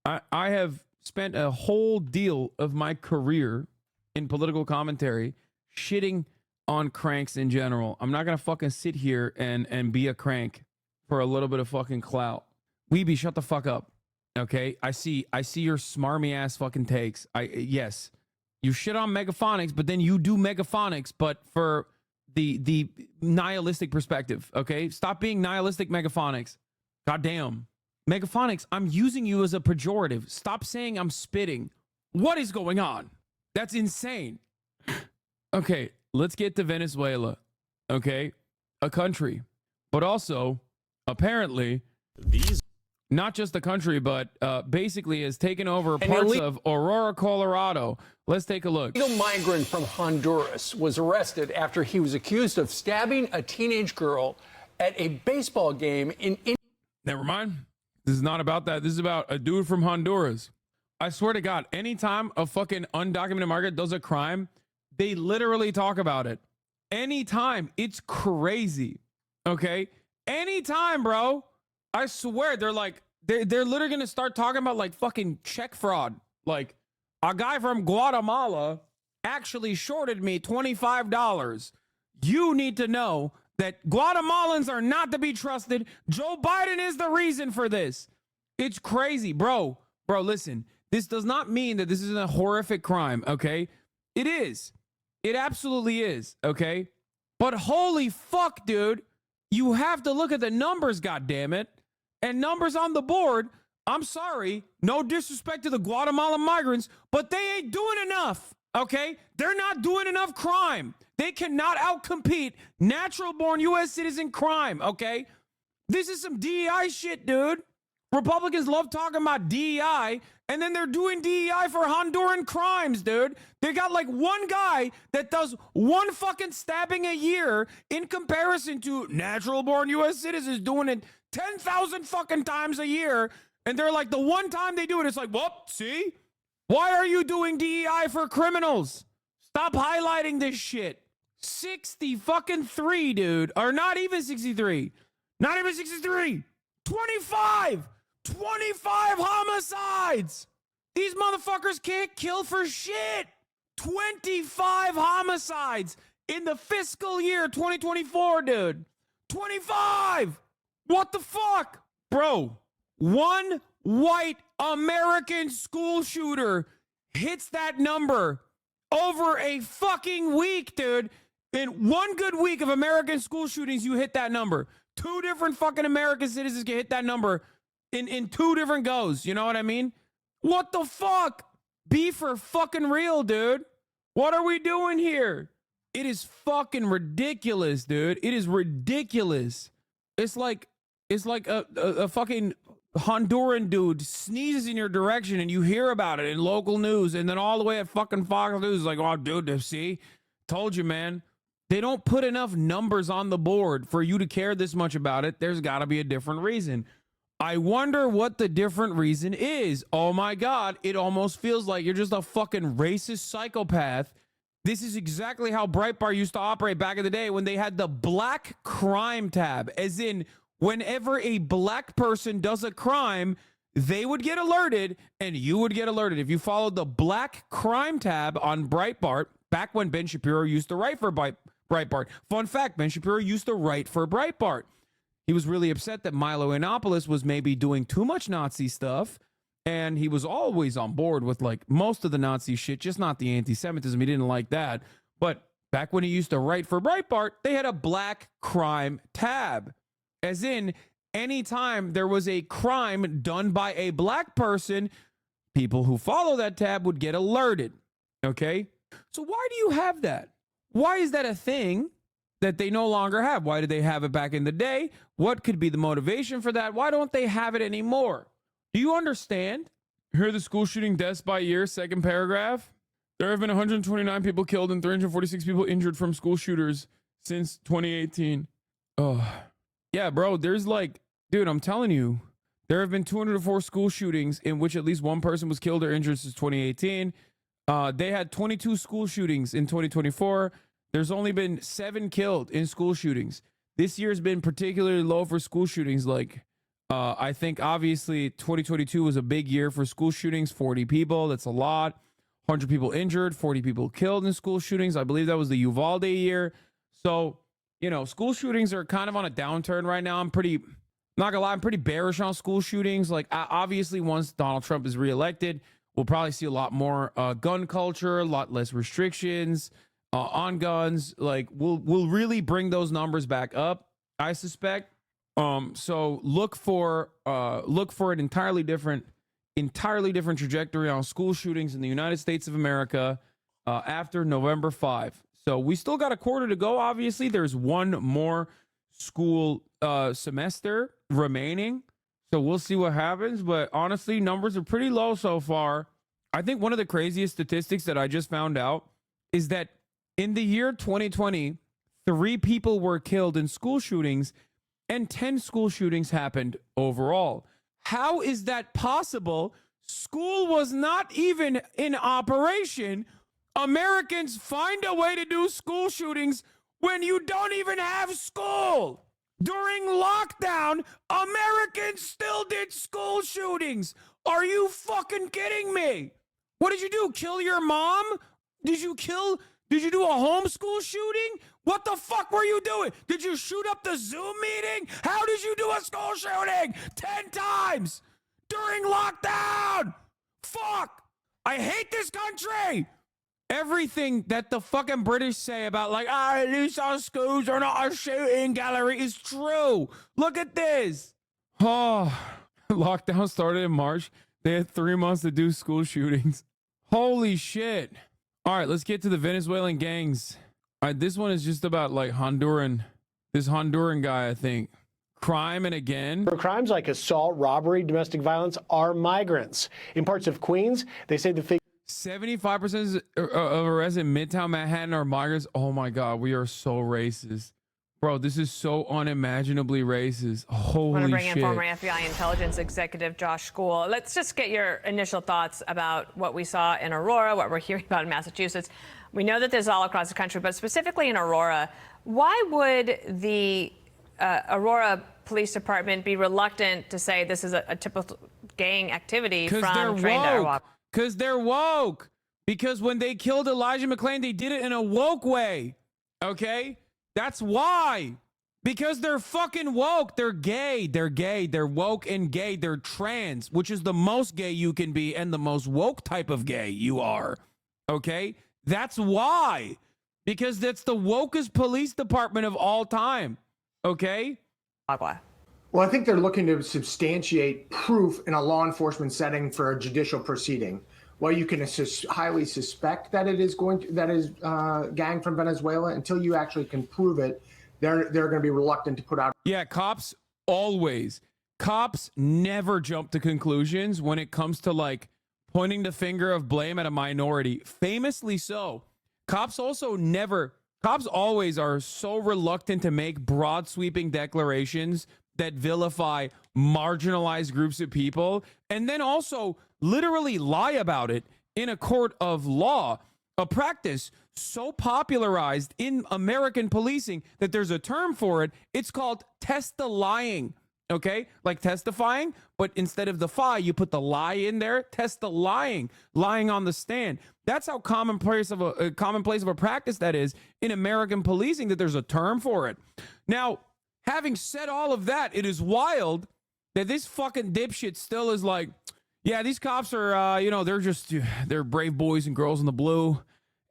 I have spent a whole deal of my career in political commentary shitting on cranks in general. I'm not going to fucking sit here and be a crank for a little bit of fucking clout. Weeby, shut the fuck up. Okay? I see your smarmy ass fucking takes. Yes. You shit on megaphonics, but then you do megaphonics, but for the nihilistic perspective, okay? Stop being nihilistic megaphonics. Goddamn. Megaphonics, I'm using you as a pejorative. Stop saying I'm spitting. What is going on? That's insane. Okay, let's get to Venezuela. Okay? A country. But also, apparently, not just the country, but basically has taken over parts of Aurora, Colorado. Let's take a look. A legal migrant from Honduras was arrested after he was accused of stabbing a teenage girl at a baseball game in Never mind. This is not about that. This is about a dude from Honduras. I swear to God, anytime a fucking undocumented migrant does a crime, they literally talk about it. Anytime. It's crazy. Okay? Anytime, bro. I swear, they're literally gonna start talking about like fucking check fraud. Like, a guy from Guatemala actually shorted me $25. You need to know that Guatemalans are not to be trusted. Joe Biden is the reason for this. It's crazy, bro. Bro, listen, this does not mean that this isn't a horrific crime, okay? It is. It absolutely is, okay? But holy fuck, dude. You have to look at the numbers, goddammit. And numbers on the board, I'm sorry, no disrespect to the Guatemalan migrants, but they ain't doing enough, okay? They're not doing enough crime. They cannot outcompete natural-born U.S. citizen crime, okay? This is some DEI shit, dude. Republicans love talking about DEI, and then they're doing DEI for Honduran crimes, dude. They got like one guy that does one fucking stabbing a year in comparison to natural-born U.S. citizens doing it 10,000 fucking times a year. And they're like, the one time they do it, it's like, well, see? Why are you doing DEI for criminals? Stop highlighting this shit. 60 fucking 3, dude. Or not even 63. Not even 63. 25 homicides. These motherfuckers can't kill for shit. 25 homicides in the fiscal year 2024, dude. 25. What the fuck? Bro, one white American school shooter hits that number over a fucking week, dude. In one good week of American school shootings, you hit that number. 2 different fucking American citizens can hit that number in 2 different goes. You know what I mean? What the fuck? Be for fucking real, dude. What are we doing here? It is fucking ridiculous, dude. It is ridiculous. It's like a fucking Honduran dude sneezes in your direction and you hear about it in local news, and then all the way at fucking Fox News like, oh, dude, see? Told you, man. They don't put enough numbers on the board for you to care this much about it. There's got to be a different reason. I wonder what the different reason is. Oh my God, it almost feels like you're just a fucking racist psychopath. This is exactly how Breitbart used to operate back in the day when they had the black crime tab, as in whenever a black person does a crime, they would get alerted and you would get alerted. If you followed the black crime tab on Breitbart, back when Ben Shapiro used to write for Breitbart. Fun fact, Ben Shapiro used to write for Breitbart. He was really upset that Milo Yiannopoulos was maybe doing too much Nazi stuff. And he was always on board with like most of the Nazi shit, just not the anti-Semitism. He didn't like that. But back when he used to write for Breitbart, they had a black crime tab. As in, anytime there was a crime done by a black person, people who follow that tab would get alerted. Okay? So why do you have that? Why is that a thing that they no longer have? Why did they have it back in the day? What could be the motivation for that? Why don't they have it anymore? Do you understand? Here are the school shooting deaths by year, second paragraph. There have been 129 people killed and 346 people injured from school shooters since 2018. Oh, yeah, bro. There's like, dude, I'm telling you, there have been 204 school shootings in which at least one person was killed or injured since 2018. They had 22 school shootings in 2024. There's only been 7 killed in school shootings. This year's been particularly low for school shootings. Like, I think obviously 2022 was a big year for school shootings. 40 people, that's a lot. 100 people injured, 40 people killed in school shootings. I believe that was the Uvalde year. So, you know, school shootings are kind of on a downturn right now. I'm not gonna lie, I'm pretty bearish on school shootings. Like, obviously, once Donald Trump is reelected, we'll probably see a lot more gun culture, a lot less restrictions on guns. Like, we'll really bring those numbers back up, I suspect. So look for an entirely different trajectory on school shootings in the United States of America after November 5. So we still got a quarter to go. Obviously, there's one more school semester remaining. So we'll see what happens. But honestly, numbers are pretty low so far. I think one of the craziest statistics that I just found out is that in the year 2020, 3 people were killed in school shootings and 10 school shootings happened overall. How is that possible? School was not even in operation. Americans find a way to do school shootings when you don't even have school. During lockdown, Americans still did school shootings. Are you fucking kidding me? What did you do? Kill your mom? Did you do a homeschool shooting? What the fuck were you doing? Did you shoot up the Zoom meeting? How did you do a school shooting? 10 times during lockdown. Fuck. I hate this country. Everything that the fucking British say about like, at least our schools are not a shooting gallery is true. Look at this. Oh, lockdown started in March. They had 3 months to do school shootings. Holy shit. All right, let's get to the Venezuelan gangs. All right, this one is just about like this Honduran guy, I think. Crime and again. For crimes like assault, robbery, domestic violence are migrants. In parts of Queens, they say the figure 75% of arrests in Midtown Manhattan are migrants. Oh my God, we are so racist. Bro, this is so unimaginably racist. Holy shit. I want to bring in former FBI intelligence executive Josh School. Let's just get your initial thoughts about what we saw in Aurora, what we're hearing about in Massachusetts. We know that this is all across the country, but specifically in Aurora, why would the Aurora Police Department be reluctant to say this is a typical gang activity from trained Arawak? Because they're woke. Because when they killed Elijah McClain, they did it in a woke way. Okay? That's why. Because they're fucking woke. They're gay. They're gay. They're woke and gay. They're trans, which is the most gay you can be and the most woke type of gay you are. Okay? That's why. Because that's the wokest police department of all time. Okay? Agua. Well, I think they're looking to substantiate proof in a law enforcement setting for a judicial proceeding. While you can highly suspect that it is gang from Venezuela, until you actually can prove it, they're going to be reluctant to put out. Yeah, cops never jump to conclusions when it comes to like pointing the finger of blame at a minority. Famously so. Cops always are so reluctant to make broad sweeping declarations that vilify marginalized groups of people and then also literally lie about it in a court of law. a practice so popularized in American policing that there's a term for it. It's called test-the-lying, okay? Like testifying, but instead of the "fi," you put the lie in there. Test-the-lying, lying on the stand. That's how commonplace of a practice that is in American policing, that there's a term for it. Now, having said all of that, it is wild that this fucking dipshit still is like, yeah, these cops are, you know, they're brave boys and girls in the blue.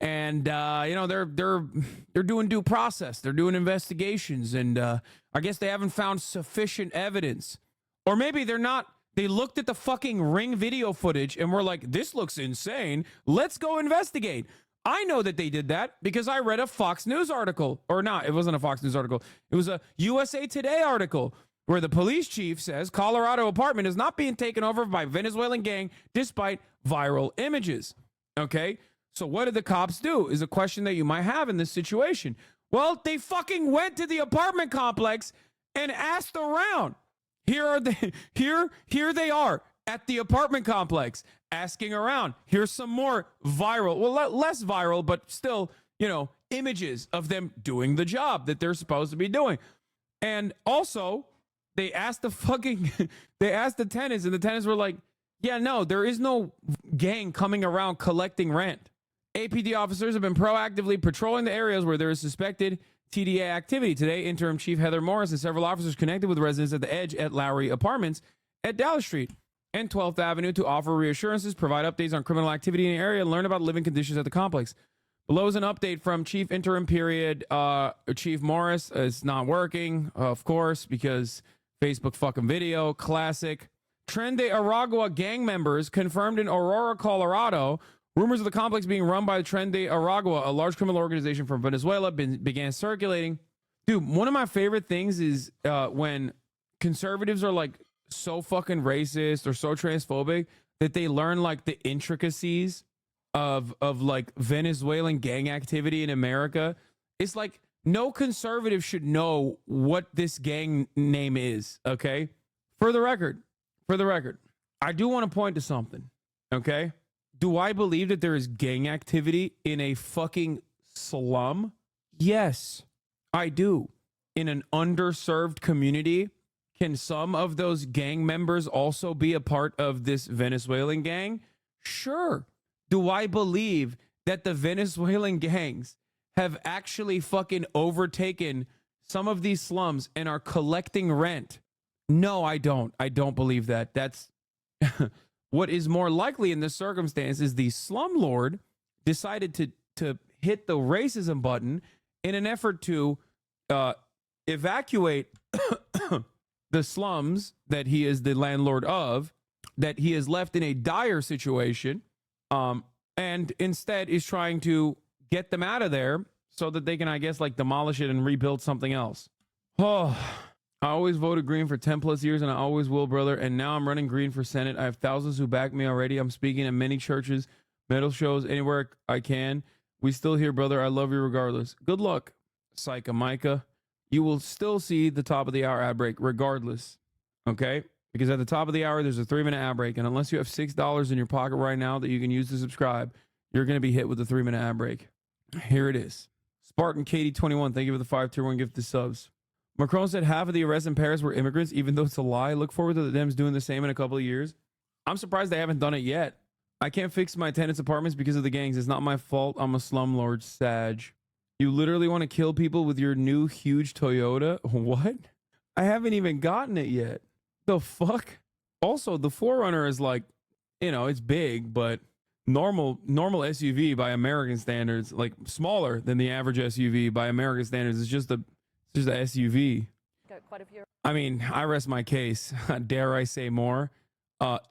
And, you know, they're doing due process. They're doing investigations. And I guess they haven't found sufficient evidence. Or maybe they're not. They looked at the fucking Ring video footage and were like, this looks insane. Let's go investigate. I know that they did that because I read a Fox News article. Or not, it wasn't a Fox News article. It was a USA Today article where the police chief says Colorado apartment is not being taken over by Venezuelan gang despite viral images. Okay? So what did the cops do is a question that you might have in this situation. Well, they fucking went to the apartment complex and asked around. Here they are at the apartment complex asking around. Here's some more viral, well, less viral, but still, you know, images of them doing the job that they're supposed to be doing. And also, they asked the tenants, and the tenants were like, yeah, no, there is no gang coming around collecting rent. APD officers have been proactively patrolling the areas where there is suspected TDA activity. Today, Interim Chief Heather Morris and several officers connected with residents at the Edge at Lowry Apartments at Dallas Street and 12th Avenue to offer reassurances, provide updates on criminal activity in the area, and learn about living conditions at the complex. Below is an update from Chief Interim Period Chief Morris. It's not working, of course, because Facebook fucking video, classic. Tren de Aragua gang members confirmed in Aurora, Colorado. Rumors of the complex being run by Tren de Aragua, a large criminal organization from Venezuela, began circulating. Dude, one of my favorite things is when conservatives are like so fucking racist or so transphobic that they learn like the intricacies of like Venezuelan gang activity in America. It's like no conservative should know what this gang name is, okay? For the record, I do want to point to something, okay? Do I believe that there is gang activity in a fucking slum? Yes, I do. In an underserved community, can some of those gang members also be a part of this Venezuelan gang? Sure. Do I believe that the Venezuelan gangs have actually fucking overtaken some of these slums and are collecting rent? No, I don't. I don't believe that. That's... What is more likely in this circumstance is the slumlord decided to hit the racism button in an effort to evacuate the slums that he is the landlord of, that he is left in a dire situation, and instead is trying to get them out of there so that they can, I guess, like demolish it and rebuild something else. Oh, I always voted green for 10 plus years and I always will, brother. And now I'm running green for Senate. I have thousands who back me already. I'm speaking at many churches, metal shows, anywhere I can. We still here, brother. I love you regardless. Good luck, Psycha Micah. You will still see the top of the hour ad break regardless. Okay? Because at the top of the hour, there's a 3-minute ad break. And unless you have $6 in your pocket right now that you can use to subscribe, you're going to be hit with a 3-minute ad break. Here it is. Spartan Katie 21. Thank you for the 5 tier 1 gift to subs. Macron said half of the arrests in Paris were immigrants, even though it's a lie. Look forward to the Dems doing the same in a couple of years. I'm surprised they haven't done it yet. I can't fix my tenants' apartments because of the gangs. It's not my fault. I'm a slumlord, Sag. You literally want to kill people with your new huge Toyota? What? I haven't even gotten it yet. The fuck? Also, the 4Runner is like, you know, it's big, but normal SUV by American standards, like smaller than the average SUV by American standards. It's just a SUV. I mean, I rest my case. Dare I say more?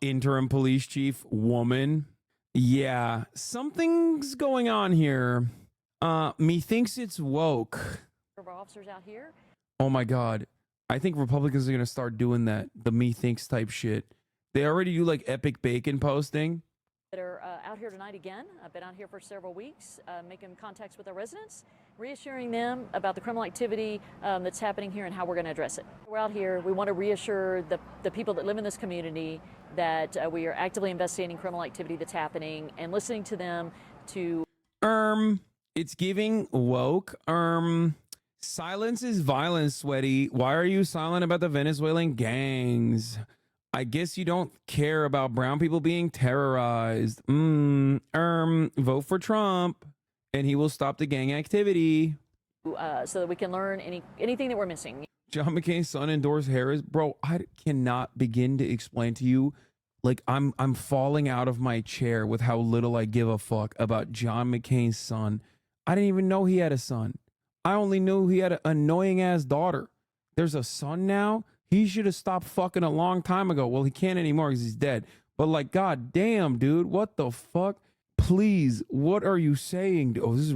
Interim police chief woman. Yeah, something's going on here. Methinks it's woke. Officers out here. Oh my God. I think Republicans are going to start doing that. The methinks type shit. They already do like epic bacon posting. That are out here tonight again. I've been out here for several weeks, making contacts with our residents, reassuring them about the criminal activity that's happening here and how we're going to address it. We're out here. We want to reassure the people that live in this community that we are actively investigating criminal activity that's happening and listening to them to... It's giving woke. Silence is violence, sweaty. Why are you silent about the Venezuelan gangs? I guess you don't care about brown people being terrorized. Vote for Trump and he will stop the gang activity. So that we can learn anything that we're missing. John McCain's son endorsed Harris. Bro, I cannot begin to explain to you. Like, I'm falling out of my chair with how little I give a fuck about John McCain's son. I didn't even know he had a son. I only knew he had an annoying ass daughter. There's a son now. He should have stopped fucking a long time ago. Well, he can't anymore because he's dead. But like, god damn, dude, what the fuck? Please, what are you saying? Oh, this is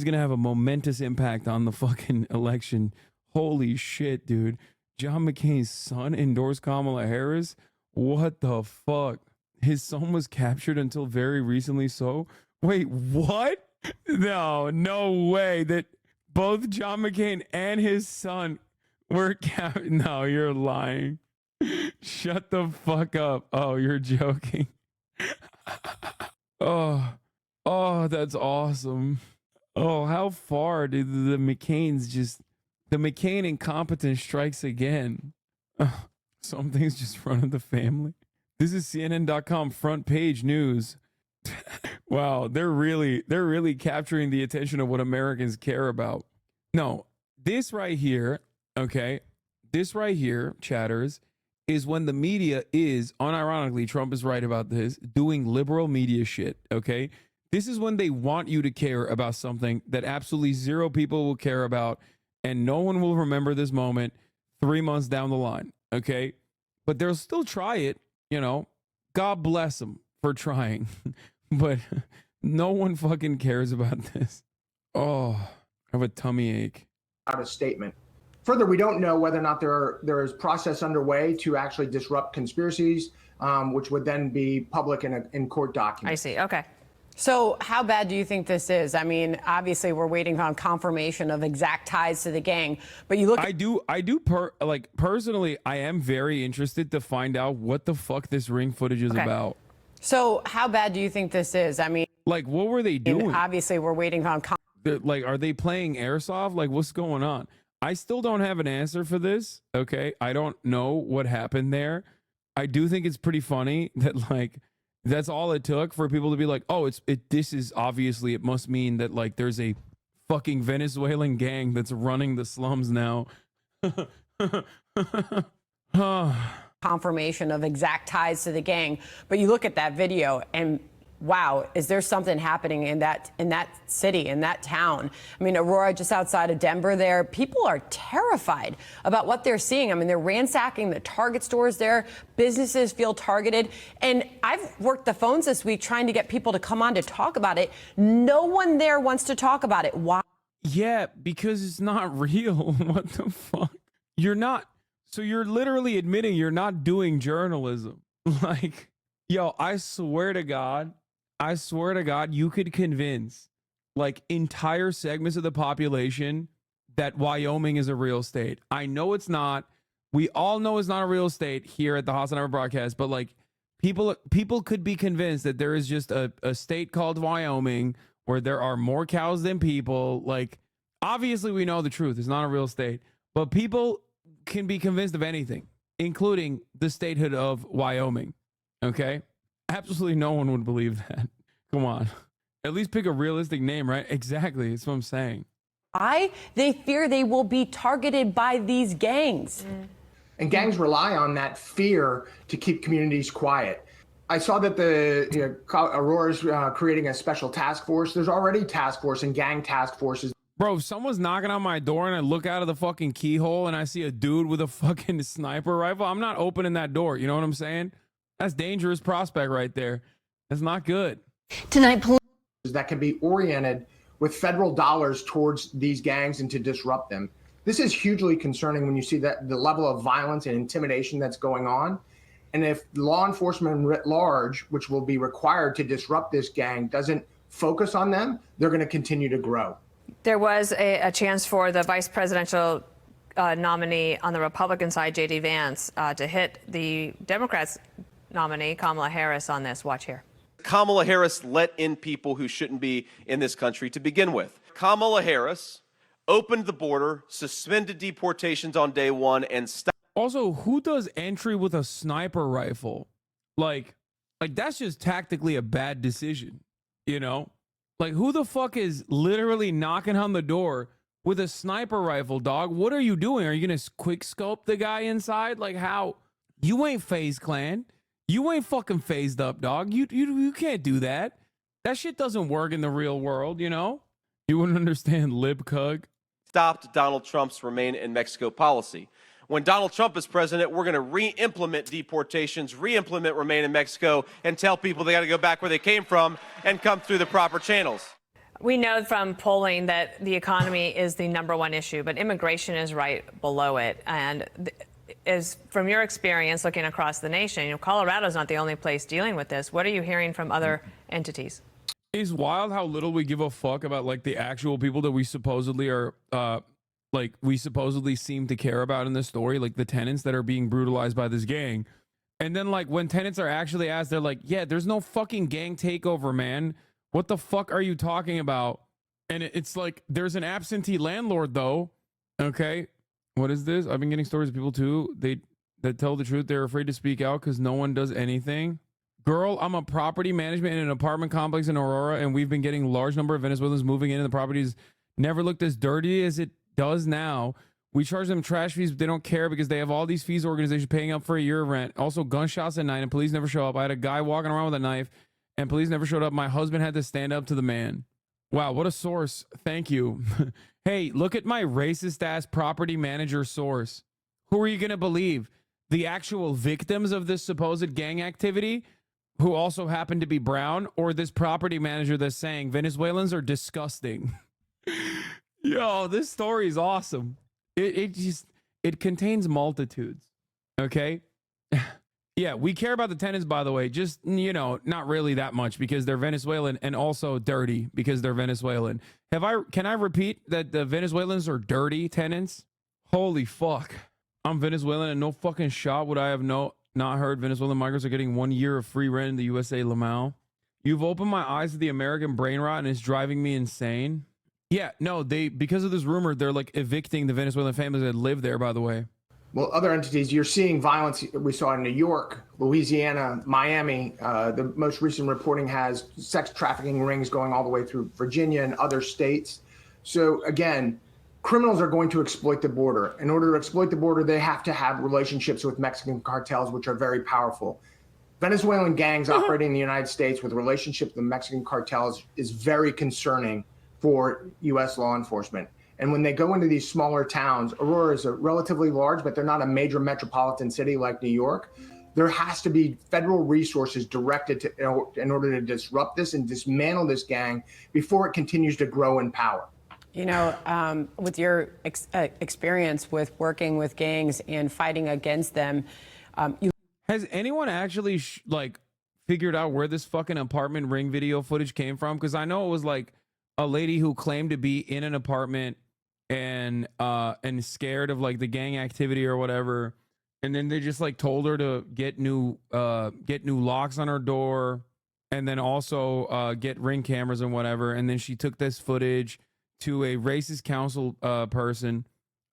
gonna have a momentous impact on the fucking election. Holy shit, dude. John McCain's son endorsed Kamala Harris? What the fuck? His son was captured until very recently, so? Wait, what? No way that both John McCain and his son were captured. No, you're lying. Shut the fuck up. Oh, you're joking. Oh, that's awesome. Oh, how far did the McCain incompetence strikes again? Something's just running the family. This is CNN.com front page news. Wow, they're really capturing the attention of what Americans care about. No, this right here, okay, this right here, chatters, is when the media is, unironically, Trump is right about this, doing liberal media shit, okay? This is when they want you to care about something that absolutely zero people will care about, and no one will remember this moment 3 months down the line, okay? But they'll still try it, you know? God bless them for trying. But no one fucking cares about this. Oh, I have a tummy ache. Out a statement. Further, we don't know whether or not there is process underway to actually disrupt conspiracies, which would then be public in court documents. I see. Okay. So how bad do you think this is? I mean, obviously we're waiting on confirmation of exact ties to the gang, but you look. Personally, I am very interested to find out what the fuck this ring footage is about. So how bad do you think this is? I mean, like, what were they doing? Obviously, we're waiting on. Like, are they playing airsoft? Like, what's going on? I still don't have an answer for this. Okay, I don't know what happened there. I do think it's pretty funny that like that's all it took for people to be like, oh, this is obviously it must mean that like there's a fucking Venezuelan gang that's running the slums now. Confirmation of exact ties to the gang, but you look at that video and wow, is there something happening in that city, in that town? I mean, Aurora, just outside of Denver there, people are terrified about what they're seeing. I mean, they're ransacking the Target stores there. Businesses feel targeted. And I've worked the phones this week trying to get people to come on to talk about it. No one there wants to talk about it. Why? Yeah, because it's not real. What the fuck? So you're literally admitting you're not doing journalism. Like, yo, I swear to God, you could convince like entire segments of the population that Wyoming is a real state. I know it's not. We all know it's not a real state here at the HasanAbi broadcast, but like people could be convinced that there is just a state called Wyoming where there are more cows than people. Like, obviously we know the truth. It's not a real state, but people can be convinced of anything, including the statehood of Wyoming. Okay? Absolutely no one would believe that. Come on. At least pick a realistic name, right? Exactly. That's what I'm saying. They fear they will be targeted by these gangs. And gangs rely on that fear to keep communities quiet. I saw that Aurora's creating a special task force. There's already task force and gang task forces. Bro, if someone's knocking on my door and I look out of the fucking keyhole and I see a dude with a fucking sniper rifle, I'm not opening that door. You know what I'm saying? That's dangerous prospect right there. That's not good. Tonight, that can be oriented with federal dollars towards these gangs and to disrupt them. This is hugely concerning when you see that the level of violence and intimidation that's going on. And if law enforcement writ large, which will be required to disrupt this gang, doesn't focus on them, they're going to continue to grow. There was a chance for the vice presidential nominee on the Republican side, J.D. Vance, to hit the Democrats nominee, Kamala Harris, on this. Watch here. Kamala Harris let in people who shouldn't be in this country to begin with. Kamala Harris opened the border, suspended deportations on day one, and stopped. Also, who does entry with a sniper rifle? Like that's just tactically a bad decision, you know? Like, who the fuck is literally knocking on the door with a sniper rifle, dog? What are you doing? Are you gonna quick scope the guy inside? Like, how? You ain't FaZe Clan. You ain't fucking phased up, dog. You can't do that. That shit doesn't work in the real world, you know? You wouldn't understand, libcug. Stopped Donald Trump's Remain in Mexico policy. When Donald Trump is president, we're going to re-implement deportations, re-implement Remain in Mexico, and tell people they got to go back where they came from and come through the proper channels. We know from polling that the economy is the #1 issue, but immigration is right below it. And is from your experience looking across the nation, you know, Colorado's not the only place dealing with this. What are you hearing from other entities? It's wild how little we give a fuck about like the actual people that we supposedly are we supposedly seem to care about in this story, like the tenants that are being brutalized by this gang. And then like when tenants are actually asked, they're like, yeah, there's no fucking gang takeover, man. What the fuck are you talking about? And it's like, there's an absentee landlord though. Okay. What is this? I've been getting stories of people too. That tell the truth. They're afraid to speak out because no one does anything. Girl, I'm a property management in an apartment complex in Aurora, and we've been getting a large number of Venezuelans moving in, and the properties never looked as dirty as it does now. We charge them trash fees, but they don't care because they have all these fees organizations paying up for a year of rent. Also, gunshots at night, and police never show up. I had a guy walking around with a knife, and police never showed up. My husband had to stand up to the man. Wow, what a source. Thank you. Hey, look at my racist-ass property manager source. Who are you going to believe? The actual victims of this supposed gang activity, who also happen to be brown, or this property manager that's saying Venezuelans are disgusting? Yo, this story is awesome. It contains multitudes. Okay. Yeah, we care about the tenants, by the way. Just, you know, not really that much because they're Venezuelan, and also dirty because they're Venezuelan. Can I repeat that the Venezuelans are dirty tenants? Holy fuck. I'm Venezuelan, and no fucking shot would I have not heard Venezuelan migrants are getting 1 year of free rent in the USA, Lamau. You've opened my eyes to the American brain rot, and it's driving me insane. Yeah, no, because of this rumor, they're like evicting the Venezuelan families that live there, by the way. Well, other entities, you're seeing violence we saw in New York, Louisiana, Miami. The most recent reporting has sex trafficking rings going all the way through Virginia and other states. So again, criminals are going to exploit the border. In order to exploit the border, they have to have relationships with Mexican cartels, which are very powerful. Venezuelan gangs operating in the United States with relationships with Mexican cartels is very concerning for U.S. law enforcement. And when they go into these smaller towns, Aurora is a relatively large, but they're not a major metropolitan city like New York. There has to be federal resources directed to, in order to disrupt this and dismantle this gang before it continues to grow in power. You know, with your experience with working with gangs and fighting against them, has anyone actually figured out where this fucking apartment ring video footage came from? Because I know it was like a lady who claimed to be in an apartment and scared of like the gang activity or whatever, and then they just like told her to get new locks on her door, and then also get ring cameras and whatever. And then she took this footage to a racist council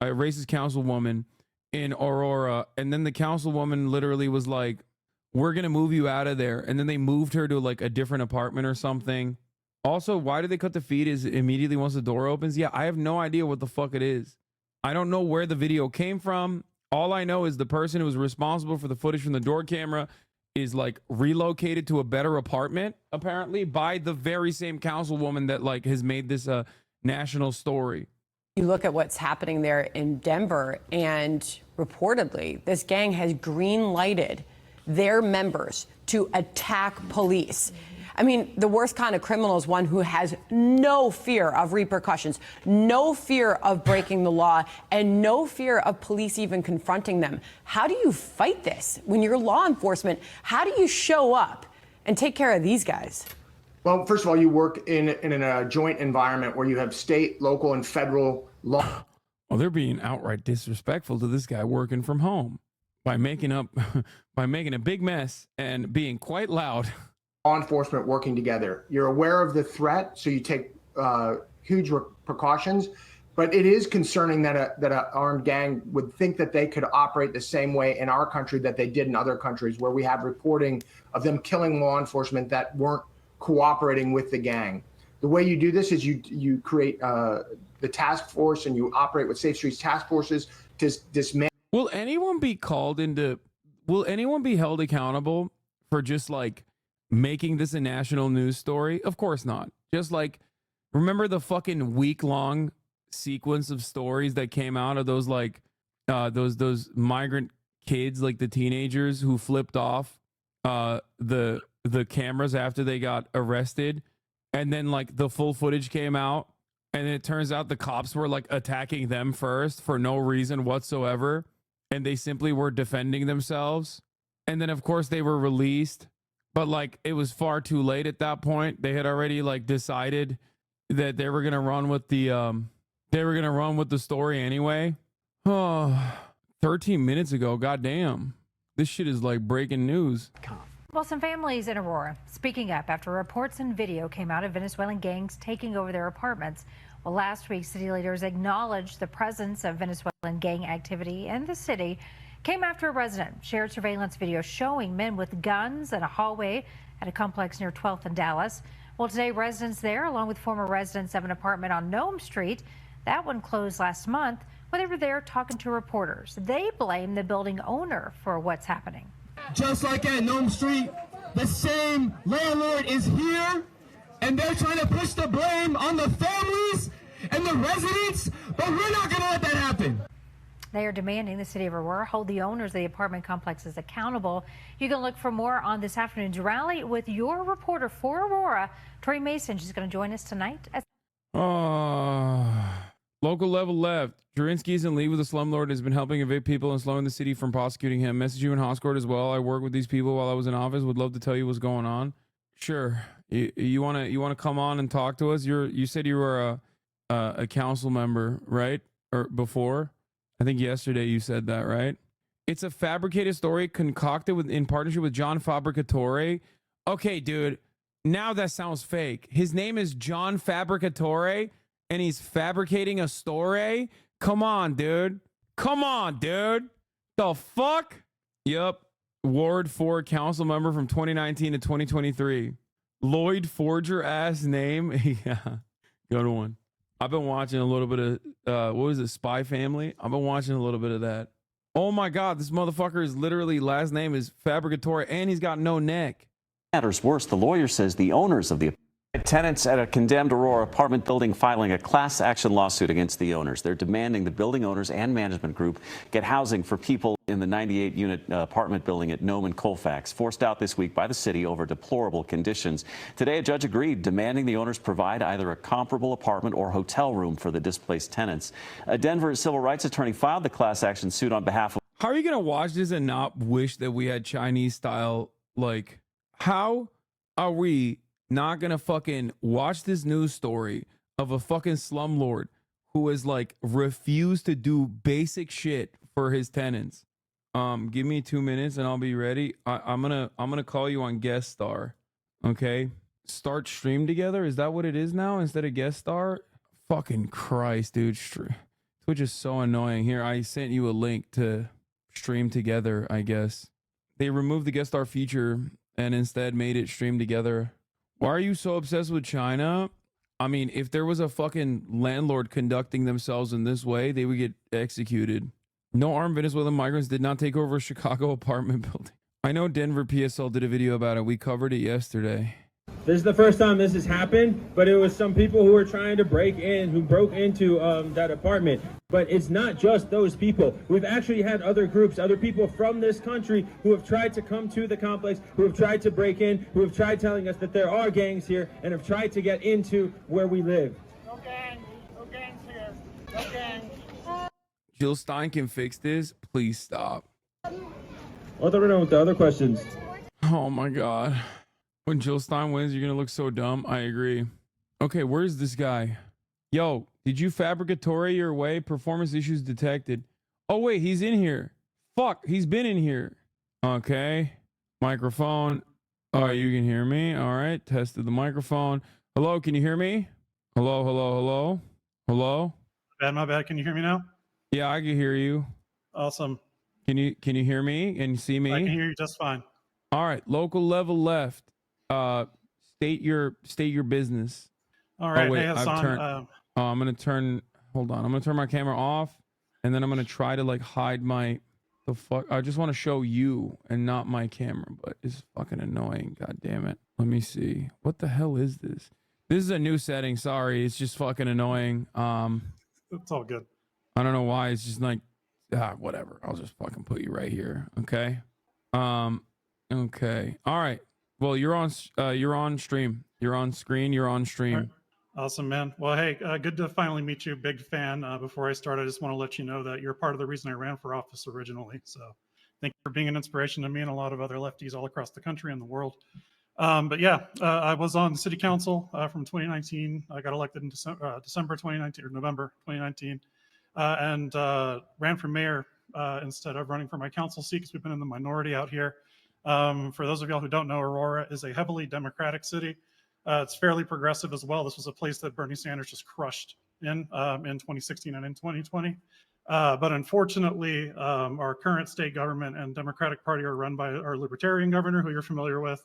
councilwoman in Aurora, and then the councilwoman literally was like, "We're gonna move you out of there," and then they moved her to like a different apartment or something. Also, why do they cut the feed immediately once the door opens? Yeah, I have no idea what the fuck it is. I don't know where the video came from. All I know is the person who was responsible for the footage from the door camera is like relocated to a better apartment, apparently, by the very same councilwoman that like has made this a national story. You look at what's happening there in Denver, and reportedly, this gang has green-lighted their members to attack police. I mean, the worst kind of criminal is one who has no fear of repercussions, no fear of breaking the law, and no fear of police even confronting them. How do you fight this? When you're law enforcement, how do you show up and take care of these guys? Well, first of all, you work in a joint environment where you have state, local, and federal law. Well, they're being outright disrespectful to this guy working from home by making a big mess and being quite loud. law enforcement working together. You're aware of the threat, so you take huge precautions. But it is concerning that an armed gang would think that they could operate the same way in our country that they did in other countries, where we have reporting of them killing law enforcement that weren't cooperating with the gang. The way you do this is you create the task force, and you operate with Safe Streets task forces to dismantle. Will anyone be called into? Will anyone be held accountable for just like making this a national news story? Of course not. Just like, remember the fucking week-long sequence of stories that came out of those like those migrant kids, like the teenagers who flipped off the cameras after they got arrested, and then like the full footage came out, and it turns out the cops were like attacking them first for no reason whatsoever, and they simply were defending themselves. And then of course they were released, but like it was far too late at that point. They had already like decided that they were gonna run with the story anyway. Oh, 13 minutes ago. Goddamn. This shit is like breaking news. Well, some families in Aurora speaking up after reports and video came out of Venezuelan gangs taking over their apartments. Well, last week, city leaders acknowledged the presence of Venezuelan gang activity in the city. Came after a resident shared surveillance video showing men with guns in a hallway at a complex near 12th and Dallas. Well, today, residents there, along with former residents of an apartment on Nome Street, that one closed last month, well, they were there talking to reporters. They blame the building owner for what's happening. Just like at Nome Street, the same landlord is here, and they're trying to push the blame on the families and the residents, but we're not going to let that happen. They are demanding the city of Aurora hold the owners of the apartment complexes accountable. You can look for more on this afternoon's rally with your reporter for Aurora, Tori Mason. She's going to join us tonight. Local level left. Jurinsky is in league with the slumlord, has been helping evict people and slowing the city from prosecuting him. Message you in Hoscourt as well. I worked with these people while I was in office. Would love to tell you what's going on. Sure. You wanna come on and talk to us? You said you were a council member, right? Or before? I think yesterday you said that, right? It's a fabricated story concocted in partnership with John Fabricatore. Okay, dude. Now that sounds fake. His name is John Fabricatore, and he's fabricating a story? Come on, dude. Come on, dude. The fuck? Yep. Ward 4 council member from 2019 to 2023. Lloyd Forger ass name. Yeah. Good one. I've been watching a little bit of, what was it, Spy Family? I've been watching a little bit of that. Oh my God, this motherfucker is literally, last name is Fabricatore, and he's got no neck. Matters worse, the lawyer says the owners of the tenants at a condemned Aurora apartment building filing a class action lawsuit against the owners. They're demanding the building owners and management group get housing for people in the 98-unit apartment building at Nome and Colfax, forced out this week by the city over deplorable conditions. Today, a judge agreed, demanding the owners provide either a comparable apartment or hotel room for the displaced tenants. A Denver civil rights attorney filed the class action suit on behalf of... How are you going to watch this and not wish that we had Chinese style, like, how are we not gonna fucking watch this news story of a fucking slumlord who has like refused to do basic shit for his tenants? Give me 2 minutes and I'll be ready. I'm gonna call you on guest star. Okay, start stream together. Is that what it is now instead of guest star? Fucking Christ, dude. Twitch is so annoying. Here, I sent you a link to stream together. I guess they removed the guest star feature and instead made it stream together. Why are you so obsessed with China? I mean, if there was a fucking landlord conducting themselves in this way, they would get executed. No armed Venezuelan migrants did not take over a Chicago apartment building. I know Denver PSL did a video about it. We covered it yesterday. This is the first time this has happened, but it was some people who were trying to break in, who broke into that apartment. But it's not just those people. We've actually had other groups, other people from this country who have tried to come to the complex, who have tried to break in, who have tried telling us that there are gangs here and have tried to get into where we live. No gangs here. No gangs. Jill Stein can fix this. Please stop. I'll throw it on with the other questions. Oh my God. When Jill Stein wins, you're going to look so dumb. I agree. Okay, where's this guy? Yo, did you Fabricatore your way? Performance issues detected. Oh, wait, he's in here. Fuck, he's been in here. Okay. Microphone. All right, you can hear me. All right, tested the microphone. Hello, can you hear me? Hello, hello, hello, hello. My bad. Can you hear me now? Yeah, I can hear you. Awesome. Can you hear me and see me? I can hear you just fine. All right, local level left. State your business. All right. Oh, wait, Hey, I've Hasan. turned. I'm gonna turn. Hold on. I'm gonna turn my camera off, and then I'm gonna try to like hide my. The fuck. I just want to show you and not my camera, but it's fucking annoying. God damn it. Let me see. What the hell is this? This is a new setting. Sorry, it's just fucking annoying. It's all good. I don't know why. It's just like, whatever. I'll just fucking put you right here. Okay. Okay. All right. Well, you're on stream. You're on screen. You're on stream. Right. Awesome, man. Well, hey, good to finally meet you. Big fan. Before I start, I just want to let you know that you're part of the reason I ran for office originally. So thank you for being an inspiration to me and a lot of other lefties all across the country and the world. But yeah, I was on city council from 2019. I got elected in December 2019 or November 2019, and ran for mayor instead of running for my council seat because we've been in the minority out here. For those of y'all who don't know, Aurora is a heavily Democratic city. It's fairly progressive as well. This was a place that Bernie Sanders just crushed in 2016 and in 2020. But unfortunately, our current state government and Democratic Party are run by our Libertarian governor, who you're familiar with.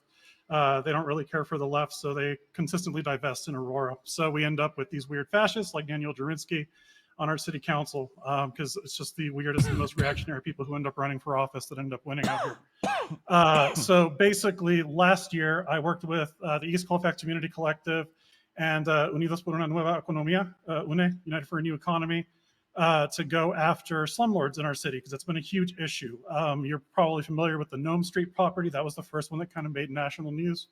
They don't really care for the left, so they consistently divest in Aurora. So we end up with these weird fascists like Daniel Jurinsky on our city council, because it's just the weirdest and most reactionary people who end up running for office that end up winning out here. So basically, last year, I worked with the East Colfax Community Collective and Unidos por una Nueva Economía, UNE, United for a New Economy, to go after slumlords in our city, because it's been a huge issue. You're probably familiar with the Nome Street property. That was the first one that kind of made national news.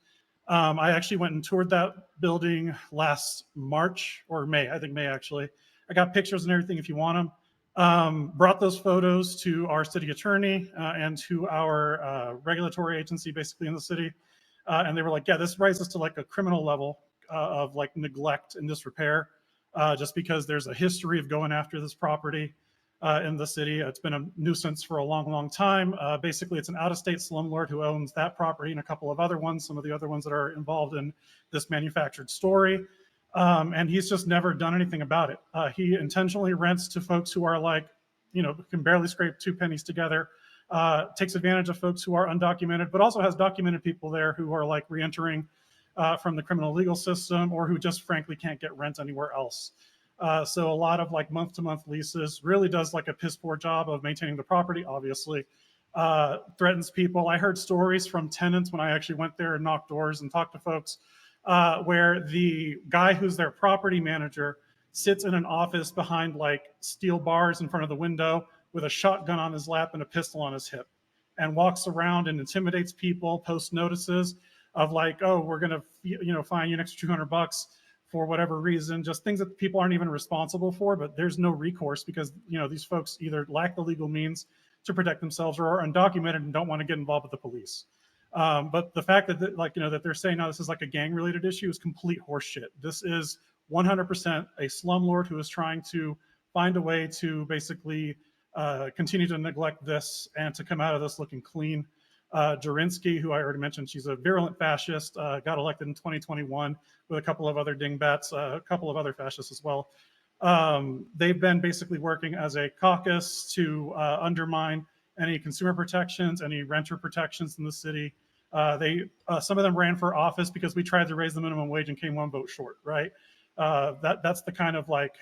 I actually went and toured that building last March or May, I think May actually. I got pictures and everything if you want them. Brought those photos to our city attorney and to our regulatory agency basically in the city. And they were like, yeah, this rises to like a criminal level of like neglect and disrepair, just because there's a history of going after this property in the city. It's been a nuisance for a long, long time. Basically, it's an out-of-state slumlord who owns that property and a couple of other ones, some of the other ones that are involved in this manufactured story. And he's just never done anything about it. He intentionally rents to folks who are like, you know, can barely scrape 2 pennies together, takes advantage of folks who are undocumented, but also has documented people there who are like re-entering from the criminal legal system or who just frankly can't get rent anywhere else. So a lot of like month-to-month leases, really does like a piss poor job of maintaining the property, obviously. Threatens people. I heard stories from tenants when I actually went there and knocked doors and talked to folks, where the guy who's their property manager sits in an office behind like steel bars in front of the window with a shotgun on his lap and a pistol on his hip, and walks around and intimidates people, posts notices of like, oh, we're going to, you know, fine you an extra $200 for whatever reason, just things that people aren't even responsible for, but there's no recourse because, you know, these folks either lack the legal means to protect themselves or are undocumented and don't want to get involved with the police. But the fact that, like, you know, that they're saying now this is like a gang-related issue is complete horseshit. This is 100% a slumlord who is trying to find a way to basically continue to neglect this and to come out of this looking clean. Jurinsky, who I already mentioned, she's a virulent fascist, got elected in 2021 with a couple of other dingbats, a couple of other fascists as well. They've been basically working as a caucus to undermine any consumer protections, any renter protections in the city. Some of them ran for office because we tried to raise the minimum wage and came 1 vote short, right? That's the kind of like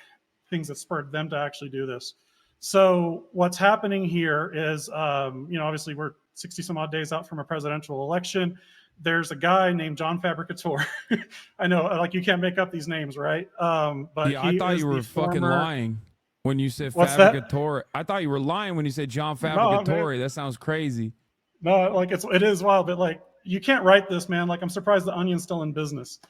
things that spurred them to actually do this. So what's happening here is, you know, obviously we're 60 some odd days out from a presidential election. There's a guy named John Fabricatore. I know, like, you can't make up these names, right? But yeah, I thought you were fucking lying when you said Fabricatore. I thought you were lying when you said John Fabricatore. That sounds crazy. No, like it is wild, but like you can't write this, man. Like I'm surprised the Onion's still in business.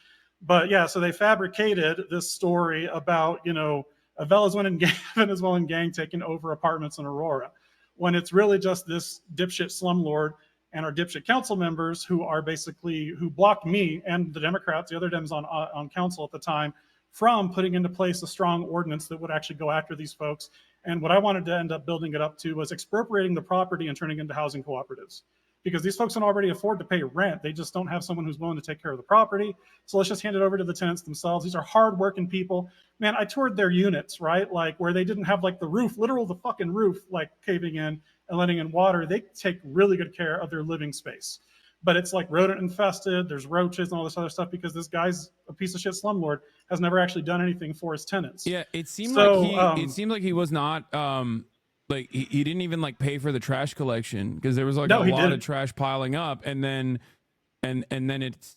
But yeah, so they fabricated this story about, you know, a Venezuelan gang taking over apartments in Aurora, when it's really just this dipshit slumlord and our dipshit council members who are basically, who blocked me and the Democrats, the other Dems on council at the time, from putting into place a strong ordinance that would actually go after these folks. And what I wanted to end up building it up to was expropriating the property and turning it into housing cooperatives. because these folks can already afford to pay rent. They just don't have someone who's willing to take care of the property. So let's just hand it over to the tenants themselves. These are hardworking people. Man, I toured their units, right? Like where they didn't have like the roof, literal the fucking roof, like caving in and letting in water. They take really good care of their living space. But it's like rodent infested. There's roaches and all this other stuff because this guy's a piece of shit slumlord has never actually done anything for his tenants. Yeah, it seemed So, like it seemed like he was not like he didn't even like pay for the trash collection because there was like a lot of trash piling up, and then it's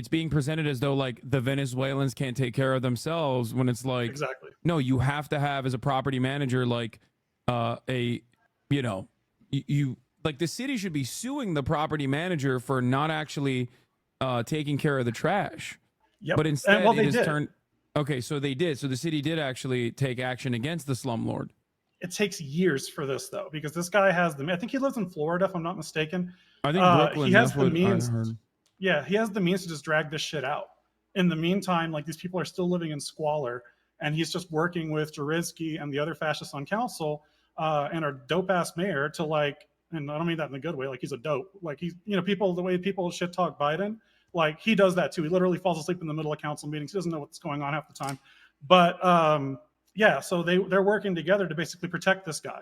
being presented as though like the Venezuelans can't take care of themselves when it's like no, you have to have as a property manager like you like the city should be suing the property manager for not actually taking care of the trash. Yep. But instead well, it is turned. Okay, so they did. So the city did actually take action against the slumlord. It takes years for this though, because this guy has the. I think he lives in Florida, if I'm not mistaken. I think Brooklyn. He has that's the what means. I heard. Yeah, he has the means to just drag this shit out. In the meantime, like these people are still living in squalor, and he's just working with Jurinsky and the other fascists on council and our dope ass mayor to like. And I don't mean that in a good way. Like he's a dope. Like he's, people, the way people shit talk Biden, like he does that too. He literally falls asleep in the middle of council meetings. He doesn't know what's going on half the time. But yeah, so they're working together to basically protect this guy.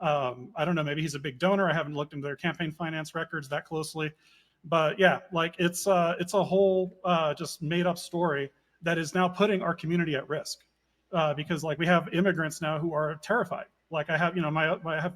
I don't know. Maybe he's a big donor. I haven't looked into their campaign finance records that closely. But yeah, like it's a whole just made up story that is now putting our community at risk because like we have immigrants now who are terrified. Like I have,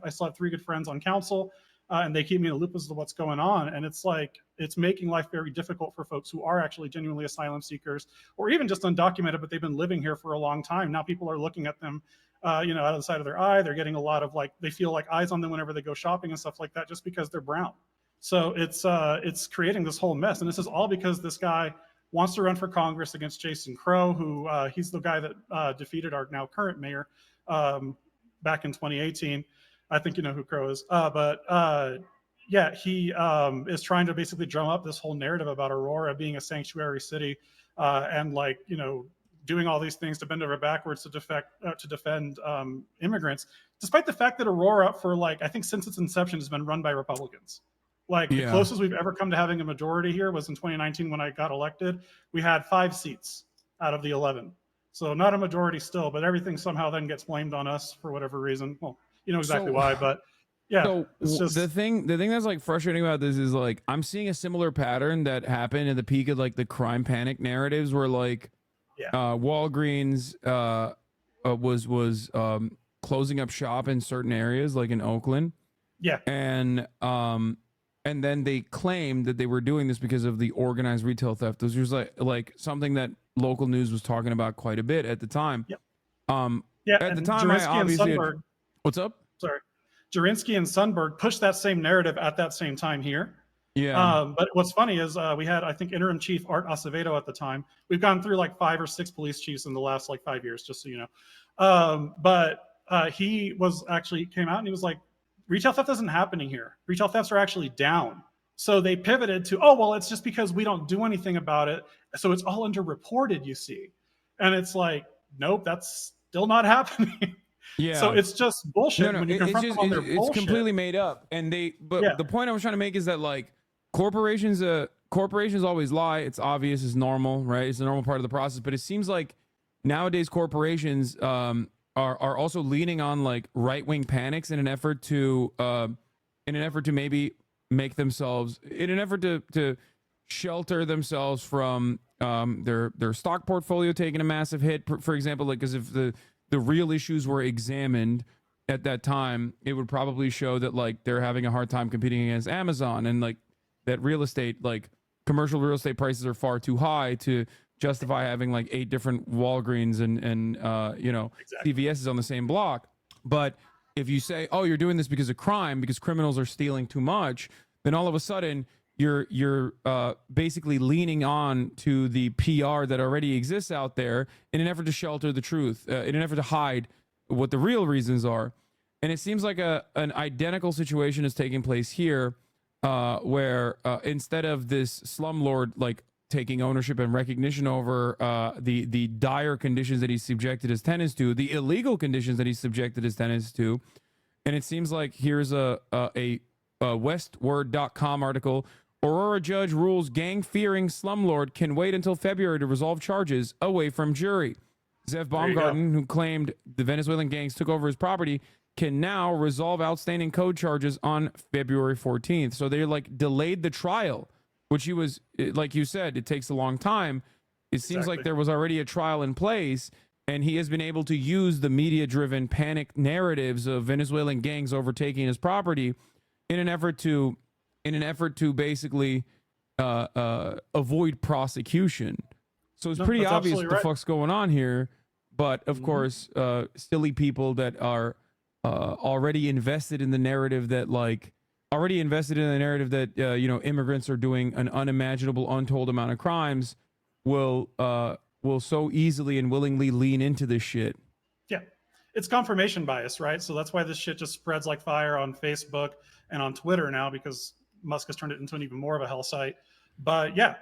I still have 3 good friends on council, and they keep me in the loop as to what's going on. And it's like it's making life very difficult for folks who are actually genuinely asylum seekers, or even just undocumented, but they've been living here for a long time. Now people are looking at them, out of the side of their eye. They're getting a lot of like they feel like eyes on them whenever they go shopping and stuff like that, just because they're brown. So it's creating this whole mess, and this is all because this guy wants to run for Congress against Jason Crow, who he's the guy that defeated our now current mayor. Back in 2018, I think you know who Crow is. Yeah, he is trying to basically drum up this whole narrative about Aurora being a sanctuary city, and like doing all these things to bend over backwards to defend immigrants, despite the fact that Aurora, for like I think since its inception, has been run by Republicans. Like the closest we've ever come to having a majority here was in 2019 when I got elected. We had 5 seats out of the 11. So not a majority still, but everything somehow then gets blamed on us for whatever reason. Well, you know exactly why, but yeah. So it's just the thing that's like frustrating about this is like I'm seeing a similar pattern that happened at the peak of like the crime panic narratives, where like Walgreens was closing up shop in certain areas, like in Oakland. Yeah. And then they claimed that they were doing this because of the organized retail theft. This was like something that local news was talking about quite a bit at the time. Yep. Yeah. At the time, I obviously. What's up? Sorry, Jurinsky and Sundberg pushed that same narrative at that same time here. Yeah. But what's funny is we had, I think, interim chief Art Acevedo at the time. We've gone through like 5 or 6 police chiefs in the last like 5 years, just so you know. But he was actually came out and he was like, retail theft isn't happening here. Retail thefts are actually down. So they pivoted to, oh, well, it's just because we don't do anything about it. So it's all underreported, you see. And it's like, nope, that's still not happening. Yeah. So it's just bullshit when you confront them on their bullshit. It's completely made up. And the point I was trying to make is that like corporations always lie. It's obvious, it's normal, right? It's a normal part of the process. But it seems like nowadays corporations are also leaning on like right-wing panics in an effort to maybe make themselves, in an effort to shelter themselves from their stock portfolio taking a massive hit, for example, like because if the real issues were examined at that time, it would probably show that like they're having a hard time competing against Amazon, and like that real estate, like commercial real estate prices are far too high to justify having like 8 different Walgreens and CVS's on the same block. But if you say, oh, you're doing this because of crime, because criminals are stealing too much, then all of a sudden you're basically leaning on to the PR that already exists out there in an effort to shelter the truth, in an effort to hide what the real reasons are. And it seems like an identical situation is taking place here, where instead of this slumlord like taking ownership and recognition over the dire conditions that he's subjected his tenants to, the illegal conditions that he's subjected his tenants to, and it seems like here's a Westword.com article. Aurora judge rules gang-fearing slumlord can wait until February to resolve charges away from jury. Zev Baumgarten, who claimed the Venezuelan gangs took over his property, can now resolve outstanding code charges on February 14th. So they like delayed the trial, which he was, like you said, it takes a long time. It seems like there was already a trial in place, and he has been able to use the media-driven panic narratives of Venezuelan gangs overtaking his property in an effort to basically avoid prosecution. So it's pretty obvious what the fuck's going on here. But of course, silly people that are already invested in the narrative that immigrants are doing an unimaginable, untold amount of crimes will so easily and willingly lean into this shit. Yeah, it's confirmation bias, right? So that's why this shit just spreads like fire on Facebook and on Twitter now, because Musk has turned it into an even more of a hell site. But yeah,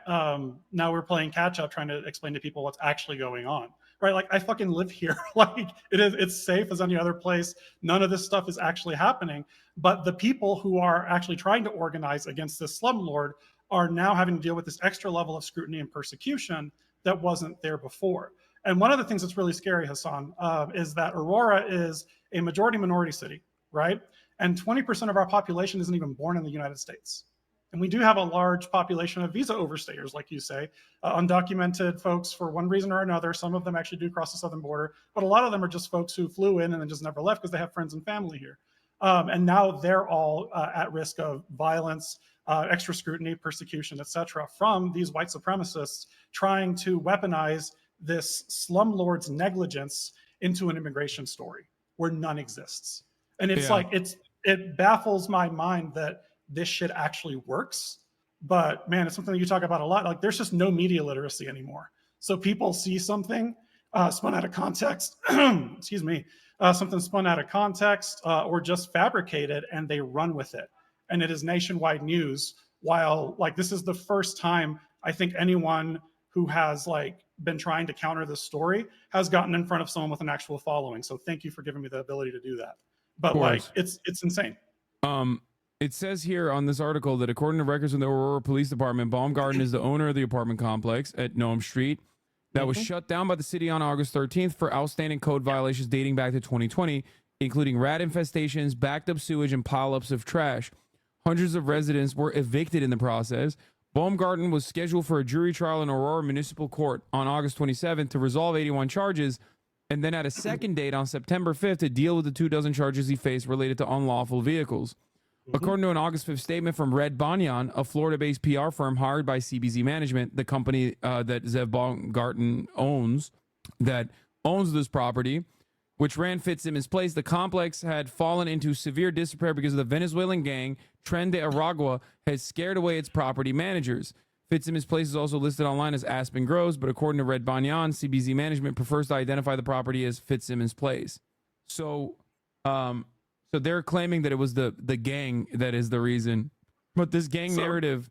now we're playing catch up, trying to explain to people what's actually going on, right? Like, I fucking live here. Like, it's safe as any other place. None of this stuff is actually happening. But the people who are actually trying to organize against this slumlord are now having to deal with this extra level of scrutiny and persecution that wasn't there before. And one of the things that's really scary, Hasan, is that Aurora is a majority minority city, right? And 20% of our population isn't even born in the United States. And we do have a large population of visa overstayers, like you say, undocumented folks for one reason or another. Some of them actually do cross the southern border, but a lot of them are just folks who flew in and then just never left because they have friends and family here. And now they're all at risk of violence, extra scrutiny, persecution, etc., from these white supremacists trying to weaponize this slumlord's negligence into an immigration story where none exists. And it's it baffles my mind that this shit actually works. But man, it's something that you talk about a lot. Like, there's just no media literacy anymore. So people see something spun out of context, excuse me, something spun out of context or just fabricated, and they run with it. And it is nationwide news, while like this is the first time I think anyone who has like been trying to counter this story has gotten in front of someone with an actual following. So thank you for giving me the ability to do that. But like, it's insane. It says here on this article that according to records from the Aurora Police Department, Baumgarten is the owner of the apartment complex at Nome Street that was shut down by the city on August 13th for outstanding code violations dating back to 2020, including rat infestations, backed up sewage, and pileups of trash. Hundreds of residents were evicted in the process. Baumgarten was scheduled for a jury trial in Aurora Municipal Court on August 27th to resolve 81 charges, and then at a second date on September 5th to deal with the 24 charges he faced related to unlawful vehicles. According to an August 5th statement from Red Banyan, a Florida-based PR firm hired by CBZ Management, the company that Zev Baumgarten owns, that owns this property, which ran Fitzsimmons Place, the complex had fallen into severe disrepair because the Venezuelan gang Tren de Aragua has scared away its property managers. Fitzsimmons Place is also listed online as Aspen Groves, but according to Red Banyan, CBZ Management prefers to identify the property as Fitzsimmons Place. So they're claiming that it was the gang that is the reason. But this gang narrative,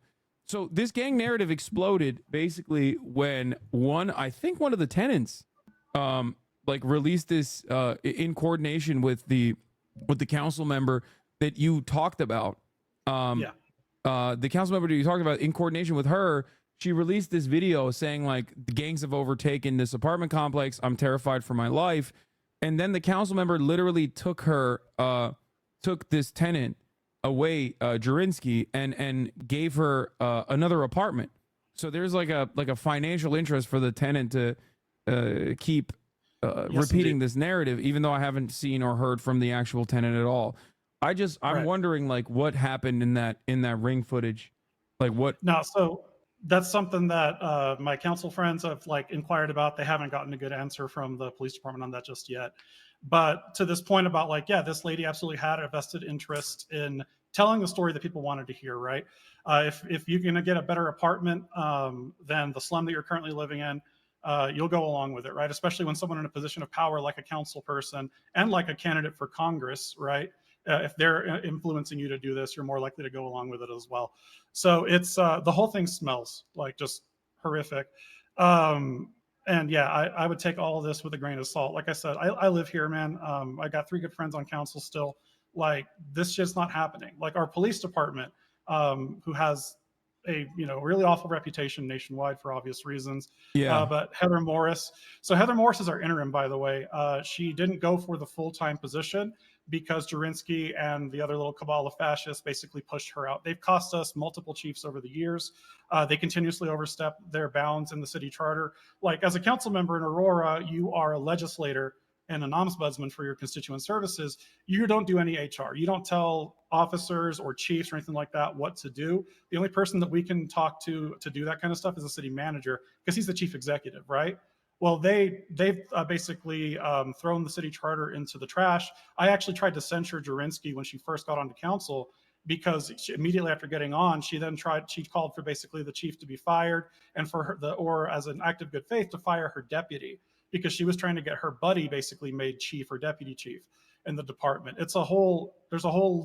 this gang narrative exploded basically when I think one of the tenants released this in coordination with the council member that you talked about. The council member that you talked about, in coordination with her, she released this video saying like, the gangs have overtaken this apartment complex. I'm terrified for my life. And then the council member literally took this tenant away, Jurinsky, and gave her another apartment. So there's like a financial interest for the tenant to keep repeating this narrative, even though I haven't seen or heard from the actual tenant at all. I'm wondering like what happened in that ring footage, like what? No, so that's something that my council friends have like inquired about. They haven't gotten a good answer from the police department on that just yet. But to this point about like, yeah, this lady absolutely had a vested interest in telling the story that people wanted to hear, right? If you're going to get a better apartment than the slum that you're currently living in, you'll go along with it, right? Especially when someone in a position of power like a council person and like a candidate for Congress, right? If they're influencing you to do this, you're more likely to go along with it as well. So it's the whole thing smells like just horrific. And yeah, I would take all of this with a grain of salt. Like I said, I live here, man. I got 3 good friends on council still. Like, this just not happening. Like, our police department, who has a really awful reputation nationwide for obvious reasons. Yeah. But Heather Morris. So Heather Morris is our interim, by the way. She didn't go for the full-time position because Jurinsky and the other little cabal of fascists basically pushed her out. They've cost us multiple chiefs over the years. They continuously overstep their bounds in the city charter. Like, as a council member in Aurora, you are a legislator and an ombudsman for your constituent services. You don't do any HR. You don't tell officers or chiefs or anything like that what to do. The only person that we can talk to do that kind of stuff is the city manager, because he's the chief executive, right? Well, they've basically thrown the city charter into the trash. I actually tried to censure Jurinsky when she first got onto council, because immediately after getting on, she called for basically the chief to be fired, and for her, or as an act of good faith, to fire her deputy, because she was trying to get her buddy basically made chief or deputy chief in the department. There's a whole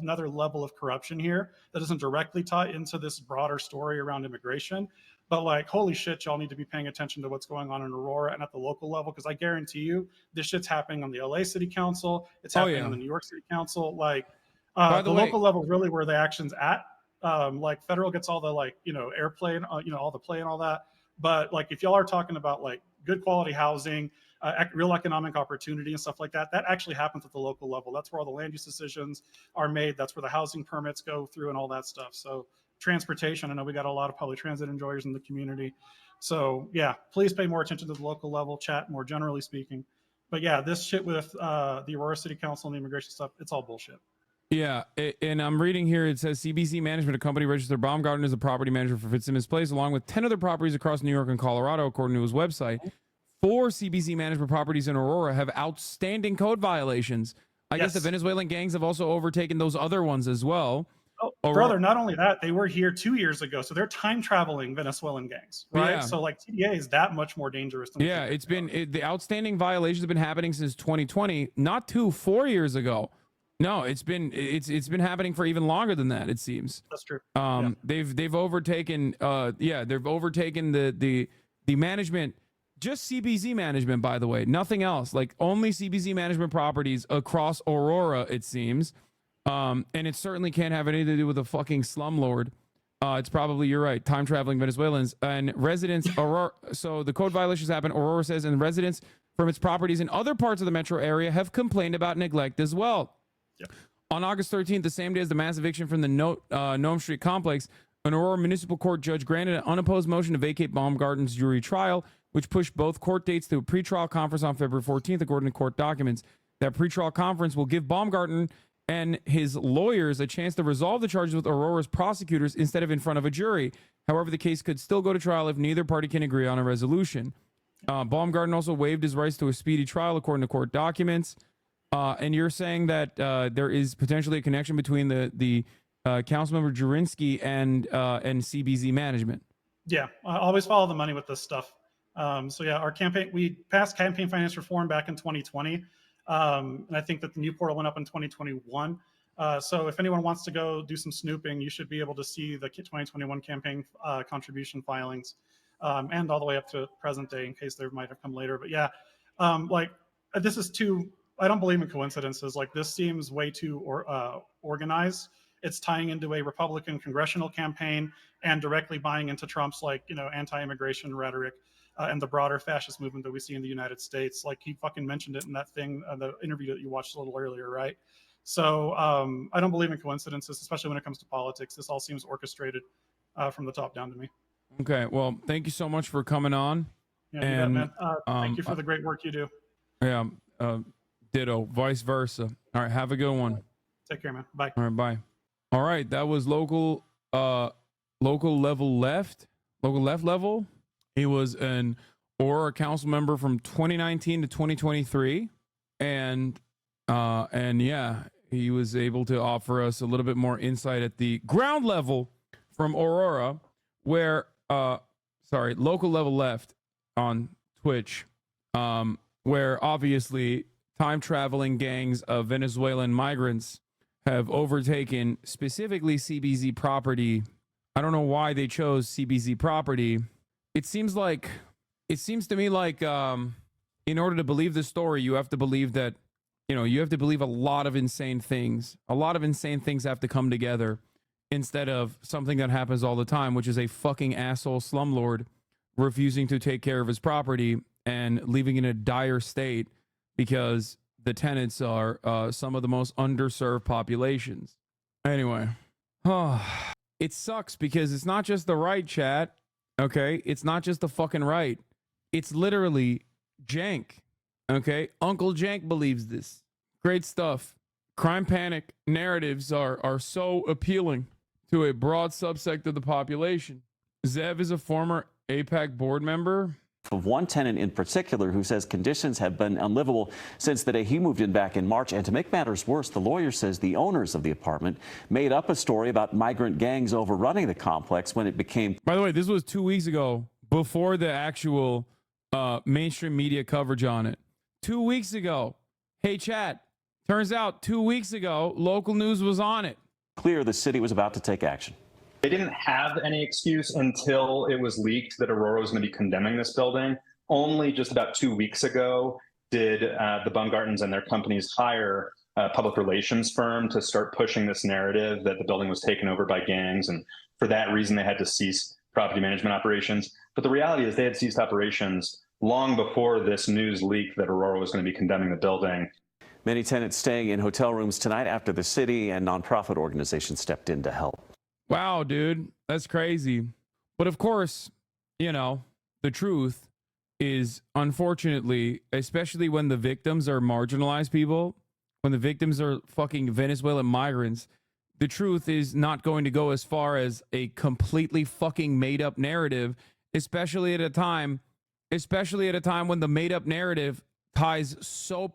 another level of corruption here that doesn't directly tie into this broader story around immigration. But like, holy shit, y'all need to be paying attention to what's going on in Aurora and at the local level, because I guarantee you this shit's happening on the LA City Council. It's happening on the New York City Council. Like, the local level is really where the action's at. Like, federal gets all the airplay and all the play and all that. But like, if y'all are talking about like good quality housing, real economic opportunity and stuff like that, that actually happens at the local level. That's where all the land use decisions are made. That's where the housing permits go through and all that stuff. So transportation, I know we got a lot of public transit enjoyers in the community. So yeah, please pay more attention to the local level, chat more generally speaking. But yeah, this shit with the Aurora City Council and the immigration stuff, it's all bullshit. Yeah, and I'm reading here, it says CBC Management, a company registered Baumgarten as a property manager for Fitzsimmons Place, along with 10 other properties across New York and Colorado, according to his website. 4 CBC Management properties in Aurora have outstanding code violations. I guess the Venezuelan gangs have also overtaken those other ones as well. Oh, brother, not only that, they were here 2 years ago, so they're time traveling Venezuelan gangs, right? Yeah. So like, TDA is that much more dangerous than the outstanding violations have been happening since 2020, not 4 years ago. No, it's been happening for even longer than that, it seems. That's true. They've overtaken they've overtaken the management, just CBZ management, by the way, nothing else. Like, only CBZ management properties across Aurora, it seems. And it certainly can't have anything to do with a fucking slumlord. It's probably, you're right, time traveling Venezuelans and residents. Aurora, so the code violations happen, Aurora says, and residents from its properties in other parts of the metro area have complained about neglect as well. Yep. On August 13th, the same day as the mass eviction from the Nome Street complex, an Aurora Municipal Court judge granted an unopposed motion to vacate Baumgarten's jury trial, which pushed both court dates to a pretrial conference on February 14th, according to court documents. That pretrial conference will give Baumgarten and his lawyers a chance to resolve the charges with Aurora's prosecutors instead of in front of a jury. However, the case could still go to trial if neither party can agree on a resolution. Baumgarten also waived his rights to a speedy trial, according to court documents. And you're saying that there is potentially a connection between the Councilmember Jurinsky and CBZ management. Yeah, I always follow the money with this stuff. So yeah, our campaign, we passed campaign finance reform back in 2020. And I think that the new portal went up in 2021. So if anyone wants to go do some snooping, you should be able to see the 2021 campaign contribution filings, and all the way up to present day in case there might have come later. But yeah, this is too, I don't believe in coincidences. Like, this seems way too organized. It's tying into a Republican congressional campaign and directly buying into Trump's anti-immigration rhetoric. And the broader fascist movement that we see in the United States. Like, he fucking mentioned it in that thing, the interview that you watched a little earlier, right? So I don't believe in coincidences, especially when it comes to politics. This all seems orchestrated from the top down to me. Okay, well, thank you so much for coming on. Yeah, you bet, man. Thank you for the great work you do. Yeah, ditto, vice versa. All right, have a good one. Take care, man. Bye. All right, bye. All right, that was local left level. He was an Aurora council member from 2019 to 2023. And yeah, he was able to offer us a little bit more insight at the ground level from Aurora, where, local level left on Twitch, where obviously time traveling gangs of Venezuelan migrants have overtaken specifically CBZ property. I don't know why they chose CBZ property. It seems to me like in order to believe this story, you have to believe that you know, you have to believe a lot of insane things. A lot of insane things have to come together instead of something that happens all the time, which is a fucking asshole slumlord refusing to take care of his property and leaving it in a dire state because the tenants are some of the most underserved populations. Anyway, it sucks because it's not just the right, chat. Okay, it's not just the fucking right. It's literally Jank. Okay, Uncle Jank believes this. Great stuff. Crime panic narratives are so appealing to a broad subsect of the population. Zev is a former AIPAC board member. Of one tenant in particular who says conditions have been unlivable since the day he moved in back in March. And to make matters worse, the lawyer says the owners of the apartment made up a story about migrant gangs overrunning the complex when it became. By the way, this was 2 weeks ago, before the actual mainstream media coverage on it. 2 weeks ago. Hey, chat. Turns out 2 weeks ago, local news was on it. Clear the city was about to take action. They didn't have any excuse until it was leaked that Aurora was going to be condemning this building. Only just about 2 weeks ago did the Baumgartens and their companies hire a public relations firm to start pushing this narrative that the building was taken over by gangs. And for that reason, they had to cease property management operations. But the reality is they had ceased operations long before this news leaked that Aurora was going to be condemning the building. Many tenants staying in hotel rooms tonight after the city and nonprofit organizations stepped in to help. Wow, dude, that's crazy. But of course, you know, the truth is, unfortunately, especially when the victims are marginalized people, when the victims are fucking Venezuelan migrants, the truth is not going to go as far as a completely fucking made up narrative, especially at a time when the made up narrative ties so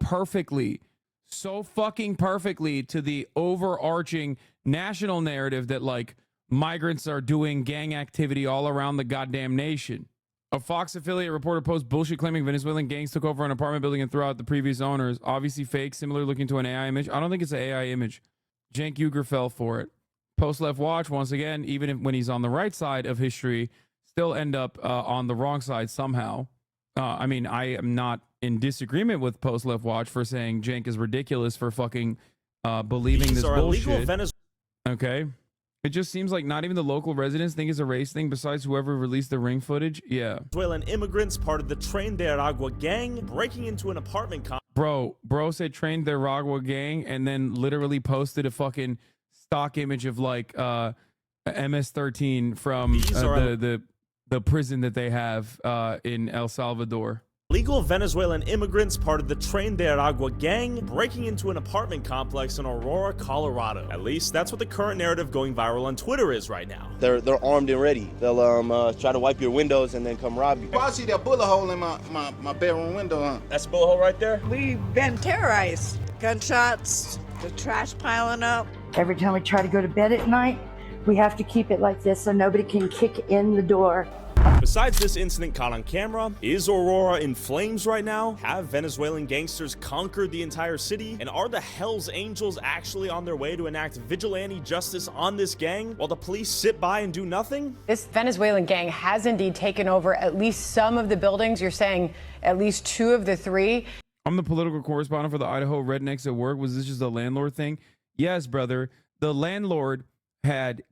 fucking perfectly to the overarching national narrative that, like, migrants are doing gang activity all around the goddamn nation. A Fox affiliate reporter posts bullshit claiming Venezuelan gangs took over an apartment building and threw out the previous owners. Obviously fake, similar looking to an AI image. I don't think it's an AI image. Cenk Uygur fell for it. Post Left Watch, once again, even if, when he's on the right side of history, still end up on the wrong side somehow. I mean, I am not in disagreement with Post Left Watch for saying Cenk is ridiculous for fucking believing this bullshit. Okay. It just seems like not even the local residents think it's a race thing besides whoever released the ring footage. Yeah. Venezuelan immigrants, part of the Tren de Aragua gang, breaking into an apartment complex. Bro said Tren de Aragua gang and then literally posted a fucking stock image of like MS-13 from the prison that they have in El Salvador. Legal Venezuelan immigrants, part of the Tren de Aragua gang, breaking into an apartment complex in Aurora, Colorado. At least that's what the current narrative going viral on Twitter is right now. They're armed and ready. They'll try to wipe your windows and then come rob you. Well, I see that bullet hole in my bedroom window, huh? That's a bullet hole right there? We've been terrorized. Gunshots, the trash piling up. Every time we try to go to bed at night, we have to keep it like this so nobody can kick in the door. Besides this incident caught on camera, is Aurora in flames right now? Have Venezuelan gangsters conquered the entire city? And are the Hells Angels actually on their way to enact vigilante justice on this gang while the police sit by and do nothing? This Venezuelan gang has indeed taken over at least some of the buildings. You're saying at least 2 of the 3. I'm the political correspondent for the Idaho Rednecks at Work. Was this just a landlord thing? Yes, brother. The landlord had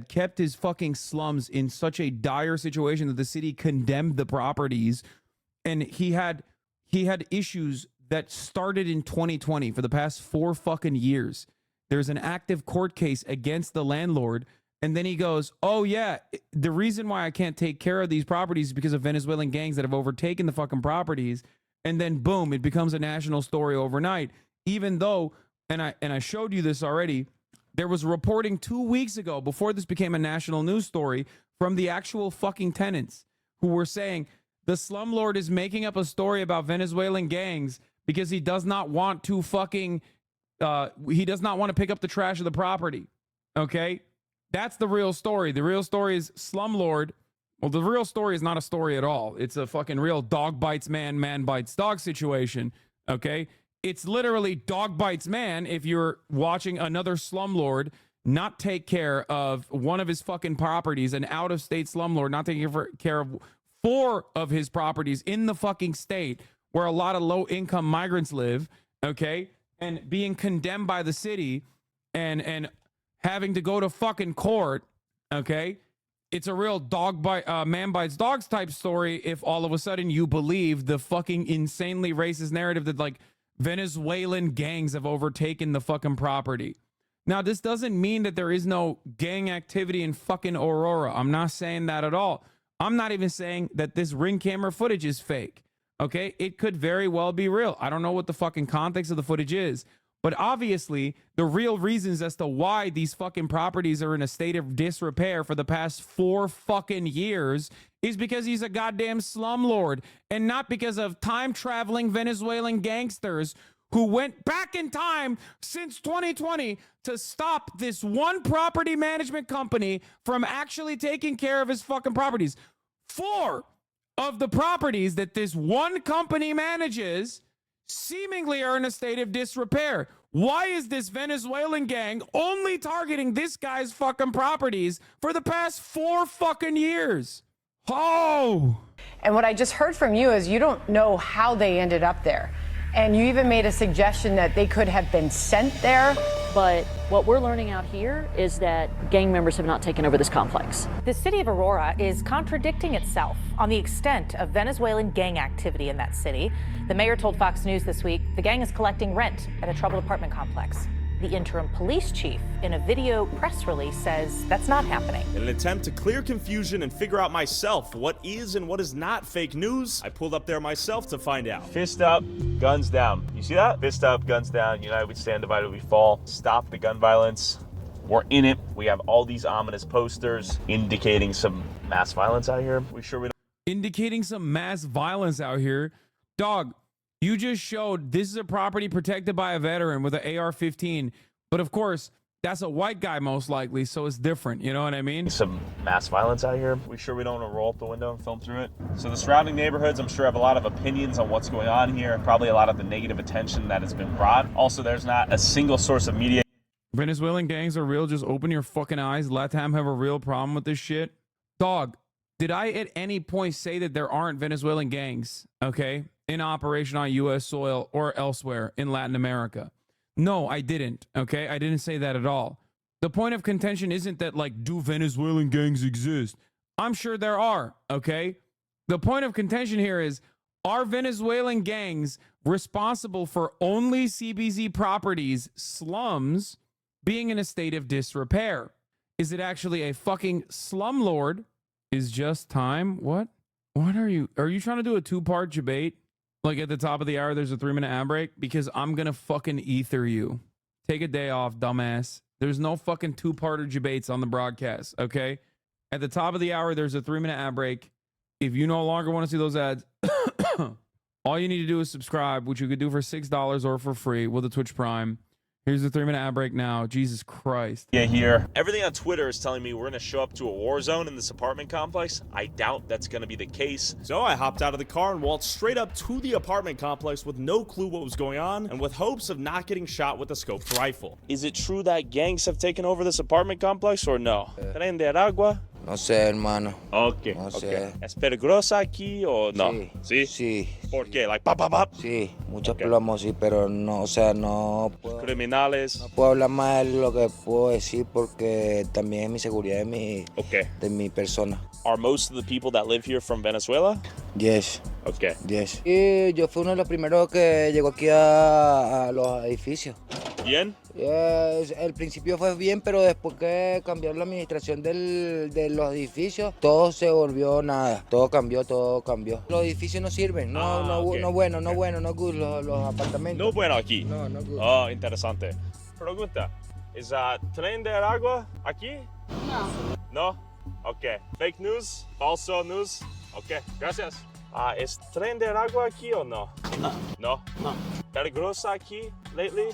kept his fucking slums in such a dire situation that the city condemned the properties, and he had issues that started in 2020 for the past 4 fucking years. There's an active court case against the landlord, and then he goes, oh yeah, the reason why I can't take care of these properties is because of Venezuelan gangs that have overtaken the fucking properties. And then boom, it becomes a national story overnight, even though, and I showed you this already, there was reporting 2 weeks ago, before this became a national news story, from the actual fucking tenants who were saying the slumlord is making up a story about Venezuelan gangs because he does not want to fucking, he does not want to pick up the trash of the property. Okay? That's the real story. The real story is slumlord. Well, the real story is not a story at all. It's a fucking real dog bites man, man bites dog situation. Okay? It's literally dog bites man if you're watching another slumlord not take care of one of his fucking properties, an out-of-state slumlord not taking care of 4 of his properties in the fucking state, where a lot of low-income migrants live, okay, and being condemned by the city and having to go to fucking court, okay? It's a real man bites dogs type story if all of a sudden you believe the fucking insanely racist narrative that like Venezuelan gangs have overtaken the fucking property. Now, this doesn't mean that there is no gang activity in fucking Aurora. I'm not saying that at all. I'm not even saying that this Ring camera footage is fake. Okay, it could very well be real. I don't know what the fucking context of the footage is, but obviously the real reasons as to why these fucking properties are in a state of disrepair for the past 4 fucking years is because he's a goddamn slumlord, and not because of time traveling Venezuelan gangsters who went back in time since 2020 to stop this one property management company from actually taking care of his fucking properties. 4 of the properties that this one company manages seemingly are in a state of disrepair. Why is this Venezuelan gang only targeting this guy's fucking properties for the past 4 fucking years? Oh! And what I just heard from you is you don't know how they ended up there. And you even made a suggestion that they could have been sent there. But what we're learning out here is that gang members have not taken over this complex. The city of Aurora is contradicting itself on the extent of Venezuelan gang activity in that city. The mayor told Fox News this week the gang is collecting rent at a troubled apartment complex. The interim police chief, in a video press release, says that's not happening. In an attempt to clear confusion and figure out myself what is and what is not fake news, I pulled up there myself to find out. Fist up, guns down. You see that? Fist up, guns down. United we stand, divided we fall. Stop the gun violence. We're in it. We have all these ominous posters indicating some mass violence out here. We sure we don't? Indicating some mass violence out here. Dog, you just showed this is a property protected by a veteran with an AR-15. But of course, that's a white guy most likely, so it's different. You know what I mean? Some mass violence out here. We sure we don't want to roll up the window and film through it? So the surrounding neighborhoods, I'm sure, have a lot of opinions on what's going on here. Probably a lot of the negative attention that has been brought. Also, there's not a single source of media. Venezuelan gangs are real. Just open your fucking eyes. LATAM have a real problem with this shit. Dog, did I at any point say that there aren't Venezuelan gangs, okay, in operation on U.S. soil or elsewhere in Latin America? No, I didn't, okay? I didn't say that at all. The point of contention isn't that, like, do Venezuelan gangs exist? I'm sure there are, okay? The point of contention here is, are Venezuelan gangs responsible for only CBZ properties, slums, being in a state of disrepair? Is it actually a fucking slumlord? Is just time? What are you trying to do a 2-part debate? Like at the top of the hour, there's a 3-minute ad break? Because I'm gonna fucking ether you. Take a day off, dumbass. There's no fucking 2-parter debates on the broadcast, okay? At the top of the hour, there's a 3-minute ad break. If you no longer want to see those ads, all you need to do is subscribe, which you could do for $6 or for free with a Twitch Prime. Here's the 3-minute ad break now. Jesus Christ. Yeah, here. Everything on Twitter is telling me we're going to show up to a war zone in this apartment complex. I doubt that's going to be the case. So I hopped out of the car and walked straight up to the apartment complex with no clue what was going on and with hopes of not getting shot with a scoped rifle. Is it true that gangs have taken over this apartment complex or no? ¿Traen de agua? No sé, hermano. Okay, No okay. sé. ¿Es peligrosa aquí o no? Sí. ¿Sí? Sí. ¿Por qué? Like, pop, pop, pop? Sí, muchos plomos, sí, pero no, o sea, no puedo, Criminales. no puedo hablar más de lo que puedo decir porque también es mi seguridad de mi persona. Are most of the people that live here from Venezuela? Yes. Okay. Yes. Y yo fui uno de los primeros que llegó aquí a los edificios. Bien? El principio fue bien, pero después que cambió la administración de los edificios, todo se volvió nada. Todo cambió. Los edificios no sirven, no bueno, no good, los apartamentos. No bueno aquí. No good. Oh, interesante. Pregunta, ¿es tren de agua aquí? No. No? Ok. Fake news? Falso news? Ok, gracias. ¿Es tren de agua aquí o no? No. No. ¿Peligrosa aquí lately?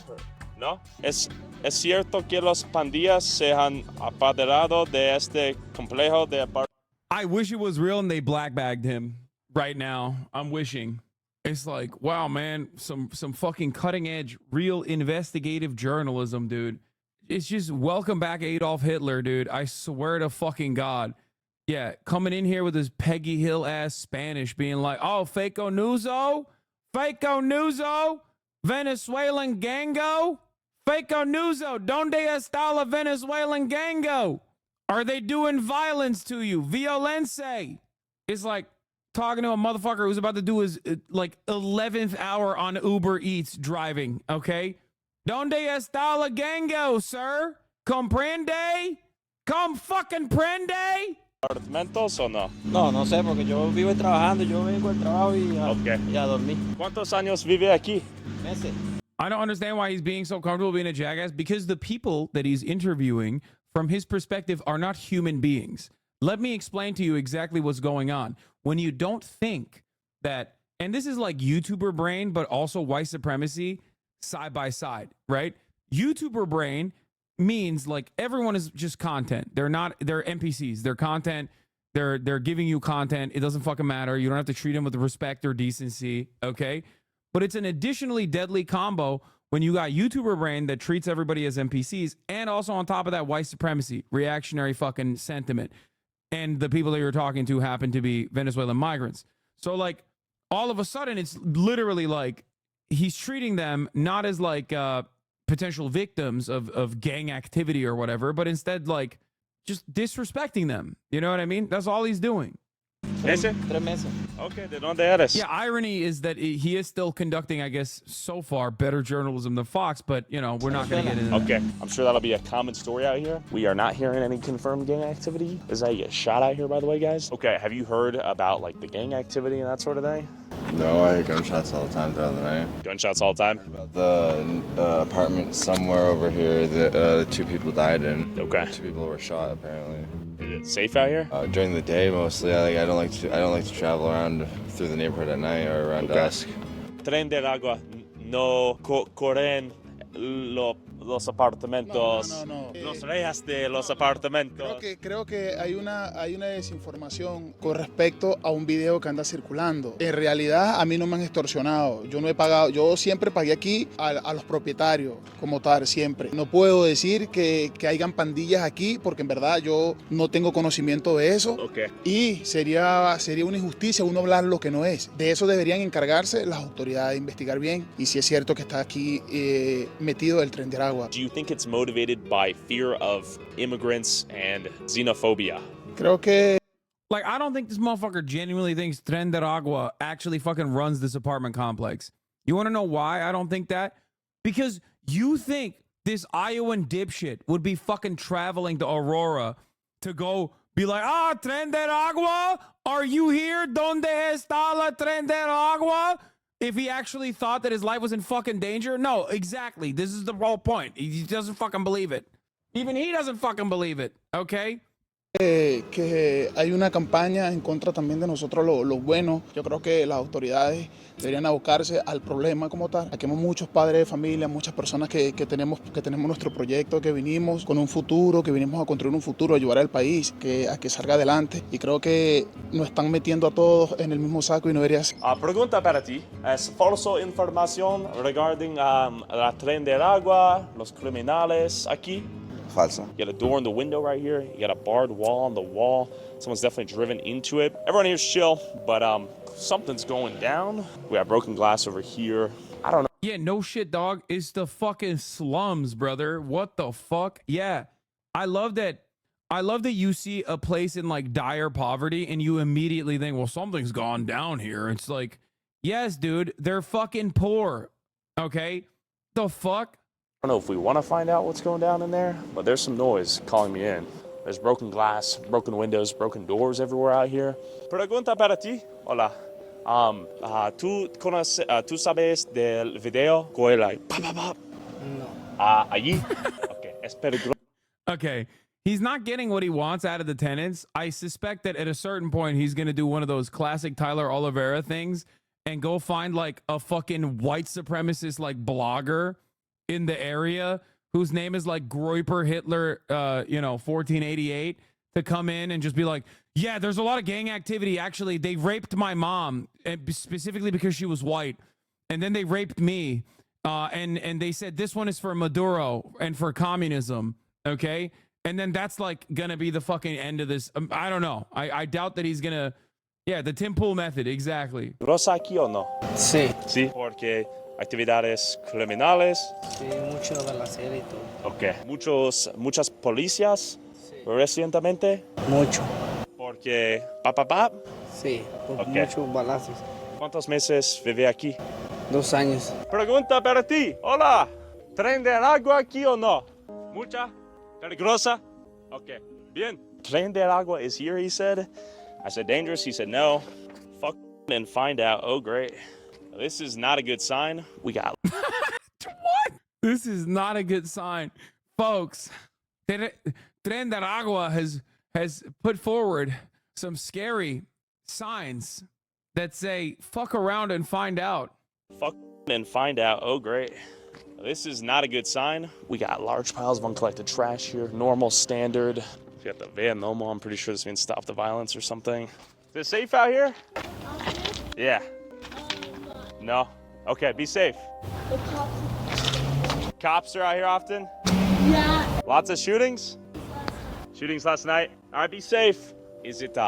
No. ¿Es cierto que los pandillas se han apoderado de este complejo de apartamentos? I wish it was real and they black bagged him right now. I'm wishing. It's like, wow, man, some fucking cutting edge, real investigative journalism, dude. It's just welcome back Adolf Hitler, dude. I swear to fucking God. Yeah, coming in here with his Peggy Hill ass Spanish being like, oh, fake o newso? Faco Nuzo, Venezuelan gango. Faco Nuzo, donde está la Venezuelan gango? Are they doing violence to you? Violence. It's like talking to a motherfucker who's about to do his like 11th hour on Uber Eats driving, okay? Donde está la gango, sir? Comprende? Come fucking prende? ¿Apartamentos o no? No, no sé, porque yo vivo trabajando, yo vengo al trabajo y a dormir. ¿Cuántos años vive aquí? Meses. I don't understand why he's being so comfortable being a jackass, because the people that he's interviewing, from his perspective, are not human beings. Let me explain to you exactly what's going on. When you don't think that, and this is like YouTuber brain, but also white supremacy side by side, right? YouTuber brain means like everyone is just content. They're NPCs. They're content. They're giving you content. It doesn't fucking matter. You don't have to treat them with respect or decency, okay? But it's an additionally deadly combo when you got YouTuber brain that treats everybody as NPCs, and also on top of that, white supremacy, reactionary fucking sentiment. And the people that you're talking to happen to be Venezuelan migrants. So like all of a sudden, it's literally like he's treating them not as like potential victims of gang activity or whatever, but instead like just disrespecting them. You know what I mean? That's all he's doing. ¿Ese? 3 meses. Okay, ¿de dónde eres? Yeah, irony is that he is still conducting, I guess, so far, better journalism than Fox, but, you know, we're not going to get into that. Okay, I'm sure that'll be a common story out here. We are not hearing any confirmed gang activity. Is that you get shot out here, by the way, guys? Okay, have you heard about, like, the gang activity and that sort of thing? No, I hear gunshots all the time throughout the night. Gunshots all the time? About the apartment somewhere over here that 2 people died in. Okay. 2 people were shot, apparently. Is it safe out here? During the day, mostly. I don't like to travel around through the neighborhood at night or around dusk. Tren de agua no corren los apartamentos. No. Los rejas de los apartamentos. Creo que hay una desinformación con respecto a un video que anda circulando. En realidad, a mí no me han extorsionado. Yo no he pagado. Yo siempre pagué aquí a los propietarios, como tal, siempre. No puedo decir que hayan pandillas aquí, porque en verdad yo no tengo conocimiento de eso. Okay. Y sería una injusticia uno hablar lo que no es. De eso deberían encargarse las autoridades de investigar bien. Y si es cierto que está aquí metido el tren de agua. Do you think it's motivated by fear of immigrants and xenophobia? Creo que like, I don't think this motherfucker genuinely thinks Tren de Agua actually fucking runs this apartment complex. You want to know why I don't think that? Because you think this Iowan dipshit would be fucking traveling to Aurora to go be like, Tren de Agua, are you here? ¿Dónde está la Tren de Agua? If he actually thought that his life was in fucking danger? No, exactly. This is the whole point. He doesn't fucking believe it. Even he doesn't fucking believe it, okay? Que hay una campaña en contra también de nosotros los buenos. Yo creo que las autoridades deberían abocarse al problema como tal. Aquí hay muchos padres de familia, muchas personas que tenemos nuestro proyecto, que vinimos con un futuro, que vinimos a construir un futuro, a ayudar al país, a que salga adelante. Y creo que nos están metiendo a todos en el mismo saco y no debería ser. Pregunta para ti. ¿Es falso información regarding la Tren de Agua, los criminales aquí? Falso. You got a door in the window right here. You got a barred wall on the wall. Someone's definitely driven into it. Everyone here's chill, but something's going down. We have broken glass over here. I don't know. Yeah, no shit, dog. It's the fucking slums, brother. What the fuck? Yeah. I love that you see a place in like dire poverty and you immediately think, well, something's gone down here. It's like, yes, dude, they're fucking poor. Okay? The fuck? I don't know if we want to find out what's going down in there, but there's some noise calling me in. There's broken glass, broken windows, broken doors everywhere out here. Pregunta para ti. Hola. ¿Tú sabes del video? No. Allí? Okay, es peligroso. Okay. He's not getting what he wants out of the tenants. I suspect that at a certain point, he's going to do one of those classic Tyler Oliveira things and go find like a fucking white supremacist like blogger in the area whose name is like Groiper Hitler, 1488, to come in and just be like, yeah, there's a lot of gang activity. Actually, they raped my mom, specifically because she was white. And then they raped me. And they said, this one is for Maduro and for communism. Okay. And then that's like going to be the fucking end of this. I don't know. I doubt that he's going to, Yeah, the Tim Pool method, exactly. ¿Rosa aquí o no? Sí. Sí. Porque actividades criminales. Sí, mucho balacera y todo. Ok. Muchas policías recientemente. Mucho. Porque papá. Sí, por Ok. muchos balazos. ¿Cuántos meses vive aquí? 2 años. Pregunta para ti. Hola. ¿Tren del agua aquí o no? Mucha. Peligrosa. Ok. Bien. Tren del agua is here, he said. I said dangerous. He said no. Fuck and find out. Oh, great. This is not a good sign. We got. What? This is not a good sign. Folks, Tren de Agua has put forward some scary signs that say, fuck around and find out. Fuck and find out. Oh, great. This is not a good sign. We got large piles of uncollected trash here. Normal, standard. We got the van normal. I'm pretty sure this means stop the violence or something. Is it safe out here? Yeah. No? Okay, be safe. Cops are out here often? Yeah. Lots of shootings? Shootings last night? All right, be safe. Is it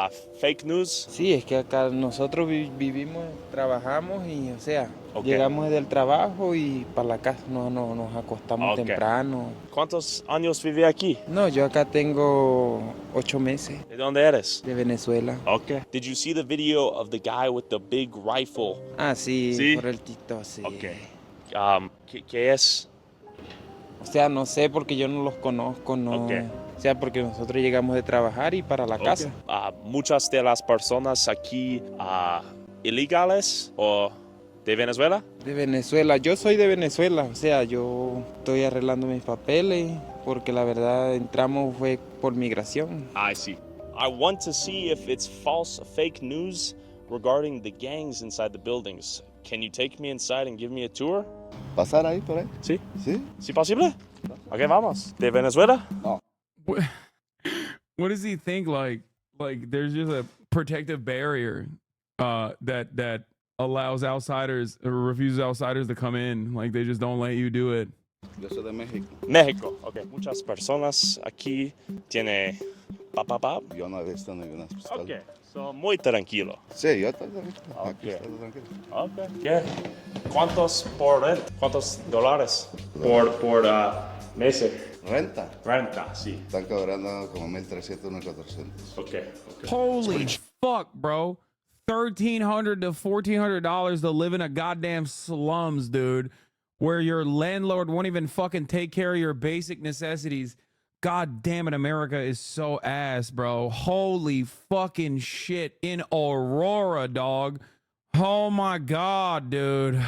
fake news? Sí, es que acá nosotros vivimos, trabajamos y, o sea, Ok. llegamos del trabajo y para la casa nos acostamos Ok. temprano. ¿Cuántos años vive aquí? No, yo acá tengo 8 meses. ¿De dónde eres? De Venezuela. Okay. Did you see the video of the guy with the big rifle? Ah, sí, ¿Sí? por el TikTok, sí. Okay. ¿Qué es? O sea, no sé porque yo no los conozco, no. Ok. O sea, porque nosotros llegamos de trabajar y para la casa. Muchas de las personas aquí ilegales o de Venezuela? De Venezuela. Yo soy de Venezuela, o sea, yo estoy arreglando mis papeles porque la verdad entramos fue por migración. I see. I want to see if it's false, fake news regarding the gangs inside the buildings. Can you take me inside and give me a tour? ¿Pasar ahí por ahí? Sí. ¿Sí? ¿Sí posible? Ok, vamos. ¿De Venezuela? No. What does he think? Like there's just a protective barrier that allows outsiders or refuses outsiders to come in. Like they just don't let you do it. Yo soy de México. México. Ok. Muchas personas aquí tiene papá. Yo no he visto ninguna pistola. Ok. So, muy tranquilo. Sí, yo estoy tranquilo. Ok. Aquí estoy tranquilo. Ok. ¿Qué? ¿Cuántos por rent? ¿Cuántos dólares por meses? ¿Renta? Renta, sí. Están cobrando como 1,300, 1,400. Okay. Holy fuck, bro. $1,300 to $1,400 to live in a goddamn slums, dude, where your landlord won't even fucking take care of your basic necessities. God damn it, America is so ass, bro. Holy fucking shit. In Aurora, dog. Oh my God, dude.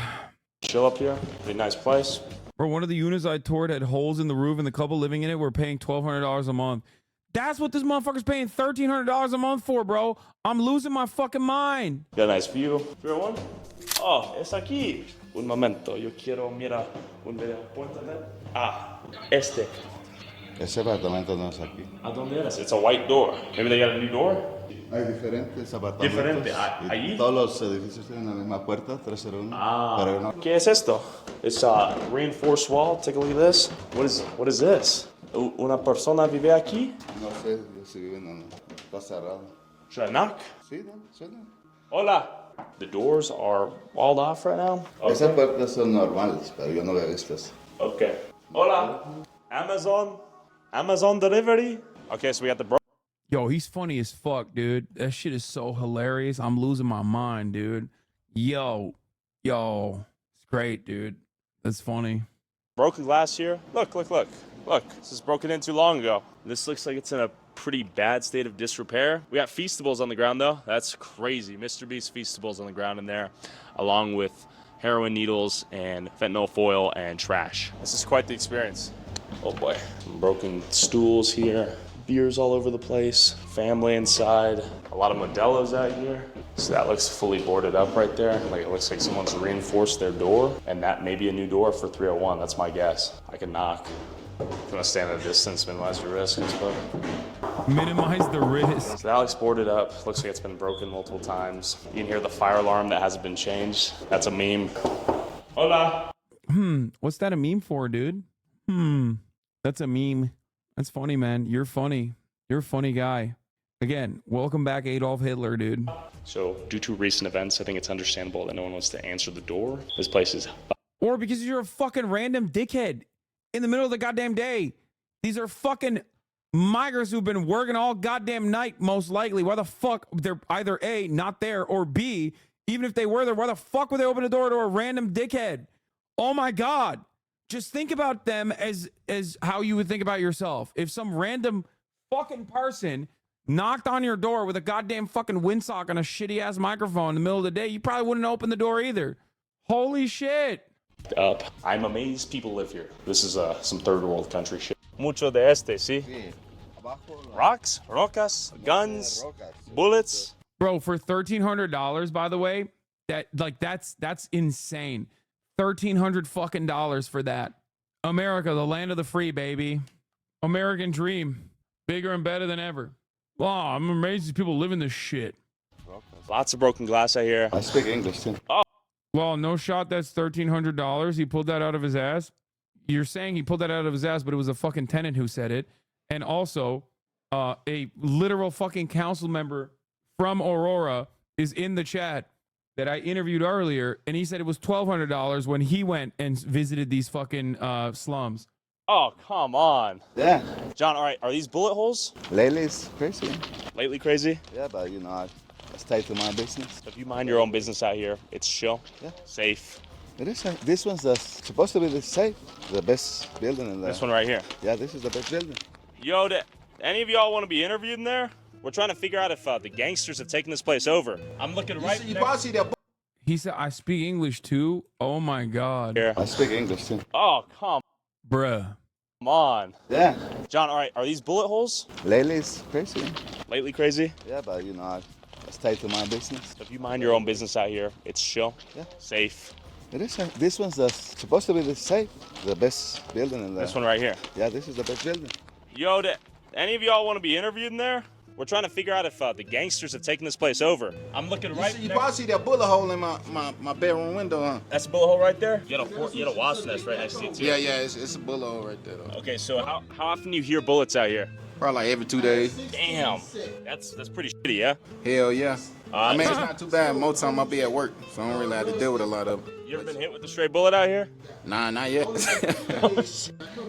Chill up here. Pretty nice place. Bro, one of the units I toured had holes in the roof, and the couple living in it were paying $1,200 a month. That's what this motherfucker's paying $1,300 a month for, bro. I'm losing my fucking mind. Got a nice view. 301? Oh, es aquí. Un momento, yo quiero mirar un video. Este. Ese apartamento no es aquí. ¿A dónde eres? It's a white door. Maybe they got a new door? Hay diferentes apartamentos. Diferente. Y ¿Allí? todos los edificios tienen la misma puerta, 301. Pero no. ¿Qué es esto? It's a reinforced wall. Take a look at this. What is this? ¿Una persona vive aquí? No sé si viven o no. Está cerrado. Should I knock? Sí, no, suena. Hola. The doors are walled off right now. Esas puertas son normales, pero yo no había visto eso. Okay. Hola. Amazon delivery. Okay, so we got the Yo, he's funny as fuck, dude. That shit is so hilarious. I'm losing my mind, dude. Yo. It's great, dude. That's funny. broken glass here. Look. This is broken in too long ago. This looks like it's in a pretty bad state of disrepair. We got Feastables on the ground though. That's crazy. Mr. Beast Feastables on the ground in there, along with heroin needles and fentanyl foil and trash. This is quite the experience. Oh boy. Broken stools here. Beers all over the place. Family inside. A lot of Modelo's out here. So that looks fully boarded up right there. Like it looks like someone's reinforced their door, and that may be a new door for 301. That's my guess. I can knock. I'm gonna stand at a distance, minimize your risk, I suppose. Minimize the risk. So that looks boarded up. Looks like it's been broken multiple times. You can hear the fire alarm that hasn't been changed. That's a meme. Hola. What's that a meme for, dude? That's a meme. That's funny, man. You're funny. You're a funny guy. Again, welcome back, Adolf Hitler, dude. So due to recent events, I think it's understandable that no one wants to answer the door. This place is... Or because you're a fucking random dickhead in the middle of the goddamn day. These are fucking migrants who've been working all goddamn night, most likely. Why the fuck? They're either A, not there, or B, even if they were there, why the fuck would they open the door to a random dickhead? Oh my God. Just think about them as how you would think about yourself. If some random fucking person knocked on your door with a goddamn fucking windsock and a shitty ass microphone in the middle of the day, you probably wouldn't open the door either. Holy shit. Up. I'm amazed people live here. This is some third world country shit. Mucho de este, sí? Rocks, rocas, guns, bullets. Bro, for $1,300, by the way, that's insane. $1,300 fucking dollars for that. America, the land of the free, baby. American dream. Bigger and better than ever. Wow, I'm amazed these people live in this shit. Lots of broken glass out here. I speak English too. Oh. Well, no shot that's $1,300. He pulled that out of his ass. You're saying he pulled that out of his ass, but it was a fucking tenant who said it. And also, a literal fucking council member from Aurora is in the chat that I interviewed earlier, and he said it was $1,200 when he went and visited these fucking slums. Oh, come on. Yeah. John, all right, are these bullet holes? Lately it's crazy. Lately crazy? Yeah, but you know, I stay to my business. If you mind your own business out here, it's chill, safe. It is. This one's supposed to be the safe, the best building in there. This one right here? Yeah, this is the best building. Yo, any of y'all want to be interviewed in there? We're trying to figure out if the gangsters have taken this place over. I'm looking right there. He said, I speak English too? Oh my God. Here. I speak English too. Oh, come on. Yeah. John, all right, are these bullet holes? Lately it's crazy. Lately crazy? Yeah, but you know, I stay to my business. If you mind your own business out here, it's chill, safe. It is. This one's supposed to be the safe, the best building in there. This one right here? Yeah, this is the best building. Yo, any of y'all want to be interviewed in there? We're trying to figure out if the gangsters have taken this place over. I'm looking right You probably see that bullet hole in my bedroom window, huh? That's a bullet hole right there? You had a wasp nest right next to it, too. Yeah, it's a bullet hole right there, though. Okay, so how often do you hear bullets out here? Probably like every 2 days. Damn. That's pretty shitty, yeah? Hell yeah. I mean, it's not too bad. Most time I'll be at work, so I don't really have to deal with a lot of it. You ever been hit with a stray bullet out here? Nah, not yet.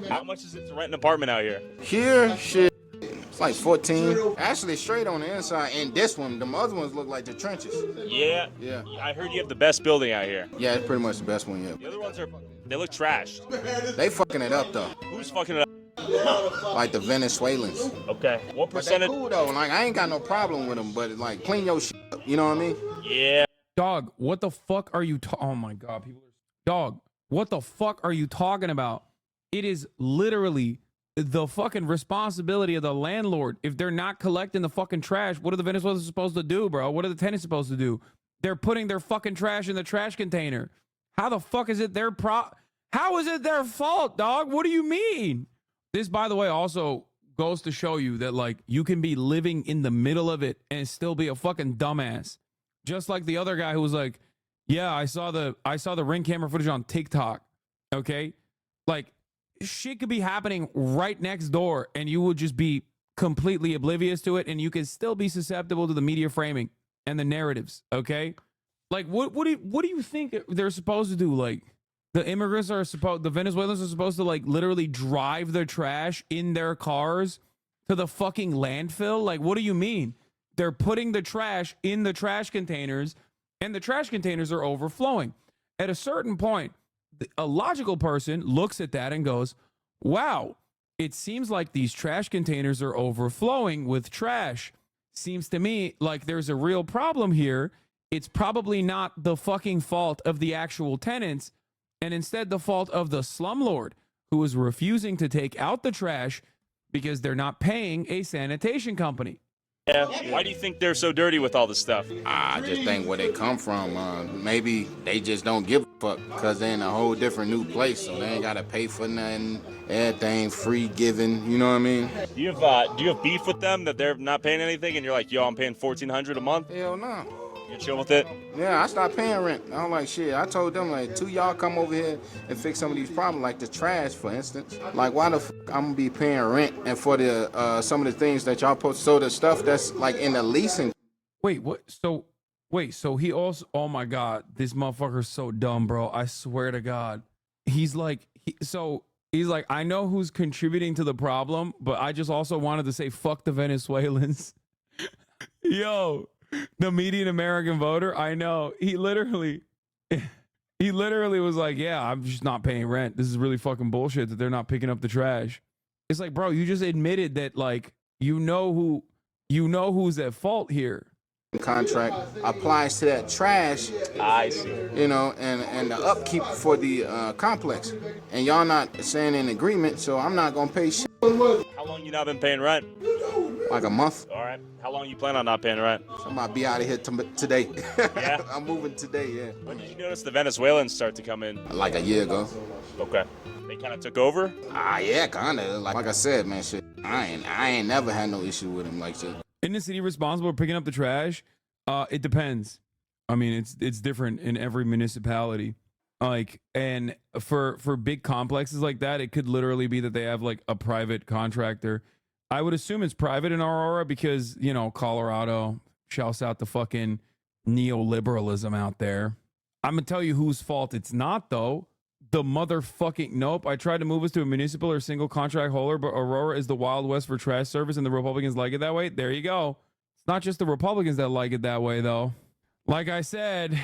How much is it to rent an apartment out here? Here, shit, it's like 14. Actually, straight on the inside. And this one, the other ones look like the trenches. Yeah? Yeah. I heard you have the best building out here. Yeah, it's pretty much the best one yet. The other ones they look trashed. They fucking it up, though. Who's fucking it up? Like the Venezuelans. Okay. What But percentage? they cool, though. Like, I ain't got no problem with them, but, like, clean your shit up. You know what I mean? Yeah. Dog, what the fuck are you oh my God, people are dog, what the fuck are you talking about? It is literally the fucking responsibility of the landlord. If they're not collecting the fucking trash, what are the Venezuelans supposed to do, bro? What are the tenants supposed to do? They're putting their fucking trash in the trash container. How the fuck is it how is it their fault, dog? What do you mean? This, by the way, also goes to show you that, like, you can be living in the middle of it and still be a fucking dumbass. Just like the other guy who was like, yeah, I saw the Ring camera footage on TikTok. Okay? Like, shit could be happening right next door and you would just be completely oblivious to it, and you can still be susceptible to the media framing and the narratives. Okay? Like, what do you think they're supposed to do? Like, the Venezuelans are supposed to, like, literally drive the trash in their cars to the fucking landfill? Like, what do you mean? They're putting the trash in the trash containers, and the trash containers are overflowing. At a certain point, a logical person looks at that and goes, wow, it seems like these trash containers are overflowing with trash. Seems to me like there's a real problem here. It's probably not the fucking fault of the actual tenants, and instead the fault of the slumlord, who is refusing to take out the trash because they're not paying a sanitation company. Yeah. Why do you think they're so dirty with all this stuff? I just think where they come from. Maybe they just don't give a fuck because they're in a whole different new place, so they ain't gotta pay for nothing. Everything free given. You know what I mean? Do you have beef with them that they're not paying anything, and you're like, yo, I'm paying $1,400 a month? Hell no. You chill with it? Yeah, I stopped paying rent. I'm like, shit. I told them, like, 2 y'all come over here and fix some of these problems, like the trash, for instance. Like, why the fuck I'm gonna be paying rent and for the some of the things that y'all post, so the stuff that's like in the leasing. Wait, what? So he also, oh my God, this motherfucker's so dumb, bro. I swear to God. He's like, he's like, I know who's contributing to the problem, but I just also wanted to say, fuck the Venezuelans. Yo, the median American voter, I know. He literally was like, yeah, I'm just not paying rent. This is really fucking bullshit that they're not picking up the trash. It's like, bro, you just admitted that, like, you know who's at fault here. Contract applies to that trash. I see. You know, and the upkeep for the complex. And y'all not saying in agreement, so I'm not gonna pay shit. How long you not been paying rent? Like a month. All right. How long you plan on not paying rent? I'm about to be out of here today. Yeah? I'm moving today, yeah. When did you notice the Venezuelans start to come in? Like a year ago. Okay. They kind of took over? Yeah, kind of. Like I said, man, shit. I ain't never had no issue with him like shit. In the city responsible for picking up the trash, it depends. I mean, it's different in every municipality. Like, and for big complexes like that, it could literally be that they have like a private contractor. I would assume it's private in Aurora because, you know, Colorado shouts out the fucking neoliberalism out there. I'm gonna tell you whose fault it's not, though. The motherfucking nope. I tried to move us to a municipal or single contract holder, but Aurora is the Wild West for trash service, and the Republicans like it that way. There you go. It's not just the Republicans that like it that way, though. Like I said,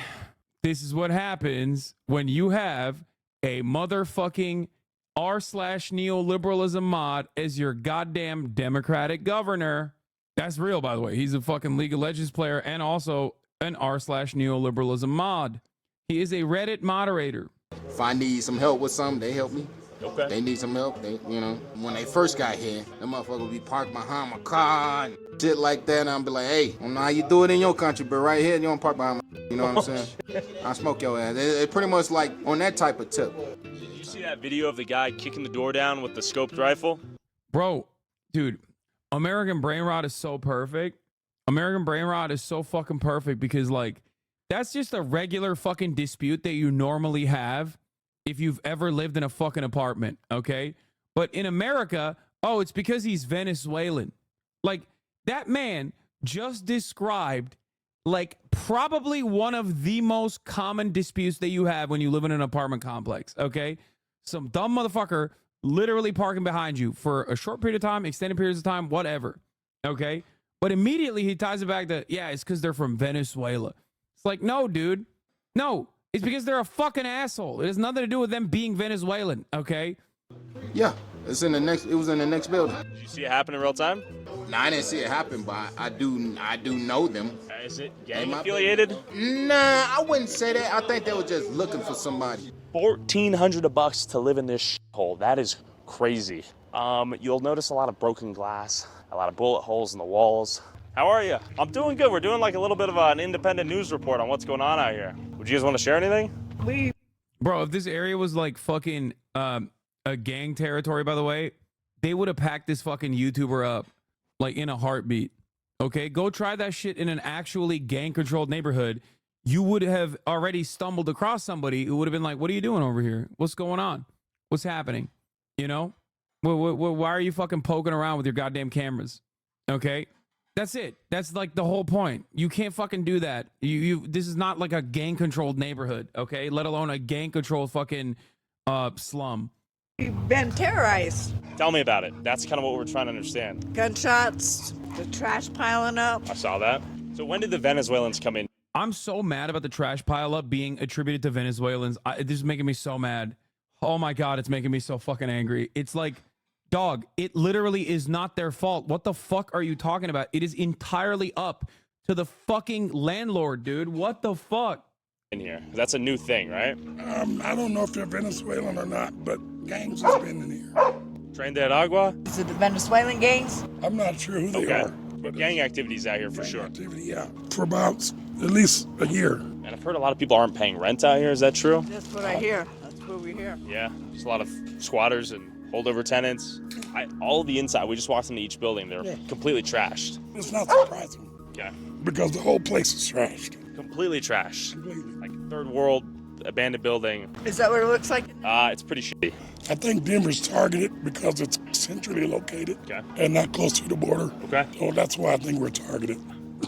this is what happens when you have a motherfucking r/neoliberalism mod as your goddamn Democratic governor. That's real, by the way. He's a fucking League of Legends player and also an r/neoliberalism mod. He is a Reddit moderator. If I need some help with something, they help me. Okay. They need some help. They, you know, when they first got here, the motherfucker would be parked behind my car and shit like that. And I'll be like, hey, I don't know how you do it in your country, but right here, you don't park behind my, you know what I'm saying? I'll smoke your ass. It's pretty much like on that type of tip. Did you see that video of the guy kicking the door down with the scoped rifle? Bro, dude, American brain rot is so perfect. American brain rot is so fucking perfect because, like, that's just a regular fucking dispute that you normally have if you've ever lived in a fucking apartment, okay? But in America, oh, it's because he's Venezuelan. Like, that man just described, like, probably one of the most common disputes that you have when you live in an apartment complex, okay? Some dumb motherfucker literally parking behind you for a short period of time, extended periods of time, whatever, okay? But immediately he ties it back to, yeah, it's because they're from Venezuela. It's like, no, dude. No, it's because they're a fucking asshole. It has nothing to do with them being Venezuelan, okay? Yeah, it was in the next building. Did you see it happen in real time? No, I didn't see it happen, but I do know them. Is it gang affiliated? Nah, I wouldn't say that. I think they were just looking for somebody. $1,400 to live in this shithole. That is crazy. You'll notice a lot of broken glass, a lot of bullet holes in the walls. How are you? I'm doing good. We're doing like a little bit of an independent news report on what's going on out here. Would you guys want to share anything? Bro, if this area was like fucking a gang territory, by the way, they would have packed this fucking YouTuber up like in a heartbeat. Okay, go try that shit in an actually gang-controlled neighborhood. You would have already stumbled across somebody who would have been like, what are you doing over here? What's going on? What's happening? You know? Why are you fucking poking around with your goddamn cameras? Okay? That's it. That's like the whole point. You can't fucking do that. This is not like a gang-controlled neighborhood, okay? Let alone a gang-controlled fucking slum. We've been terrorized. Tell me about it. That's kind of what we're trying to understand. Gunshots, the trash piling up. I saw that. So when did the Venezuelans come in? I'm so mad about the trash pile up being attributed to Venezuelans. This is making me so mad. Oh my God, it's making me so fucking angry. It's like, dog, it literally is not their fault. What the fuck are you talking about? It is entirely up to the fucking landlord, dude. What the fuck? In here. That's a new thing, right? I don't know if they're Venezuelan or not, but gangs have been in here. Train de Agua? Is it the Venezuelan gangs? I'm not sure who they are. But gang activities out here for sure. Activity, yeah. For about at least a year. And I've heard a lot of people aren't paying rent out here. Is that true? That's what I hear. That's what we hear. Yeah. Just a lot of squatters and holdover tenants. All the inside, we just walked into each building. They're completely trashed. It's not surprising. Yeah. Because the whole place is trashed. Completely trash. Completely. Like third world abandoned building. Is that what it looks like? It's pretty shitty. I think Denver's targeted because it's centrally located and not close to the border. Okay. So that's why I think we're targeted.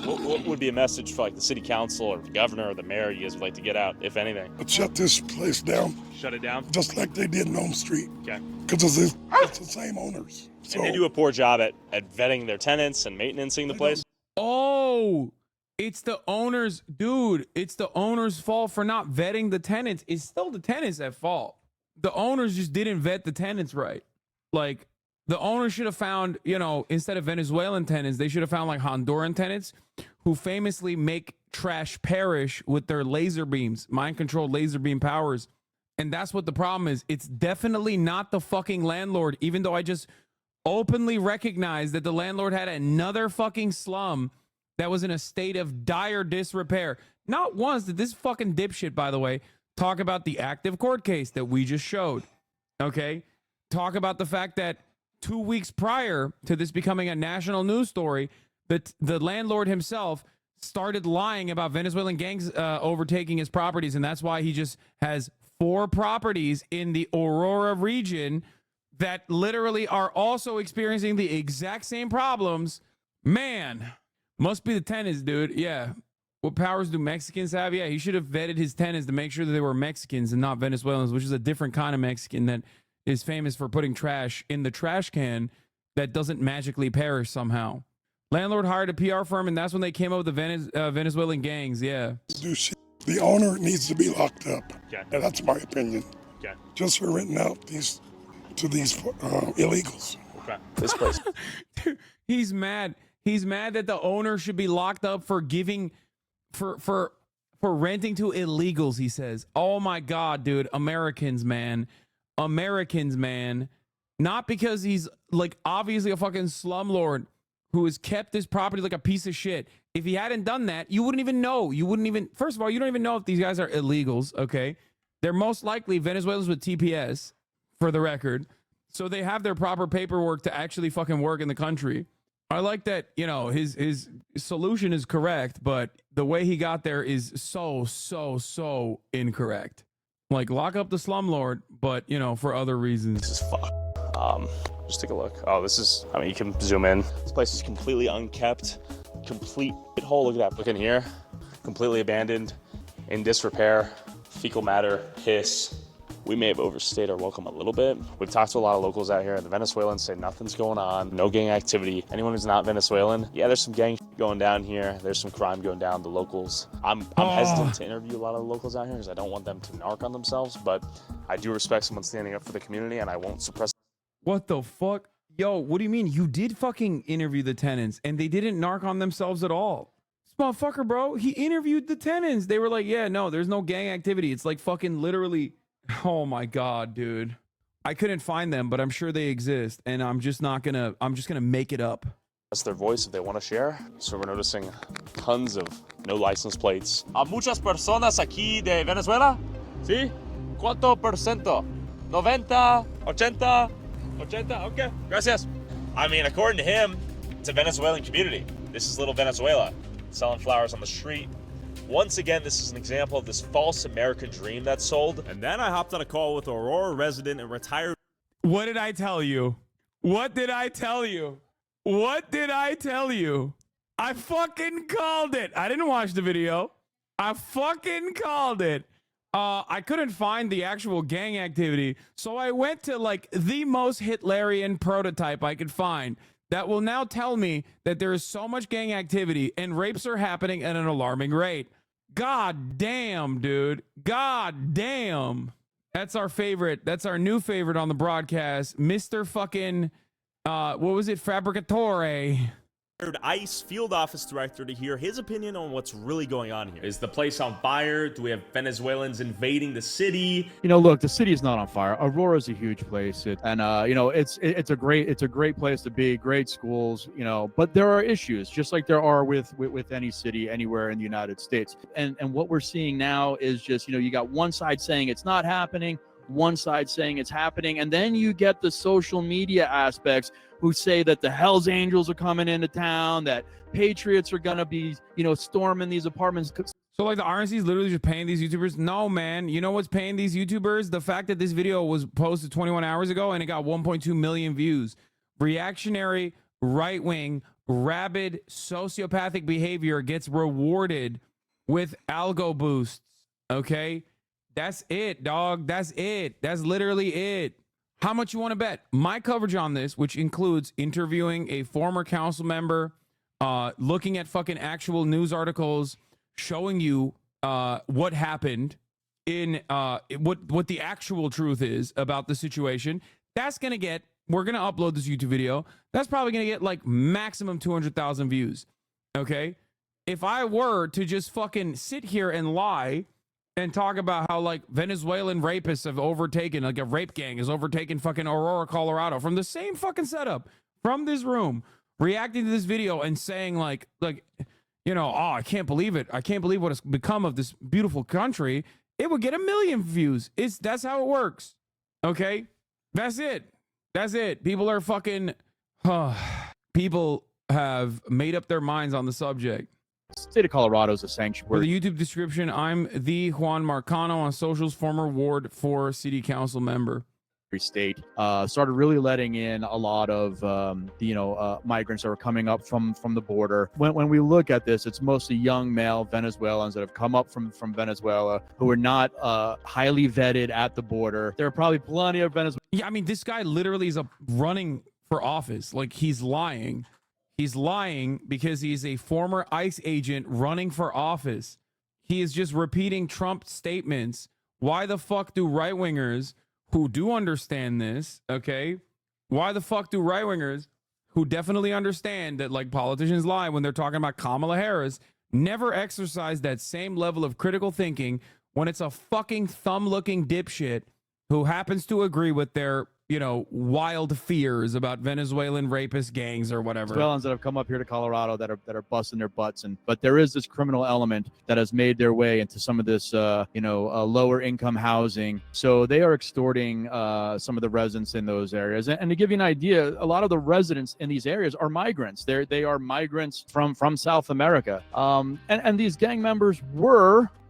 What would be a message for like the city council or the governor or the mayor you guys would like to get out, if anything? Shut this place down. Shut it down? Just like they did in Elm Street. Okay. Because it's the same owners. So And they do a poor job at vetting their tenants and maintaining the place. Oh, it's the owners, dude. It's the owner's fault for not vetting the tenants. It's still the tenants at fault. The owners just didn't vet the tenants right. Like, the owners should have found, you know, instead of Venezuelan tenants, they should have found like Honduran tenants who famously make trash perish with their laser beams, mind-controlled laser beam powers. And that's what the problem is. It's definitely not the fucking landlord, even though I just openly recognize that the landlord had another fucking slum that was in a state of dire disrepair. Not once did this fucking dipshit, by the way, talk about the active court case that we just showed. Okay? Talk about the fact that 2 weeks prior to this becoming a national news story, that the landlord himself started lying about Venezuelan gangs overtaking his properties, and that's why he just has 4 properties in the Aurora region that literally are also experiencing the exact same problems. Man, must be the tenants, dude. Yeah. What powers do Mexicans have? Yeah, he should have vetted his tenants to make sure that they were Mexicans and not Venezuelans, which is a different kind of Mexican that is famous for putting trash in the trash can that doesn't magically perish somehow. Landlord hired a PR firm, and that's when they came up with the Venezuelan gangs. Yeah. do shit. The owner needs to be locked up. Okay. And that's my opinion. Okay. Just for renting out to these illegals. Okay. This place. Dude, he's mad. He's mad that the owner should be locked up for giving for renting to illegals, he says. Oh my God, dude. Americans, man. Not because he's like obviously a fucking slumlord who has kept this property like a piece of shit. If he hadn't done that, you wouldn't even know. First of all, you don't even know if these guys are illegals, okay? They're most likely Venezuelans with TPS, for the record. So they have their proper paperwork to actually fucking work in the country. I like that, you know, his solution is correct, but the way he got there is so incorrect. Like, lock up the slumlord, but, you know, for other reasons. This is fuck. Just take a look. Oh, this is, I mean, you can zoom in. This place is completely unkept. Complete hole. Look at that. Look in here. Completely abandoned, in disrepair, fecal matter, piss. We may have overstayed our welcome a little bit. We've talked to a lot of locals out here, and the Venezuelans say nothing's going on, no gang activity. Anyone who's not Venezuelan, yeah, there's some gang going down here. There's some crime going down. The locals, I'm hesitant to interview a lot of the locals out here because I don't want them to narc on themselves, but I do respect someone standing up for the community, and I won't suppress. What the fuck? Yo, what do you mean? You did fucking interview the tenants, and they didn't narc on themselves at all. This motherfucker, bro, he interviewed the tenants. They were like, yeah, no, there's no gang activity. It's like fucking literally... Oh my God, dude. I couldn't find them, but I'm sure they exist, and I'm just gonna make it up. That's their voice if they want to share. So we're noticing tons of no license plates. ¿A muchas personas aquí de Venezuela? ¿Sí? ¿Cuánto por ciento? 90, 80, 80, okay. Gracias. I mean, according to him, it's a Venezuelan community. This is little Venezuela. Selling flowers on the street. Once again, this is an example of this false American dream that's sold. And then I hopped on a call with Aurora resident and retired. What did I tell you? What did I tell you? What did I tell you? I fucking called it. I didn't watch the video. I fucking called it. I couldn't find the actual gang activity, so I went to like the most Hitlerian prototype I could find that will now tell me that there is so much gang activity and rapes are happening at an alarming rate. God damn, dude. God damn. That's our favorite. That's our new favorite on the broadcast. Mr. fucking, what was it? Fabricatore. ICE field office director to hear his opinion on what's really going on here. Is the place on fire? Do we have Venezuelans invading the city? You know, look, the city is not on fire. Aurora is a huge place, you know, it's a great place to be, great schools, you know, but there are issues, just like there are with any city anywhere in the United States. And what we're seeing now is just, you know, you got one side saying it's not happening, one side saying it's happening, and then you get the social media aspects who say that the Hells Angels are coming into town, that patriots are going to be, you know, storming these apartments. So like the RNC is literally just paying these YouTubers? No, man. You know what's paying these YouTubers? The fact that this video was posted 21 hours ago and it got 1.2 million views. Reactionary, right-wing, rabid, sociopathic behavior gets rewarded with algo boosts. Okay? That's it, dog. That's it. That's literally it. How much you want to bet? My coverage on this, which includes interviewing a former council member, looking at fucking actual news articles, showing you what happened in what the actual truth is about the situation. That's gonna get, we're gonna upload this YouTube video. That's probably gonna get like maximum 200,000 views. Okay, if I were to just fucking sit here and lie and talk about how like Venezuelan rapists have overtaken, like a rape gang has overtaken fucking Aurora, Colorado, from the same fucking setup, from this room, reacting to this video and saying like, you know, oh, I can't believe it. I can't believe what has become of this beautiful country. It would get 1 million views. That's how it works. Okay? That's it. That's it. People are fucking, people have made up their minds on the subject. State of Colorado is a sanctuary. For the YouTube description, I'm the Juan Marcano on socials, former Ward 4 City Council member. State started really letting in a lot of migrants that are coming up from the border. When we look at this, it's mostly young male Venezuelans that have come up from Venezuela who are not highly vetted at the border. There are probably plenty of Venezuelans. Yeah, I mean, this guy literally is running for office. Like, he's lying. He's lying because he's a former ICE agent running for office. He is just repeating Trump statements. Why the fuck do right-wingers who do understand this, okay? Why the fuck do right-wingers who definitely understand that like politicians lie when they're talking about Kamala Harris never exercise that same level of critical thinking when it's a fucking thumb-looking dipshit who happens to agree with their, you know, wild fears about Venezuelan rapist gangs or whatever. Venezuelans that have come up here to Colorado that are busting their butts, but there is this criminal element that has made their way into some of this lower income housing. So they are extorting some of the residents in those areas. And to give you an idea, a lot of the residents in these areas are migrants. They are migrants from South America. And these gang members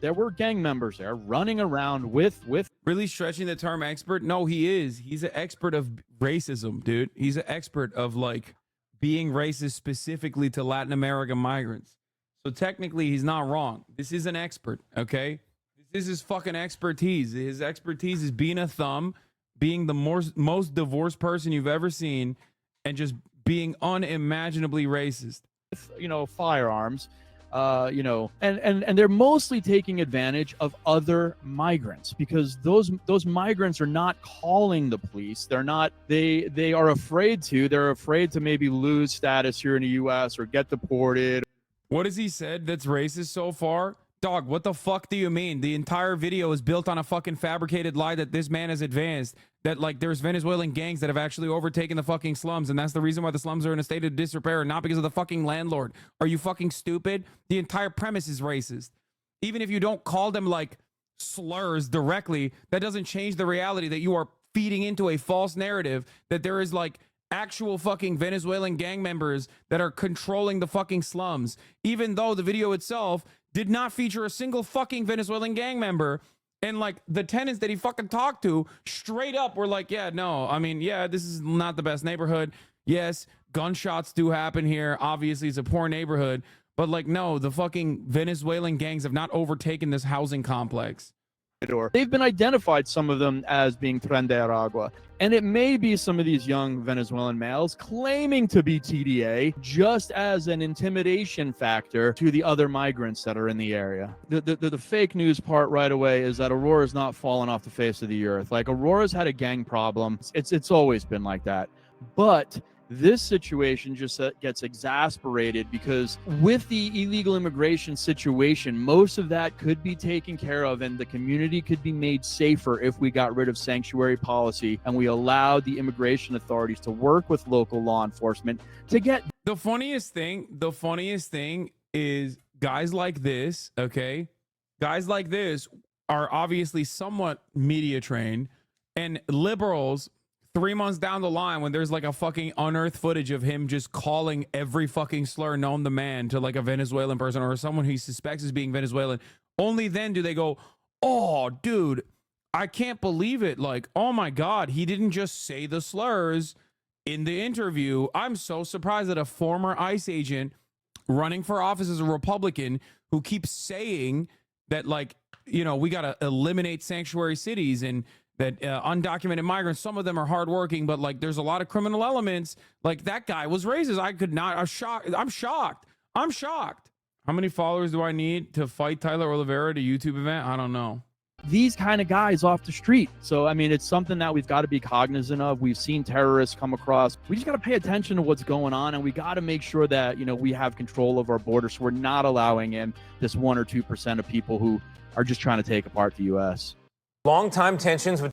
there were gang members there running around with really stretching the term expert. No, he's an expert of racism, dude. He's an expert of like being racist specifically to Latin American migrants. So technically he's not wrong. This is an expert. Okay, this is his fucking expertise. His expertise is being a thumb, being the most divorced person you've ever seen, and just being unimaginably racist. Firearms. And they're mostly taking advantage of other migrants because those migrants are not calling the police. They are afraid to. They're afraid to maybe lose status here in the U.S. or get deported. What has he said that's racist so far? Dog, what the fuck do you mean? The entire video is built on a fucking fabricated lie that this man has advanced, that like there's Venezuelan gangs that have actually overtaken the fucking slums, and that's the reason why the slums are in a state of disrepair, not because of the fucking landlord. Are you fucking stupid? The entire premise is racist. Even if you don't call them like slurs directly, that doesn't change the reality that you are feeding into a false narrative that there is like actual fucking Venezuelan gang members that are controlling the fucking slums, even though the video itself did not feature a single fucking Venezuelan gang member. And like the tenants that he fucking talked to straight up were like, yeah, no, I mean, yeah, this is not the best neighborhood. Yes, gunshots do happen here. Obviously, it's a poor neighborhood. But like, no, the fucking Venezuelan gangs have not overtaken this housing complex. They've been identified, some of them, as being Tren de Aragua. And it may be some of these young Venezuelan males claiming to be TDA just as an intimidation factor to the other migrants that are in the area. The fake news part right away is that Aurora's not fallen off the face of the earth. Like, Aurora's had a gang problem. It's always been like that. But this situation just gets exasperated because with the illegal immigration situation, most of that could be taken care of and the community could be made safer if we got rid of sanctuary policy and we allowed the immigration authorities to work with local law enforcement to get... The funniest thing is guys like this, okay? Guys like this are obviously somewhat media trained, and liberals 3 months down the line, when there's like a fucking unearthed footage of him just calling every fucking slur known to man to like a Venezuelan person or someone he suspects as being Venezuelan, Only then do they go, oh, dude, I can't believe it. Like, oh my God, he didn't just say the slurs in the interview. I'm so surprised that a former ICE agent running for office as a Republican who keeps saying that, like, you know, we got to eliminate sanctuary cities and that undocumented migrants, some of them are hardworking, but like there's a lot of criminal elements. Like that guy was racist. I could not. I'm shocked. How many followers do I need to fight Tyler Oliveira at a YouTube event? I don't know. These kind of guys off the street. So, I mean, it's something that we've got to be cognizant of. We've seen terrorists come across. We just got to pay attention to what's going on, and we got to make sure that, you know, we have control of our borders. So we're not allowing in this 1 or 2% of people who are just trying to take apart the U.S. Long-time tensions with...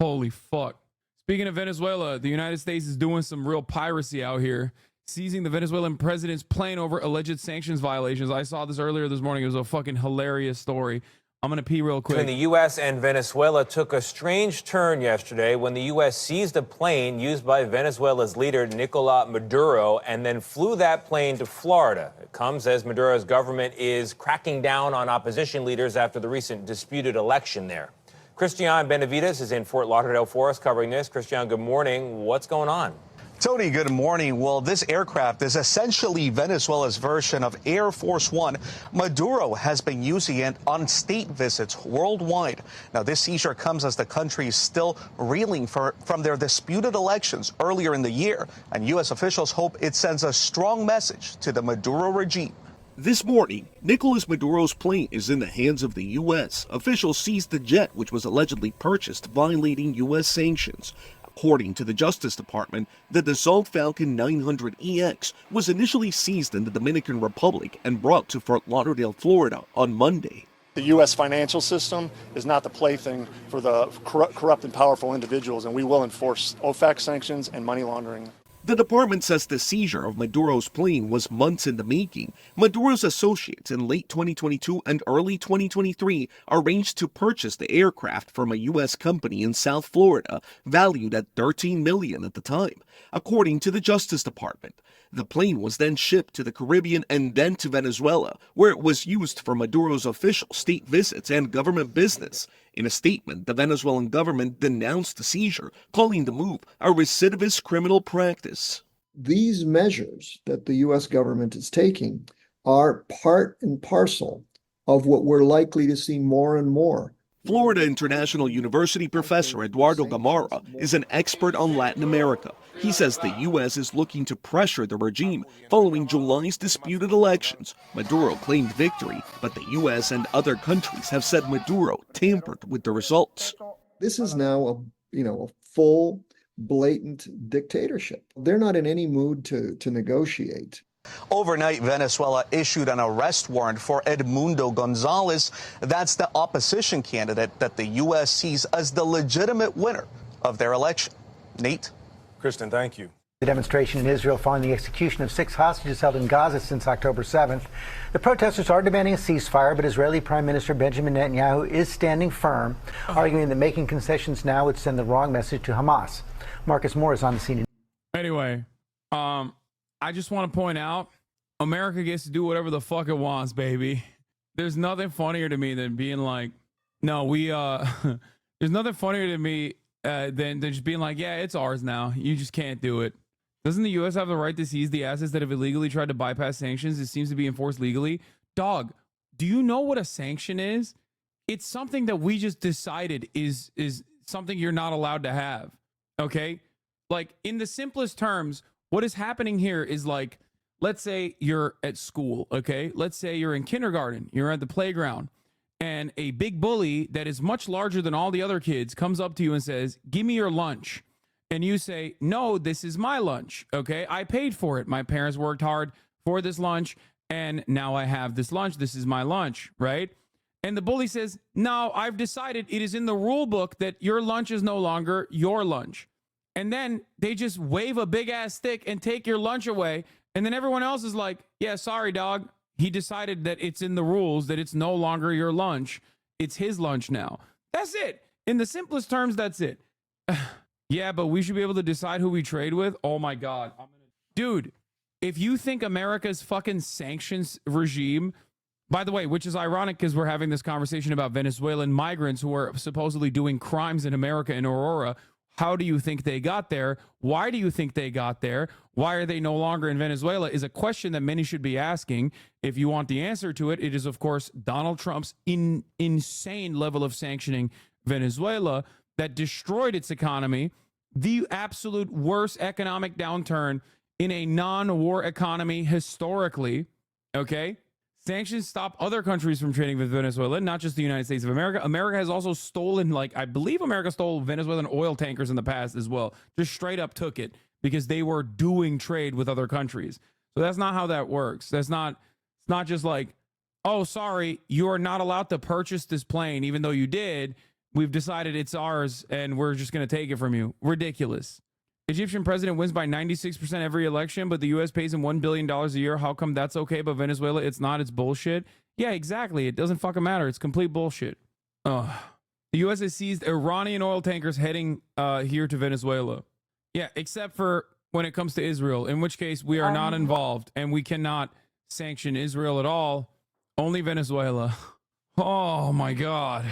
Holy fuck. Speaking of Venezuela, the United States is doing some real piracy out here, seizing the Venezuelan president's plane over alleged sanctions violations. I saw this earlier this morning. It was a fucking hilarious story. I'm going to pee real quick. Between the U.S. and Venezuela took a strange turn yesterday when the U.S. seized a plane used by Venezuela's leader, Nicolas Maduro, and then flew that plane to Florida. It comes as Maduro's government is cracking down on opposition leaders after the recent disputed election there. Christian Benavides is in Fort Lauderdale for us covering this. Christian, good morning. What's going on? Tony, good morning. Well, this aircraft is essentially Venezuela's version of Air Force One. Maduro has been using it on state visits worldwide. Now, this seizure comes as the country is still reeling from their disputed elections earlier in the year, and U.S. officials hope it sends a strong message to the Maduro regime. This morning, Nicolas Maduro's plane is in the hands of the U.S. Officials seized the jet, which was allegedly purchased violating U.S. sanctions. According to the Justice Department, the Dassault Falcon 900EX was initially seized in the Dominican Republic and brought to Fort Lauderdale, Florida on Monday. The U.S. financial system is not the plaything for the corrupt and powerful individuals, and we will enforce OFAC sanctions and money laundering. The department says the seizure of Maduro's plane was months in the making. Maduro's associates in late 2022 and early 2023 arranged to purchase the aircraft from a U.S. company in South Florida, valued at $13 million at the time, according to the Justice Department. The plane was then shipped to the Caribbean and then to Venezuela, where it was used for Maduro's official state visits and government business. In a statement, the Venezuelan government denounced the seizure, calling the move a recidivist criminal practice. These measures that the U.S. government is taking are part and parcel of what we're likely to see more and more. Florida International University professor Eduardo Gamarra is an expert on Latin America. He says the U.S. is looking to pressure the regime following July's disputed elections. Maduro claimed victory, but the U.S. and other countries have said Maduro tampered with the results. This is now a full, blatant dictatorship. They're not in any mood to negotiate. Overnight, Venezuela issued an arrest warrant for Edmundo Gonzalez. That's the opposition candidate that the U.S. sees as the legitimate winner of their election. Nate? Kristen, thank you. The demonstration in Israel following the execution of 6 hostages held in Gaza since October 7th. The protesters are demanding a ceasefire, but Israeli Prime Minister Benjamin Netanyahu is standing firm, arguing that making concessions now would send the wrong message to Hamas. Marcus Moore is on the scene. Anyway, I just want to point out, America gets to do whatever the fuck it wants, baby. There's nothing funnier to me than being like, no, there's nothing funnier to me than just being like, yeah, it's ours now. You just can't do it. Doesn't the U.S. have the right to seize the assets that have illegally tried to bypass sanctions? It seems to be enforced legally. Dog, do you know what a sanction is? It's something that we just decided is something you're not allowed to have. Okay? Like, in the simplest terms, what is happening here is, like, let's say you're at school, okay? Let's say you're in kindergarten, you're at the playground, and a big bully that is much larger than all the other kids comes up to you and says, give me your lunch. And you say, no, this is my lunch, okay? I paid for it. My parents worked hard for this lunch, and now I have this lunch. This is my lunch, right? And the bully says, no, I've decided it is in the rule book that your lunch is no longer your lunch. And then they just wave a big ass stick and take your lunch away. And then everyone else is like, yeah, sorry, dog. He decided that it's in the rules that it's no longer your lunch. It's his lunch now. That's it. In the simplest terms, that's it. Yeah, but we should be able to decide who we trade with. Oh my God. Dude, if you think America's fucking sanctions regime By the way, which is ironic because we're having this conversation about Venezuelan migrants who are supposedly doing crimes in America and Aurora. How do you think they got there? Why do you think they got there? Why are they no longer in Venezuela? Is a question that many should be asking. If you want the answer to it, it is, of course, Donald Trump's insane level of sanctioning Venezuela that destroyed its economy, the absolute worst economic downturn in a non-war economy historically, okay? Sanctions stop other countries from trading with Venezuela, not just the United States of America. America has also stolen, like, I believe America stole Venezuelan oil tankers in the past as well. Just straight up took it because they were doing trade with other countries. So that's not how that works. It's not just like, oh, sorry, you are not allowed to purchase this plane, even though you did. We've decided it's ours and we're just going to take it from you. Ridiculous. Egyptian president wins by 96% every election, but the U.S. pays him $1 billion a year. How come that's okay, but Venezuela, it's not? It's bullshit. Yeah, exactly. It doesn't fucking matter. It's complete bullshit. The U.S. has seized Iranian oil tankers heading here to Venezuela. Yeah, except for when it comes to Israel, in which case we are not involved and we cannot sanction Israel at all. Only Venezuela. Oh, my God.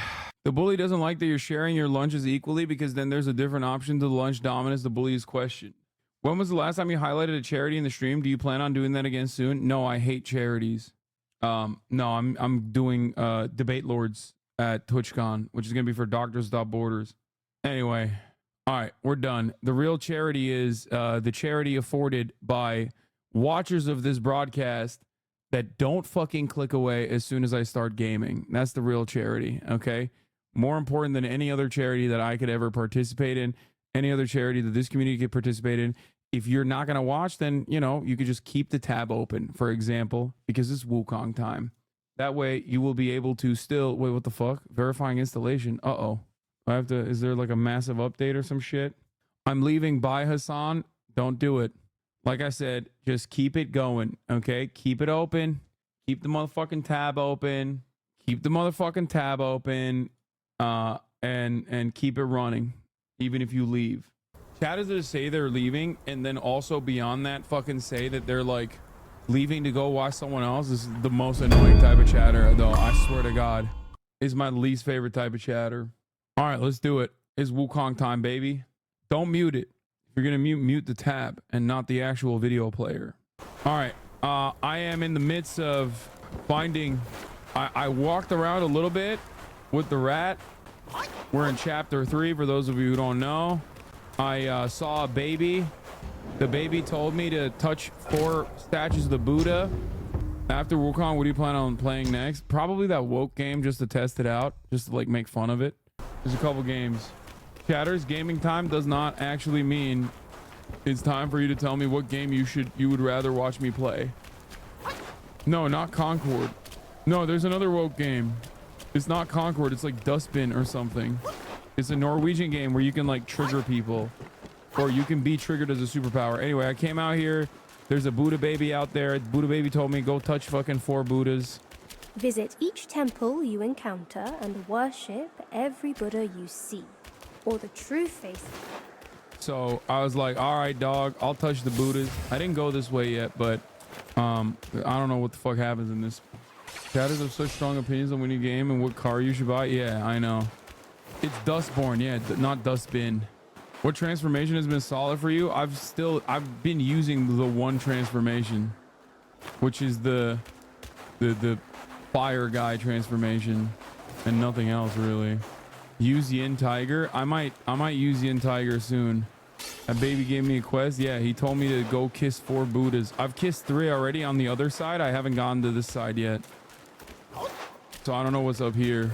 The bully doesn't like that you're sharing your lunches equally because then there's a different option to the lunch dominance. The bully is questioned. When was the last time you highlighted a charity in the stream? Do you plan on doing that again soon? No, I hate charities. No, I'm doing Debate Lords at TwitchCon, which is going to be for Doctors Without Borders. Anyway, all right, we're done. The real charity is the charity afforded by watchers of this broadcast that don't fucking click away as soon as I start gaming. That's the real charity, okay? More important than any other charity that I could ever participate in, any other charity that this community could participate in. If you're not going to watch, then, you know, you could just keep the tab open, for example, because it's Wukong time. That way you will be able to still, wait, what the fuck? Verifying installation. Uh-oh. I have to, is there like a massive update or some shit? I'm leaving. Bye, Hasan. Don't do it. Like I said, just keep it going, okay? Keep it open. Keep the motherfucking tab open. Keep the motherfucking tab open. And keep it running, even if you leave. Chat is to say they're leaving, and then also beyond that, fucking say that they're like leaving to go watch someone else. This is the most annoying type of chatter, though. I swear to God, is my least favorite type of chatter. All right, let's do it. It's Wukong time, baby. Don't mute it. If you're gonna mute the tab and not the actual video player. All right, I am in the midst of finding. I walked around a little bit with the rat. We're in chapter 3 for those of you who don't know. I saw a baby. The baby told me to touch 4 statues of the Buddha. After Wukong, what do you plan on playing next? Probably that woke game just to test it out, just to like make fun of it. There's a couple games. Chatters, gaming time does not actually mean it's time for you to tell me what game you would rather watch me play. No, not Concord. No, there's another woke game. It's not Concord. It's like Dustbin or something. It's a Norwegian game where you can like trigger people, or you can be triggered as a superpower. Anyway, I came out here. There's a Buddha baby out there. Buddha baby told me go touch fucking 4 Buddhas. Visit each temple you encounter and worship every Buddha you see, or the true face. So I was like, all right, dog, I'll touch the Buddhas. I didn't go this way yet, but I don't know what the fuck happens in this. Chatters have such strong opinions on winning game and what car you should buy. Yeah, I know. It's Dustborn, yeah, not Dustbin. What transformation has been solid for you? I've been using the one transformation, which is the fire guy transformation, and nothing else really. Use Yin Tiger. I might use Yin Tiger soon. That baby gave me a quest. Yeah, he told me to go kiss 4 Buddhas. I've kissed 3 already on the other side. I haven't gone to this side yet. So I don't know what's up here.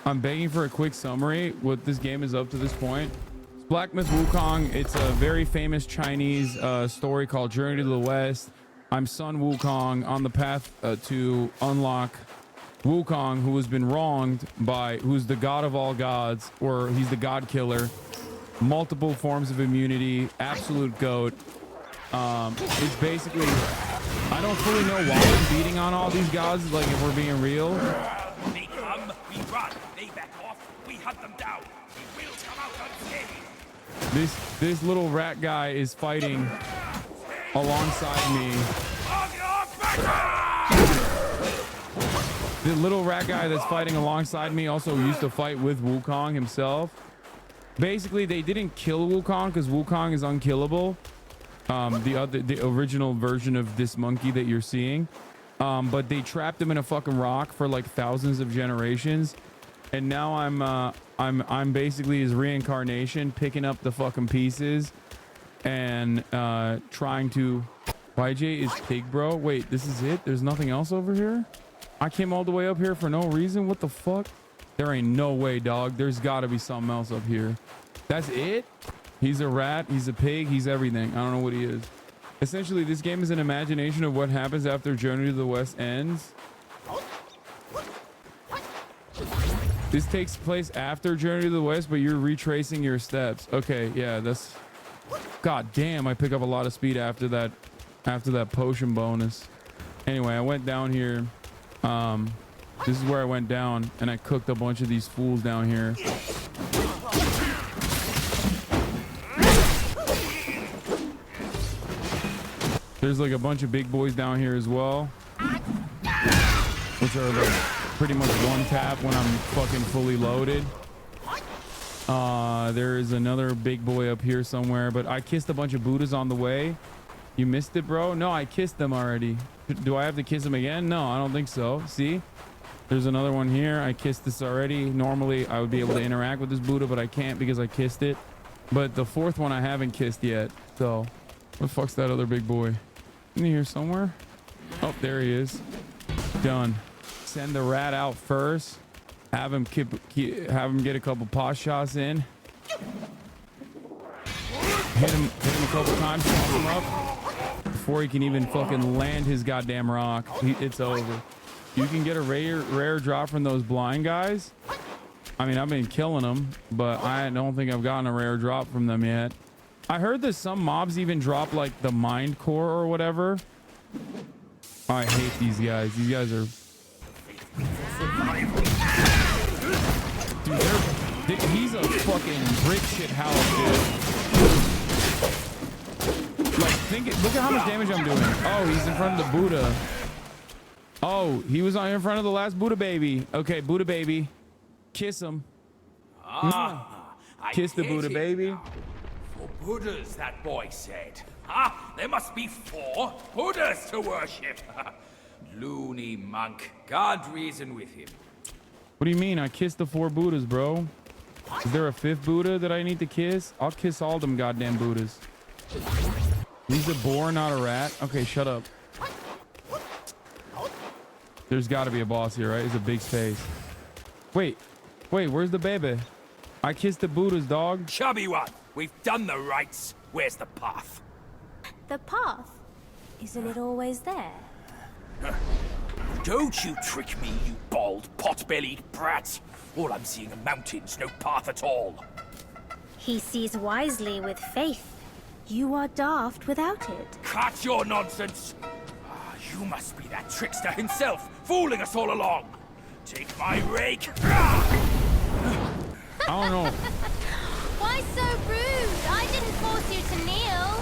I'm begging for a quick summary what this game is up to this point. It's Black Myth Wukong. It's a very famous Chinese story called Journey to the West. I'm Sun Wukong on the path to unlock Wukong, who has been wronged by, who's the god of all gods, or he's the god killer. Multiple forms of immunity, absolute goat. It's basically, I don't fully know why I'm beating on all these gods, like if we're being real. They come, we run. They back off, we hunt them down. We will come out unscathed. This little rat guy is fighting alongside me The little rat guy that's fighting alongside me also used to fight with Wukong himself. Basically, they didn't kill Wukong because Wukong is unkillable. The original version of this monkey that you're seeing. But they trapped him in a fucking rock for like thousands of generations. And now I'm basically his reincarnation, picking up the fucking pieces and trying to. YJ is pig, bro. Wait, this is it? There's nothing else over here? I came all the way up here for no reason. What the fuck? There ain't no way, dog. There's got to be something else up here. That's it? He's a rat. He's a pig. He's everything. I don't know what he is. Essentially, this game is an imagination of what happens after Journey to the West ends. This takes place after Journey to the West, but you're retracing your steps. Okay, yeah, that's... God damn, I pick up a lot of speed after that potion bonus. Anyway, I went down here. This is where I went down, and I cooked a bunch of these fools down here. There's like a bunch of big boys down here as well, which are like pretty much one tap when I'm fucking fully loaded. There is another big boy up here somewhere, but I kissed a bunch of Buddhas on the way. You missed it, bro? No, I kissed them already. Do I have to kiss them again? No, I don't think so. See? There's another one here. I kissed this already. Normally, I would be able to interact with this Buddha, but I can't because I kissed it. But the fourth one I haven't kissed yet. So, what the fuck's that other big boy? In here somewhere? Oh, there he is. Done. Send the rat out first. Have him get a couple pot shots in. Hit him a couple times, pump him up before he can even fucking land his goddamn rock. It's over. You can get a rare drop from those blind guys. I mean, I've been killing them, but I don't think I've gotten a rare drop from them yet. I heard that some mobs even drop like the mind core or whatever. I hate these guys. These guys are... Dude, he's a fucking brick shit house, dude. Like, look at how much damage I'm doing. Oh, he's in front of the Buddha. Oh, he was in front of the last Buddha baby. Okay, Buddha baby. Kiss him. Kiss the Buddha baby. For Buddhas, that boy said. There must be 4 Buddhas to worship. Loony monk. God reason with him. What do you mean? I kissed the 4 Buddhas, bro. Is there a 5th Buddha that I need to kiss? I'll kiss all them goddamn Buddhas. He's a boar, not a rat. Okay, shut up. There's got to be a boss here, right? It's a big space. Wait, where's the baby? I kissed the Buddhas, dog. Chubby one, we've done the rites. Where's the path? The path? Isn't it always there? Don't you trick me, you bald, pot-bellied brat. All I'm seeing are mountains, no path at all. He sees wisely with faith. You are daft without it. Cut your nonsense. You must be that trickster himself, fooling us all along. Take my rake. I don't know. Why so rude? I didn't force you to kneel.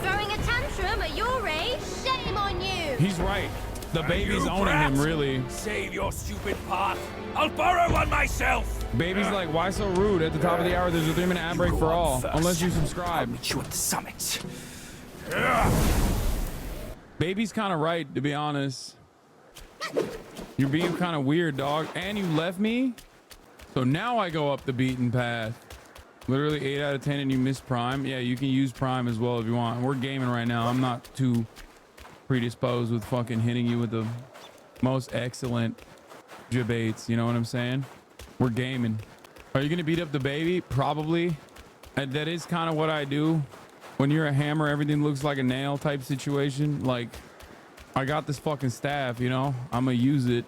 Throwing a tantrum at your age? Shame on you. He's right. The baby's owning him, really. Save your stupid path. I'll borrow one myself. Baby's like, why so rude? At the top of the hour, there's a 3-minute ad break for all. Unless you subscribe. I'll meet you at the summit. Baby's kind of right, to be honest. You're being kind of weird, dog. And you left me? So now I go up the beaten path. Literally 8 out of 10 and you miss Prime. Yeah, you can use Prime as well if you want. We're gaming right now. I'm not too predisposed with fucking hitting you with the most excellent debates. You know what I'm saying? We're gaming. Are you going to beat up the baby? Probably. And that is kind of what I do. When you're a hammer, everything looks like a nail type situation. Like, I got this fucking staff, you know? I'm going to use it.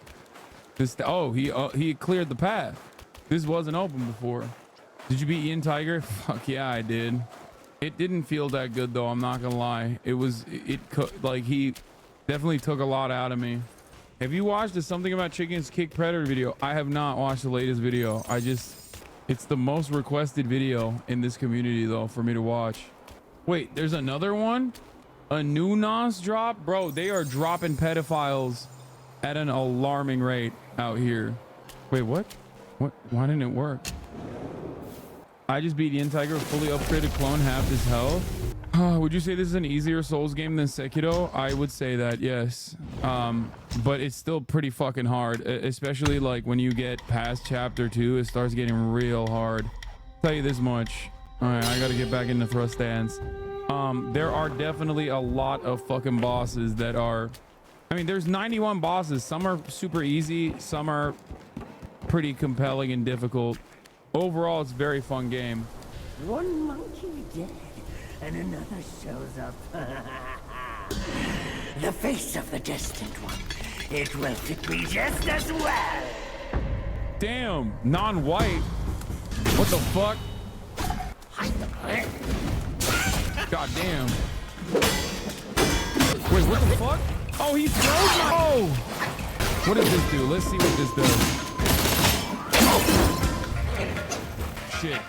Oh, he cleared the path. This wasn't open before. Did you beat Ian Tiger? Fuck yeah, I did. It didn't feel that good though, I'm not gonna lie. Like, he definitely took a lot out of me. Have you watched the Something About Chickens Kick Predator video? I have not watched the latest video. It's the most requested video in this community though for me to watch. Wait, there's another one? A new NOS drop? Bro, they are dropping pedophiles at an alarming rate out here. Wait, what? What? Why didn't it work? I just beat Yin Tiger, fully upgraded clone, half his health. Would you say this is an easier Souls game than Sekiro? I would say that, yes. But it's still pretty fucking hard, especially like when you get past chapter 2, it starts getting real hard. I'll tell you this much. All right, I gotta get back into thrust stance. There are definitely a lot of fucking bosses that are, I mean, there's 91 bosses. Some are super easy, some are pretty compelling and difficult. Overall, it's a very fun game. One monkey dead, and another shows up. The face of the destined one. It will fit me just as well. Damn, non-white. What the fuck? God damn. Wait, what the fuck? Oh, he throws it. Oh! What does this do? Let's see what this does. Shit.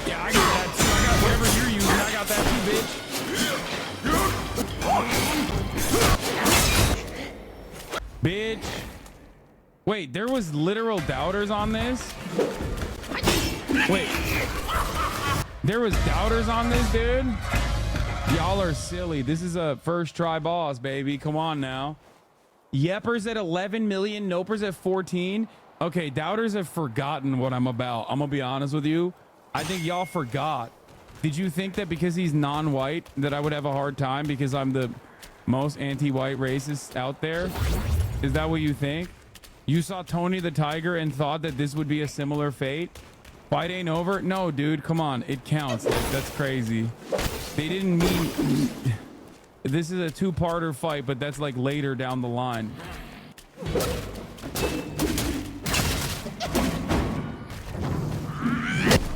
Yeah, I got that too. I got whatever you're using. I got that too, bitch. Bitch. Wait, there was literal doubters on this? Wait. There was doubters on this, dude? Y'all are silly. This is a first try boss, baby. Come on now. Yeppers at 11 million, Nopers at 14. Okay, doubters have forgotten what I'm about. I'm gonna be honest with you. I think y'all forgot. Did you think that because he's non-white that I would have a hard time because I'm the most anti-white racist out there? Is that what you think? You saw Tony the Tiger and thought that this would be a similar fate? Fight ain't over? No, dude, come on. It counts. That's crazy. They didn't mean... This is a two-parter fight, but that's like later down the line.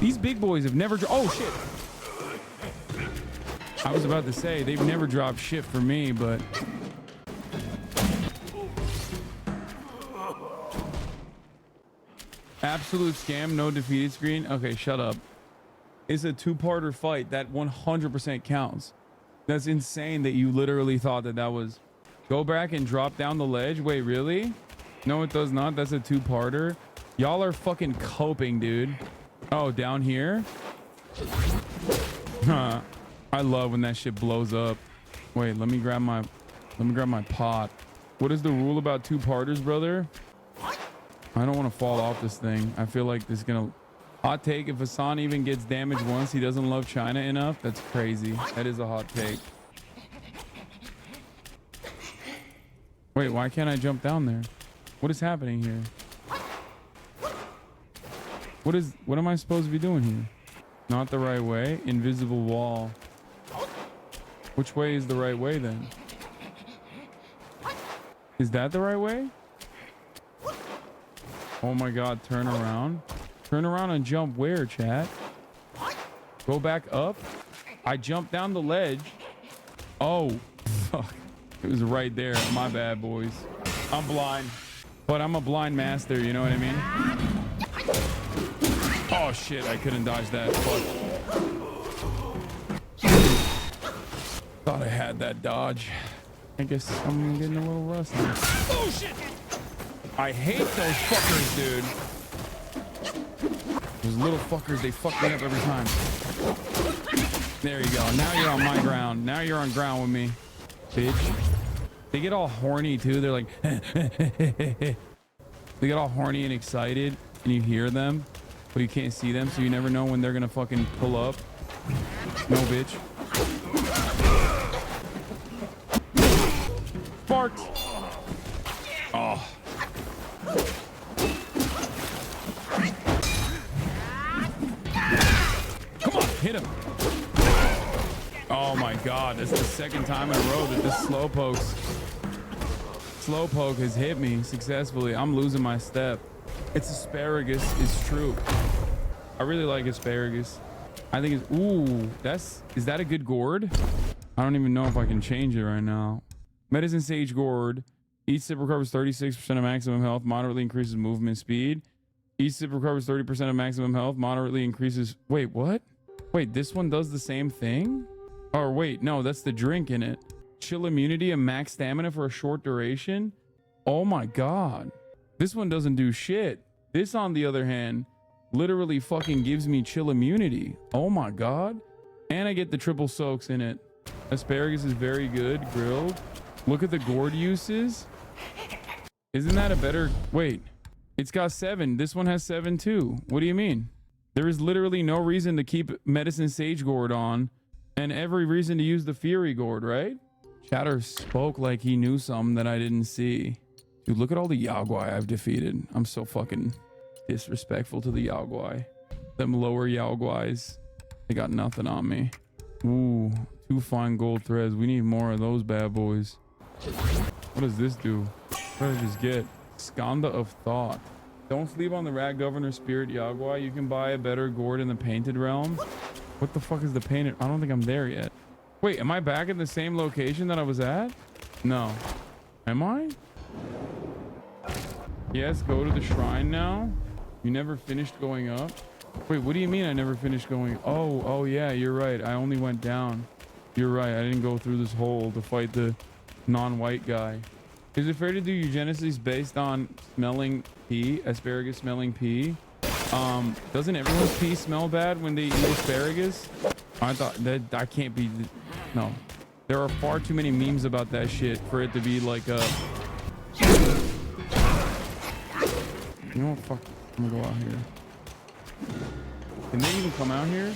These big boys have never... Oh, shit. I was about to say, they've never dropped shit for me, but... Absolute scam, no defeated screen. Okay, shut up. It's a two-parter fight. That 100% counts. That's insane that you literally thought that that was... Go back and drop down the ledge. Wait, really? No, it does not. That's a two-parter. Y'all are fucking coping, dude. Oh, down here? Huh. I love when that shit blows up. Wait, let me grab my pot. What is the rule about two-parters, brother? I don't want to fall off this thing. I feel like this is gonna... Hot take, if Hasan even gets damaged once, he doesn't love China enough. That's crazy. That is a hot take. Wait, why can't I jump down there? What is happening here? What am I supposed to be doing here? Not the right way. Invisible wall. Which way is the right way then? Is that the right way? Oh my god, turn around. Turn around and jump where, chat? Go back up? I jumped down the ledge. Oh, fuck. It was right there. My bad, boys. I'm blind. But I'm a blind master, you know what I mean? Oh shit, I couldn't dodge that. Fuck. Thought I had that dodge. I guess I'm getting a little rusty. Oh shit! I hate those fuckers, dude. Those little fuckers, they fuck me up every time. There you go. Now you're on my ground. Now you're on ground with me, bitch. They get all horny too. They're like, they get all horny and excited, and you hear them, but you can't see them, so you never know when they're gonna fucking pull up. No, bitch. Fart. Oh. Come on, hit him. Oh my god, that's the second time in a row that this slowpoke has hit me successfully. I'm losing my step. It's asparagus, it's true. I really like asparagus. I think it's, ooh, is that a good gourd? I don't even know if I can change it right now. Medicine Sage Gourd. Each sip recovers 36% of maximum health, moderately increases movement speed. Each sip recovers 30% of maximum health, moderately increases... Wait, what? Wait, this one does the same thing? Or wait, no, that's the drink in it. Chill immunity and max stamina for a short duration. Oh my god. This one doesn't do shit. This, on the other hand, literally fucking gives me chill immunity. Oh my god. And I get the triple soaks in it. Asparagus is very good grilled. Look at the gourd uses. Isn't that a better... Wait, it's got 7. This one has 7 too. What do you mean? There is literally no reason to keep medicine sage gourd on and every reason to use the fury gourd, right? Chatter spoke like he knew something that I didn't see. Dude, look at all the Yaogwai I've defeated. I'm so fucking disrespectful to the Yaogwai. Them lower Yaogwais, they got nothing on me. Ooh, 2 fine gold threads. We need more of those bad boys. What does this do? What did I just get? Skanda of Thought. Don't sleep on the Rat Governor Spirit Yaogwai. You can buy a better gourd in the Painted Realm. What the fuck is the Painted? I don't think I'm there yet. Wait, am I back in the same location that I was at? No. Am I? Yes, go to the shrine now. You never finished going up. Wait, what do you mean I never finished going? Oh yeah, you're right. I only went down. You're right. I didn't go through this hole to fight the non-white guy. Is it fair to do eugenesis based on smelling pee? Asparagus smelling pee? Doesn't everyone's pee smell bad when they eat asparagus? I thought that I can't be... No. There are far too many memes about that shit for it to be like a... You know what? Fuck. I'm gonna go out here. Can they even come out here?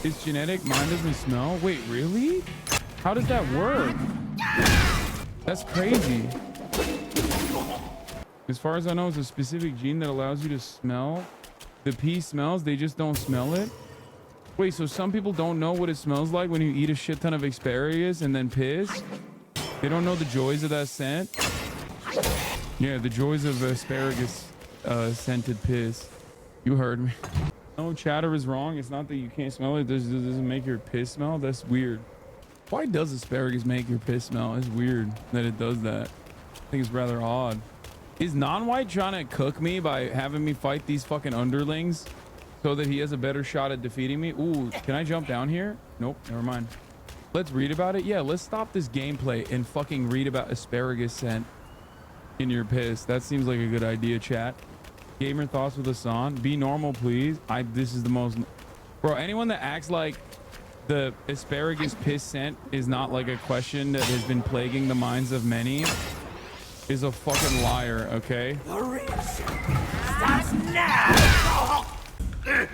It's genetic. Mine doesn't smell. Wait, really? How does that work? That's crazy. As far as I know, it's a specific gene that allows you to smell. The pee smells, they just don't smell it. Wait, so some people don't know what it smells like when you eat a shit ton of asparagus and then piss? They don't know the joys of that scent? Yeah, the joys of asparagus scented piss. You heard me. No, chatter is wrong. It's not that you can't smell it. It doesn't make your piss smell. That's weird. Why does asparagus make your piss smell? It's weird that it does that. I think it's rather odd. Is non-white trying to cook me by having me fight these fucking underlings so that he has a better shot at defeating me? Ooh, can I jump down here? Nope, never mind. Let's read about it. Yeah, let's stop this gameplay and fucking read about asparagus scent in your piss. That seems like a good idea, chat. Gamer thoughts with Hasan. Be normal, please. This is the most... Bro, anyone that acts like the asparagus piss scent is not like a question that has been plaguing the minds of many is a fucking liar, okay? The reason starts now! Dude,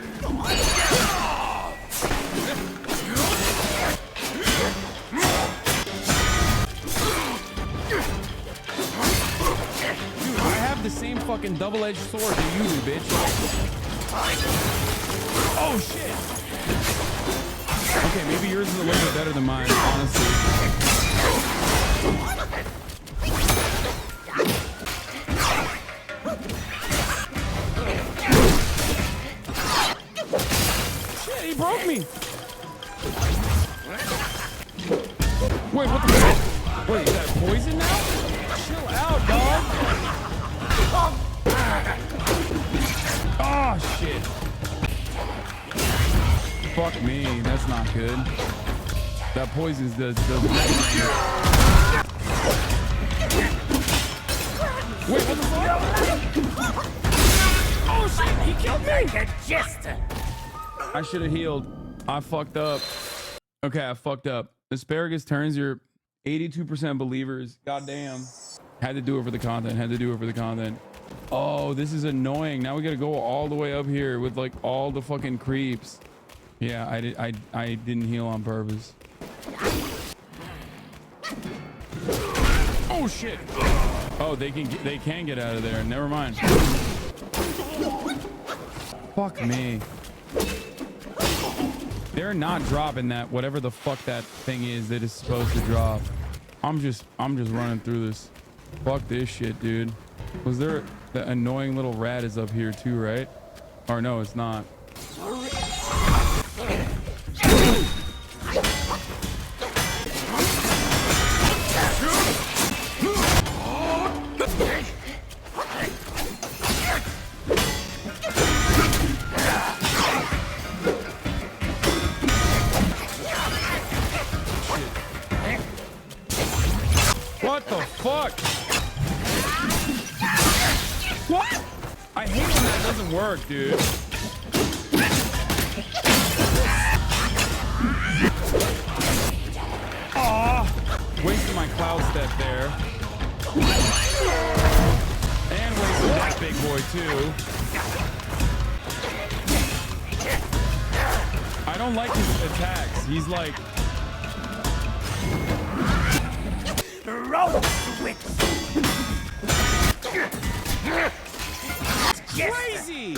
I have the same fucking double-edged sword that you do, bitch. Oh, shit! Okay, maybe yours is a little bit better than mine, honestly. Shit, he broke me! Wait, what the fuck? Wait, is that poison now? Chill out, dog! Oh, shit. Fuck me, that's not good. That poison's the Wait, what the fuck? Oh shit, he killed me! Jester. I should have healed. I fucked up. Okay, I fucked up. Asparagus turns your 82% believers. Goddamn. Had to do it for the content. Had to do it for the content. Oh, this is annoying. Now we gotta go all the way up here with like all the fucking creeps. Yeah, I didn't heal on purpose. Oh shit! Oh, they can get out of there. Never mind. Fuck me. They're not dropping that whatever the fuck that thing is that is supposed to drop. I'm just running through this. Fuck this shit, dude. Was there the annoying little rat is up here too, right? Or no, it's not. doesn't work, dude. Aw! Wasted my cloud step there. And wasted that big boy, too. I don't like his attacks. He's like... Roll switch. Crazy!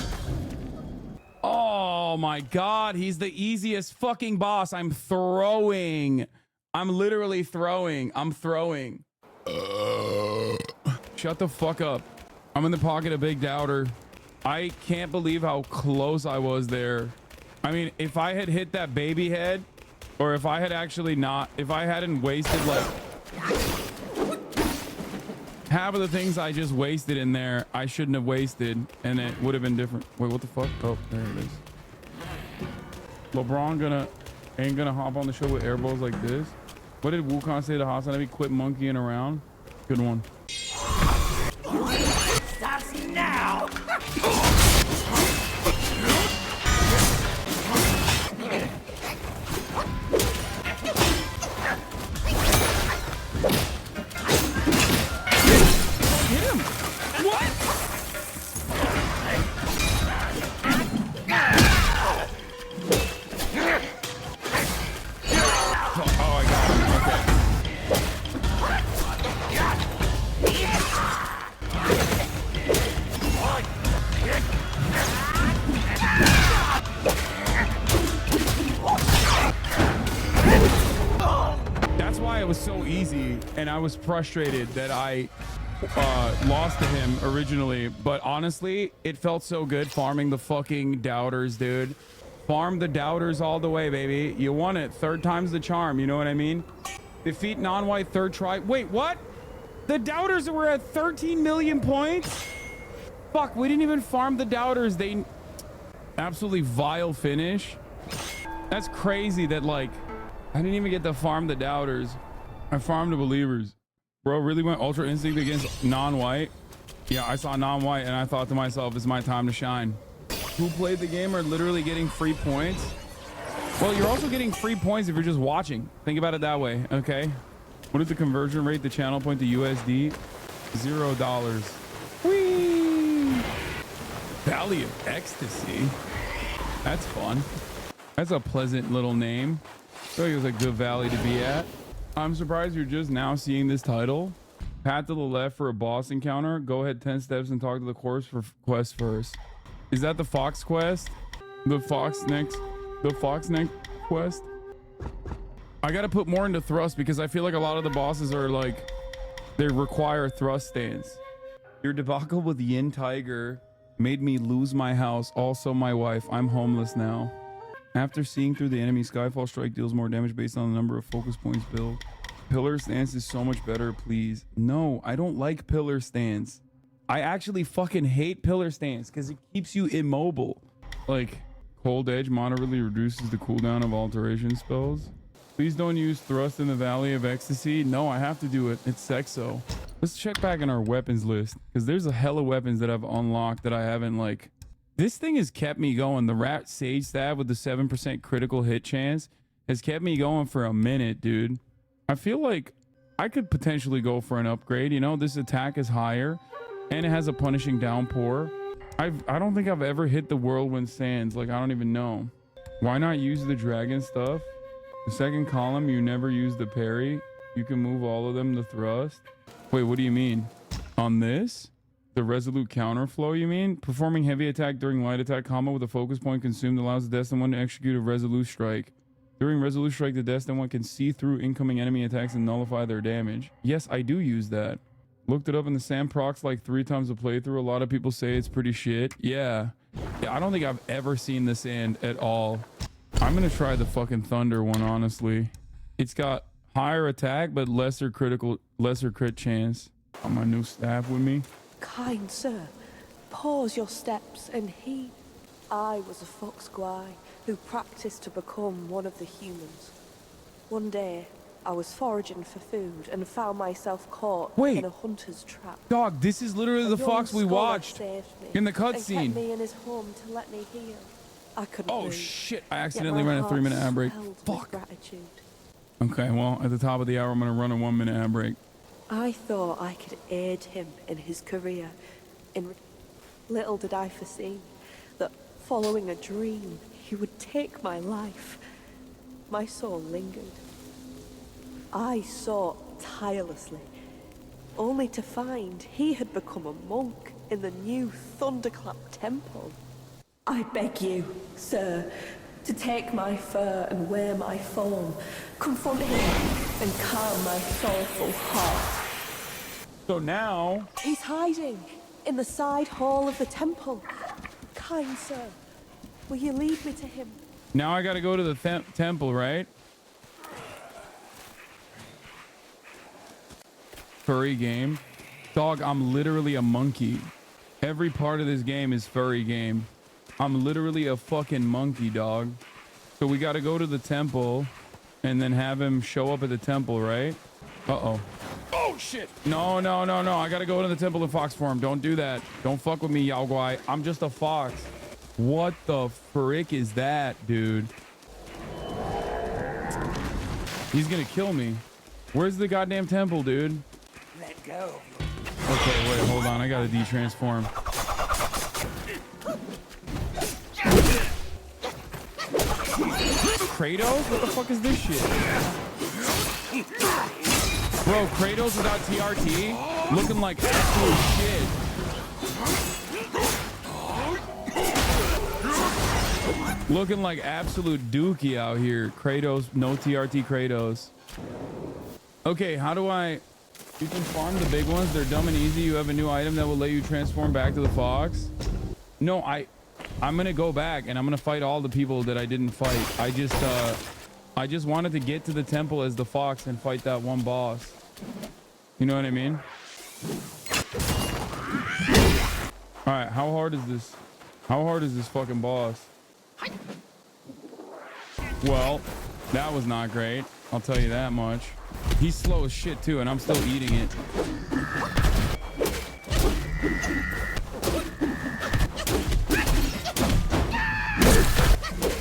Oh my god, he's the easiest fucking boss. I'm throwing. I'm literally throwing. I'm throwing. Shut the fuck up. I'm in the pocket of Big Doubter. I can't believe how close I was there. I mean, if I had hit that baby head, or if I had actually not, if I hadn't wasted like half of the things I just wasted in there, I shouldn't have wasted, and it would have been different. Wait, what the fuck? Oh, there it is. LeBron ain't gonna hop on the show with airballs like this. What did Wukong say to HasanAbi? Quit monkeying around. Good one. Starts now. Hit him! What? Oh, I got him. Okay. That's why it was so easy, and I was frustrated that I lost to him originally, but honestly, it felt so good farming the fucking doubters, dude. Farm the doubters all the way, baby. You won it. Third time's the charm, you know what I mean? Defeat non-white third try. Wait, what? The doubters were at 13 million points? Fuck, we didn't even farm the doubters. They absolutely vile finish. That's crazy that, like, I didn't even get to farm the doubters. I farmed the believers. Bro, really went ultra instinct against non-white? Yeah, I saw non-white and I thought to myself, it's my time to shine. Who played the game are literally getting free points? Well, you're also getting free points if you're just watching. Think about it that way, okay? What is the conversion rate, the channel point to USD? $0. Whee! Valley of Ecstasy. That's fun. That's a pleasant little name. I feel like it was a good valley to be at. I'm surprised you're just now seeing this title. Pat to the left for a boss encounter. Go ahead 10 steps and talk to the course for quest first. Is that the Fox quest? The Fox neck quest? I gotta put more into thrust because I feel like a lot of the bosses are like, they require thrust stance. Your debacle with Yin Tiger made me lose my house. Also my wife. I'm homeless now. After seeing through the enemy, Skyfall Strike deals more damage based on the number of focus points built. Pillar stance is so much better, please. No, I don't like pillar stance. I actually fucking hate pillar stance because it keeps you immobile. Like, Cold Edge moderately reduces the cooldown of alteration spells. Please don't use thrust in the Valley of Ecstasy. No, I have to do it. It's sexo. Let's check back in our weapons list because there's a hell of weapons that I've unlocked that I haven't, like... This thing has kept me going. The Rat Sage Stab with the 7% critical hit chance has kept me going for a minute, dude. I feel like I could potentially go for an upgrade. You know, this attack is higher and it has a punishing downpour. I don't think I've ever hit the Whirlwind Sands. Like, I don't even know. Why not use the dragon stuff? The second column, you never use the parry. You can move all of them to thrust. Wait, what do you mean? On this? The resolute counterflow, you mean? Performing heavy attack during light attack combo with a focus point consumed allows the destined one to execute a resolute strike. During resolute strike, the destined one can see through incoming enemy attacks and nullify their damage. Yes, I do use that. Looked it up in the Sam procs like 3 times a playthrough. A lot of people say it's pretty shit. Yeah, I don't think I've ever seen the sand at all. I'm gonna try the fucking thunder one, honestly. It's got higher attack, but lesser crit chance. Got my new staff with me. Kind sir, pause your steps and heed. I was a fox guy who practiced to become one of the humans. One day, I was foraging for food and found myself caught Wait. in a hunter's trap. Dog, this is literally the A fox we young scholar watched saved me in the and kept cutscene. me in his home to let me heal. I couldn't Oh breathe, shit, I yet accidentally my ran a 3-minute heart ad break. swelled with Fuck. gratitude. Okay, well, at the top of the hour, I'm gonna run a 1-minute ad break. I thought I could aid him in his career. Little did I foresee that following a dream, he would take my life. My soul lingered. I sought tirelessly, only to find he had become a monk in the new Thunderclap Temple. I beg you, sir, to take my fur and wear my form, confront him and calm my soulful heart. So now... He's hiding in the side hall of the temple. Kind sir, will you lead me to him? Now I gotta go to the temple, right? Furry game. Dog, I'm literally a monkey. Every part of this game is furry game. I'm literally a fucking monkey, dog. So we gotta go to the temple and then have him show up at the temple, right? Uh-oh. Oh, shit. No, no, no, no. I gotta go to the temple in fox form. Don't do that. Don't fuck with me, Yao Guai. I'm just a fox. What the frick is that, dude? He's gonna kill me. Where's the goddamn temple, dude? Let go. Okay, wait, hold on. I gotta de-transform. Kratos? What the fuck is this shit? Bro, Kratos without TRT? Looking like absolute shit. Looking like absolute dookie out here. Kratos, no TRT Kratos. Okay, how do I... You can farm the big ones. They're dumb and easy. You have a new item that will let you transform back to the fox. No, I'm gonna go back and I'm gonna fight all the people that I didn't fight. I just wanted to get to the temple as the fox and fight that one boss. You know what I mean? All right, how hard is this? How hard is this fucking boss? Well, that was not great. I'll tell you that much. He's slow as shit too, and I'm still eating it.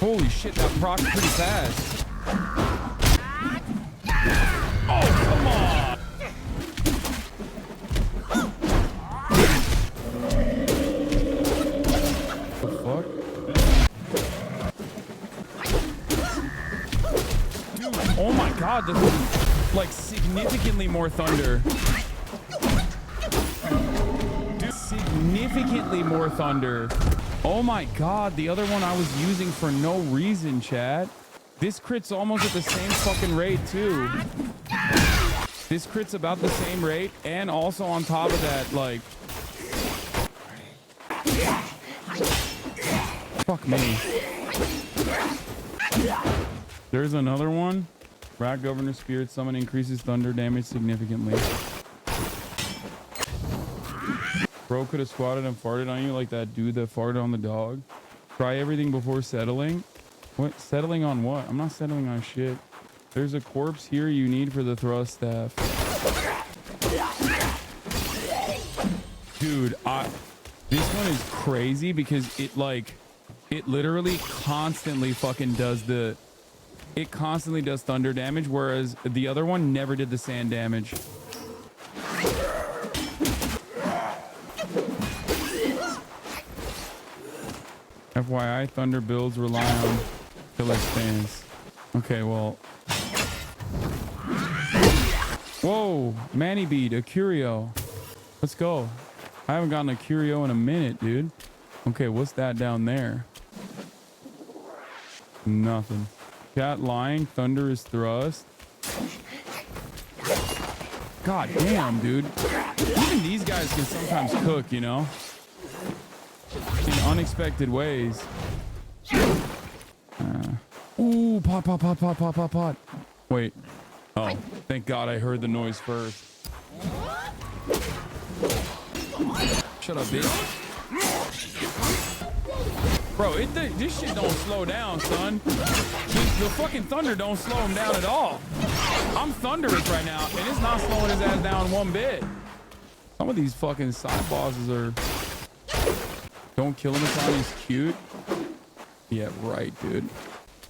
Holy shit, that proc's pretty fast. Oh, come on! The fuck? Dude, oh my god, this is like significantly more thunder. Dude, significantly more thunder. Oh my god, the other one I was using for no reason, chat. This crit's almost at the same fucking rate too. This crit's about the same rate, and also on top of that, like... Fuck me. There's another one. Rat Governor Spirit Summon increases thunder damage significantly. Bro could have squatted and farted on you like that dude that farted on the dog. Try everything before settling. What? Settling on what? I'm not settling on shit. There's a corpse here you need for the thrust staff. Dude, this one is crazy because it literally constantly fucking does it constantly does thunder damage, whereas the other one never did the sand damage. FYI, thunder builds rely on killer stance. Okay, well. Whoa, Manny Bead, a curio. Let's go. I haven't gotten a curio in a minute, dude. Okay, what's that down there? Nothing. Cat lying, thunder is thrust. God damn, dude. Even these guys can sometimes cook, you know? In unexpected ways. Ooh, pot, pot, pot, pot, pot, pot, pot. Wait. Oh, thank God I heard the noise first. Shut up, bitch. Bro, this shit don't slow down, son. The fucking thunder don't slow him down at all. I'm thunderous right now, and it's not slowing his ass down one bit. Some of these fucking side bosses are... Don't kill him until he's cute. Yeah, right, dude.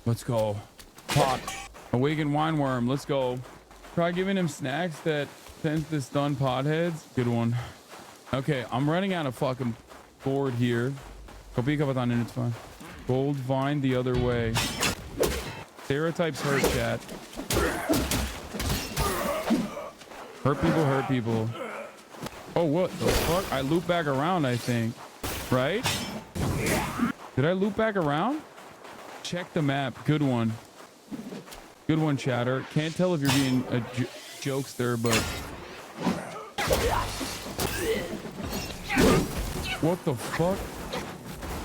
Let's go. Pop. Awakened wine worm. Let's go. Try giving him snacks that tends to stun potheads. Good one. Okay, I'm running out of fucking board here. Copy Kapatan, it's fine. Gold vine the other way. Stereotypes hurt, chat. Hurt people, hurt people. Oh, what the fuck? I loop back around, I think. Right? Did I loop back around? Check the map. Good one. Good one, chatter. Can't tell if you're being a jokester, but... What the fuck?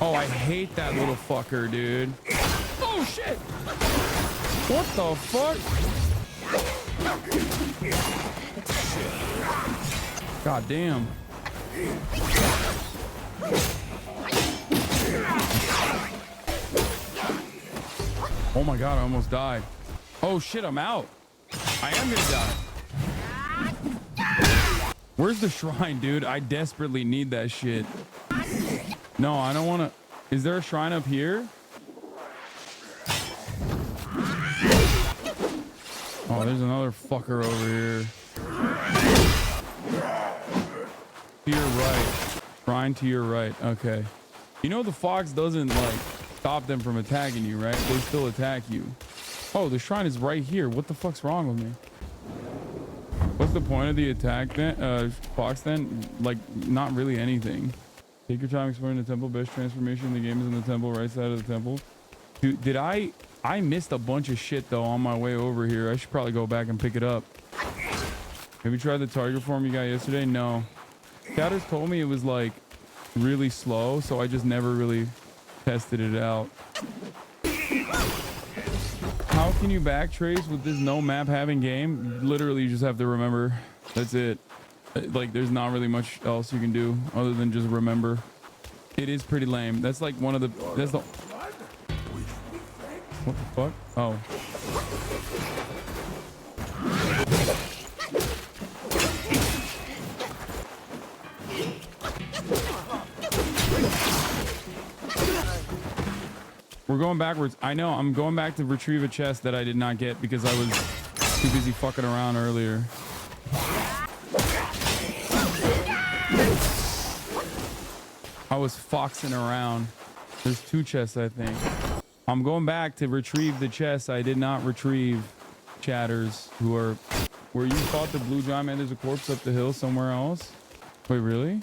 Oh, I hate that little fucker, dude. Oh, shit! What the fuck? God damn. Oh my god, I almost died. Oh shit, I'm out. I am gonna die. Where's the shrine, dude? I desperately need that shit. No, I don't want to. Is there a shrine up here? Oh, there's another fucker over here. To your right. Shrine to your right. Okay. You know the fox doesn't like stop them from attacking you, right? They still attack you. Oh, the shrine is right here. What the fuck's wrong with me? What's the point of the attack then? Fox then? Like, not really anything. Take your time exploring the temple. Best transformation in the game is in the temple, right side of the temple. Dude, did I missed a bunch of shit though on my way over here. I should probably go back and pick it up. Have you tried the target form you got yesterday? No. Chatters told me it was like really slow, so I just never really tested it out. How can you backtrace with this no map having game? Literally, you just have to remember. That's it. Like, there's not really much else you can do other than just remember. It is pretty lame. That's like one of the... That's the... What the fuck? Oh. We're going backwards. I know. I'm going back to retrieve a chest that I did not get because I was too busy fucking around earlier. I was foxing around. There's 2 chests, I think. I'm going back to retrieve the chests I did not retrieve. Chatters who are... Where you fought the blue giant man, there's a corpse up the hill somewhere else. Wait, really?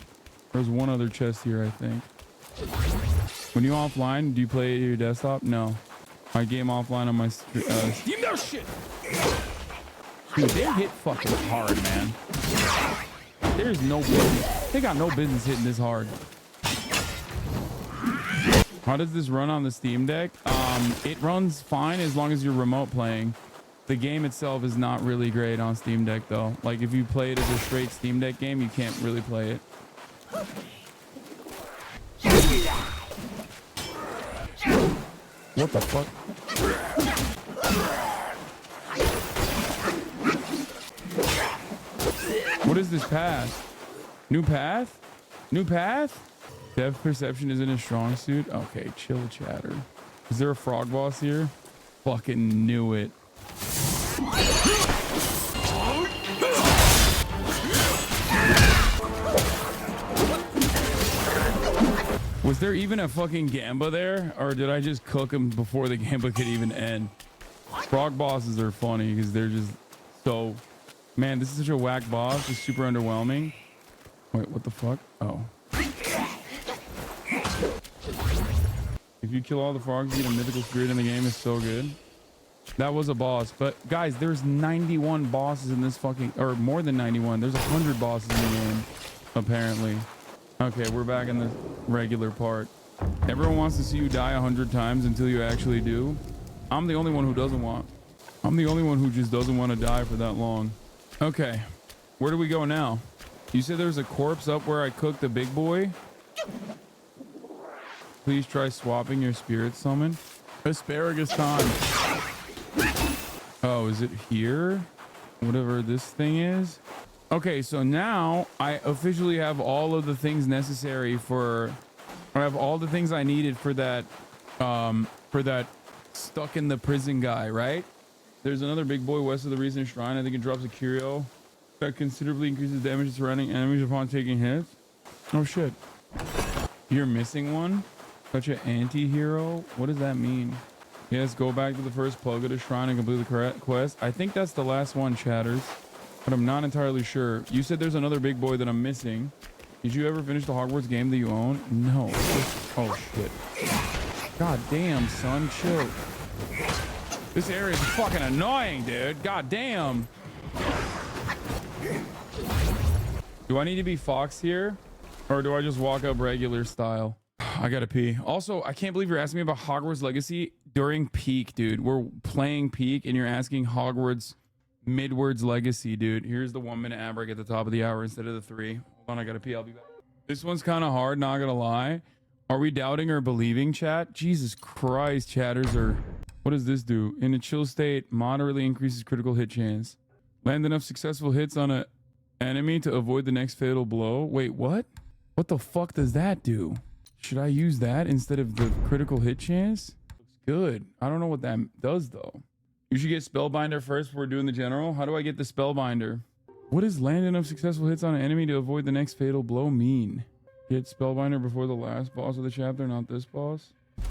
There's one other chest here, I think. When you offline, do you play your desktop? No. I game offline on my Steam. No shit. Dude, they hit fucking hard, man. There's no business. They got no business hitting this hard. How does this run on the Steam Deck? It runs fine as long as you're remote playing. The game itself is not really great on Steam Deck though. Like if you play it as a straight Steam Deck game, you can't really play it. What the fuck? What is this path? New path? New path? Depth perception isn't a strong suit. Okay, chill, chatter. Is there a frog boss here? Fucking knew it. Was there even a fucking Gamba there? Or did I just cook him before the Gamba could even end? Frog bosses are funny because they're just so... Man, this is such a whack boss. It's super underwhelming. Wait, what the fuck? Oh. If you kill all the frogs, you get a mythical spirit in the game. It's so good. That was a boss. But guys, there's 91 bosses in this fucking... Or more than 91. There's 100 bosses in the game, apparently. Okay, we're back in the regular part. Everyone wants to see you die 100 times until you actually do. I'm the only one who doesn't want. I'm the only one who just doesn't want to die for that long. Okay, where do we go now? You said there's a corpse up where I cooked the big boy? Please try swapping your spirit summon. Asparagus time. Oh, is it here? whatever this thing is. Okay, so now I officially have all of the things necessary for, I have all the things I needed for that stuck in the prison guy, right? There's another big boy west of the recent shrine. I think it drops a curio that considerably increases damage to surrounding enemies upon taking hits. Oh shit. You're missing one? Such an anti-hero? What does that mean? Yes, go back to the first plug of the shrine and complete the correct quest. I think that's the last one, chatters, but I'm not entirely sure. You said there's another big boy that I'm missing. Did you ever finish the Hogwarts game that you own? No. Oh shit. God damn, son, chill. This area is fucking annoying, dude. God damn. Do I need to be Fox here? Or do I just walk up regular style? I gotta pee. Also, I can't believe you're asking me about Hogwarts Legacy during peak, dude. We're playing peak and you're asking Hogwarts Midwards Legacy, dude. Here's the 1 minute ad break at the top of the hour instead of the 3. Hold on, I gotta pee. I'll be back. This one's kind of hard, not gonna lie. Are we doubting or believing, chat? Jesus Christ, chatters are... What does this do? In a chill state, moderately increases critical hit chance. Land enough successful hits on an enemy to avoid the next fatal blow. Wait, what? What the fuck does that do? Should I use that instead of the critical hit chance? Looks good. I don't know what that does though. You should get Spellbinder first before doing the general. How do I get the Spellbinder? What does land enough successful hits on an enemy to avoid the next fatal blow mean? Get Spellbinder before the last boss of the chapter, not this boss.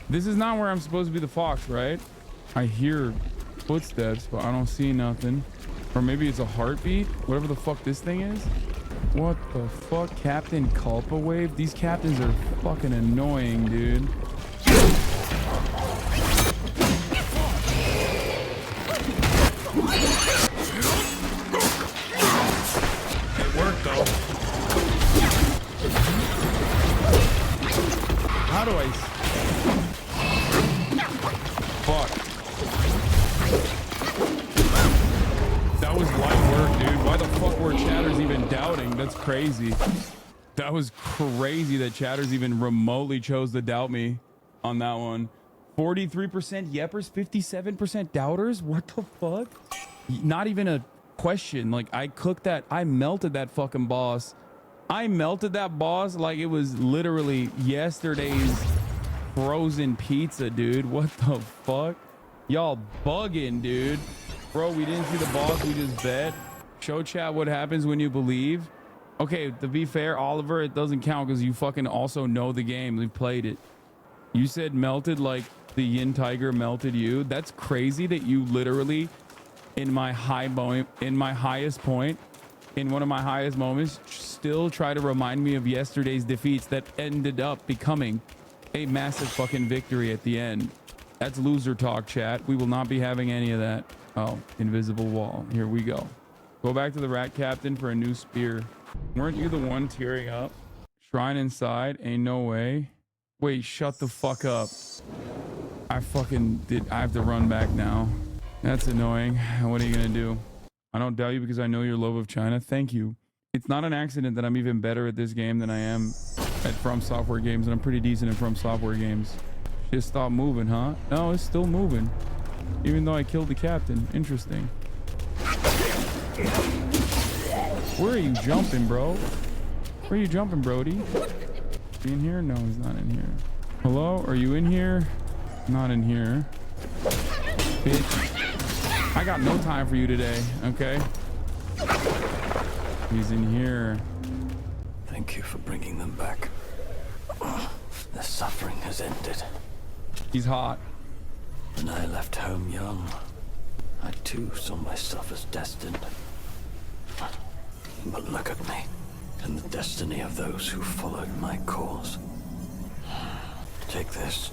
This is not where I'm supposed to be the Fox, right? I hear footsteps, but I don't see nothing. Or maybe it's a heartbeat, whatever the fuck this thing is. What the fuck? Captain Culpa Wave? These captains are fucking annoying, dude. It worked though. How do I... Fuck. That was light work, dude. Why the fuck were chatters even doubting? That's crazy. That was crazy that chatters even remotely chose to doubt me on that one. 43% yeppers, 57% doubters? What the fuck? Not even a question. Like, I cooked that. I melted that fucking boss. I melted that boss like it was literally yesterday's frozen pizza, dude. What the fuck? Y'all bugging, dude. Bro, we didn't see the boss, we just bet. Show chat what happens when you believe. Okay, to be fair, Oliver, it doesn't count because you fucking also know the game. We've played it. You said melted like the Yin Tiger melted you. That's crazy that you literally, in my highest point, in one of my highest moments, still try to remind me of yesterday's defeats that ended up becoming a massive fucking victory at the end. That's loser talk, chat. We will not be having any of that. Oh, invisible wall. Here we go. Go back to the rat captain for a new spear. Weren't you the one tearing up? Shrine inside? Ain't no way. Wait, shut the fuck up. I have to run back now. That's annoying. What are you gonna do? I don't doubt you because I know your love of China. Thank you. It's not an accident that I'm even better at this game than I am at From Software games, and I'm pretty decent at From Software games. Just stop moving, huh? No, it's still moving. Even though I killed the captain. Interesting. Where are you jumping, bro? Where are you jumping, Brody? He in here? No, he's not in here. Hello? Are you in here? Not in here. Bitch. I got no time for you today, okay? He's in here. Thank you for bringing them back. Their suffering has ended. He's hot. When I left home young, I too saw myself as destined. But look at me, and the destiny of those who followed my cause. Take this.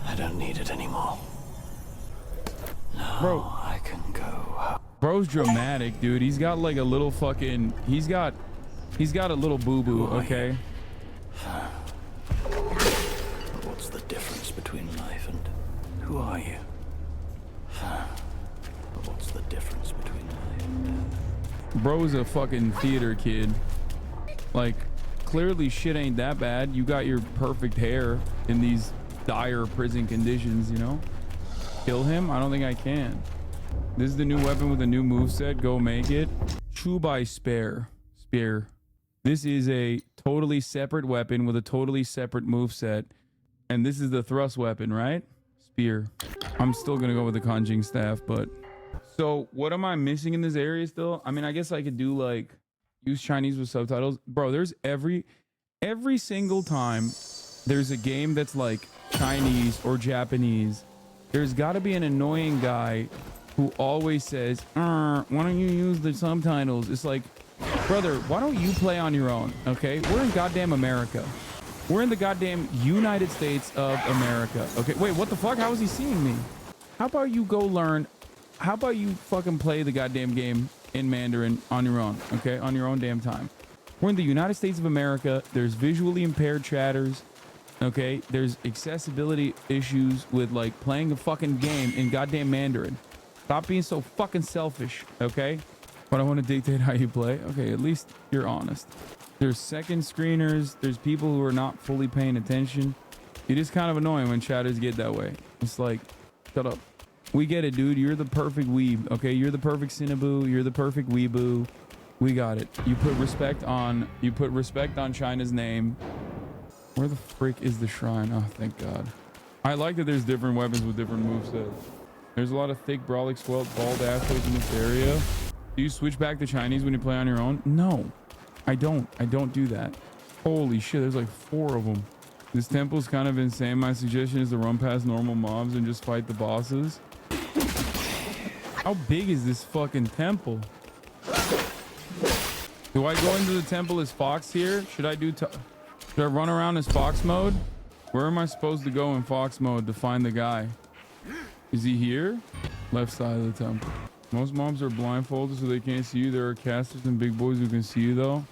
I don't need it anymore. Now Bro. I can go. Bro's dramatic, dude. He's got like a little fucking... He's got a little boo-boo, okay? What's the difference between life and... Who are you? What's the difference between life and death? Bro's a fucking theater kid. Like, clearly shit ain't that bad. You got your perfect hair in these dire prison conditions, you know? Kill him? I don't think I can. This is the new weapon with a new moveset. Go make it. Chew by Spear. This is a totally separate weapon with a totally separate moveset. And this is the thrust weapon, right? Spear. I'm still going to go with the Conjing Staff, but... So, what am I missing in this area still? I mean, I guess I could do, like, use Chinese with subtitles. Bro, there's every single time there's a game that's, like, Chinese or Japanese, there's got to be an annoying guy who always says, why don't you use the subtitles? It's like, brother, why don't you play on your own, okay? We're in goddamn America. We're in the goddamn United States of America, okay? Wait, what the fuck? How is he seeing me? How about you go learn... How about you fucking play the goddamn game in Mandarin on your own, okay? On your own damn time. We're in the United States of America. There's visually impaired chatters, okay? There's accessibility issues with, like, playing a fucking game in goddamn Mandarin. Stop being so fucking selfish, okay? But I want to dictate how you play. Okay, at least you're honest. There's second screeners. There's people who are not fully paying attention. It is kind of annoying when chatters get that way. It's like, shut up. We get it, dude. You're the perfect weeb, okay? You're the perfect Cinnaboo. You're the perfect weeboo. We got it. You put respect on China's name. Where the frick is the shrine? Oh, thank God. I like that there's different weapons with different movesets. There's a lot of thick, brolic, swelt, bald assholes in this area. Do you switch back to Chinese when you play on your own? No, I don't. I don't do that. Holy shit, there's like 4 of them. This temple's kind of insane. My suggestion is to run past normal mobs and just fight the bosses. How big is this fucking temple? Do I go into the temple as Fox here? Should I run around as Fox mode? Where am I supposed to go in Fox mode to find the guy? Is he here? Left side of the temple. Most mobs are blindfolded so they can't see you. There are casters and big boys who can see you though.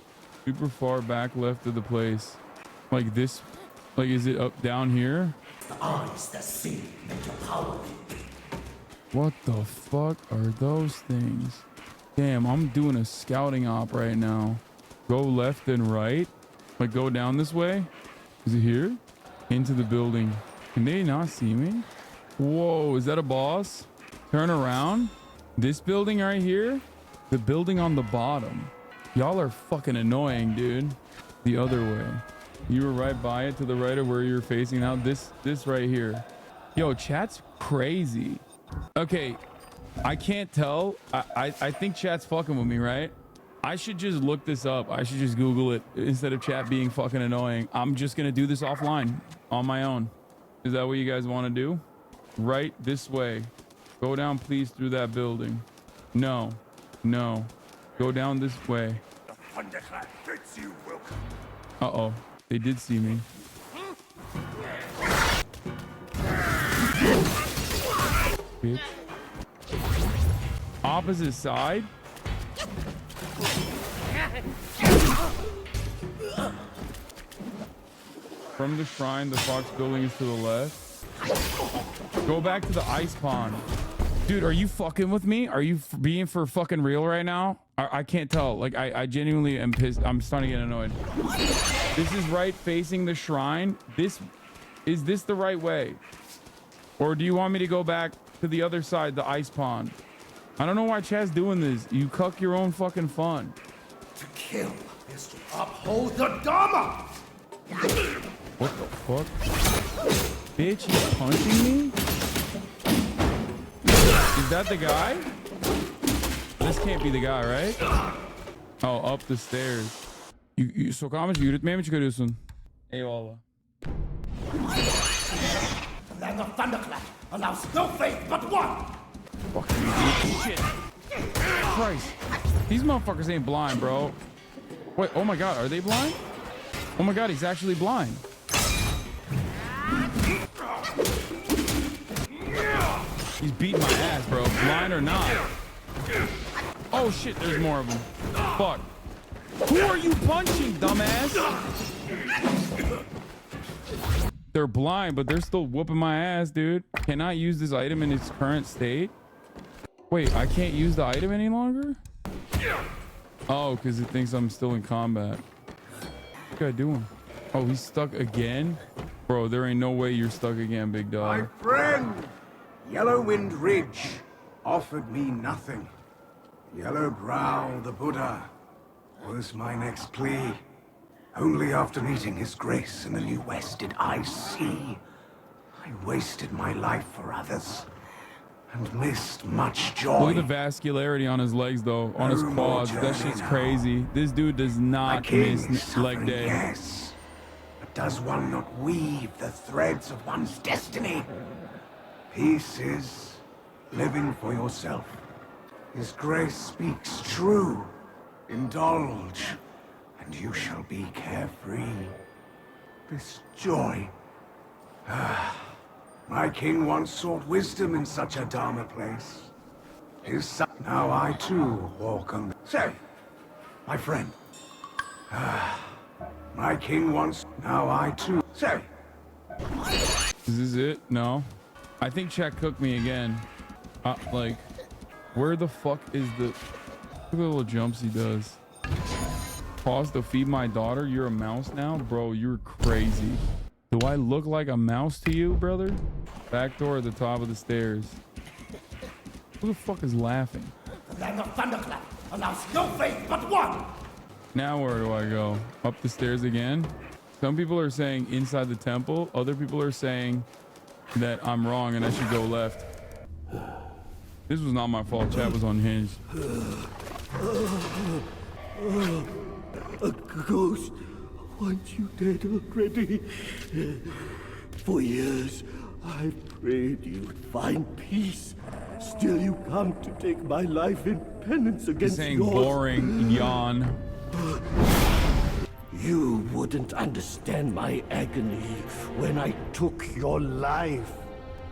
Super far back left of the place. Like this? Like, is it up down here? The eyes that see make your power. What the fuck are those things? Damn, I'm doing a scouting op right now. Go left and right. Like, go down this way. Is it here? Into the building. Can they not see me? Whoa, is that a boss? Turn around. This building right here? The building on the bottom. Y'all are fucking annoying, dude. The other way. You were right by it to the right of where you're facing now. This right here. Yo, chat's crazy. Okay, I can't tell. I think chat's fucking with me, right? I should just look this up. I should just Google it instead of chat being fucking annoying. I'm just gonna do this offline on my own. Is that what you guys want to do? Right this way. Go down, please, through that building. No. Go down this way. The thunderclap bids you welcome. Uh-oh. They did see me. Bitch. Opposite side? From the shrine, the Fox building is to the left. Go back to the ice pond. Dude, are you fucking with me? Are you being for fucking real right now? I can't tell. Like, I genuinely am pissed. I'm starting to get annoyed. This is right facing the shrine. Is this the right way? Or do you want me to go back to the other side, the ice pond? I don't know why Chad's doing this. You cuck your own fucking fun. To kill is to uphold the Dharma. What the fuck? Bitch, he's punching me? Is that the guy? This can't be the guy, right? Oh, up the stairs. Sokağımız yürütmeye mi çıkarıyorsun? Eyvallah. The land of thunderclap allows no faith but one. Fucking shit. Christ. These motherfuckers ain't blind, bro. Wait, oh my God, are they blind? Oh my God, he's actually blind. He's beating my ass, bro. Blind or not. Oh shit, there's more of them. Fuck. Who are you punching, dumbass? They're blind, but they're still whooping my ass, dude. Can I use this item in its current state? Wait, I can't use the item any longer? Oh, because it thinks I'm still in combat. What's guy doing? Oh, he's stuck again? Bro, there ain't no way you're stuck again, big dog. My friend, Yellowwind Ridge offered me nothing. Yellow Brow, the Buddha, was my next plea. Only after meeting His Grace in the New West did I see. I wasted my life for others and missed much joy. Look at the vascularity on his legs, though, on his quads. That shit's crazy. This dude does not miss leg day. Yes, but does one not weave the threads of one's destiny? Peace is living for yourself. His Grace speaks true. Indulge, and you shall be carefree. This joy. My king once sought wisdom in such a Dharma place. His son. Now I too walk on. Say, my friend. My king once. Now I too. Say. Is this it? No. I think chat cooked me again. Like, where the fuck is the... Look at the little jumps he does. Pause to feed my daughter. You're a mouse now? Bro, you're crazy. Do I look like a mouse to you, brother? Back door at the top of the stairs. Who the fuck is laughing? The land of thunderclap allows no faith but one. Now where do I go? Up the stairs again? Some people are saying inside the temple. Other people are saying that I'm wrong and I should go left. This was not my fault. Chat was unhinged. A ghost wants you dead already. For years, I've prayed you'd find peace. Still you come to take my life in penance against saying yours. Boring, yawn. You wouldn't understand my agony when I took your life.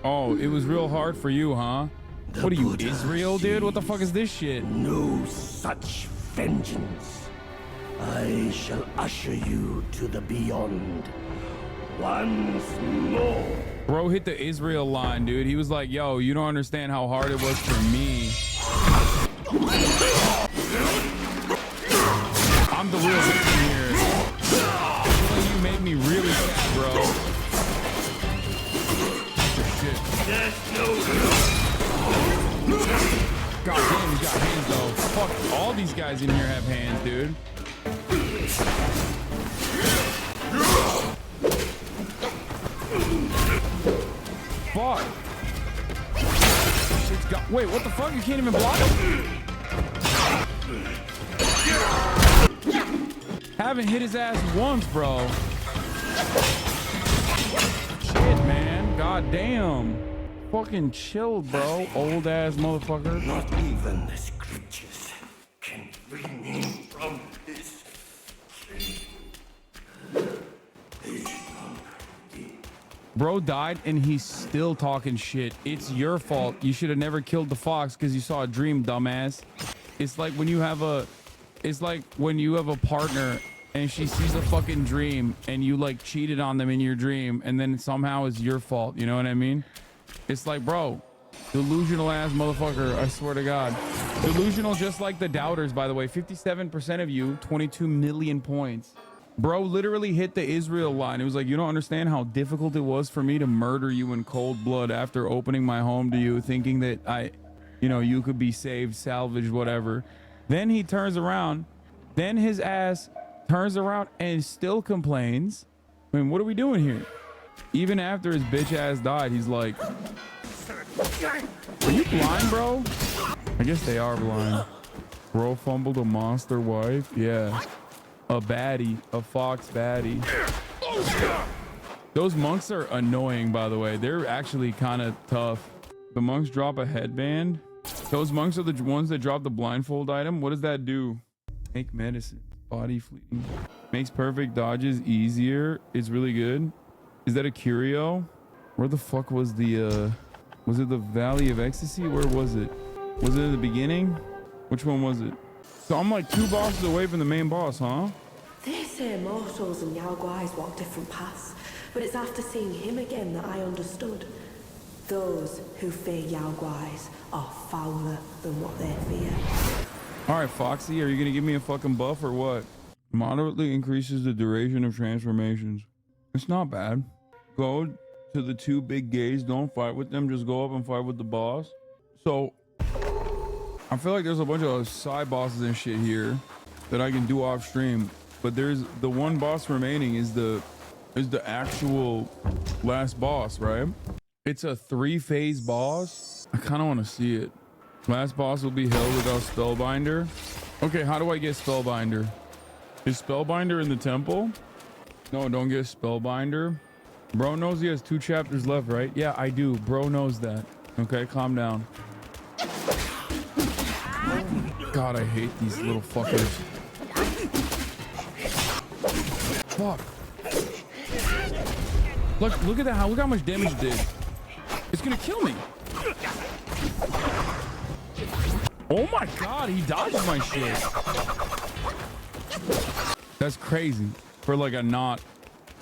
Oh, it was real hard for you, huh? What are you, Israel, dude? What the fuck is this shit? No such vengeance. I shall usher you to the beyond once more. Bro hit the Israel line, dude. He was like, yo, you don't understand how hard it was for me. I'm the real victim here. I feel like you made me really sad, bro. Shit. God damn, he got hands though. Fuck, all these guys in here have hands, dude. Fuck. Shit's got. Wait, what the fuck? You can't even block him? Haven't hit his ass once, bro. Shit, man. God damn. Fucking chill, bro. Old ass motherfucker. Not even the scriptures can free me from this. Bro died and he's still talking shit. It's your fault. You should have never killed the fox because you saw a dream, dumbass. It's like when you have a partner and she sees a fucking dream and you like cheated on them in your dream and then somehow it's your fault. You know what I mean? It's like, bro, delusional ass motherfucker. I swear to God. Delusional just like the doubters, by the way. 57% of you, 22 million points. Bro literally hit the Israel line. It was like, you don't understand how difficult it was for me to murder you in cold blood after opening my home to you, thinking that you could be saved, salvaged, whatever. Then he turns around. Then his ass turns around and still complains. I mean, what are we doing here? Even after his bitch ass died, he's like, are you blind, bro? I guess they are blind. Bro fumbled a monster wife. Yeah. A baddie, a fox baddie. Those monks are annoying, by the way. They're actually kind of tough. The monks drop a headband. Those monks are the ones that drop the blindfold item. What does that do? Make medicine. Body fleeting. Makes perfect dodges easier. It's really good. Is that a curio? Where the fuck was the was it the Valley of Ecstasy? Where was it? Was it in the beginning? Which one was it? So I'm like 2 bosses away from the main boss, huh? They say mortals and Yao Guais walk different paths, but it's after seeing him again that I understood. Those who fear Yao Guais are fouler than what they fear. All right, Foxy, are you gonna give me a fucking buff or what? Moderately increases the duration of transformations. It's not bad. Go to the 2 big gays, don't fight with them, just go up and fight with the boss. So I feel like there's a bunch of side bosses and shit here that I can do off stream, but there's the one boss remaining is the actual last boss, right? It's a 3-phase boss. I kind of want to see it. Last boss will be hell without Spellbinder. Okay, how do I get Spellbinder? Is Spellbinder in the temple? No, don't get Spellbinder. Bro knows he has 2 chapters left, right? Yeah, I do. Bro knows that. Okay, calm down. God, I hate these little fuckers. Fuck. Look at that. Look how much damage it did. It's gonna kill me. Oh my God, he dodged my shit. That's crazy for like a not.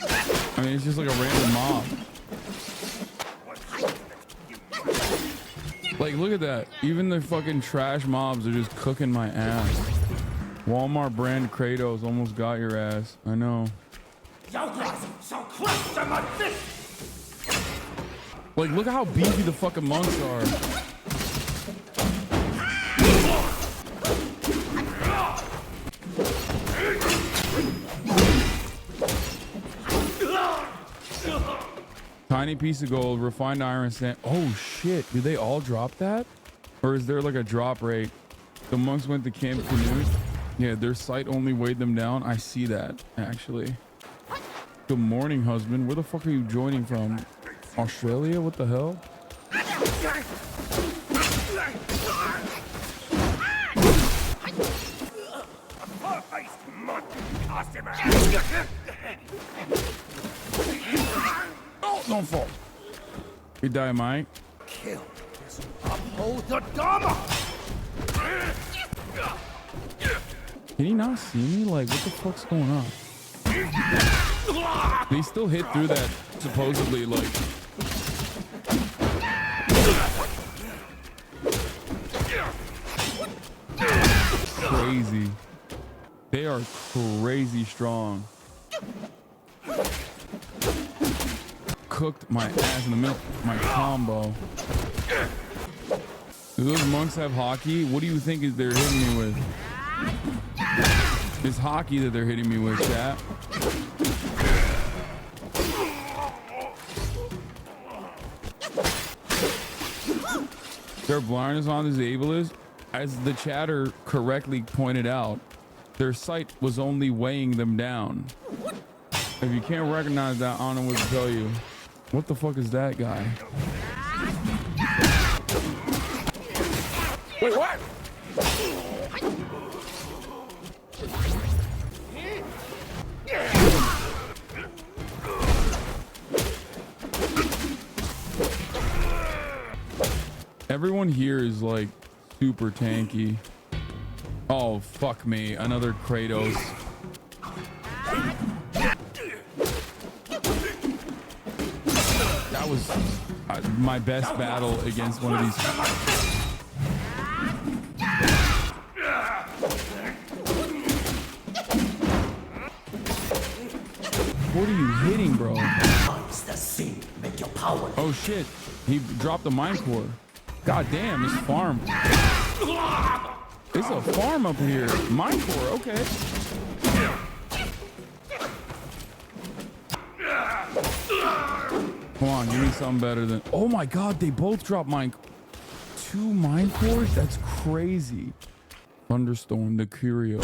I mean, it's just like a random mob. Like, look at that. Even the fucking trash mobs are just cooking my ass. Walmart brand Kratos almost got your ass. I know. Like, look how beefy the fucking monks are. Tiny piece of gold, refined iron sand. Oh shit, do they all drop that? Or is there like a drop rate? The monks went to Camp Canoe. Yeah, their sight only weighed them down. I see that, actually. Good morning, husband. Where the fuck are you joining from? Australia? What the hell? Oh, don't fall. You die, Mike. Kill this. Uphold the Dharma. Can he not see me? Like, what the fuck's going on? They still hit through that, supposedly, like... Crazy. They are crazy strong. Cooked my ass in the middle. My combo. Do those monks have hockey? What do you think is they're hitting me with? It's hockey that they're hitting me with, chat. Their blindness on disabled, as the chatter correctly pointed out, their sight was only weighing them down. If you can't recognize that, I don't know what to tell you. What the fuck is that guy? Wait, what? Everyone here is like super tanky. Oh, fuck me. Another Kratos. That was my best battle against one of these. What are you hitting, bro? Oh shit. He dropped the mine core. God damn, it's farm. It's a farm up here. Mine core, okay. Come on, give me something better than... Oh my God, they both dropped mine... 2 mine cores? That's crazy. Thunderstorm, the Curio.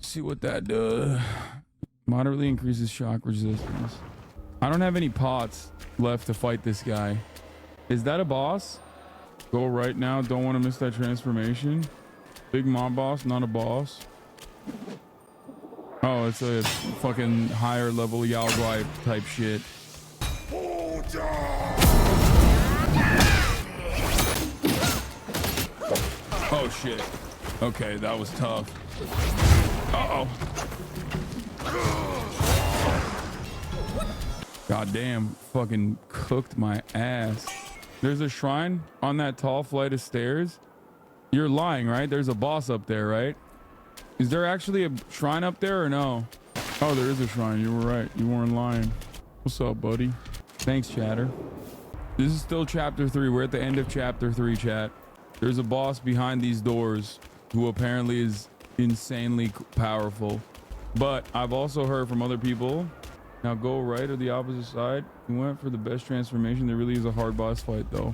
See what that does. Moderately increases shock resistance. I don't have any pots left to fight this guy. Is that a boss? Go right now. Don't want to miss that transformation. Big mob boss, not a boss. Oh, it's a fucking higher level Yao Guai type shit. Oh shit. Okay, that was tough. Uh-oh. God damn, fucking cooked my ass. There's a shrine on that tall flight of stairs. You're lying, right? There's a boss up there, right? Is there actually a shrine up there or no? Oh, there is a shrine. You were right. You weren't lying. What's up, buddy? Thanks, chatter. This is still chapter 3. We're at the end of chapter 3, chat. There's a boss behind these doors who apparently is insanely powerful. But I've also heard from other people. Now go right or the opposite side. We went for the best transformation. There really is a hard boss fight though.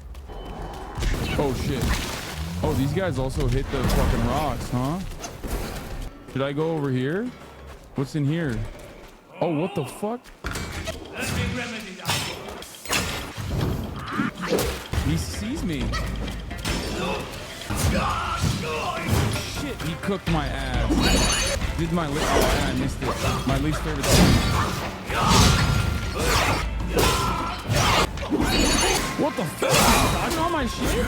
Oh shit. Oh, these guys also hit the fucking rocks, huh? Should I go over here? What's in here? Oh, what the fuck? He sees me. Shit, he cooked my ass. Did my oh, and I missed it. My least favorite thing. What the fuck? I know my shit.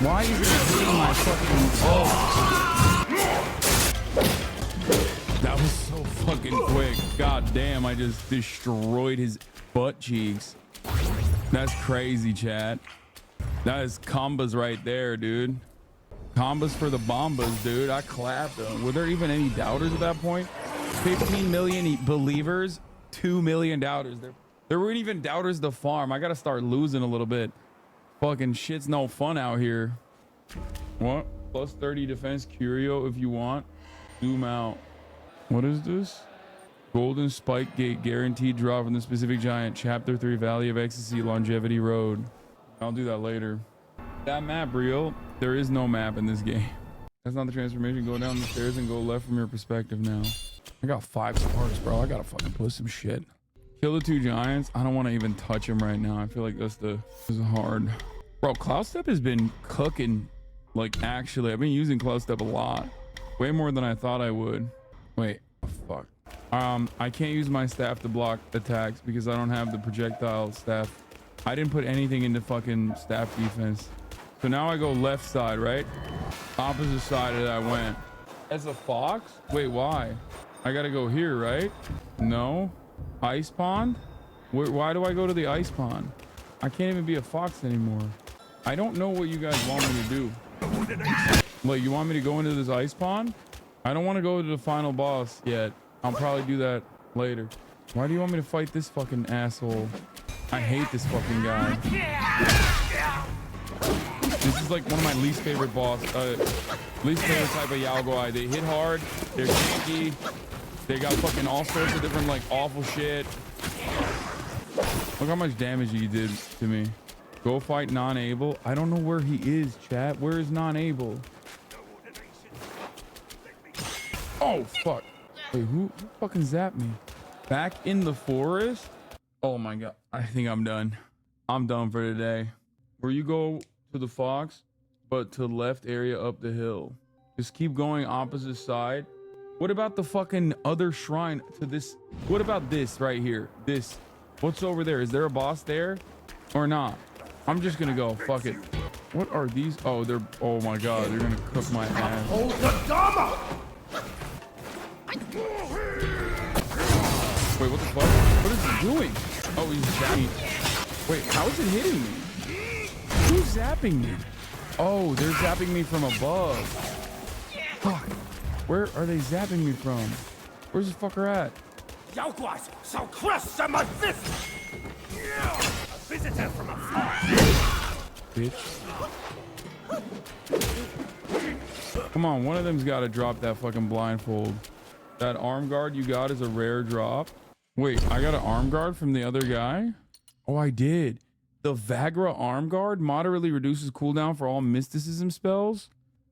Why is it hitting my fucking That was so fucking quick. God damn, I just destroyed his butt cheeks. That's crazy, chat. That is combos right there, dude. Combos for the bombas, dude. I clapped them. Were there even any doubters at that point? 15 million believers, 2 million doubters. There weren't even doubters to farm. I gotta start losing a little bit. Fucking shit's no fun out here. What? Plus 30 defense curio if you want. Zoom out. What is this? Golden Spike Gate guaranteed draw from the specific giant. Chapter 3 Valley of Ecstasy Longevity Road. I'll do that later. That map real? There is no map in this game. That's not the transformation. Go down the stairs and go left from your perspective now. I got 5 stars, bro. I gotta fucking put some shit. Kill the 2 giants. I don't want to even touch him right now. I feel like this is hard. Bro, Cloud Step has been cooking. Like, actually, I've been using Cloud Step a lot. Way more than I thought I would. Wait, oh, fuck. I can't use my staff to block attacks because I don't have the projectile staff. I didn't put anything into fucking staff defense. So now I go left side, right? Opposite side that I went. As a fox? Wait, why? I gotta go here, right? No. Ice pond? Why do I go to the ice pond? I can't even be a fox anymore. I don't know what you guys want me to do. Like, you want me to go into this ice pond? I don't want to go to the final boss yet. I'll probably do that later. Why do you want me to fight this fucking asshole? I hate this fucking guy. This is like one of my least favorite least favorite type of Yaogoi. They hit hard, they're janky, they got fucking all sorts of different like awful shit. Look how much damage he did to me. Go fight non-able. I don't know where he is, chat. Where is non-able? Oh fuck. Wait, who fucking zapped me? Back in the forest? Oh my god. I think I'm done. I'm done for today. Where you go to the fox, but to left area up the hill. Just keep going opposite side. What about the fucking other shrine to this? What about this right here? This. What's over there? Is there a boss there or not? I'm just gonna go. Fuck it. What are these? Oh, they're. Oh my god. They're gonna cook my ass. Hold the Dharma! Wait, what the fuck? What is he doing? Oh, he's zapping. Wait, how is it hitting me? Who's zapping me? Oh, they're zapping me from above. Fuck. Where are they zapping me from? Where's this fucker at? Yaoguais shall crush on my fist! A visitor from afar! Bitch. Come on, one of them's got to drop that fucking blindfold. That arm guard you got is a rare drop. Wait, I got an arm guard from the other guy? Oh, I did. The Vagra arm guard moderately reduces cooldown for all mysticism spells.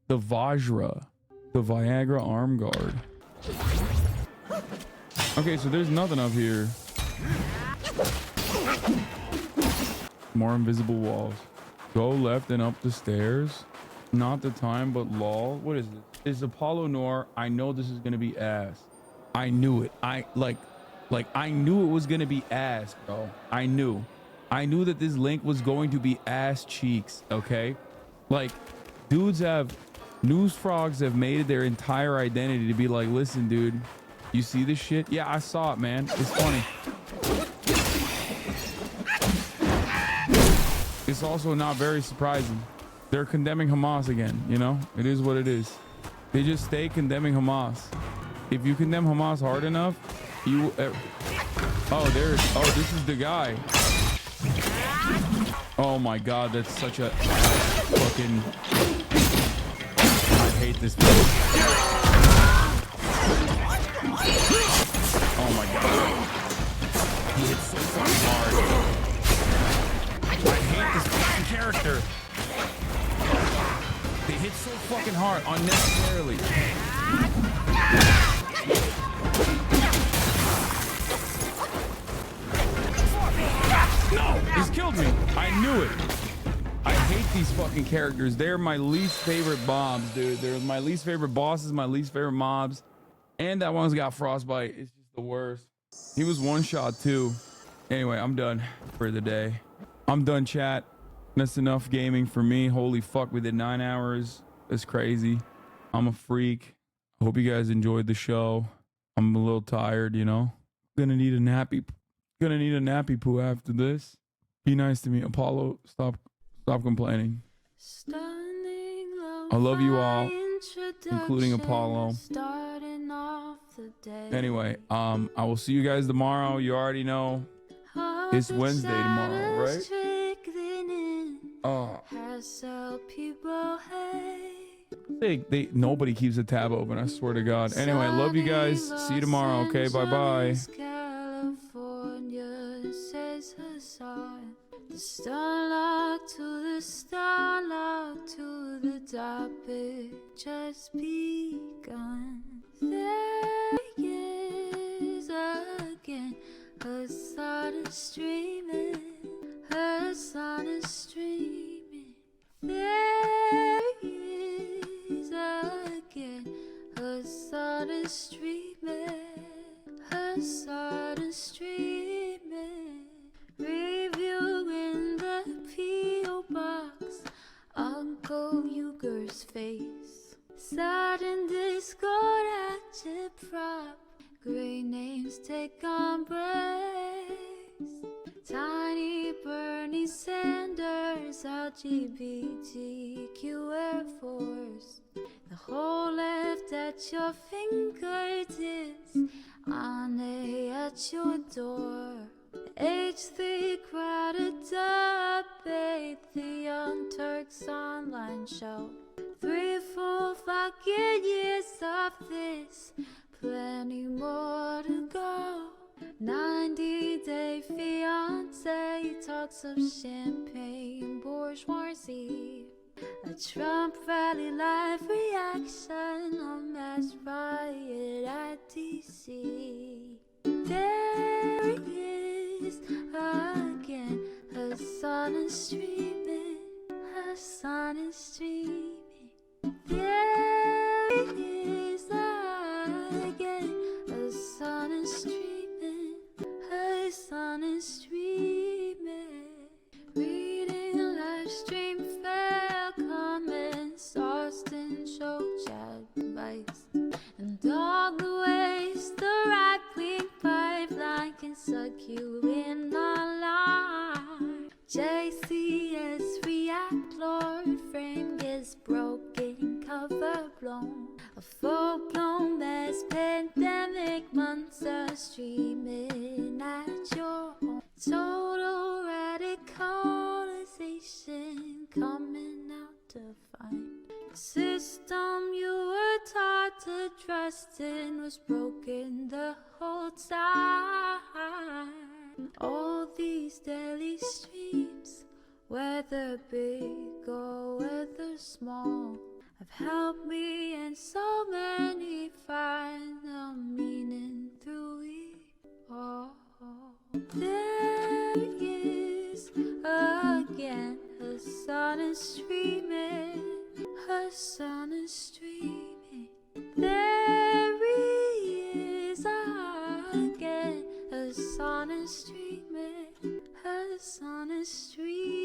The Vajra. The Viagra arm guard. Okay, so there's nothing up here. More invisible walls. Go left and up the stairs. Not the time, but lol. What is this? It's Apollo Noir. I know this is gonna be ass. I knew it. I knew it was gonna be ass, bro. I knew that this link was going to be ass cheeks. Okay, like dudes have news frogs have made it their entire identity to be like, listen, dude, you see this shit? Yeah, I saw it, man. It's funny. It's also not very surprising. They're condemning Hamas again. You know, it is what it is. They just stay condemning Hamas. If you condemn Hamas hard enough, you. Oh, this is the guy. Oh my god, that's such a fucking... I hate this place. Oh my god. He hits so fucking hard. I hate this fucking character. They hit so fucking hard unnecessarily. No! He's killed me. I knew it. I hate these fucking characters. They're my least favorite mobs, dude. They're my least favorite bosses, my least favorite mobs. And that one's got frostbite. It's just the worst. He was one shot too. Anyway, I'm done for the day. I'm done, chat. That's enough gaming for me. Holy fuck, we did 9 hours. That's crazy. I'm a freak. I hope you guys enjoyed the show. I'm a little tired, you know. Gonna need a nappy poo after this. Be nice to me, Apollo. Stop complaining. I love you all, including Apollo. Anyway, I will see you guys tomorrow. You already know it's Wednesday tomorrow, right? Oh. Nobody keeps a tab open, I swear to God. Anyway, I love you guys. See you tomorrow, okay? Bye-bye. The starlock to the topic just begun. There is again, her sun is streaming, her sun is streaming. There is again, her sun is streaming, her sun is streaming. Reviewing the P.O. box, Uncle Uger's face. Sat in Discord at your prop, great names take on breaks. Tiny Bernie Sanders, LGBTQ Air Force. The whole left at your fingertips, Ane at your door. H3 crowded debate, the Young Turks online show. 3 full fucking years of this, plenty more to go. 90-day fiance, talks of champagne bourgeoisie. A Trump rally live reaction, a mass riot at DC. There he is again, her sun is streaming, her sun is streaming. There he is again, her sun is streaming, her sun is streaming. Reading a live stream, fair comments, Austin show chat advice, and all the ways the right-wing pipeline can suck you in online. JCS react, Lord frame gets broken, cover blown. A full-blown mass pandemic, monster streaming at your home. Total radicalization coming out to find. The system you were taught to trust in was broken the whole time. All these daily streams, whether big or whether small, have helped me and so many find the meaning through it all. There he is again, her sun is streaming, her sun is streaming. There he is again, her sun is streaming, her sun is streaming.